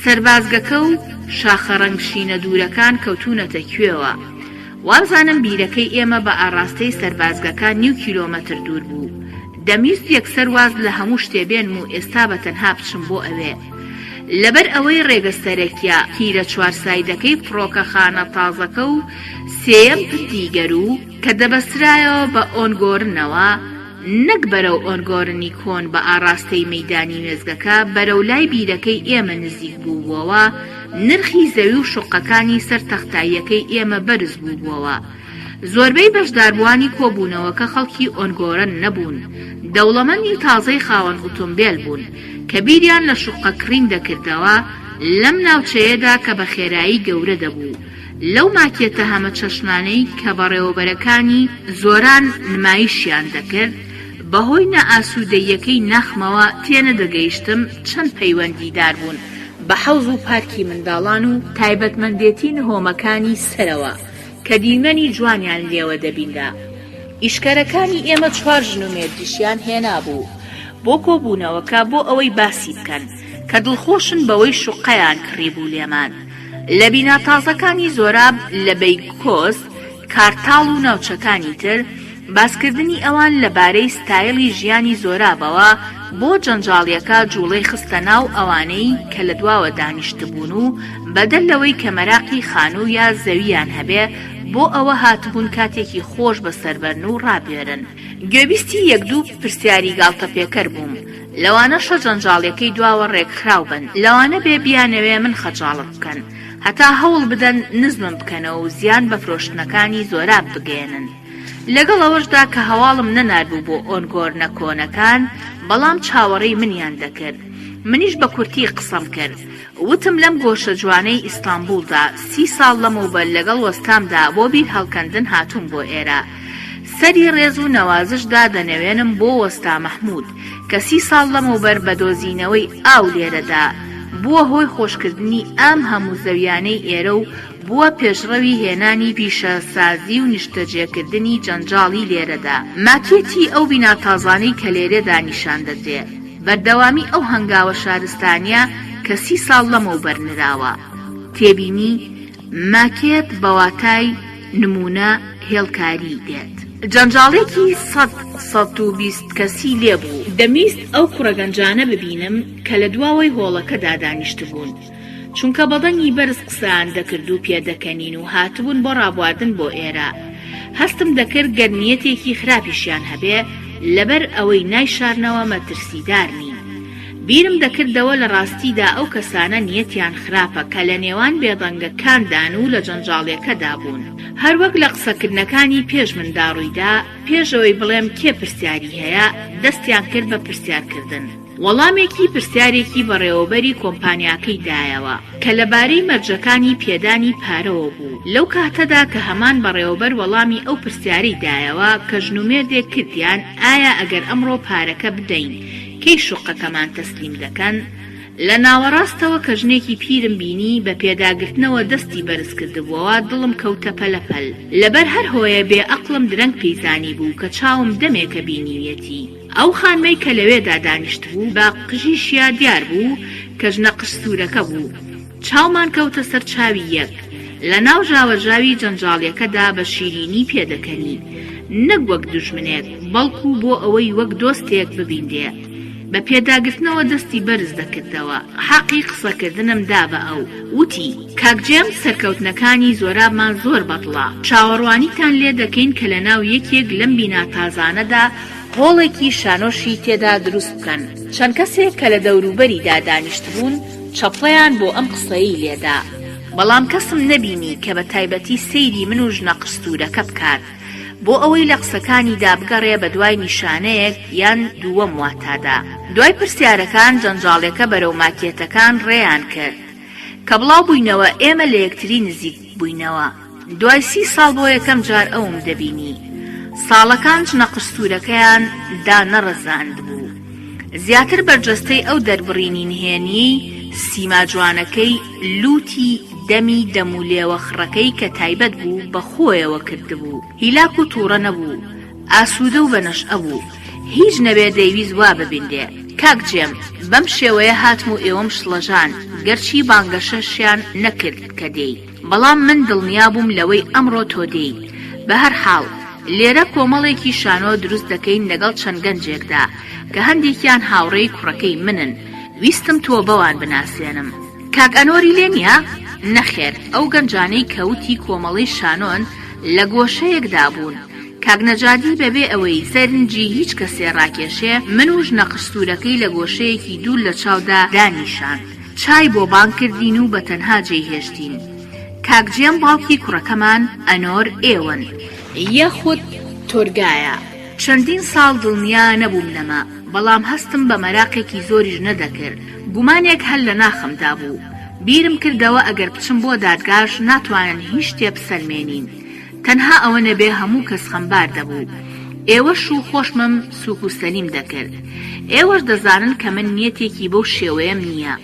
سەربازگەکە و شاخەڕەنگ شینە دوورەکان کەوتونەتە کوێوە. وابزانم بیرەکەی ئێمە بە ئاڕاستەی سەربازگەکان 1 کیلۆمەتر دوور بوو. دەمیست یەکسەر واز لە هەموو شتێبێن و ئێستا بەتەنها بچم بۆ ئەوێ. لەبەر ئەوەی ڕێگەستەرێکیە هیرە چوارسایدەکەی فڕۆکەخانە تازەکە و سێیەم پردیگەر و کە دەبەسرایەوە بە ئۆنگۆرنەوە، نەک بەرەو ئۆنگۆرنی کۆن بە ئاڕاستەی مەیدانی وێزگەکە بەرەو لای بیرەکەی ئێمە نزیک بووبووەوە. نرخی زەوی و شوقەکانی سەر تەختاییەکەی ئێمە بەرز بووبووەوە. زۆربەی بەشداربووانی کۆبوونەوەکە خەڵکی ئۆنگۆرن نەبوون، دەوڵەمەندی تازەی خاوەن ئۆتۆمبیل بوون کە بیریان لە شوقەکڕین دەکردەوە لەم ناوچەیەدا کە بە خێرایی گەورە دەبوو لەو ماکێتە هەمە چەشنانەی کە بەڕێوەبەرەکانی زۆران نمایشیان دەکرد بەهۆی نەئاسوودەییەکەی نەخمەوە تێنەدەگەیشتم چەند پەیوەندیدار بوون بە حەوز و پارکی منداڵان و تایبەتمەندێتی نهۆمەکانی سەرەوە کە دیمەنی جوانیان لێوە دەبیندا. ئیشکەرەکانی ئێمە 4 ژن و مێردیشیان هێنابوو بۆ کۆبوونەوەکە بۆ ئەوەی باسی بکەن کە دڵخۆشن بەوەی شوقەیان کڕیبوو لێمان. لە بیناتازەکانی زۆراب لە بەیکۆس، کارتاڵ و ناوچەکانی تر باسکردنی ئەوان لەبارەی ستایلی ژیانی زۆرابەوە بۆ جەنجاڵیەکە جوڵەی خستە ناو ئەوانەی کە لە دواوە دانیشتبوون و بەدەل لەوەی کە مەراقی خانوو یا زەویان هەبێ بۆ ئەوە هاتبوون کاتێکی خۆش بەسەربەرن و ڕابێرن. گوێبیستی 1-2 پرسیاری گاڵتە پێکەر بووم، لەوانەشە جەنجاڵیەکەی دواوە ڕێکخراو بن، لەوانە بێ بیانەوێ من خەجاڵت بکەن، هەتا هەوڵ بدەن نزمم بکەنەوە و زیان بە فرۆشتنەکانی زۆراب بگێنن. لەگەڵ ئەوەشدا کە هەواڵم نەناربوو بۆ ئۆنگۆرنە کۆنەکان، بەڵام چاوەڕێی منیان دەکرد. منیش بە کورتی قسەم کرد، وتم لەم گۆشە جوانەی ئیستانبولدا 30 ساڵ لەمەوبەر لەگەڵ وەستامدا بۆ بیر هەڵکەندن هاتووم بۆ ئێرە. سەری ڕێز و نەوازشدا دەنەوێنم بۆ وەستا مەحموود کە 30 ساڵ لەمەوبەر بە دۆزینەوەی ئاو لێرەدا بووە هۆی خۆشکردنی ئەم هەموو زەویانەی ئێرە و بووە پێشڕەوی هێنانی پیشەسازی و نیشتەجێکردنی جەنجاڵی لێرەدا. ماکێتی ئەو بیناتازانەی کە لێرەدا نیشان دەدرێ بەردەوامی ئەو هەنگاوە شارستانیە کە 30 ساڵ لەمەوبەر نراوە. تێبینی ماکێت بەواتای نمونە هێڵکاری دێت. جەنجاڵێکی 100-120 کەسی لێبوو. دەمیست ئەو کوڕەگەنجانە ببینم کە لە دواوەی هۆڵەکەدا دانیشتبوون، چونکە بەدەنگی بەرز قسەیان دەکرد و پێدەکەنین و هاتبوون بۆ ڕابواردن بۆ ئێرە. هەستم دەکرد گەرمیەتێکی خراپیشیان هەبێ لەبەر ئەوەی نایشارنەوە مەترسیدار نین. بیرم دەکردەوە لە ڕاستیدا ئەو کەسانە نیەتیان خراپە کە لە نێوان بێدەنگەکاندان و لە جەنجاڵیەکەدا بوون. هەروەک لە قسەکردنەکانی پێش مندا ڕوویدا، پێشەوەی بڵێم کێ پرسیاری هەیە، دەستیان کرد بە پرسیارکردن. وەڵامێکی پرسیارێکی بەڕێوەبەری کۆمپانیاکەی دایەوە کە لەبارەی مەرجەکانی پێدانی پارەوە بوو. لەو کاتەدا کە هەمان بەڕێوەبەر وەڵامی ئەو پرسیاری دایەوە کە ژنومێردێک کردیان ئایا ئەگەر ئەمڕۆ پارەکە بدەین کەی شوقەکەمان تەسلیم دەکەن. لە ناوەڕاستەوە کە ژنێکی پیرم بینی بە پێداگرتنەوە دەستی بەرز کردبووەوە دڵم کەوتە پەلەپەل. لەبەر هەر هۆیە بێ ئەقڵم درەنگ پەیزانی بوو کە چاوم دەمێکە بینیوێتی. ئەو خانمەی کە لەوێدا دانیشت بوو بە قژیشیا دیار بوو کە ژنە قشتورەکە بوو. چاومان کەوتە سەر چاوی یەک. لە ناو ژاوەژاوی جەنجاڵیەکەدا بە شیرینی پێدەکەنی، نەک وەک دوژمنێک، بەڵکو بۆ ئەوەی وەک دۆستێک ببیندێ. بە پێداگرتنەوە دەستی بەرز دەکردەوە. حەقی قسەکردنم دا بە ئەو. وتی کاکجێم سەرکەوتنەکانی زۆرابمان زۆر بەدڵە. چاوەڕوانیتان لێ دەکەین کە لە ناو یەکێک لەم بیناتازانەدا هۆڵێکی شانۆشی تێدا دروست بکەن. چەند کەسێک کە لە دەوروبەریدا دانیشت بوون چەپڵەیان بۆ ئەم قسەی لێدا، بەڵام کەسم نەبینی کە بە تایبەتی سەیری من و ژنە قستورەکە بکات بۆ ئەوەی لە قسەکانیدا بگەڕێ بە دوای نیشانەیەک یان دووەم واتادا. دوای پرسیارەکان جەنجاڵێکە بەرەو ماکێتەکان ڕێیان کرد کە بڵاو بووینەوە ئێمە لە یەکتری نزیک بووینەوە. دوای 30 ساڵ بۆ یەکەم جار ئەوم دەبینی. ساڵەکان ژنە قستورەکەیان دانەڕەزاند بوو. زیاتر بەرجەستەی ئەو دەربڕینی نهێنی سیما جوانەکەی لوتی دەمی دەمولێوەخڕەکەی کە تایبەت بوو بە خۆیەوە کردبوو. هیلاک و تووڕە نەبوو، ئاسوودە و بەنەشئە بوو، هیچ نەبێ دەیویست وا ببیندێ. کاکجێم بەم شێوەیە هاتم و ئێوەم شڵەژان، گەرچی بانگەشەشیان نەکرد کە دێی، بەڵام من دڵنیا بووم لەوەی ئەمڕۆ تۆ دێی. بە هەر حاڵ لێرە کۆمەڵێکی شانۆ دروست دەکەین لەگەڵ چەند گەنجێکدا کە هەندێکیان هاوڕێی کوڕەکەی منن. ویستم تۆ بەوان بناسێنم. کاک ئەنۆری لێ نییە؟ نەخێر، ئەو گەنجانەی کەوتی کۆمەڵی شانۆن لە گۆشەیەکدا بوون. کاک نەجادی بەبێ ئەوەی سەرنجی هیچ کەسێ ڕاکێشێ من و ژنە قستورەکەی لە گۆشەیەکی دوور لە چاودا دانیشان. چای بۆ بانگ کردین و بە تەنها جێهێشتین. کاکجێم باوکی کوڕەکەمان ئەنۆر ئێوەن، یەخود تۆرگایە. چەندین ساڵ دڵنیا نەبووم لەمە، بەڵام هەستم بە مەراقێکی زۆریش نەدەکرد. گومانێک هەل لە ناخەمدا بوو. بیرم کردەوە ئەگەر بچم بۆ دادگاش ناتوانن هیچ شتێ بسەلمێنین، تەنها ئەوە نەبێ هەموو کەس خەمبار دەبوو. ئێوەش و خۆشمم سووک و سەلیم دەکرد. ئێوەش دەزانن کە من نیەتێکی بەو شێوەیەم نییە.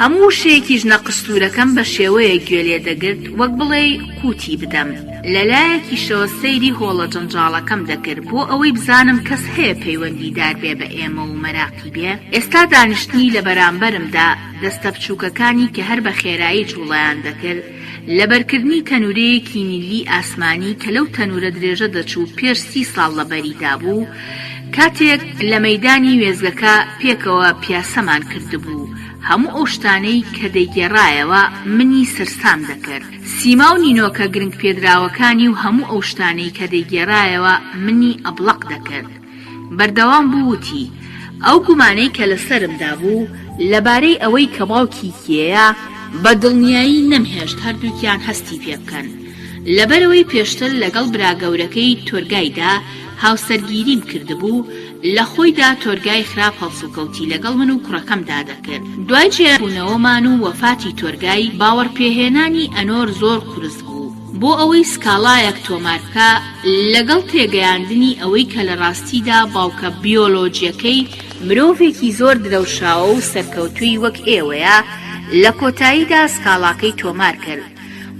هەموو شەیەکیش نەقستورەکەم بە شێوەیە گوێ لێ دەگرت وەک بڵێ قوتی بدەم. لەلایەکیشەوە سەیری هۆڵە جەنجاڵەکەم دەکرد بۆ ئەوەی بزانم کەس هەیە پەیوەندیدار بێ بە ئێمە و مەراقی بێ. ئێستا دانیشتنی لە بەرامبەرمدا دەستە بچووکەکانی کە هەر بە خێرایی جوڵەیان دەکرد لەبەرکردنی تەنورەیەکی نیلی ئاسمانی کە لەو تەنورە درێژە دەچوو پێش 30 ساڵ لەبەریدا بوو، کاتێک لە مەیدانی وێزگەکە پێکەوە پیاسەمان کردبوو. هەموو ئەو شتانەی کە دەیگێڕایەوە منی سەرسام دەکرد. سیما و نینۆکە گرنگ پێدراوەکانی و هەموو ئەو شتانەی کە دەیگێڕایەوە منی ئەبڵق دەکرد. بەردەوام بووتی ئەو گومانەی کە لەسەرمدا بوو لەبارەی ئەوەی کە باوکی کێیە بە دڵنیایی نەمهێشت هەردووکیان هەستی پێ بکەن. لەبەرەوەی پێشتر لەگەڵ براگەورەکەی تۆرگایدا هاوسەرگیریم کردبوو، لە خۆیدا تۆرگای خراپ هەڵسوکەوتی لەگەڵ من و کوڕەکەمدا دەکرد. دوای جێبوونەوەمان و وەفاتی تۆرگای باوەڕپێهێنانی ئەنۆر زۆر قورس بوو. بۆ ئەوەی سکاڵایەک تۆمار بکە لەگەڵ تێگەیاندنی ئەوەی کە لە ڕاستیدا باوکە بیۆلۆجیەکەی مرۆڤێکی زۆر درەوشاوە و سەرکەوتووی وەک ئێوەیە، لە کۆتاییدا سکاڵاکەی تۆمار کرد.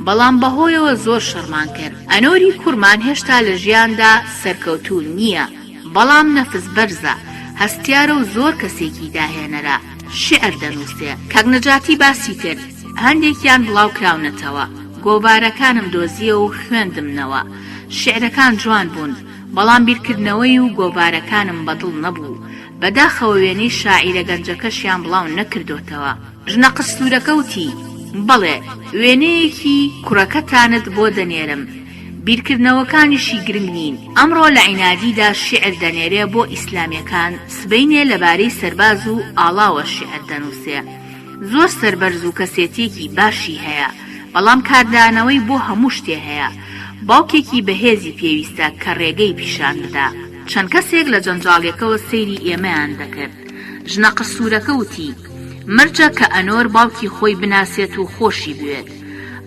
بەڵام بەهۆیەوە زۆر شەڕمان کرد. ئەنۆری کوڕمان هێشتا لە ژیاندا سەرکەوتوو نییە، بەڵام نەفس بەرزە، هەستیارە و زۆر کەسێکی داهێنەرە، شێعر دەنووسێ. کاک نەجاتی باسی کرد، هەندێکیان بڵاو کراونەتەوە، گۆبارەکانم دۆزیە و خوێندمنەوە. شێعرەکان جوان بوون، بەڵام بیرکردنەوەی و گۆبارەکانم بەدڵ نەبوو. بەداخەوە وێنەی شاعیرە گەنجەکەشیان بڵاو نەکردوتەوە. ژنە قستورەکە وتی بەڵێ وێنەیەکی کوڕەکەتانت بۆ دەنێرم، بیرکردنەوەکانیشی گرنگ نین. ئەمڕۆ لە عینادیدا شێعر دەنێرێ بۆ ئیسلامیەکان، سبەینێ لەبارەی سەرباز و ئاڵاوە شێعر دەنووسێ. زۆر سەربەرز و کەسێتێکی باشی هەیە، بەڵام کاردانەوەی بۆ هەموو شتێ هەیە. باوکێکی بەهێزی پێویستە کە ڕێگەی پیشان بدا. چەند کەسێک لە جەنجاڵێکەوە سەیری ئێمەیان دەکرد. ژنە قستورەکە وتی مرجە کە ئەنۆر باوکی خۆی بناسێت و خۆشی بوێت.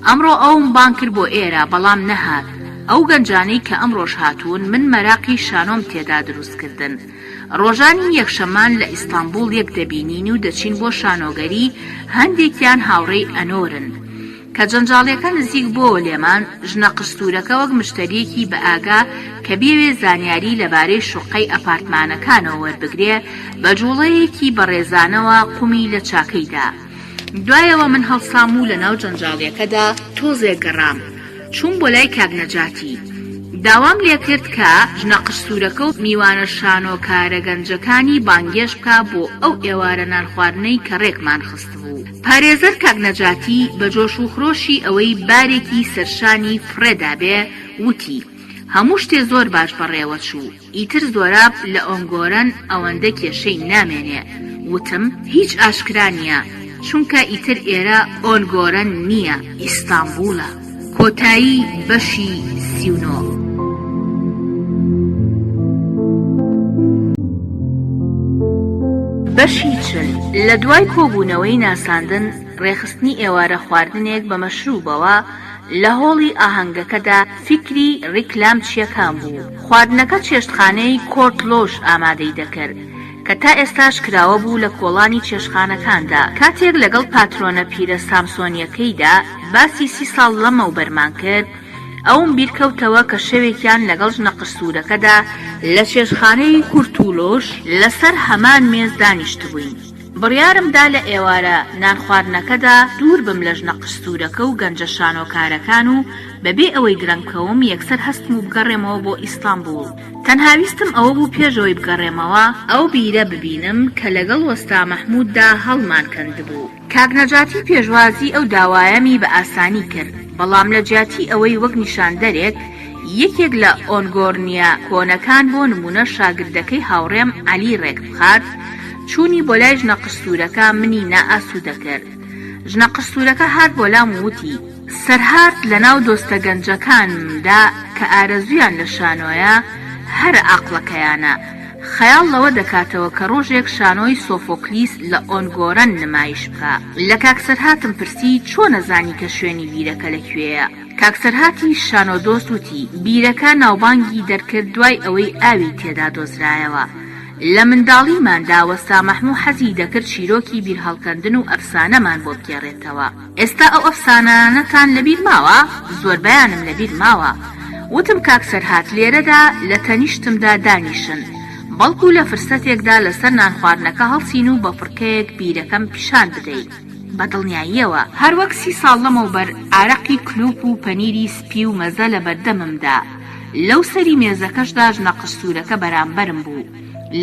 ئەمڕۆ ئەوم بان کرد بۆ ئێرە، بەڵام نەهات. ئەو گەنجانەی کە ئەمڕۆژ هاتوون من مەراقی شانۆم تێدا دروستکردن. ڕۆژانی یەکشەمان لە ئیستانبول یەک دەبینین و دەچین بۆ شانۆگەری، هەندێکیان هاوڕێی ئەنۆرن. کە جەنجاڵیەکە نزیک بۆ لێمان، ژنە قستورەکە وەک مشتریەکی بە ئاگا کە بێوێ زانیاری لەبارەی شوقەی ئەپارتمانەکانەوە وەربگرێ بە جوڵەیەکی بەڕێزانەوە قومی لە چاکەیدا. دوایەوە من هەڵسام و لە ناو جەنجاڵیەکەدا تۆزێک گەڕام، چوون بۆ لای کاک نەجاتی. داوام لێ کرد کە ژنە قستورەکە و میوانە شانۆکارە گەنجەکانی بانگێش بکە بۆ ئەو ئێوارە نان خواردنەی کە ڕێکمان خست بوو. پارێزەر کاک نەجاتی بە جۆش و خرۆشی ئەوەی بارێکی سەرشانی فرێدا بێ وتی هەموو شتێ زۆر باش بەڕێوە چوو، ئیتر زۆراب لە ئۆنگۆرەن ئەوەندە کێشەی نامێنێ. وتم هیچ ئاشکرا نییە، چونکە ئیتر ئێرە ئۆنگۆرەن نییە، ئیستانبولە. کۆتایی بەشی 39. بەشی چل. لە دوای کۆبوونەوەی ناساندن ڕێخستنی ئێوارە خواردنێک بە مەشروبەوە لە هۆڵی ئاهەنگەکەدا فکری ڕیکلام چیەکان بوو. خواردنەکە چێشتخانەی کۆرتلۆش ئامادەی دەکرد کە تا ئێستاش کراوە بوو لە کۆڵانی چێشتخانەکاندا. کاتێک لەگەڵ پاترۆنە پیرە سامسۆنیەکەیدا باسی 30 ساڵ لەمەوبەرمان کرد، ئەوم بیرکەوتەوە کە شەوێکیان لەگەڵ ژنە قستورەکەدا لە چێشتخانەی کورتولۆش لەسەر هەمان مێز دانیشتبووین. بڕیارمدا لە ئێوارە نان خواردنەکەدا دوور بم لە ژنە قستورەکە و گەنجە شانۆکارەکان و بەبێ ئەوەی درەنگکەوم یەکسەر هەستم و بگەڕێمەوە بۆ ئیستانبول. تەنهاویستم ئەوە بوو پێشەوەی بگەڕێمەوە ئەو بیرە ببینم کە لەگەڵ وەستا مەحمووددا هەڵمان کەندبوو. کاک نەجاتی پێشوازی ئەو داوایەمی بە ئاسانی کرد، بەڵام لە جیاتی ئەوەی وەک نیشاندەرێک یەکێک لە ئۆنگۆرنیە کۆنەکان بۆ نمونە شاگردەکەی هاوڕێم عەلی ڕێکبخات چوونی بۆ لای ژنە قستورەکە منی نائاسوودە کرد. ژنە قستورەکە هات بۆ لام وتی سەرهات لە ناو دۆستە گەنجەکانمدا کە ئارەزویان لە شانۆیە هەر عەقڵەکەیانە، خەیاڵ لەوە دەکاتەوە کە ڕۆژێک شانۆی سۆفۆکلیس لە ئۆنگۆرەن نمایش بکە. لە کاکسەرهاتم پرسی چۆن نەزانی کە شوێنی بیرەکە لەکوێیە. کاکسەرهاتی شانۆدۆست وتی بیرەکە ناوبانگی دەرکرد دوای ئەوەی ئاوی تێدا دۆزرایەوە. لە منداڵیماندا وەستا مەحموو حەزی دەکرد چیرۆکی بیرهەڵکەندن و ئەفسانەمان بۆ بگێڕێتەوە. ئێستا ئەو ئەفسانانەتان لەبیر ماوە؟ زۆربەیانم لەبیر ماوە. وتم کاکسەرهات لێرەدا لە تەنیشتمدا دانیشن، بەڵکو لە فرسەتێکدا لەسەر نان خواردنەکە هەڵسین و بە فڕکەیەک بیرەکەم پیشان بدەیت. بەدڵنیاییەوە هەروەک 30 ساڵ لەمەوبەر ئارەقی کلوپ و پەنیری سپی و مەزە لە بەردەممدا. لەو سەری مێزەکەشدا ژنەقشتورەکە بەرامبەرم بوو.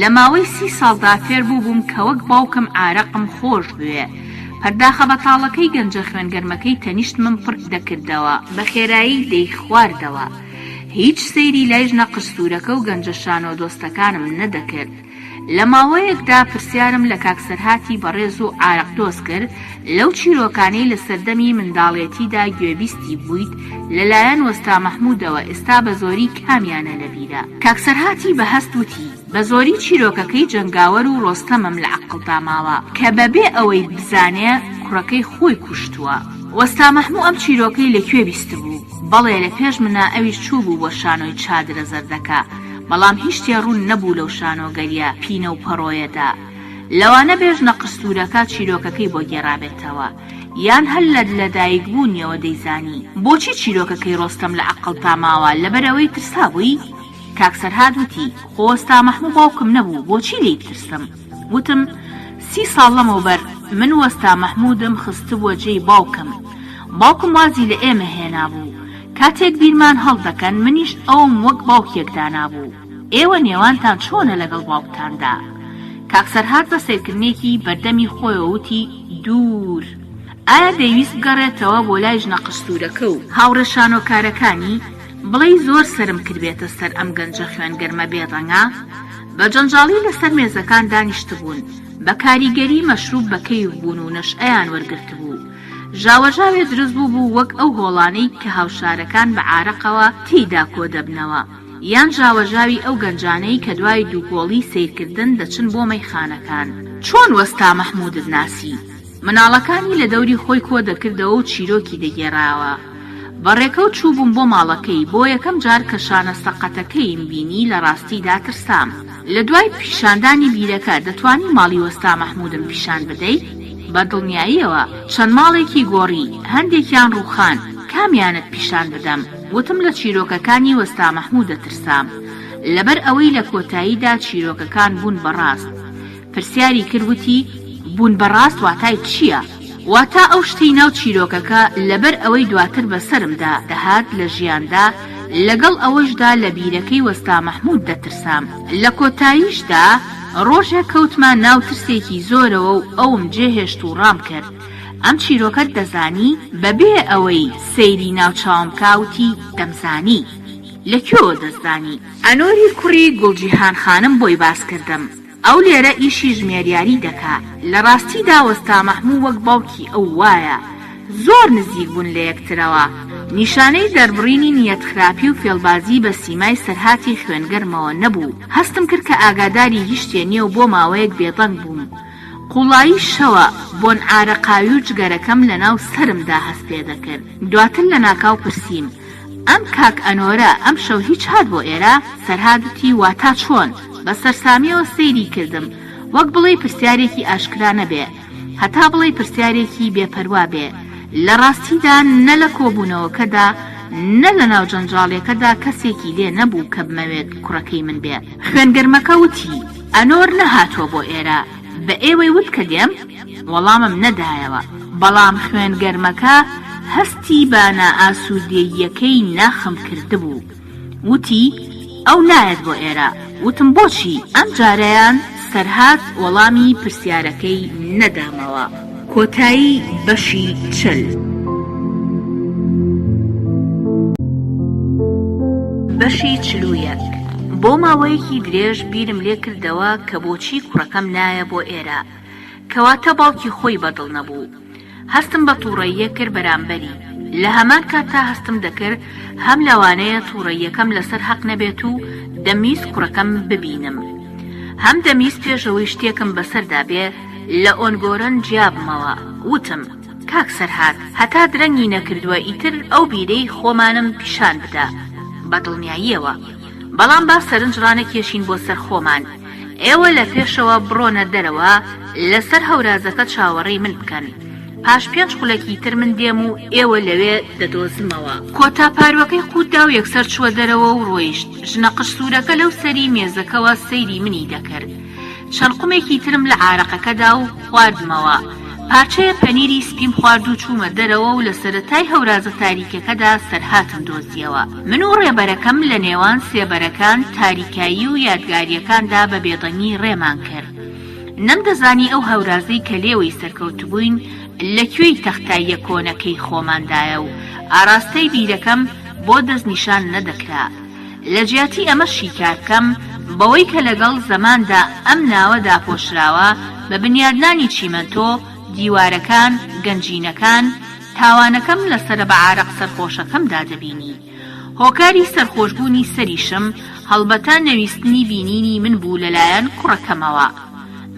لە ماوەی 30 ساڵدا فێر بووبووم کە وەک باوکم ئارەقم خۆش بوێ. پەرداخە بەتاڵەکەی گەنجە خوێنگەرمەکەی تەنیشتمم پڕک دەکردەوە، بە خێرایی دەیخواردەوە. هیچ سەیری لای ژنەقشتورەکە و گەنجە شانۆ دۆستەکانم نەدەکرد. لە ماوەیەکدا پرسیارم لە کاکسەرهاتی بەڕێز و ئارەق دۆست کرد لەو چیرۆکانەی لە سەردەمی منداڵێتیدا گوێبیستی بوویت لەلایەن وەستا مەحموودەوە ئێستا بە زۆری کامیانە لەبیرە. کاکسەرهاتی بەهەست وتی بە زۆری چیرۆکەکەی جەنگاوەر و ڕۆستەمم لە عەقڵدا ماوە کە بەبێ ئەوەی بزانێ کوڕەکەی خۆی کوشتووە. وەستا مەحموو ئەم چیرۆکەی لەکوێ بیست بوو؟ بەڵێ لە پێش منە ئەویش چوو بوو بۆ شانۆی چادرە زەردەکە، بەڵام هیچ تێڕوون نەبوو لەو شانۆگەریە پینە و پەڕۆیەدا. لەوانە بێژ نەقستورەکە چیرۆکەکەی بۆ گێڕابێتەوە، یان هەل لە لەدایک بوونیەوە دەیزانی. بۆچی چیرۆکەکەی ڕۆستەم لە عەقڵتا ماوە؟ لەبەرەوەی ترسا بووی؟ کاکسەرهات وتی خۆ وەستا مەحموو باوکم نەبوو، بۆچی لێی ترسم؟ وتم 30 ساڵ لەمەوبەر من وەستا مەحموودم خستبووە جێی باوکم. باوکم وازی لە ئێمە هێنابوو، کاتێک بیرمان هەڵدەکەن منیش ئەوم وەک باوکێکدا نابوو. ئێوە نێوانتان چۆنە لەگەڵ باوکتاندا؟ کاکسەرهات بە سیرکردنێکی بەردەمی خۆیەوە وتی دوور. ئایا دەیویست بگەڕێتەوە بۆ لای ژنەقشتورەکە و هاوڕێ شانۆکارەکانی بڵێ زۆر سرم کردبێتە سەر ئەم گەنجە خوێنگەرمە بێڕەنگە؟ بە جەنجاڵی لەسەر مێزەکان دانیشتبوون، بە کاریگەری مەشروب بەکەیف بوون و نەشئەیان وەرگرت بوو. ژاوەژاوێ دروست بوو وەک ئەو هۆڵانەی کە هاوشارەکان بە عارەقەوە تێیدا کۆ دەبنەوە، یان ژاوەژاوی ئەو گەنجانەی کە دوای دووگۆڵی سیرکردن دەچن بۆ مەیخانەکان. چۆن وەستا مەحموودت ناسی؟ مناڵەکانی لە دەوری خۆی کۆ دەکردەوە و چیرۆکی دەگێڕاوە. بەڕێکەوت چوو بووم بۆ ماڵەکەی، بۆ یەکەم جار کە شانە سەقەتەکەیم بینی لە ڕاستیدا ترسام. لە دوای پیشاندانی بیرەکە دەتوانی ماڵی وەستا مەحموودم پیشان بدەیت؟ بەدڵنیاییەوە چەند ماڵێکی گۆڕی، هەندێکیان ڕووخان، کامیانت پیشان بدەم؟ وتم لە چیرۆکەکانی وەستا مەحموود دەترسام، لەبەر ئەوەی لە کۆتاییدا چیرۆکەکان بوون بەڕاست. پرسیاری کردوتی بوون بەڕاست واتای چییە؟ واتە ئەو شتەی ناو چیرۆکەکە لەبەر ئەوەی دواتر بەسەرمدا دەهات لە ژیاندا لەگەڵ ئەوەشدا لە بیرەکەی وەستا مەحموود دەترسام. لە کۆتاییشدا ڕۆژێک کەوتمان ناو ترسێکی زۆرەوە و ئەوم جێهێشت و ڕام کرد. ئەم چیرۆکەت دەزانی؟ بەبێ ئەوەی سەیری ناوچاوم کاوتی دەمزانی. لەکوێوە دەزانی؟ ئەنۆری کوڕی گوڵجیهان خانم بۆی باس کردم. ئەو لێرە ئیشی ژمێریاری دەکا. لە ڕاستیدا وەستا مەحموو وەک باوکی ئەو وایە، زۆر نزیک بوون لە یەکترەوە. نیشانەی دەربڕینی نیەتخراپی و فێڵبازی بە سیمای سەرهاتی خوێنگەرمەوە نەبوو. هەستم کرد کە ئاگاداری هیچ شتێ نییە و بۆ ماوەیەک بێدەنگ بووم. قوڵایی شەوە بۆن ئارەقاوی و جگەرەکەم لە ناو سەرمدا هەست پێ دەکرد. دواتر لە ناکاو پرسییم ئەم کاک ئەنۆرە ئەم شەو هیچ هات بۆ ئێرە؟ سەرهادتی واتا چۆن؟ بە سەرسامیەوە سەیری کردم، وەک بڵێ پرسیارێکی ئاشکرا نەبێ، هەتا بڵێ پرسیارێکی بێپەروا بێ. لە ڕاستیدا نە لە کۆبوونەوەکەدا نە لە ناو جەنجاڵێکەدا کەسێکی لێ نەبوو کە بمەوێت کوڕەکەی من بێ. خوێنگەرمەکە وتی ئەنۆر نەهاتۆ بۆ ئێرە، بە ئێوەی وت کە دێم؟ وەڵامم نەدایەوە، بەڵام خوێنگەرمەکە هەستی بە نائاسوودێیەکەی ناخم کردبوو. وتی ئەو نایەت بۆ ئێرە. وتم بۆچی؟ ئەم جارەیان سەرهات وەڵامی پرسیارەکەی نەدامەوە. کۆتایی بەشی 40. بەشی 41. بۆ ماوەیەکی درێژ بیرم لێ کردەوە کە بۆچی کوڕەکەم نایە بۆ ئێرە، کەواتە باوکی خۆی بەدڵ نەبوو. هەستم بە تووڕەیە کرد بەرامبەری. لە هەمان کاتا هەستم دەکرد هەم لەوانەیە تووڕەیەکەم لەسەر حەق نەبێت و دەمویست کوڕەکەم ببینم. هەم دەمیست پێشەوەی شتێکم بەسەردا بێ لە ئۆنگۆرن جیابمەوە وتم کاک سەرهات هەتا درەنگی نەکردووە ئیتر ئەو بیرەی خۆمانم پیشان بدە بە دڵنیاییەوە بەڵام با سەرنج ڕانەکێشین بۆ سەر خۆمان ئێوە لە پێشەوە بڕۆنە دەرەوە لەسەر هەورازەکە چاوەڕێی من بکەن پاش 5 خولەکی تر من دێم و ئێوە لەوێ دەدۆزمەوە کۆتا پاروەکەی قوتدا و یەکسەر چووە دەرەوە و ڕۆیشت ژنە قشتورەکە لەو سەری مێزەکەوە سەیری منی دەکرد چەڵقمێکی ترم لە عارەقەکەدا و خواردمەوە پارچەیە پەنیری سپیم خوارد و چوومە دەرەوە و لە سەرەتای هەورازە تاریکەکەدا سەرهاتم دۆزیەوە من و ڕێبەرەکەم لە نێوان سێبەرەکان تاریکایی و یادگاریەکاندا بە بێدەنگی ڕێمان کرد نەمدەزانی ئەو هەورازەی کە لێوەی سەرکەوت بووین لەکوێی تەختاییە کۆنەکەی خۆماندایە و ئاراستەی بیرەکەم بۆ دەستنیشان نەدەکرا لە جیاتی ئەمە شیکارکەم بەوەی کە لەگەڵ زەماندا ئەم ناوە داپۆشراوە بە بنیادنانی چیمەنتۆ دیوارەکان گەنجینەکان تاوانەکەم لەسرە بە عارەق سەرخۆشەکەمدا دەبینی هۆکاری سەرخۆشبوونی سەریشم هەڵبەتە نەویستنی بینینی من بوو لەلایەن کوڕەکەمەوە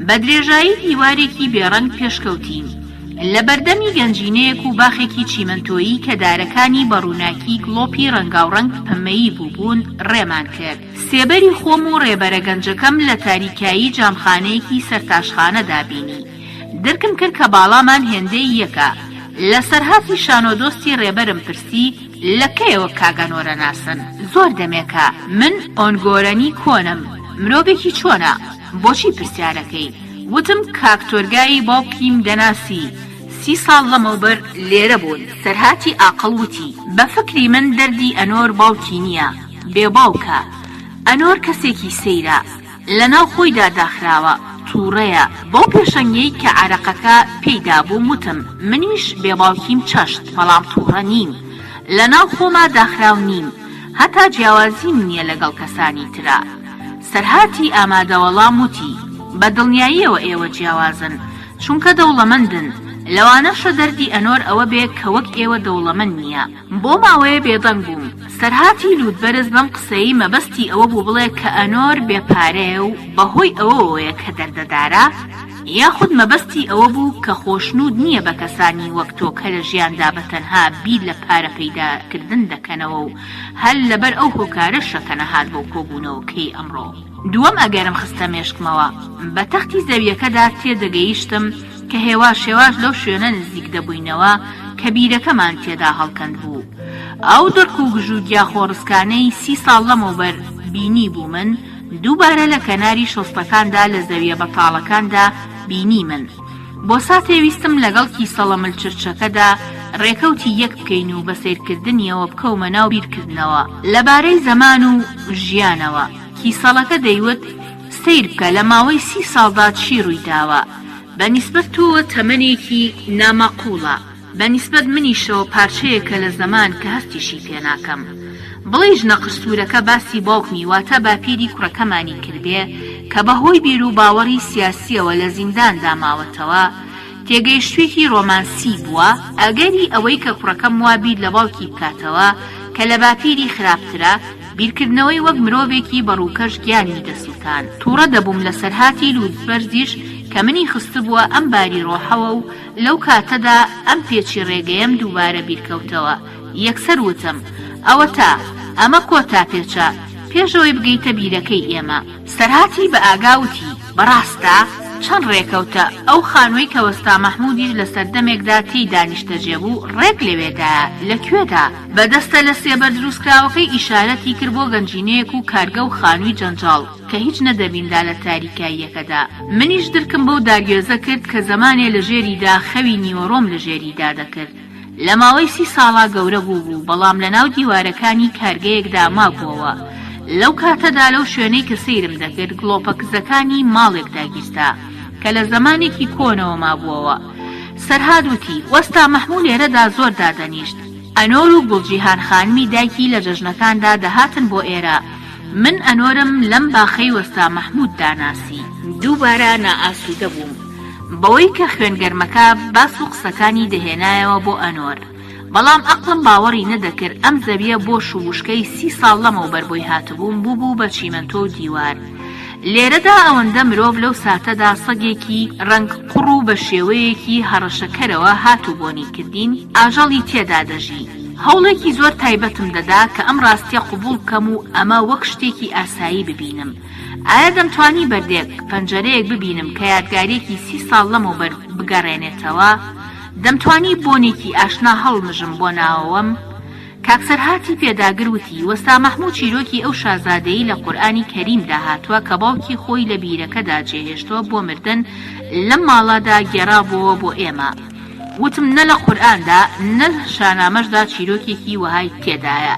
بە درێژایی دیوارێکی بێڕەنگ پێشکەوتین لە بەردەمی گەنجینەیەک و باخێکی چیمەنتۆیی کە دارەکانی بەڕووناکی گڵۆپی ڕەنگاوڕەنگ پەمەیی بووبوون ڕێمان کرد سێبەری خۆم و ڕێبەرە گەنجەکەم لە تاریکایی جامخانەیەکی سەرتاشخانەدا بینی درکم کرد کە باڵامان هێندەی یەکە لە سەرهاتی شانۆدۆستی ڕێبەرم پرسی لەکەیەوە کاگەنۆرە ناسن زۆر دەمێکە من ئۆنگۆرەنی کۆنم مرۆڤێکی چۆنە بۆچی پرسیارەکەی وتم کاکتۆرگایی باوکیم دەناسی 30 ساڵ لەمەوبەر لێرە بوون سەرهاتی ئاقڵ وتی بە فکری من دەردی ئەنۆر باوکی نییە بێباوکە ئەنۆر کەسێکی سەیرە لەناو خۆیدا داخراوە تووڕەیە بۆ پێشەنگەی کە عارەقەکە پێیدا بوو وتم منیش بێباوکیم چەشت بەڵام تووڕە نیم لەناو خۆما داخراو نیم هەتا جیاوازیم نییە لەگەڵ کەسانی ترە سەرهاتی ئامادەوەڵام وتی بە دڵنیاییەوە ئێوە جیاوازن چونکە دەوڵەمەندن لەوانەشە دەردی ئەنۆر ئەوە بێ کە وەک ئێوە دەوڵەمەند نییە بۆ ماوەیە بێدەنگ بووم سەرهاتی لوودبەرز بەم قسەی مەبەستی ئەوە بوو بڵێ کە ئەنۆر بێپارەیە و بەهۆی ئەوەیە کە دەردەدارە یاخود مەبەستی ئەوە بوو کە خۆشنود نییە بە کەسانی وەک تۆ کە لە ژیاندا بەتەنها بیر لە پارە پەیداکردن دەکەنەوە و هەل لەبەر ئەو هۆکارەشە کە نەهات بۆ کۆبوونەوەکەی ئەمڕۆ دووەم ئەگەرم خستە مێشکمەوە بە تەختی زەویەکەدا تێدەگەیشتم کە هێواش هێواش لەو شوێنە نزیک دەبووینەوە کە بیرەکەمان تێدا هەڵکەند بوو ئەو دڕک و گژوگیا خۆڕسکانەی 30 ساڵ لەمەوبەر بینی بوو من دووبارە لە کەناری شۆستەکاندا لە زەویە بەتاڵەکاندا بینی من بۆ ساتێویستم لەگەڵ کیسەڵە ملچرچەکەدا ڕێکەوتی یەک بکەین و بە سیرکردنیەوە بکەومە ناو بیرکردنەوە لەبارەی زەمان و ژیانەوە کیسەڵەکە دەیوت سیر بکە لە ماوەی 30 ساڵدا چی ڕوویداوە بەنیسبەت تۆوە تەمەنێکی نامەقوڵە بەنیسبەت منیشەوە پارچەیەکە لە زەمان کە هەستیشی پێ ناکەم بڵێ ژنە قستورەکە باسی باوکمی واتە باپیری کوڕەکەمانی کردێ کە بەهۆی بیر و باوەڕی سیاسیەوە لە زینداندا ماوەتەوە تێگەیشتوێکی ڕۆمانسی بووە ئەگەری ئەوەی کە کوڕەکەم وا بیر لە باوکی بکاتەوە کە لە باپیری خراپترە بیرکردنەوەی وەک مرۆڤێکی بەڕووکەش گیانی دەسووتان تووڕە دەبووم لە سەرهاتی لوودبەرزیش کە منی خست بووە ئەم باری ڕۆحەوە و لەو کاتەدا ئەم پێچی ڕێگەیەم دووبارە بیرکەوتەوە یەکسەر وتم ئەوە تا ئەمە کۆتا پێچە پێشەوەی بگەیتە بیرەکەی ئێمە سەرهاتی بە ئاگاوتی بەڕاستە چەند ڕێکەوتە ئەو خانووی کە وەستا مەحموودیش لە سەردەمێکدا تێی دانیشتەجێ بوو ڕێک لەوێدایە لەکوێدا بەدەستە لە سێبەر دروستکراوەکەی ئیشارەتی کرد بۆ گەنجینەیەک و کارگە و خانووی جەنجاڵ کە هیچ نەدەبیندا لە تاریکاییەکەدا منیش درکم بەو داگێزە کرد کە زەمانێ لە ژێریدا خەوی نیوەڕۆم لە ژێریدا دەکرد لە ماوەی 30 ساڵا گەورە بوو بەڵام لە ناو دیوارەکانی کارگەیەکدا مابووەوە لەو کاتەدا لەو شوێنەی کە سەیرم دەکرد گڵۆپە کزەکانی ماڵێک داگیرتا کە لە زەمانێکی کۆنەوە مابووەوە سەرهاد وتی وەستا مەحموود لێرەدا زۆر دادەنیشت ئەنۆر و گوڵجیهان خانمی دایکی لە جەژنەکاندا دەهاتن بۆ ئێرە من ئەنۆرم لەم باخەی وەستا مەحموود داناسی دووبارە نائاسوودە بووم بەوەی کە خوێنگەرمەکە باس و قسەکانی دەهێنایەوە بۆ ئەنۆر بەڵام ئەقڵم باوەڕی نەدەکرد ئەم زەویە بۆ شووشکەی 30 ساڵ لەمەوبەر بۆی هاتبووم بوو بە چیمەنتۆ و دیوار لێرەدا ئەوەندە مرۆڤ لەو ساتەدا سەگێکی ڕەنگ قوڕ و بە شێوەیەکی هەڕەشەکەرەوە هاتوو بۆنی کردین ئاژەڵی تێدا دەژی. هەوڵێکی زۆر تایبەتم دەدا کە ئەم ڕاستیە قبول بکەم و ئەمە وەک شتێکی ئاسایی ببینم. ئایا دەمتوانی بەردێک پەنجەرەیەک ببینم کە یادگارێکی 30 ساڵ لەمەوبەر بگەڕێنێتەوە؟ دەمتوانی بۆنێکی ئاشنا هەڵمژم بۆ ناوەوەم؟ کاک سەرهاتی پێداگر وتی وەستا مەحموود چیرۆکی ئەو شازادەیی لە قورئانی کەریمدا هاتووە کە باوکی خۆی لە بیرەکەدا جێهێشتووە بۆ مردن لەم ماڵەدا گێڕابەوە بۆ ئێمە. وتم نە لە قورئاندا نە شانامەشدا چیرۆکێکی وهای تێدایە.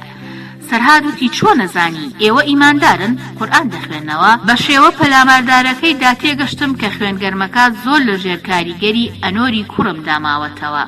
سەرهاد وتی چۆن نەزانی ئێوە ئیماندارن قورئان دەخوێنەوە؟ بە شێوە پەلاماردارەکەیدا تێگەشتم کە خوێنگەرمەکە زۆر لە ژێر کاریگەری ئەنۆری کوڕم داماوەتەوە.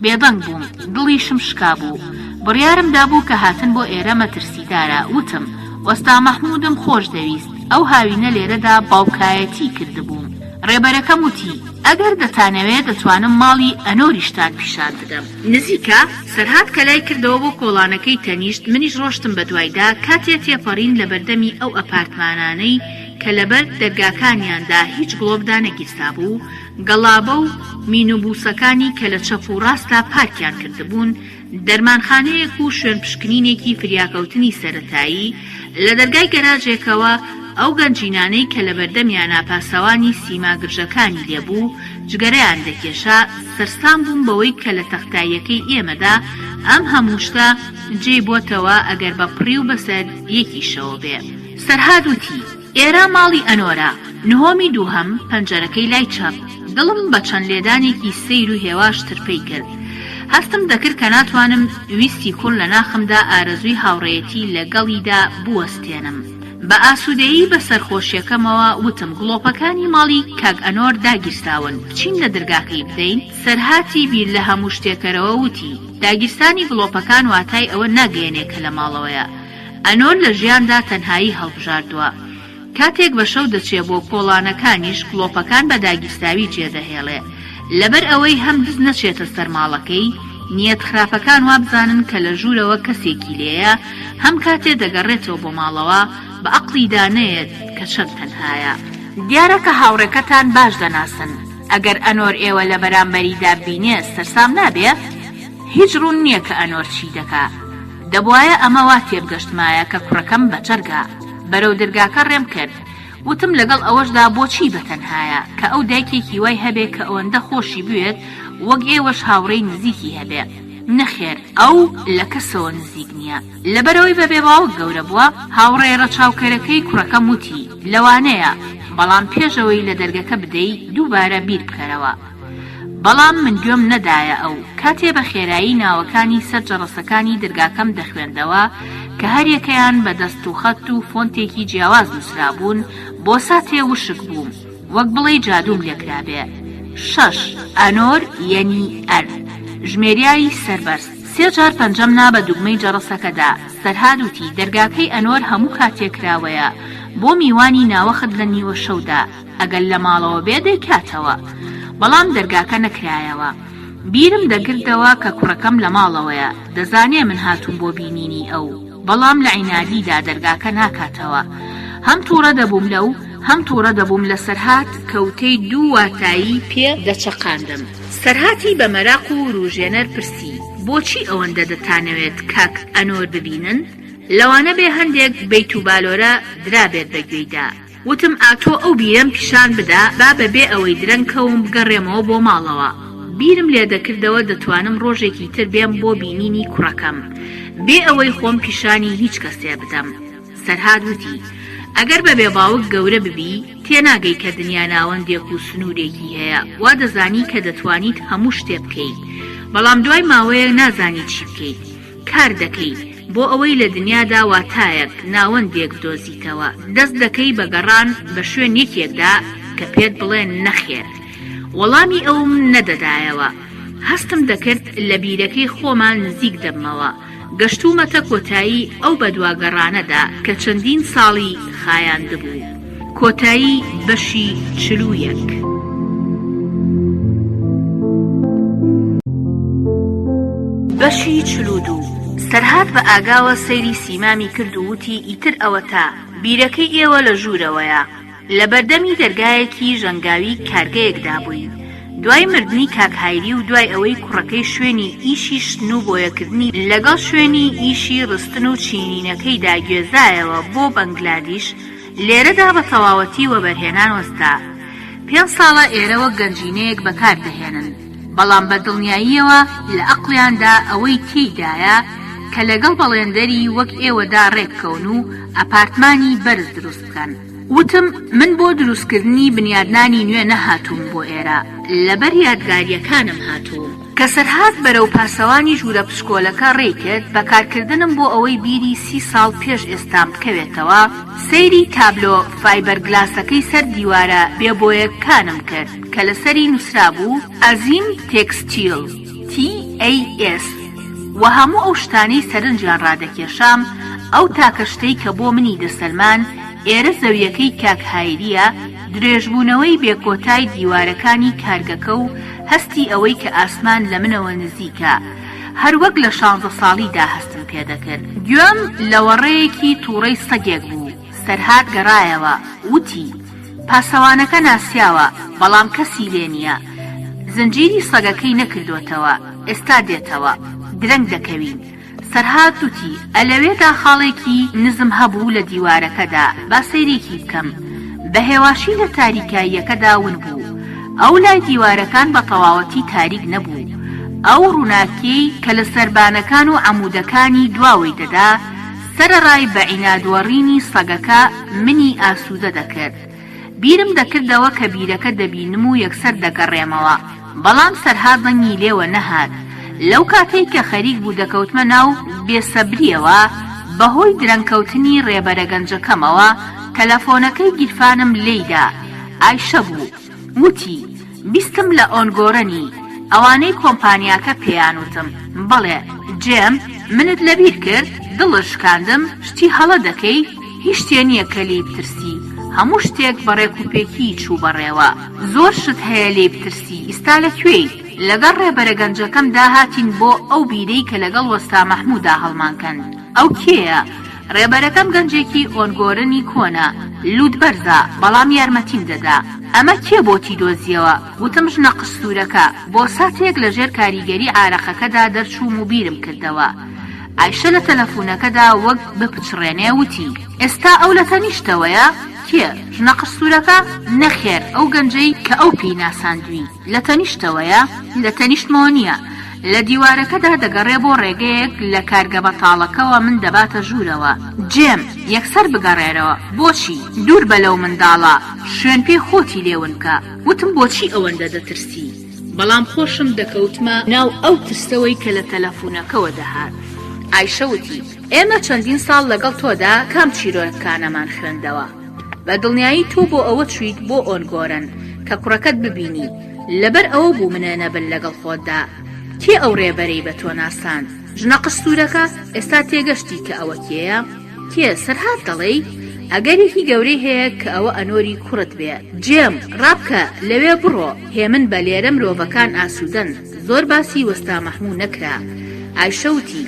بێدەنگ بووم، دڵیشم شکا بوو. بڕیارمدا بوو کە هاتن بۆ ئێرە مەترسیدارە. وتم وەستا مەحموودم خۆش دەویست، ئەو هاوینە لێرەدا باوکایەتی کردبووم. ڕێبەرەکەم وتی ئەگەر دەتانەوێت دەتوانم ماڵی ئەنۆریشتان پیشان بدەم. نزیکە سەرهاد کە لای کردەوە بۆ کۆڵانەکەی تەنیشت، منیش ڕۆشتم بە دوایدا کاتێ تێپەڕین لە بەردەمی ئەو ئەپارتمانانەی کە لەبەر دەرگاکانیاندا هیچ گڵۆبدا نەگیرسا بوو، گەڵابە و مینوبوسەکانی کە لە چەپ و ڕاستا پارکیان کردبوون، دەرمانخانەیەک و شوێن پشکنینێکی فریاکەوتنی سەرەتایی، لە دەرگای گەراژێکەوە ئەو گەنجینانەی کە لە بەردەمیانە پاسەوانی سیماگرژەکانی لێبوو جگەرەیان دەکێشا. سەرسام بووم بەوەی کە لە تەختایەکەی ئێمەدا ئەم هەموو شتە جێی بۆتەوە ئەگەر بە پڕی و بەسەر یەکیشەوە بێ. سەرهاد وتی ئێرە ماڵی ئەنۆرە، نهۆمی دووهەم، پەنجەرەکەی لای چەپ. دڵم بە چەند لێدانێکی سەیر و هێواش ترپەی کرد. هەستم دەکرد کە ناتوانم ویستی کوڕ لە ناخمدا ئارەزووی هاوڕێیەتی لەگەڵیدا بوەستێنم. بە ئاسوودەیی بە سەرخۆشیەکەمەوە وتم گڵۆپەکانی ماڵی کاک ئەنۆر داگیرساون، بچین لە دەرگاکەی بدەین. سەرهاتی بیر لە هەموو شتێکەرەوە وتی داگیرسانی گڵۆپەکان واتای ئەوە ناگەیەنێ کە لە ماڵەوەیە. ئەنۆر لە ژیاندا تەنهایی هەڵبژاردووە. کاتێک بە شەو دەچێ بۆ کۆڵانەکانیش گڵۆپەکان بە داگیرساوی جێدەهێڵێ، لەبەر ئەوەی هەم دز نەچێتە سەر ماڵەکەی، نیەت خراپەکان وابزانن کە لە ژوورەوە کەسێکی لێیە، هەم کاتێ دەگەڕێتەوە بۆ ماڵەوە بە عەقڵیدا نەیەت کە چەند تەنهایە. دیارە کە هاوڕێکەتان باش دەناسن. ئەگەر ئەنۆر ئێوە لە بەرامبەریدا بینێ سەرسام نابێ؟ هیچ ڕوون نییە کە ئەنۆر چی دەکا. دەبوایە ئەمە وا تێبگەشتمایە کە کوڕەکەم بەجەرگا بەرەو دەرگاکە ڕێم کرد. وتم لەگەڵ ئەوەشدا بۆچی بەتەنهایە کە ئەو دایکێکی وای هەبێ کە ئەوەندە خۆشی بوێت وەک ئێوەش هاوڕێی نزیکی هەبێ. نەخێر، ئەو لە کەسەوە نزیک نییە. لەبەرەوەی بەبێ باوک گەورە بووە، هاوڕێرە چاوکەرەکەی کوڕەکەم وتی لەوانەیە، بەڵام پێشەوەی لە دەرگەکە بدەی دووبارە بیر بکەرەوە. بەڵام من گوێم نەدایە ئەو کاتێ بە خێرایی ناوەکانی سەر جەڕەسەکانی دەرگاکەم دەخوێندەوە کە هەریەکەیان بە دەست و خەت و فۆنتێکی جیاواز نووسرابوون، بۆ ساتێ وشک بووم وەک بڵێ جادوم لێکرابێ. 6 ئەنۆر یەنی ئەر، ژمێریاری سەربەرز. 3 جار پەنجەم نا بە دوگمەی جەڕەسەکەدا. سەرهاد وتی دەرگاکەی ئەنۆر هەموو کاتێکراوەیە بۆ میوانی ناوەخت لە نیوە شەودا، ئەگەر لە ماڵەوە بێ دەیکاتەوە، بەڵام دەرگاکە نەکرایەوە. بیرم دەگردەوە کە کوڕەکەم لە ماڵەوەیە، دەزانێ من هاتووم بۆ بینینی ئەو، بەڵام لە عینادیدا دەرگاکە ناکاتەوە. هەم تووڕە دەبووم لەو، هەم تووڕە دەبووم لە سەرهات کەوتەی دوو واتایی پێ دەچەقاندم. سەرهاتی بە مەراق و ڕوژێنەر پرسی بۆچی ئەوەندە دەتانەوێت کاک ئەنۆر ببینن؟ لەوانە بێ هەندێک بەیت و بالۆرە درابێت بەگوێیدا. وتم ئاتۆ ئەو بیرم پیشان بدا با بەبێ ئەوەی درەنگکەوم بگەڕێمەوە بۆ ماڵەوە. بیرم لێ دەکردەوە دەتوانم ڕۆژێکی تر بێم بۆ بینینی کوڕەکەم بێ ئەوەی خۆم پیشانی هیچ کەسێ بدەم. سەرهاد وتی ئەگەر بەبێ باوک گەورە ببی تێناگەی کە دنیا ناوەندێک و سنوورێکی هەیە، وا دەزانی کە دەتوانیت هەموو شتێ بکەیت، بەڵام دوای ماوەیەک نازانی چی بکەیت. کار دەکەیت بۆ ئەوەی لە دنیادا واتایەک ناوەندێک دۆزیتەوە، دەست دەکەی بە گەڕان بە شوێن یەکێکدا کە پێت بڵێن نەخێر. وەڵامی ئەوم نەدەدایەوە. هەستم دەکرد لە بیرەکەی خۆمان نزیک دەبمەوە. گەشتومەتە کۆتایی ئەو بەدواگەڕانەدا کە چەندین ساڵی خایاندبوو. کۆتایی بەشی 41. بەشی 42. سەرهات بە ئاگاوە سەیری سیمامی کرد و وتی ئیتر ئەوە تا بیرەکەی ئێوە لە ژوورەوەیە. لە بەردەمی دەرگایەکی ژەنگاوی کارگەیەکدا بووین. دوای مردنی کاکهایری و دوای ئەوەی کوڕەکەی شوێنی ئیشی شتن و بۆیەکردنی لەگەڵ شوێنی ئیشی ڕستن و چینینەکەیدا گوێزایەوە بۆ بەنگلادیش، لێرەدا بە تەواوەتی وەبەرهێنان وەستا. 5 ساڵە ئێرەوە گەنجینەیەک بەکاردەهێنن، بەڵام بە دڵنیاییەوە لە عەقڵیاندا ئەوەی تێیدایە کە لەگەڵ بەڵێندەری وەک ئێوەدا ڕێککەون و ئەپارتمانی بەرز دروست بکەن. وتم من بۆ دروستکردنی بنیادنانی نوێ نەهاتووم بۆ ئێرە، لەبەر یادگاریەکانم هاتووم. کە سەرهات بەرەو پاسەوانی ژوورە پشکۆلەکە ڕێکرد، بەکارکردنم بۆ ئەوەی بیری 30 ساڵ پێش ئێستام بکەوێتەوە، سەیری تابلۆ فایبەرگلاسەکەی سەر دیوارە بێبۆیەکانم کرد کە لەسەری نووسرا بوو ئەزیم تێکستیل TAS، و هەموو ئەو شتانەی سەرنجیان ڕادەکێشام. ئەو تاکەشتەی کە بۆ منی دەسەلمان ئێرە زەویەکەی کاکهایریە، درێژبوونەوەی بێکۆتای دیوارەکانی کارگەکە و هەستی ئەوەی کە ئاسمان لە منەوە نزیکە، هەروەک لە 16 ساڵیدا هەستم پێدەکرد. گوێم لە وەڕێیەکی تووڕەی سەگێک بوو. سەرهات گەڕایەوە، وتی پاسەوانەکە ناسیاوە، بەڵام کەسی لێ نییە. زنجیری سەگەکەی نەکردوتەوە، ئێستا دێتەوە، درەنگ دەکەوین. سەرهات وتی ئەلەوێدا خاڵێکی نزم هەبوو لە دیوارەکەدا، با سەیرێکی بکەم. بە هێواشی لە تاریکاییەکەدا ون بوو. ئەو لای دیوارەکان بە تەواوەتی تاریک نەبوو. ئەو ڕووناکیەی کە لە سەربانەکان و عەمودەکانی دواوەی دەدا، سەرەڕای بە عینادوەڕینی سەگەکە منی ئاسوودە دەکرد. بیرم دەکردەوە کە بیرەکە دەبینم و یەکسەر دەگەڕێمەوە، بەڵام سەرهات دەنگی لێوە نەهات. لەو کاتەی کە خەریک بوو دەکەوتمە ناو بێسەبریەوە، بەهۆی درەنگکەوتنی ڕێبەرە گەنجەکەمەوە تەلەفۆنەکەی گیرفانم لێیدا. ئایشە بوو. وتی بیستم لە ئۆنگۆرەنی ئەوانەی کۆمپانیاکە پێیانوتم. بەڵێ جێم، منت لەبیر کرد، دڵش شکاندم، شتی هەڵە دەکەی، هیچ شتێ نییە کە لێی بترسی، هەموو شتێک بەڕێکوپێکی چوو بەڕێوە، زۆر شت هەیە لێی بترسی. ئیستا لەکوێی؟ لەگەڵ ڕێبەرە گەنجەکەم داهاتین بۆ ئەو بیرەی کە لەگەڵ وەستا مەحموودا هەڵمانکەن. ئەو کێیە؟ ڕێبەرەکەم گەنجێکی ئۆنگۆرنی کۆنە، لوودبەرزە، بەڵام یارمەتیم دەدا. ئەمە کێ بۆتی دۆزیەوە؟ وتم ژنە قستورەکە. بۆ ساتێک لەژێر کاریگەری عارەقەکەدا دەرچووم و بیرم کردەوە. ئایشە لە تەلەفۆنەکەدا وەک بپچڕێنێ وتی ئێستا ئەو لە تەنیشتەوەیە؟ کێ؟ ژنە قستورەکە؟ نەخێر، ئەو گەنجەی کە ئەو پێی ناساندووی. لە تەنیشتەوەیە؟ لە تەنیشتمەوە نییە، لە دیوارەکەدا دەگەڕێ بۆ ڕێگەیەک لە کارگە بەتاڵەکەوە، من دەباتە ژوورەوە. جێم، یەکسەر بگەڕێرەوە. بۆچی؟ دوور بە لەو منداڵە، شوێن پێی خۆتی لێون کە. وتم بۆچی ئەوەندە دەترسی؟ بەڵام خۆشم دەکەوتمە ناو ئەو ترسەوەی کە لە تەلەفۆنەکەوە دەهات. ئایشە وتی ئێمە چەندین ساڵ لەگەڵ تۆدا کام چیرۆکانەمان خوێندەوە. بە دڵنیایی تۆ بۆ ئەوە چویت بۆ ئۆنگۆرن کە کوڕەکەت ببینی، لەبەر ئەوە بوو منە نەبن لەگەڵ خۆتدا. کێ ئەو ڕێبەرەی بە تۆ ناساند؟ ژنە قستورەکە؟ ئێستا تێگەشتی کە ئەوە کێیە؟ کێ؟ سەرهات دەڵێی؟ ئەگەرێکی گەورەی هەیە کە ئەوە ئەنۆری کوڕت بێ. جێم، ڕابکە لەوێ بڕۆ، هێمن بە لێرە مرۆڤەکان ئاسوودەن، زۆر باسی وەستا مەحموو نەکرا. ئایشە وتی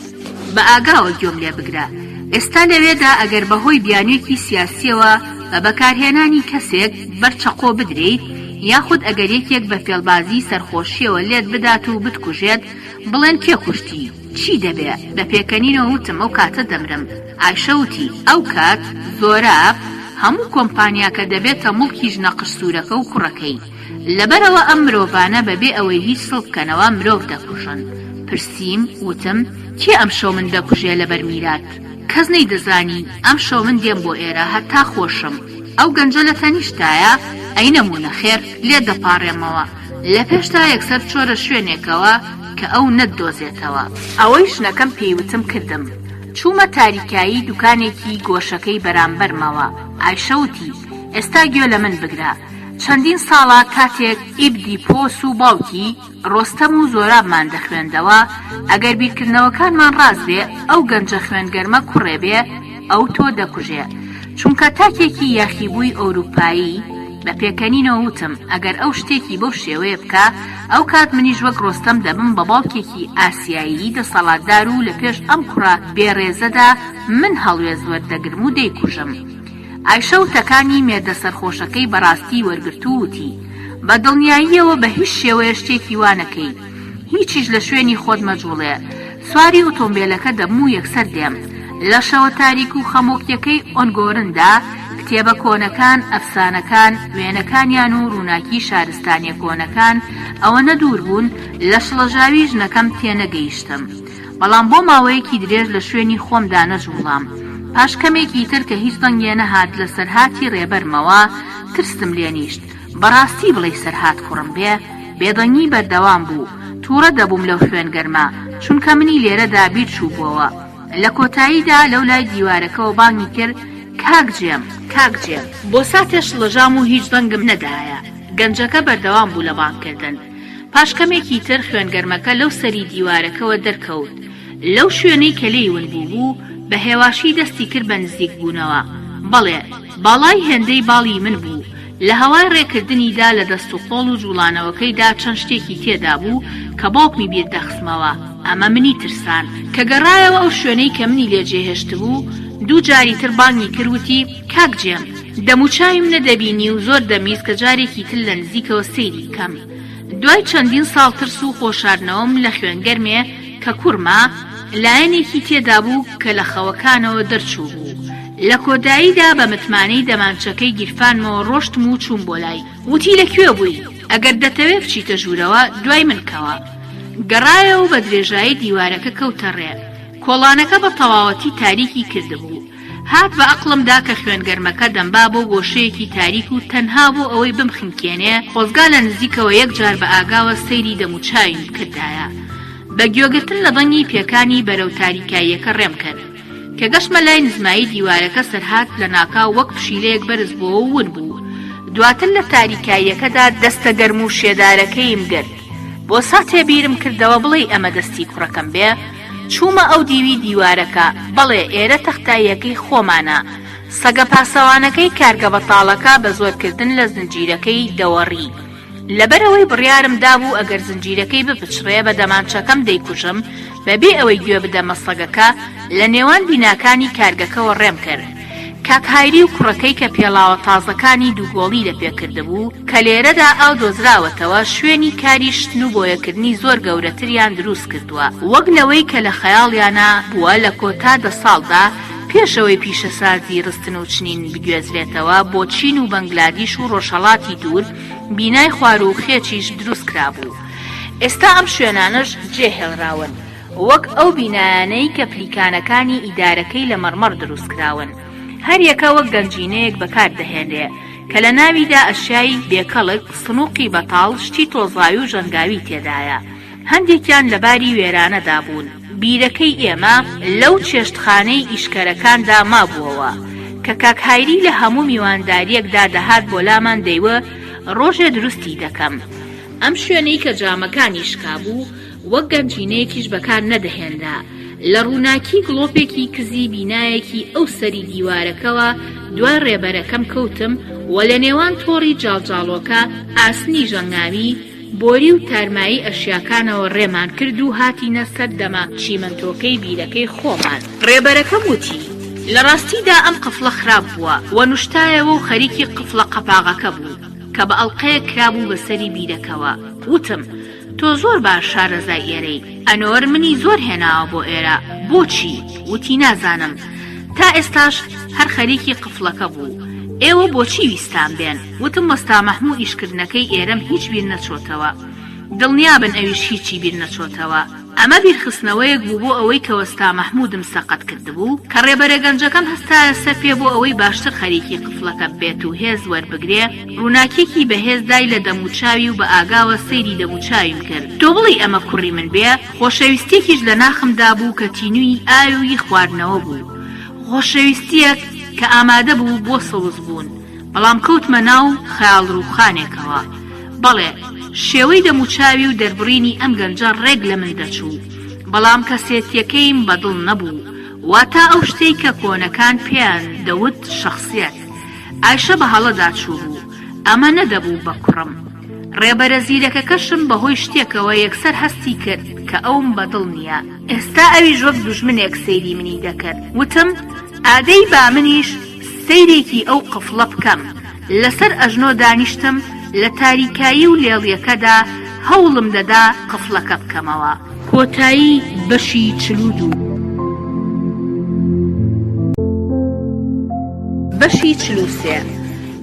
بە ئاگاوە گوێم لێ بگرە، ئێستا لەوێدا ئەگەر بەهۆی بیانوێکی سیاسیەوە بە بەکارهێنانی کەسێک بەرچەقۆ بدرێیت، یاخود ئەگەر یەکێک بە فێڵبازی سەرخۆشیەوە لێت بدات و بتکوژێت، بڵێن کێ کوشتی؟ چی دەبێ؟ بە پێکەنینەوە وتم ئەو کاتە دەمرم. ئایشە وتی ئەو کات زۆراب هەموو کۆمپانیاکە دەبێتە موڵکی ژنە قستورەکە و کوڕەکەی. لەبەرەوە ئەم مرۆڤانە بەبێ ئەوەی هیچ سڵ بکەنەوە مرۆڤ دەکوژن. پرسییم، وتم کێ ئەم شەو من دەکوژێ لەبەر میرات؟ کەس نەیدەزانی. ئەم شەو من دێم بۆ ئێرە هەتا خۆشم. ئەو گەنجە لە تەنیشتایە؟ ئەی نەمونە خێر، لێ دەپاڕێمەوە. لە پێشتا یەکسەر چۆرە شوێنێکەوە کە ئەو نەتدۆزێتەوە. ئەوەی ژنەکەم پێیوتم کردم. چوومە تاریکایی دوکانێکی گۆشەکەی بەرامبەرمەوە. ئایشە وتی ئێستا گوێ لە من بگرە. چەندین ساڵە کاتێک ئیبدی پۆس و باوکی ڕۆستەم و زۆرابمان دەخوێندەوە، ئەگەر بیرکردنەوەکانمان ڕاست بێ ئەو گەنجە خوێنگەرمە کوڕێ بێ، ئەو تۆ دەکوژێ. چونکە تاکێکی یاخیبووی ئەوروپایی بە پێکەنینەوە وتم ئەگەر ئەو شتێکی بەو شێوەیە بکە، ئەو کات منیش وەک ڕۆستەم دەبم بە باوکێکی ئاسیایی دەسەڵاتدار و لە پێش ئەم کوڕە بێڕێزەدا من هەڵوێز وەردەگرم و دەیکوژم. ئایشە وتەکانی مێردە سەرخۆشەکەی بەڕاستی وەرگرتو وتی بە دڵنیاییەوە بە هیچ شێوەیە شتێکی وانەکەی، هیچیش لە شوێنی خۆت مەجوڵێ. سواری ئۆتۆمبیلەکە دەبمو یەکسەر دێم. لە شەوە تاریک و خەمۆکیەکەی ئۆنگۆرندا کتێبە کۆنەکان، ئەفسانەکان، وێنەکانیان و ڕووناکی شارستانیە کۆنەکان ئەوەنە دوور بوون لە شڵەژاوی ژنەکەم تێنەگەیشتم. بەڵام بۆ ماوەیەکی درێژ لە شوێنی خۆمدا نەجوڵام. پاش کەمێکی تر کە هیچ دەنگێ نەهات لە سەرهاتی ڕێبەرمەوە ترستم لێ نیشت. بەڕاستی بڵێ سەرهات کوڕم بێ، بێدەنگی بەردەوام بوو. تووڕە دەبووم لەو خوێنگەرمە، چونکە منی لێرەدا بیر چووبووەوە. لە کۆتاییدا لەو لای دیوارەکەەوە بانگی کرد کاک جێم. بۆ ساتێش لەژام و هیچ دەنگم نەدایە. گەنجەکە بەردەوام بوو لە بانگکردن. پاش کەمێکی تر خوێنگەرمەکە لەو سەری دیوارەکەەوە دەرکەوت. لەو شوێنەی کە لێی ون بوو بە هێواشی دەستی کرد بە نزیک بوونەوە. بەڵێ باڵای هێندەی باڵی من بوو. لە هەوای ڕێکردنیدا لە دەست و قۆڵ و جوڵانەوەکەیدا چەند شتێکی تێدا بوو کە باوکمی بیر دەخسمەوە. ئەمە منی ترسان کە گەڕایەوە ئەو شوێنەی کە منی لێجێهێشت بوو. دوو جاری تر بانگی کردوتی کاک جێم، دەموچاویم نەدەبینی و زۆر دەمیست کە جارێکی تر لە نزیکەوە سەیری بکەم. دوای چەندین ساڵ ترس و خۆشاردنەوەم لە خوێنگەرمێ کە کوڕما لایەنێکی تێدا بوو کە لە خەوەکانەوە دەرچوو بوو. لە کۆداییدا بە متمانەی دەمانچەکەی گیرفانمەوە ڕۆشتم و چوون بۆ لای. وتی لەکوێ بووی؟ ئەگەر دەتەوێت بچیتە ژوورەوە دوای من کەوە. گەڕایەوە بە درێژایی دیوارەکە کەوتە ڕێ. کۆڵانەکە بە تەواوەتی تاریکی کردبوو. هات بە عەقڵمدا کە خوێنگەرمەکە دەمبا بۆ گۆشەیەکی تاریک و تەنها بۆ ئەوەی بمخنکێنێ خۆزگا لە نزیکەوە یەک جار بە ئاگاوە سەیری دەموچاویم کردایە. بە گوێگرتن لە دەنگی پێکانی بەرەو تاریکاییەکە ڕێم کرد کە گەشتمە لای نزمایی دیوارەکە سەرهات لە ناکاو وەک پشیلەیەک بەرز بۆ ون بوو. دواتر لە تاریکاییەکەدا دەستە گەرم و شێدارەکەیم گرت. بۆ ساتێ بیرم کردەوە بڵێ ئەمە دەستی کوڕەکەم بێ. چوومە ئەو دیوی دیوارەکە. بەڵێ ئێرە تەختاییەکەی خۆمانە. سەگە پاسەوانەکەی کارگە بەتاڵەکە بە زۆرکردن لە زنجیرەکەی دەوەڕی. لەبەرەوەی بڕیارم دابوو ئەگەر زنجیرەکەی بپچڕێ بە دەمانچەکەم دەیکوژم بەبێ ئەوەی گوێ بدەمە سەگەکە لە نێوان بیناکانی کارگەکەەوە ڕێم کرد. کاک هایری و کوڕەکەی کە پێڵاوە تازەکانی دووگۆڵی لەپێکردبوو کە لێرەدا ئاو دۆزراوەتەوە شوێنی کاری شتن و بۆیەکردنی زۆر گەورەتریان دروست کردووە، وەک لەوەی کە لە خەیاڵیانە بووە لە کۆتا 10 ساڵدا پێشەوەی پیشەسازی ڕستن و چنین بگوێزرێتەوە بۆ چین و بەنگلادیش و ڕۆژهەڵاتی دوور بینای خوار و خێچیش دروست کرابوو. ئێستا ئەم شوێنانش جێهێڵراون وەک ئەو بینایانەی کە پلیکانەکانی ئیدارەکەی لە مەرمەڕ دروست کراون. هەر یەکە وەک گەنجینەیەک بەکاردەهێنرێ کە لە ناویدا ئەشیای بێکەڵک، سنووقی بەتاڵ، شتی تۆزاوی و ژەنگاوی تێدایە. هەندێکیان لەباری وێرانەدا بوون. بیرەکەی ئێمە لەو چێشتخانەی ئیشکەرەکاندا مابووەوە کە کاک هایری لە هەموو میوانداریەکدا دەهات بۆ لامان دەیوە ڕۆژێ دروستی دەکەم. ئەم شوێنەی کە جامەکانی شکابوو وەک گەنجینەیەکیش بەکار نەدەهێندا. لە ڕووناکی گڵۆپێکی کزی بینایەکی ئەو سەری دیوارەکەوە دوای ڕێبەرەکەم کەوتم و لە نێوان تۆڕی جاڵجاڵۆکە ئاسنی ژەنگاوی، بۆری و تارمایی ئەشیاکانەوە ڕێمان کرد و هاتینە سەر دەما چیمەنتۆکەی بیرەکەی خۆمان. ڕێبەرەکەم وتی لە ڕاستیدا ئەم قفڵە خراپ بووە و نوشتایەوە و خەریکی قفڵە قەپاغەکە بوو کە بە ئەڵقەیە کرابوو بەسەری بیرەکەوە. وتم تۆ زۆر باش شارەزای ئێرەی، ئەنۆر منی زۆر هێناوە بۆ ئێرە. بۆچی؟ وتی نازانم، تا ئێستاش هەر خەریکی قفڵەکە بوو. ئێوە بۆچی ویستان بێن؟ وتم مەستا مەحموو ئیشکردنەکەی ئێرەم هیچ بیر نەچۆتەوە. دڵنیابن ئەویش هیچی بیر نەچۆتەوە. ئەمە بیرخستنەوەیەک بوو بۆ ئەوەی کە وەستا مەحموودم سەقەت کردبوو کە ڕێبەرە گەنجەکەم هەستایە سەر پێ بۆ ئەوەی باشتر خەریکی قفڵەکە بێت و هێز وەربگرێ. ڕووناکێکی بەهێزدای لە دەموچاوی و بە ئاگاوە سەیری دەموچاویم کرد. تۆ بڵی ئەمە کوڕی من بێ؟ خۆشەویستێکیش لە ناخمدا بوو کە تینووی ئاوی خواردنەوە بوو. خۆشەویستیەک کە ئامادە بوو بۆ سەوز بوون. بەڵام کەوتمە ناو خەیاڵ ڕووخانێکەوە. بەڵێ شێوەی دەموچاوی و دەربڕینی ئەم گەنجە ڕێک لە من دەچوو، بەڵام کەسێتیەکەیم بەدڵ نەبوو، واتە ئەو شتەی کە کۆنەکان پێیان دەوت شەخسیەت. ئایشە بە هەڵەدا چوو بوو، ئەمە نەدەبوو بە کوڕم. ڕێبەرە زیرەکەکەشم بەهۆی شتێکەوە یەکسەر هەستی کرد کە ئەوم بەدڵ نییە. ئێستا ئەویش وەک دوژمنێک سەیری منی دەکرد. وتم ئادەی با منیش سەیرێکی ئەو قفڵە بکەم. لەسەر ئەژنۆ دانیشتم، لە تاریکایی و لێڵیەکەدا هەوڵم دەدا قفڵەکە بکەمەوە. کۆتایی بەشی 42. بەشی 43.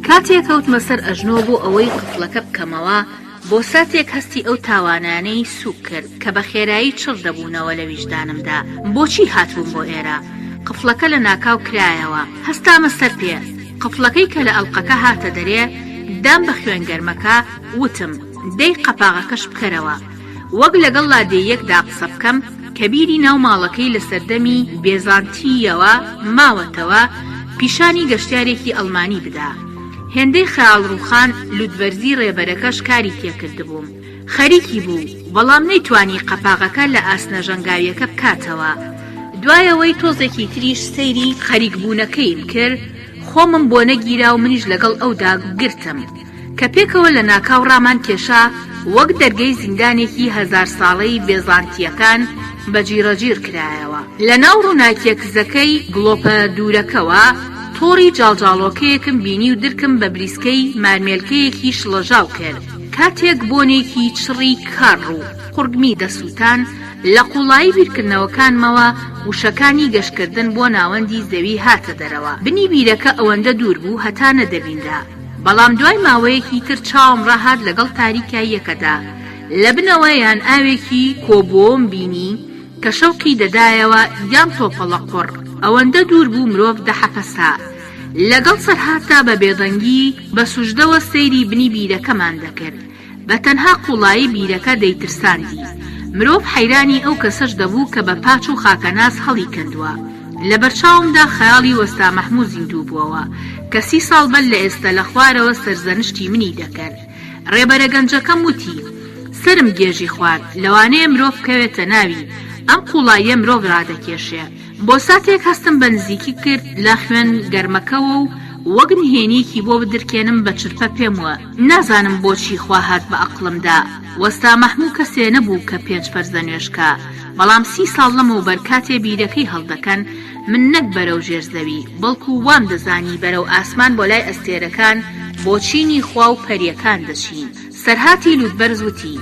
کاتێک کەوتمە سەر ئەژنۆ بۆ ئەوەی قفڵەکە بکەمەوە، بۆ ساتێک هەستی ئەو تاوانانەی سوک کرد کە بە خێرایی چڕ دەبوونەوە لە ویژدانمدا. بۆچی هاتبووم بۆ ئێرە؟ قفڵەکە لە ناکاو کرایەوە، هەستامە سەر پێ. قفڵەکەی کە لە ئەڵقەکە هاتە دەرێ، دام بە خوێنگەرمەکە، وتم دەی قەپاغەکەش بکەرەوە. وەک لەگەڵ لادێیەکدا قسە بکەم کە بیری ناو ماڵەکەی لە سەردەمی بێزانتیەوە ماوەتەوە، پیشانی گەشتیارێکی ئەڵمانی بدا. هێندەی خەیاڵڕووخان لوودڤەرزی ڕێبەرەکەش کاری تێکردبووم. خەریکی بوو، بەڵام نەیتوانی قەپاغەکە لە ئاسنە ژەنگاویەکە بکاتەوە. دوایەوەی تۆزێکی تریش سەیری خەریکبوونەکەیم کرد، خۆمم بۆ نەگیرا و منیش لەگەڵ ئەودا گرتم کە پێکەوە لە ناکاو ڕامان کێشا وەک دەرگەی زیندانێکی 1000 ساڵەی بێزانتیەکان بەجیرەجیر کرایەوە. لە ناو ڕووناکیە کزەکەی گڵۆپە دوورەکەوە تۆڕی جاڵجاڵۆکەیەکم بینی و درکم بە بریسکەی مارمێلکەیەکی شڵەژاو کرد. کاتێک بۆنێکی چڕی کار ڕوو قورگمی دەسووتان، لە قوڵایی بیرکردنەوەکانمەوە وشەکانی گەشتکردن بۆ ناوەندی زەوی هاتە دەرەوە. بنی بیرەکە ئەوەندە دوور بوو هەتا نەدەبیندا، بەڵام دوای ماوەیەکی تر چاوم ڕاهات لەگەڵ تاریکاییەکەدا. لە بنەوە یان ئاوێکی کۆبۆم بینی کە شەوقی دەدایەوە یان تۆپەڵە قوڕ. ئەوەندە دوور بوو مرۆڤ دەحەفەسا. لەگەڵ سەرهاتا بە بێدەنگی بە سوژدەوە سەیری بنی بیرەکەمان دەکرد. بە تەنها قوڵایی بیرەکە دەیترساندی. مرۆڤ حەیرانی ئەو کەسەش دەبوو کە بە پاچ و خاکەناس هەڵی کردووە. لە بەرچاومدا خەیاڵی وەستا مەحموود زیندوو بووەوە کە 30 ساڵ بەر لە ئێستا لە خوارەوە سەرزەنشتی منی دەکرد. ڕێبەرە گەنجەکەم وتی سرم گێژی خوارد، لەوانەیە مرۆڤ بکەوێتە ناوی ئەم قوڵاییە مرۆڤ ڕادەکێشێ. بۆ ساتێک هەستم بە نزیکی کرد لە خوێن گەرمەکەوە و وەک نهێنیەکی بۆ بدرکێنم بە چرپە پێموە. نازانم بۆچی خوا هات بە عەقڵمدا. وەستا مەحموود کەسێ نەبوو کە 5 فەرزە نوێشکە، بەڵام 30 ساڵ لەمەوبەر کاتێ بیرەکەی هەڵدەکەن من نەک بەرەو ژێرزەوی بەڵکو وام دەزانی بەرەو ئاسمان بۆ لای ئەستێرەکان بۆ چینی خوا و پەریەکان دەچین. سەرهاتی لوودبەرز وتی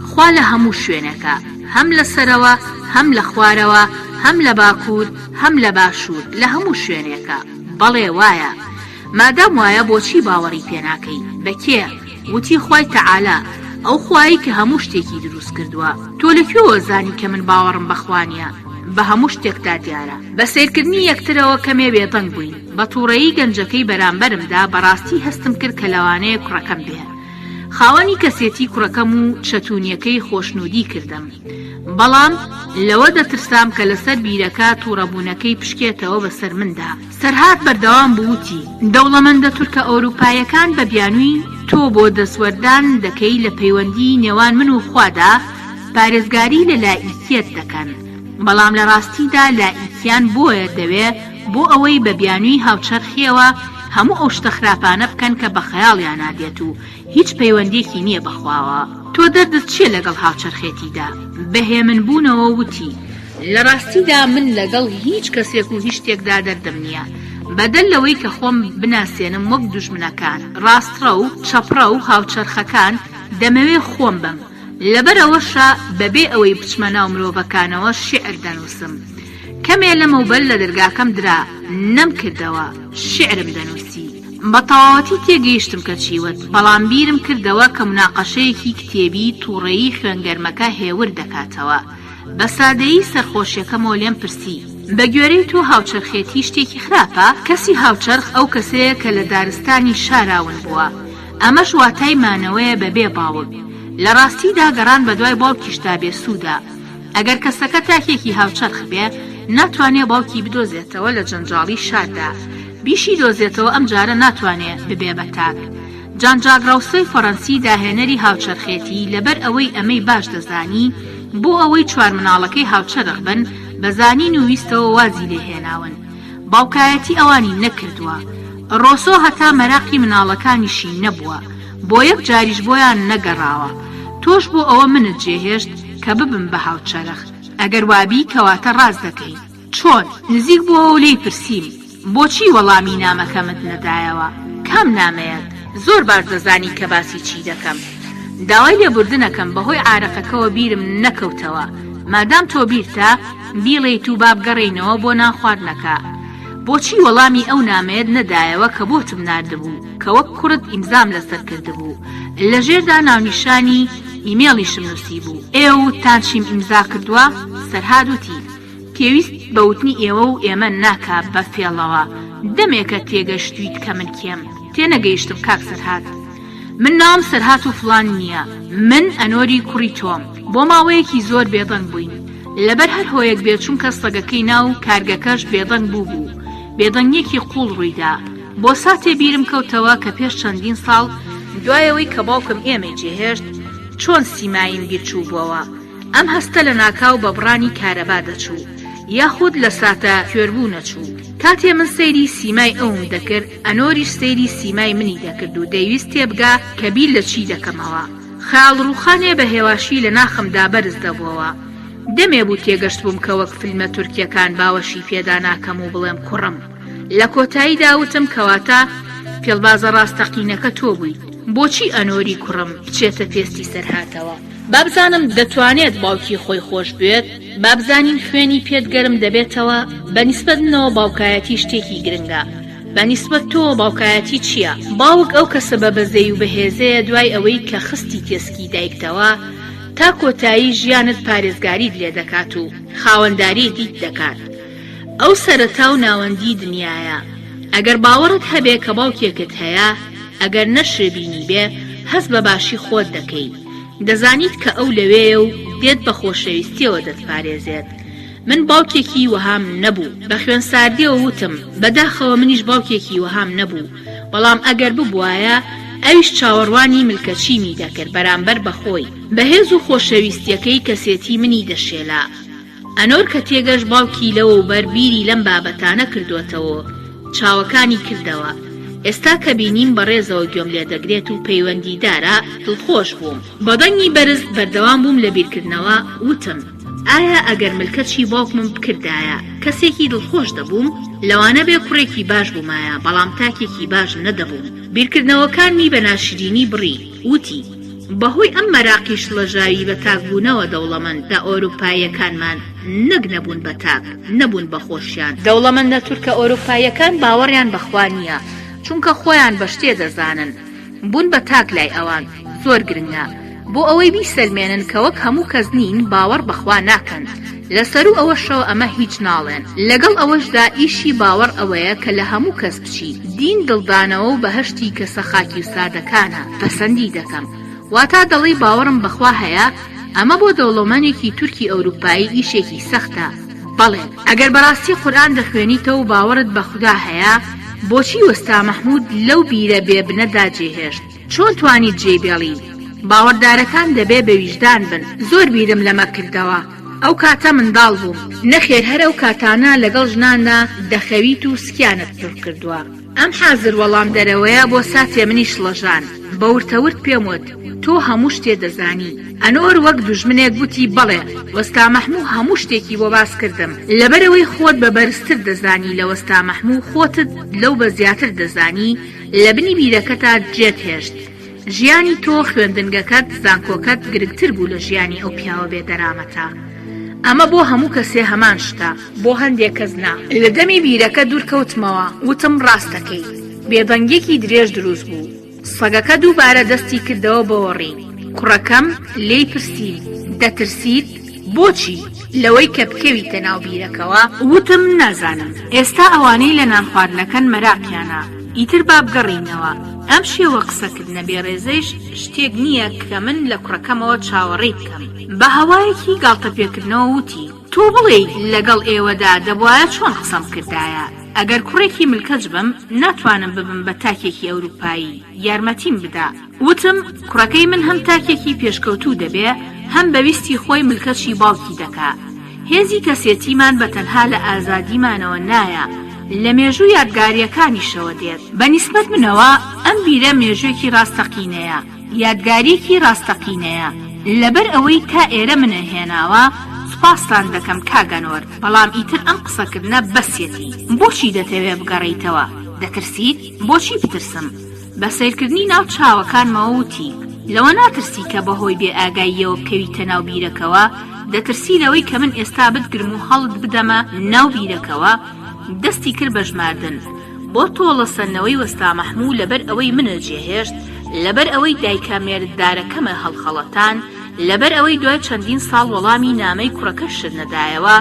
خوا لە هەموو شوێنەکە، هەم لە سەرەوە، هەم لە خوارەوە، هەم لە باکوور، هەم لە باشوور، لە هەموو شوێنێکە. بەڵێ وایە. مادام وایە بۆچی باوەڕی پێناکەی؟ بەکێ؟ وتی خوای تەعالا، ئەو خوایی کە هەموو شتێکی دروست کردووە. تۆ لەکوێوە زانی کە من باوەڕم بەخوانیە؟ بە هەموو شتێکدا دیارە. بە سیرکردنی یەکترەوە کەمێ بێدەنگ بووین. بە تووڕەیی گەنجەکەی بەرامبەرمدا بەڕاستی هەستم کرد کە لەوانەیە کوڕەکەم بێ. خاوەنی کەسێتی کوڕەکەم و چەتونیەکەی خۆشنودی کردم، بەڵام لەوە دەترسام کە لەسەر بیرەکە تووڕەبوونەکەی پشکێتەوە بەسەر مندا. سەرهات بەردەوام بووتی دەوڵەمەندە تورکە ئەوروپایەکان بە بیانووی تۆ بۆ دەسوەردان دەکەی لە پەیوەندی نێوان من و خوادا پارێزگاری لە لایکیەت دەکەن، بەڵام لە ڕاستیدا لایکیان بۆیە دەوێ بۆ ئەوەی بە بیانووی هاوچەرخیەوە هەموو ئەو شتە خراپانە بکەن کە بە خەیاڵیان نادێت و هیچ پەیوەندێکی نییە بەخواوە. تۆ دەردت چیە لەگەڵ هاوچەرخێتیدا؟ بەهێمن بوونەوە وتی لە ڕاستیدا من لەگەڵ هیچ کەسێک و هیچ شتێکدا دەردەم نییە، بەدەل لەوەی کە خۆم بناسێنم وەک دوژمنەکان، ڕاستڕە و چەپڕە و هاوچەرخەکان دەمەوێ خۆم بم. لەبەرەوەشە بەبێ ئەوەی بچمە ناو مرۆڤەکانەوە شیعر دەنووسم. کەمێ لەمەوبەر لە دەرگاکەم درا نەمکردەوە شیعرم دەنووسی. بە تەواوەتی تێگەیشتم کە چیوت، بەڵام بیرم کردەوە کە مناقەشەیەکی کتێبی تووڕەیی خوێنگەرمەکە هێور دەکاتەوە. بە سادەیی سەرخۆشیەکەمەوە لێم پرسی بە گوێرەی تۆ هاوچەرخێتی شتێکی خراپە؟ کەسی هاوچەرخ ئەو کەسەیە کە لە دارستانی شاراون بووە، ئەمەش واتای مانەوەیە بەبێ باوک. لە ڕاستیدا گەڕان بە دوای باوکیشتا بێسوودە. ئەگەر کەسەکە تاکێکی هاوچەرخ بێ ناتوانێ باوکی بدۆزێتەوە لە جەنجاڵی شاردا، بیشی دۆزێتەوە ئەم جارە ناتوانێ ببێ بە تاک. جان جاگراوسۆی فەڕەنسی داهێنەری هاوچەرخێتی لەبەر ئەوەی ئەمەی باش دەزانی بۆ ئەوەی چوار مناڵەکەی هاوچەرخ بن بەزانین و ویستەوە وازی لێهێناون. باوکایەتی ئەوانی نەکردووە. ڕۆسۆ هەتا مەراقی مناڵەکانیشی نەبووە، بۆ یەک جاریش بۆیان نەگەڕاوە. تۆش بۆ ئەوە منت جێهێشت کە ببم بە هاوچەرخ. ئەگەر وابی کەواتە ڕاز دەکەی. چۆن؟ نزیک بووەوە و لێی پرسیم بۆچی وەڵامی نامەکەمت نەدایەوە؟ کام نامەیەت؟ زۆر باش دەزانی کە باسی چی دەکەم. داوای لێبوردنەکەم بەهۆی عارەقەکەوە بیرم نەکەوتەوە. مادام تۆ بیرتە بیڵێیت و بابگەڕێنەوە بۆ نان خواردنەکە. بۆچی وەڵامی ئەو نامەیەت نەدایەوە کە بۆتم ناردبوو کە وەک کوڕت ئیمزام لەسەر کردبوو. لەژێردا ناونیشانی ئیمێڵیشم نووسی بوو. ئێوەتان چیم ئیمزا کردووە؟ سەرهاد وتی پێویست بەوتنی ئێوە و ئێمە ناکا بە فێڵەوە. دەمێکە تێگەشتویت کە من کێم. تێنەگەیشتم کاک سەرهاد. من نام سەرهات و فڵان نییە. من ئەنۆری کوڕی تۆم. بۆ ماوەیەکی زۆر بێدەنگ بووین. لەبەر هەر هۆیەک بێت چونکە سەگەکەی ناو کارگەکەش بێدەنگ بوو. بێدەنگێکی قوڵ ڕوویدا. بۆ ساتێ بیرم کەوتەوە کە پێش چەندین ساڵ دوایەوەی کە باوکم ئێمەی جێهێشت چۆن سیمایم بیرچوو بووەوە. ئەم هەستە لە ناکاو بە بڕانی کارەبا دەچوو یاخود لە ساتە کوێربوو نەچوو. کاتێ من سەیری سیمای ئەوم دەکرد ئەنۆریش سەیری سیمای منی دەکرد و دەیویست تێبگا کە بیر لە چی دەکەمەوە. خاڵڕووخانێ بە هێواشی لە ناخمدا بەرز دەبووەوە. دەمێ بوو تێگەشت بووم کە وەک فیلمە تورکیەکان باوەشی پێدا ناکەم و بڵێم کوڕم. لە کۆتایی داوتم کەواتە پێڵبازە ڕاستەقینەکە تۆ بوویت. بۆچی ئەنۆری کوڕم بچێتە پێستی سەرهاتەوە؟ بابزانم دەتوانێت باوکی خۆی خۆش بێت. بابزانین خوێنی پێتگەرم دەبێتەوە. بەنیسبەتنەوە باوکایەتی شتێکی گرنگە. بەنیسبەت تۆ باوکایەتی چییە؟ باوک ئەو کەسە بە بەزەی و بەهێزەیە دوای ئەوەی کە خستی تێسکی دایکتەوە تا کۆتایی ژیانت پارێزگاریت لێ دەکات و خاوەنداری دیت دەکات. ئەو سەرەتا و ناوەندی دنیاە. ئەگەر باوەڕت هەبێ کە باوکێکت هەیە ئەگەر نەشێبینی بێ هەست بە باشی خۆت دەکەی. دەزانیت کە ئەو لەوێیە و دێت بە خۆشەویستیەوە دەتپارێزێت. من باوکێکی وەهام نەبوو. بە خوێن ساردیەوە وتم بەداخەوە منیش باوکێکی وەهام نەبوو. بەڵام ئەگەر ببوایە ئەویش چاوەڕوانی ملکەچیمی دەکرد بەرامبەر بەخۆی. بەهێز و خۆشەویستیەکەی کەسێتی منی دەشێلا. ئەنۆر کە تێگەش باوکی لەوە و بەربیری لەم بابەتانە کردوێتەوە چاوەکانی کردەوە. ئێستا کە بینیم بەڕێزەوە گوێم لێ دەگرێت و پەیوەندیدارە دڵخۆش بووم. بەدەنگی بەرز بەردەوام بووم لە بیرکردنەوە. وتم ئایا ئەگەر ملکەچی باوکمم بکردایە کەسێکی دڵخۆش دەبووم؟ لەوانە بێ کوڕێکی باش بوومایە بەڵام تاکێکی باش نەدەبووم. بیرکردنەوەکانی بە ناشرینی بڕی. وتی بەهۆی ئەم مەراقی شڵەژاوی بە تاکبوونەوە دەوڵەمەند لە ئۆروپایەکانمان نەک نەبوون بە تاک نەبوون بە خۆشیان. دەوڵەمەندە تورکە ئۆروپایەکان باوەڕیان بەخوا نییە چونکە خۆیان بە شتێ دەزانن. بوون بە تاک لای ئەوان زۆر گرنگە بۆ ئەوەی بیسەلمێنن کە وەک هەموو کەس نین باوەڕ بەخوا ناکەن. لەسەر و ئەوەشەوە ئەمە هیچ ناڵێن. لەگەڵ ئەوەشدا ئیشی باوەڕ ئەوەیە کە لە هەموو کەس بچیت. دین دڵدانەوە و بەهەشتی کەسە خاکی و سادەکانە پەسەندی دەکەم. واتا دەڵی باوەڕم بەخوا هەیە ئەمە بۆ دەوڵەمەندێکی تورکی ئەوروپایی ئیشێکی سەختە. بەڵێ ئەگەر بەڕاستی قورئان دەخوێنیتەوە و باوەڕت بە خوددا هەیە بۆچی وەستا مەحموود لەو بیرە بێبنەدا جێهێشت؟ چۆن توانیت جێبێڵی؟ باوەڕدارەکان دەبێ بە ویژدان بن. زۆر بیرم لەمە کردەوە. ئەو کاتە منداڵ بووم. نەخێر هەر ئەو کاتانە لەگەڵ ژناندا دەخەویت و سکیانت پڕ کردووە. ئەم حازر وەڵام دەرەوەیە بۆ ساتێ منی شڵەژان. بەورتەورت پێم وت تۆ هەموو شتێ دەزانی. ئەنۆر وەک دوژمنێک گوتی بەڵێ وەستا مەحموو هەموو شتێکی بۆ باس کردم. لەبەرەوەی خۆت بە بەرزتر دەزانی لە وەستا مەحموو خۆتت لەو بە زیاتر دەزانی لە بنی بیرەکەتا جێت هێشت. ژیانی تۆ خوێندنگەکەت زانکۆکەت گرنگتر بوو لە ژیانی ئەو پیاوە بێدەرامەتە. ئەمە بۆ هەموو کەسێ هەمان شتە بۆ هەندێک کەس نا. لە دەمی بیرەکە دوورکەوتمەوە. وتم ڕاستەکەی. بێدەنگێکی درێژ دروست بوو. سەگەکە دووبارە دەستی کردەوە بەوەڕی. کوڕەکەم لێی پرسی دەترسیت؟ بۆچی؟ لەوەی کە بکەویتە ناو بیرەکەوە؟ وتم نازانم. ئێستا ئەوانەی لە نان خواردنەکەن مەراقیانە. ئیتر با بگەڕینەوە. ئەم شێوە قسەکردنە بێڕێزەیش شتێک نییە کە من لە کوڕەکەمەوە چاوەڕێ بکەم. بە هەوایەکی گاڵتە پێکردنەوە وتی تۆ بڵێ لەگەڵ ئێوەدا دەبوایە چۆن قسەم کردایە. ئەگەر کوڕێکی ملکەج بم ناتوانم ببم بە تاکێکی ئەوروپایی یارمەتیم بدا. وتم کوڕەکەی من هەم تاکێکی پێشکەوتوو دەبێ هەم بەویستی خۆی ملکەچی باوکی دەکا. هێزی کەسێتیمان بە تەنها لە ئازادیمانەوە نایە لە مێژوو یادگاریەکانیشەوە دێت. بەنیسبەت منەوە ئەم بیرە مێژوێکی ڕاستەقینەیە یادگاریەکی ڕاستەقینەیە. لەبەر ئەوەی تا ئێرە منە هێناوە سوپاسان دەکەم کاگەنۆر، بەڵام ئیتر ئەم قسەکردنە بەسیەتی. بۆچی دەتەوێت بگەڕێیتەوە؟ دەترسیت؟ بۆچی بترسم؟ بە سیرکردنی ناو چاوەکانمەوە وتی لەوە ناترسی کە بەهۆی بێ ئاگاییەوە بکەویتە ناو بیرەکەوە؟ دەترسی لەوەی کە من ئێستا بتگرم و هەڵت بدەمە ناو بیرەکەوە؟ دەستی کرد بە ژماردن بۆ تۆڵە سەرنەوەی وەستا مەحموو لەبەر ئەوەی منە جێهێشت، لەبەر ئەوەی دایکە مێرددارەکەمە هەڵخەڵەتان، لەبەر ئەوەی دوای چەندین ساڵ وەڵامی نامەی کوڕەکەشت نەدایەوە،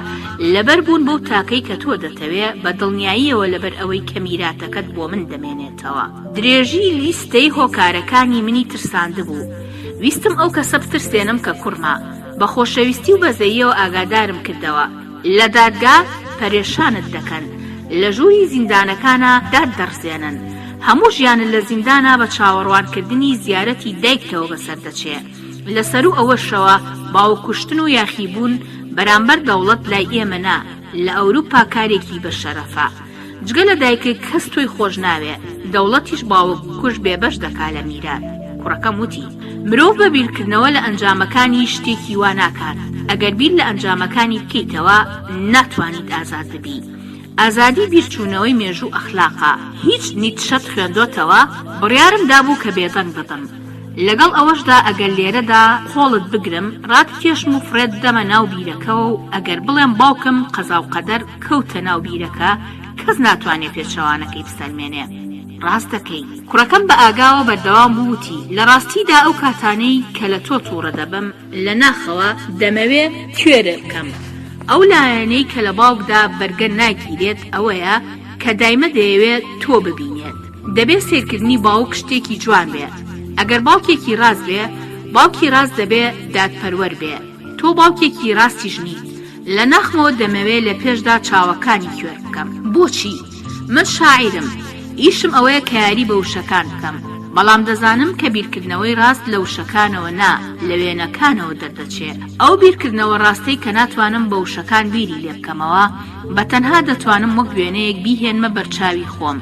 لەبەر بوون بەو تاکەی کە تۆ دەتەوێت بە دڵنیاییەوە لەبەر ئەوەی کە میراتەکەت بۆ من دەمێنێتەوە. درێژی لیستەی هۆکارەکانی منی ترساند بوو. ویستم ئەو کەسە بترسێنم کە کوڕما، بە خۆشەویستی و بەزەییەوە ئاگادارم کردەوە. لە دادگا پەرێشانت دەکەن، لە ژووری زیندانەکانە داد دەڕزێنن، هەموو ژیانت لە زیندانە بە چاوەڕوانکردنی زیارەتی دایکتەوە بەسەر دەچێت. لەسەر و ئەوەشەوە باوکوشتن و یاخیبوون بەرامبەر دەوڵەت لای ئێمە نا، لە ئەوروپا کارێکی بە شەرەفە. جگە لە دایکێک کەس تۆی خۆش ناوێ، دەوڵەتیش باوکوش بێبەش دەکا لە میرات. کوڕەکەم وتی مرۆڤ بە بیرکردنەوە لە ئەنجامەکانی شتێکی وا ناکات. ئەگەر بیر لە ئەنجامەکانی بکەیتەوە ناتوانیت ئازاد ببی. ئازادی بیرچوونەوەی مێژوو ئەخلاقا. هیچ نیتشەت خوێندۆتەوە بڕیارم دابوو کە بێدەنگ ببم. لەگەڵ ئەوەشدا ئەگەر لێرەدا خۆڵت بگرم ڕاتکێشم و فرێت دەمە ناو بیرەکەەوە و ئەگەر بڵێم باوکم قەزا و قەدەر کەوتە ناو بیرەکە کەس ناتوانێت پێچەوانەکەی بسەلمێنێ. ڕاست دەکەی. کوڕەکەم بە ئاگاوە بەردەوام بووتی لە ڕاستیدا ئەو کاتانەی کە لە تۆ تووڕە دەبم لە ناخەوە دەمەوێت کوێرە بکەم. ئەو لایەنەی کە لە باوکدا بەرگە ناگیرێت ئەوەیە کە دایمە دەیەوێت تۆ ببینێت. دەبێت سێرکردنی باوک شتێکی جوان بێت. ئەگەر باوکێکی ڕاست بێ، باوکی ڕاست دەبێ دادپەروەر بێ. تۆ باوکێکی ڕاستیش نیت. لە ناخمەوە دەمەوێت لە پێشدا چاوەکانی کوێر بکەم. بۆچی؟ من شاعیرم، ئیشم ئەوەیە کە یاری بە وشەکان بکەم، بەڵام دەزانم کە بیرکردنەوەی ڕاست لە وشەکانەوە نا، لە وێنەکانەوە دەردەچێت. ئەو بیرکردنەوە ڕاستەی کە ناتوانم بە وشەکان بیری لێ بکەمەوە، بەتەنها دەتوانم وەک وێنەیەک بیهێنمە بەرچاوی خۆم.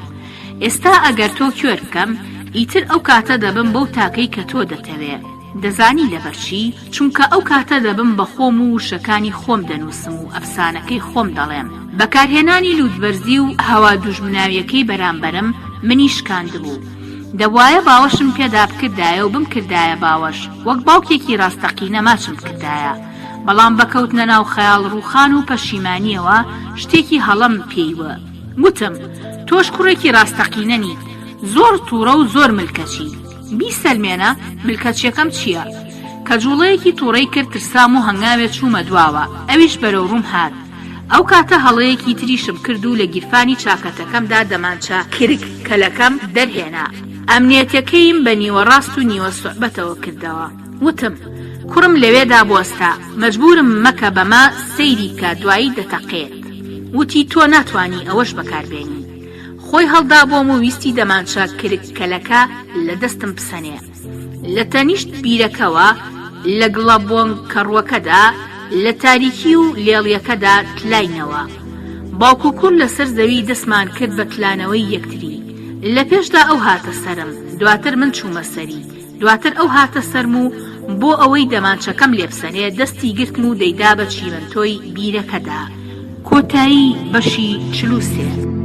ئێستا ئەگەر تۆ کوێر بکەم، ئیتر ئەو کاتە دەبم بەو تاکەی کە تۆ دەتەوێت. دەزانی لەبەرچی؟ چونکە ئەو کاتە دەبم بە خۆم و وشەکانی خۆم دەنووسم و ئەفسانەکەی خۆم دەڵێم. بەکارهێنانی لوودبەرزی و هەوا دوژمناویەکەی بەرامبەرم منی شکاند بوو. دەبوایە باوەشم پێدا بکردایە و بم کردایە باوەش، وەک باوکێکی ڕاستەقینە ماچم کردایە. بەڵام بەکەوتنە ناو خەیاڵ ڕووخان و پەشیمانیەوە شتێکی هەڵم پێیوە. وتم تۆش کوڕێکی ڕاستەقینە نیت، زۆر تووڕە و زۆر ملکەچی. بیسەلمێنە ملکەچیەکەم چییە؟ کە جوڵەیەکی تووڕەی کرد ترسام و هەنگاوێت چوومە دواوە، ئەویش بەرەو ڕووم هات. ئەو کاتە هەڵەیەکی تریشم کرد و لە گیرفانی چاکەتەکەمدا دەمانچە کرک کەلەکەم دەرهێنا. ئەمنیەتەکەیم بە نیوە ڕاست و نیوە سوحبەتەوە کردەوە. وتم کوڕم لەوێدا بوەستا، مەجبورم مەکە بەما سەیری کە دوایی دەتەقێت. وتی تۆ ناتوانی ئەوەش بەکاربێنی. خۆی هەڵدا بۆم و ویستی دەمانچە کرک کەلەکە لە دەستم بسەنێ. لە تەنیشت بیرەکەوە لە گڵەبۆن کەڕوەکەدا لە تاریکی و لێڵیەکەدا تلاینەوە. باوکو کوڕ لەسەر زەوی دەستمان کرد بە تلانەوەی یەکتری. لە پێشدا ئەو هاتە سەرم، دواتر من چوومە سەری، دواتر ئەو هاتە سەرم و بۆ ئەوەی دەمانچەکەم لێبسەنێ دەستی گرتم و دەیدا بە چیمەنتۆی بیرەکەدا. کۆتایی بەشی 43.